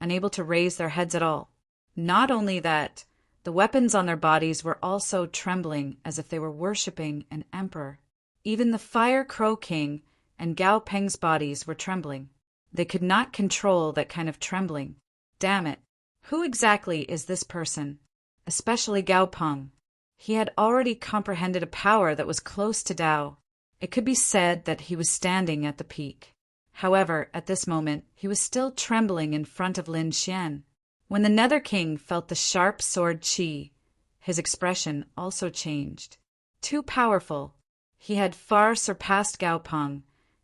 unable to raise their heads at all. Not only that, the weapons on their bodies were also trembling as if they were worshipping an emperor. Even the Fire Crow King and Gao Peng's bodies were trembling. They could not control that kind of trembling. Damn it. Who exactly is this person? Especially Gao Peng. He had already comprehended a power that was close to Tao. It could be said that he was standing at the peak. However, at this moment, he was still trembling in front of Lin Xian. When the Nether King felt the sharp sword chi, his expression also changed. Too powerful. He had far surpassed Gao Peng,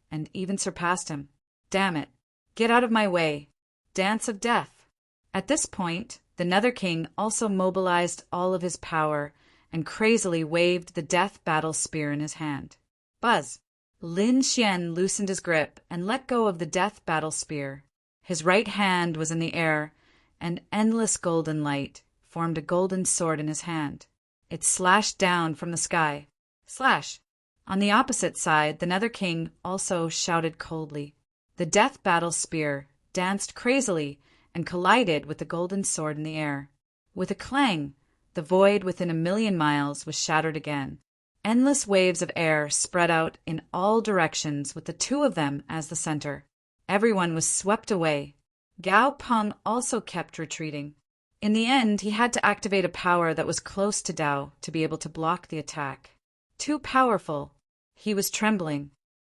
and even surpassed him. Damn it. Get out of my way. Dance of death. At this point, the Nether King also mobilized all of his power and crazily waved the death battle spear in his hand. Buzz. Lin Xian loosened his grip and let go of the death battle spear. His right hand was in the air, and endless golden light formed a golden sword in his hand. It slashed down from the sky. Slash! On the opposite side, the Nether King also shouted coldly. The death battle spear danced crazily and collided with the golden sword in the air. With a clang, the void within 1,000,000 miles was shattered again. Endless waves of air spread out in all directions with the 2 of them as the center. Everyone was swept away. Gao Peng also kept retreating. In the end, he had to activate a power that was close to Tao to be able to block the attack. Too powerful. He was trembling.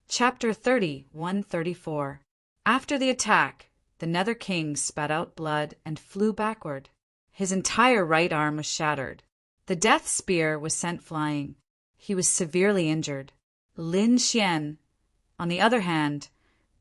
Chapter 30:134. After the attack, the Nether King spat out blood and flew backward. His entire right arm was shattered. The death spear was sent flying. He was severely injured. Lin Xian, on the other hand,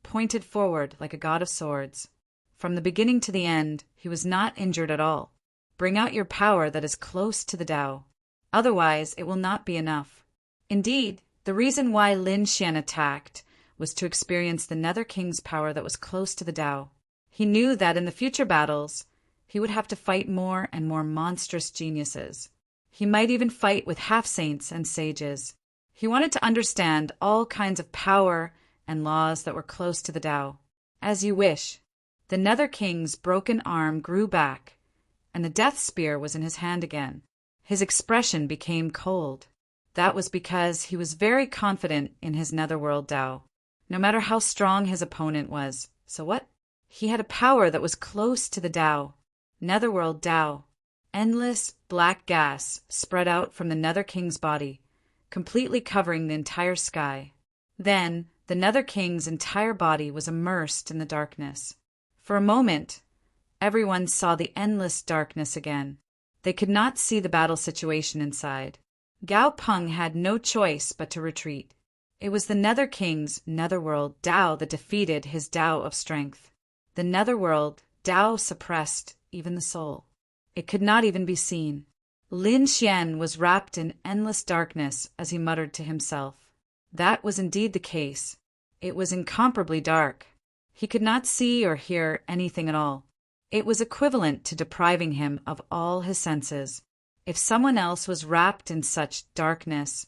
pointed forward like a god of swords. From the beginning to the end, he was not injured at all. Bring out your power that is close to the Tao. Otherwise, it will not be enough. Indeed, the reason why Lin Xian attacked was to experience the Nether King's power that was close to the Tao. He knew that in the future battles, he would have to fight more and more monstrous geniuses. He might even fight with half-saints and sages. He wanted to understand all kinds of power and laws that were close to the Tao. As you wish. The Nether King's broken arm grew back, and the death spear was in his hand again. His expression became cold. That was because he was very confident in his Netherworld Tao, no matter how strong his opponent was. So what? He had a power that was close to the Tao. Netherworld Tao. Endless black gas spread out from the Nether King's body, completely covering the entire sky. Then, the Nether King's entire body was immersed in the darkness. For a moment, everyone saw the endless darkness again. They could not see the battle situation inside. Gao Peng had no choice but to retreat. It was the Nether King's Netherworld Tao that defeated his Tao of strength. The Netherworld Tao suppressed even the soul. It could not even be seen. Lin Xian was wrapped in endless darkness as he muttered to himself. That was indeed the case. It was incomparably dark. He could not see or hear anything at all. It was equivalent to depriving him of all his senses. If someone else was wrapped in such darkness,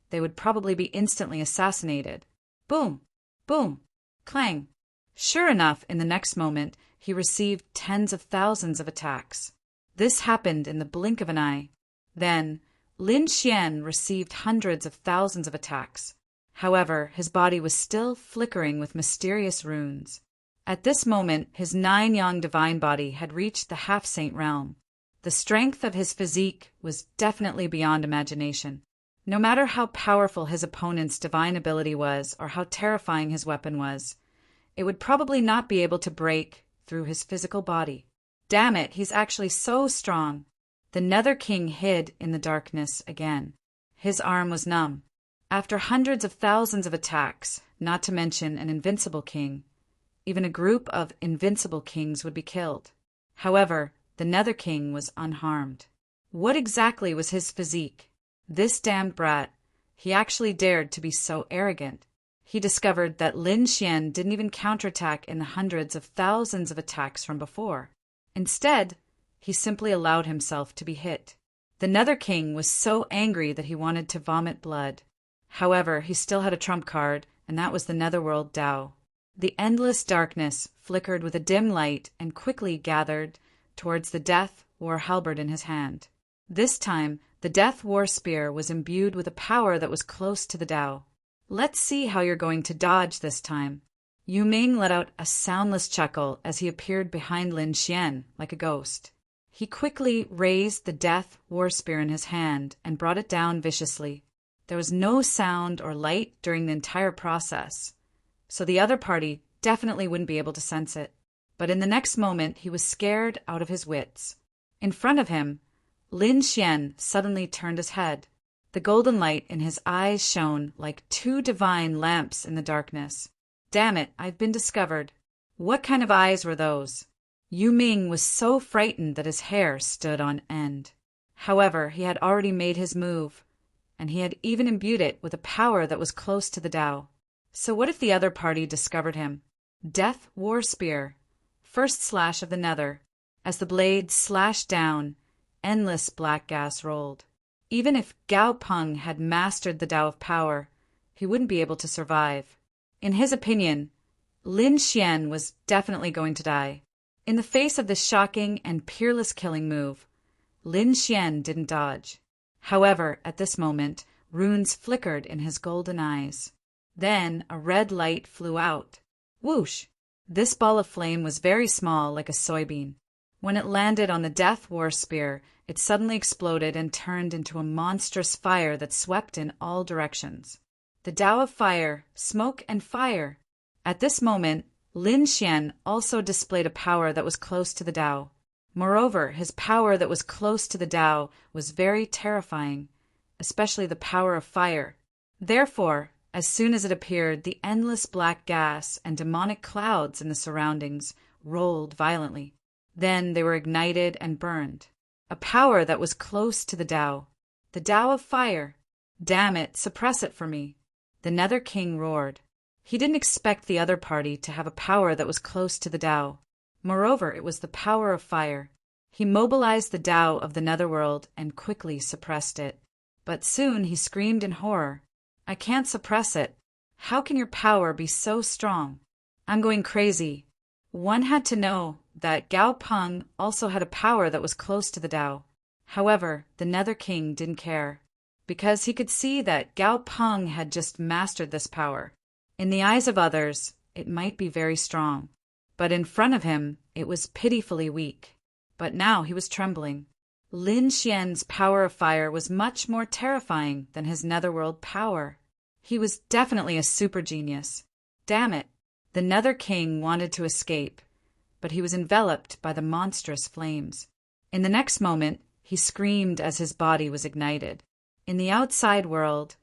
they would probably be instantly assassinated. Boom! Boom! Clang! Sure enough, in the next moment, he received tens of thousands of attacks. This happened in the blink of an eye. Then, Lin Xian received hundreds of thousands of attacks. However, his body was still flickering with mysterious runes. At this moment, his 9-yang divine body had reached the half-saint realm. The strength of his physique was definitely beyond imagination. No matter how powerful his opponent's divine ability was or how terrifying his weapon was, it would probably not be able to break through his physical body. Damn it, he's actually so strong. The Nether King hid in the darkness again. His arm was numb. After hundreds of thousands of attacks, not to mention an invincible king, even a group of invincible kings would be killed. However, the Nether King was unharmed. What exactly was his physique? This damned brat, he actually dared to be so arrogant. He discovered that Lin Xian didn't even counterattack in the hundreds of thousands of attacks from before. Instead, he simply allowed himself to be hit. The Nether King was so angry that he wanted to vomit blood. However, he still had a trump card, and that was the Netherworld Tao. The endless darkness flickered with a dim light and quickly gathered towards the Death War halberd in his hand. This time, the Death War spear was imbued with a power that was close to the Tao. Let's see how you're going to dodge this time. Yu Ming let out a soundless chuckle as he appeared behind Lin Xian like a ghost. He quickly raised the Death War spear in his hand and brought it down viciously. There was no sound or light during the entire process, so the other party definitely wouldn't be able to sense it. But in the next moment, he was scared out of his wits. In front of him, Lin Xian suddenly turned his head. The golden light in his eyes shone like two divine lamps in the darkness. Damn it, I've been discovered. What kind of eyes were those? Yu Ming was so frightened that his hair stood on end. However, he had already made his move, and he had even imbued it with a power that was close to the Tao. So what if the other party discovered him? Death War Spear. First slash of the Nether. As the blade slashed down, endless black gas rolled. Even if Gao Peng had mastered the Tao of Power, he wouldn't be able to survive. In his opinion, Lin Xian was definitely going to die. In the face of this shocking and peerless killing move, Lin Xian didn't dodge. However, at this moment, runes flickered in his golden eyes. Then a red light flew out. Whoosh! This ball of flame was very small, like a soybean. When it landed on the Death War spear, it suddenly exploded and turned into a monstrous fire that swept in all directions. The Tao of Fire, Smoke and Fire. At this moment, Lin Xian also displayed a power that was close to the Tao. Moreover, his power that was close to the Tao was very terrifying, especially the power of fire. Therefore, as soon as it appeared, the endless black gas and demonic clouds in the surroundings rolled violently. Then they were ignited and burned. A power that was close to the Tao. The Tao of fire. Damn it, suppress it for me. The Nether King roared. He didn't expect the other party to have a power that was close to the Tao. Moreover, it was the power of fire. He mobilized the Tao of the Netherworld and quickly suppressed it. But soon he screamed in horror. I can't suppress it. How can your power be so strong? I'm going crazy. One had to know that Gao Peng also had a power that was close to the Tao. However, the Nether King didn't care, because he could see that Gao Peng had just mastered this power. In the eyes of others, it might be very strong, but in front of him, it was pitifully weak. But now he was trembling. Lin Xian's power of fire was much more terrifying than his netherworld power. He was definitely a super genius. Damn it! The Nether King wanted to escape, but he was enveloped by the monstrous flames. In the next moment, he screamed as his body was ignited. In the outside world,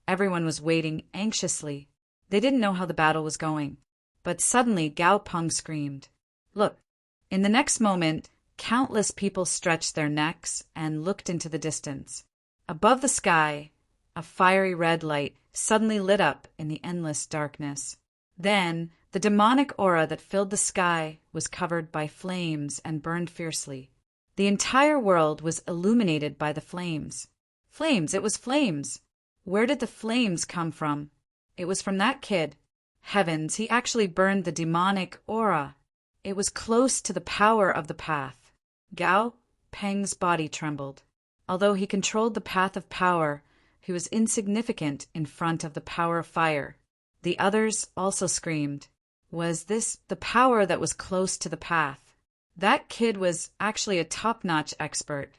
everyone was waiting anxiously. They didn't know how the battle was going. But suddenly Gao Peng screamed. Look! In the next moment, countless people stretched their necks and looked into the distance. Above the sky, a fiery red light suddenly lit up in the endless darkness. Then, the demonic aura that filled the sky was covered by flames and burned fiercely. The entire world was illuminated by the flames. Flames! It was flames! Where did the flames come from? It was from that kid. Heavens, he actually burned the demonic aura. It was close to the power of the path. Gao Peng's body trembled. Although he controlled the path of power, he was insignificant in front of the power of fire. The others also screamed. Was this the power that was close to the path? That kid was actually a top-notch expert.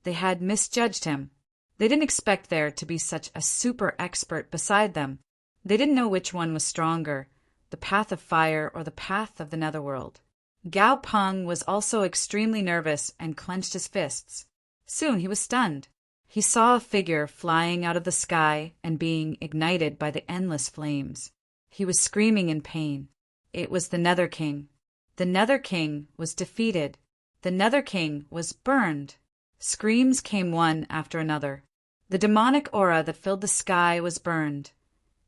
They had misjudged him. They didn't expect there to be such a super expert beside them. They didn't know which one was stronger, the path of fire or the path of the netherworld. Gao Peng was also extremely nervous and clenched his fists. Soon he was stunned. He saw a figure flying out of the sky and being ignited by the endless flames. He was screaming in pain. It was the Nether King. The Nether King was defeated. The Nether King was burned. Screams came one after another. The demonic aura that filled the sky was burned,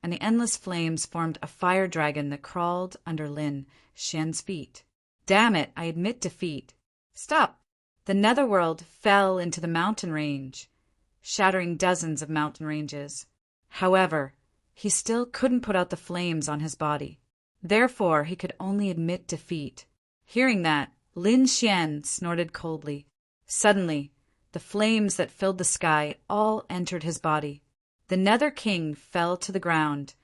and the endless flames formed a fire dragon that crawled under Lin Xian's feet. Damn it, I admit defeat. Stop! The netherworld fell into the mountain range, shattering dozens of mountain ranges. However, he still couldn't put out the flames on his body. Therefore, he could only admit defeat. Hearing that, Lin Xian snorted coldly. Suddenly, the flames that filled the sky all entered his body. The Nether King fell to the ground,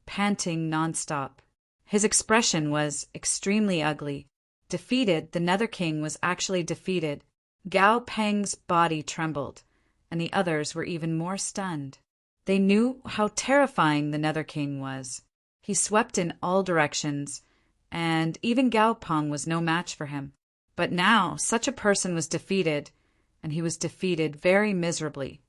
panting nonstop. His expression was extremely ugly. Defeated, the Nether King was actually defeated. Gao Peng's body trembled, and the others were even more stunned. They knew how terrifying the Nether King was. He swept in all directions, and even Gao Peng was no match for him. But now such a person was defeated, and he was defeated very miserably.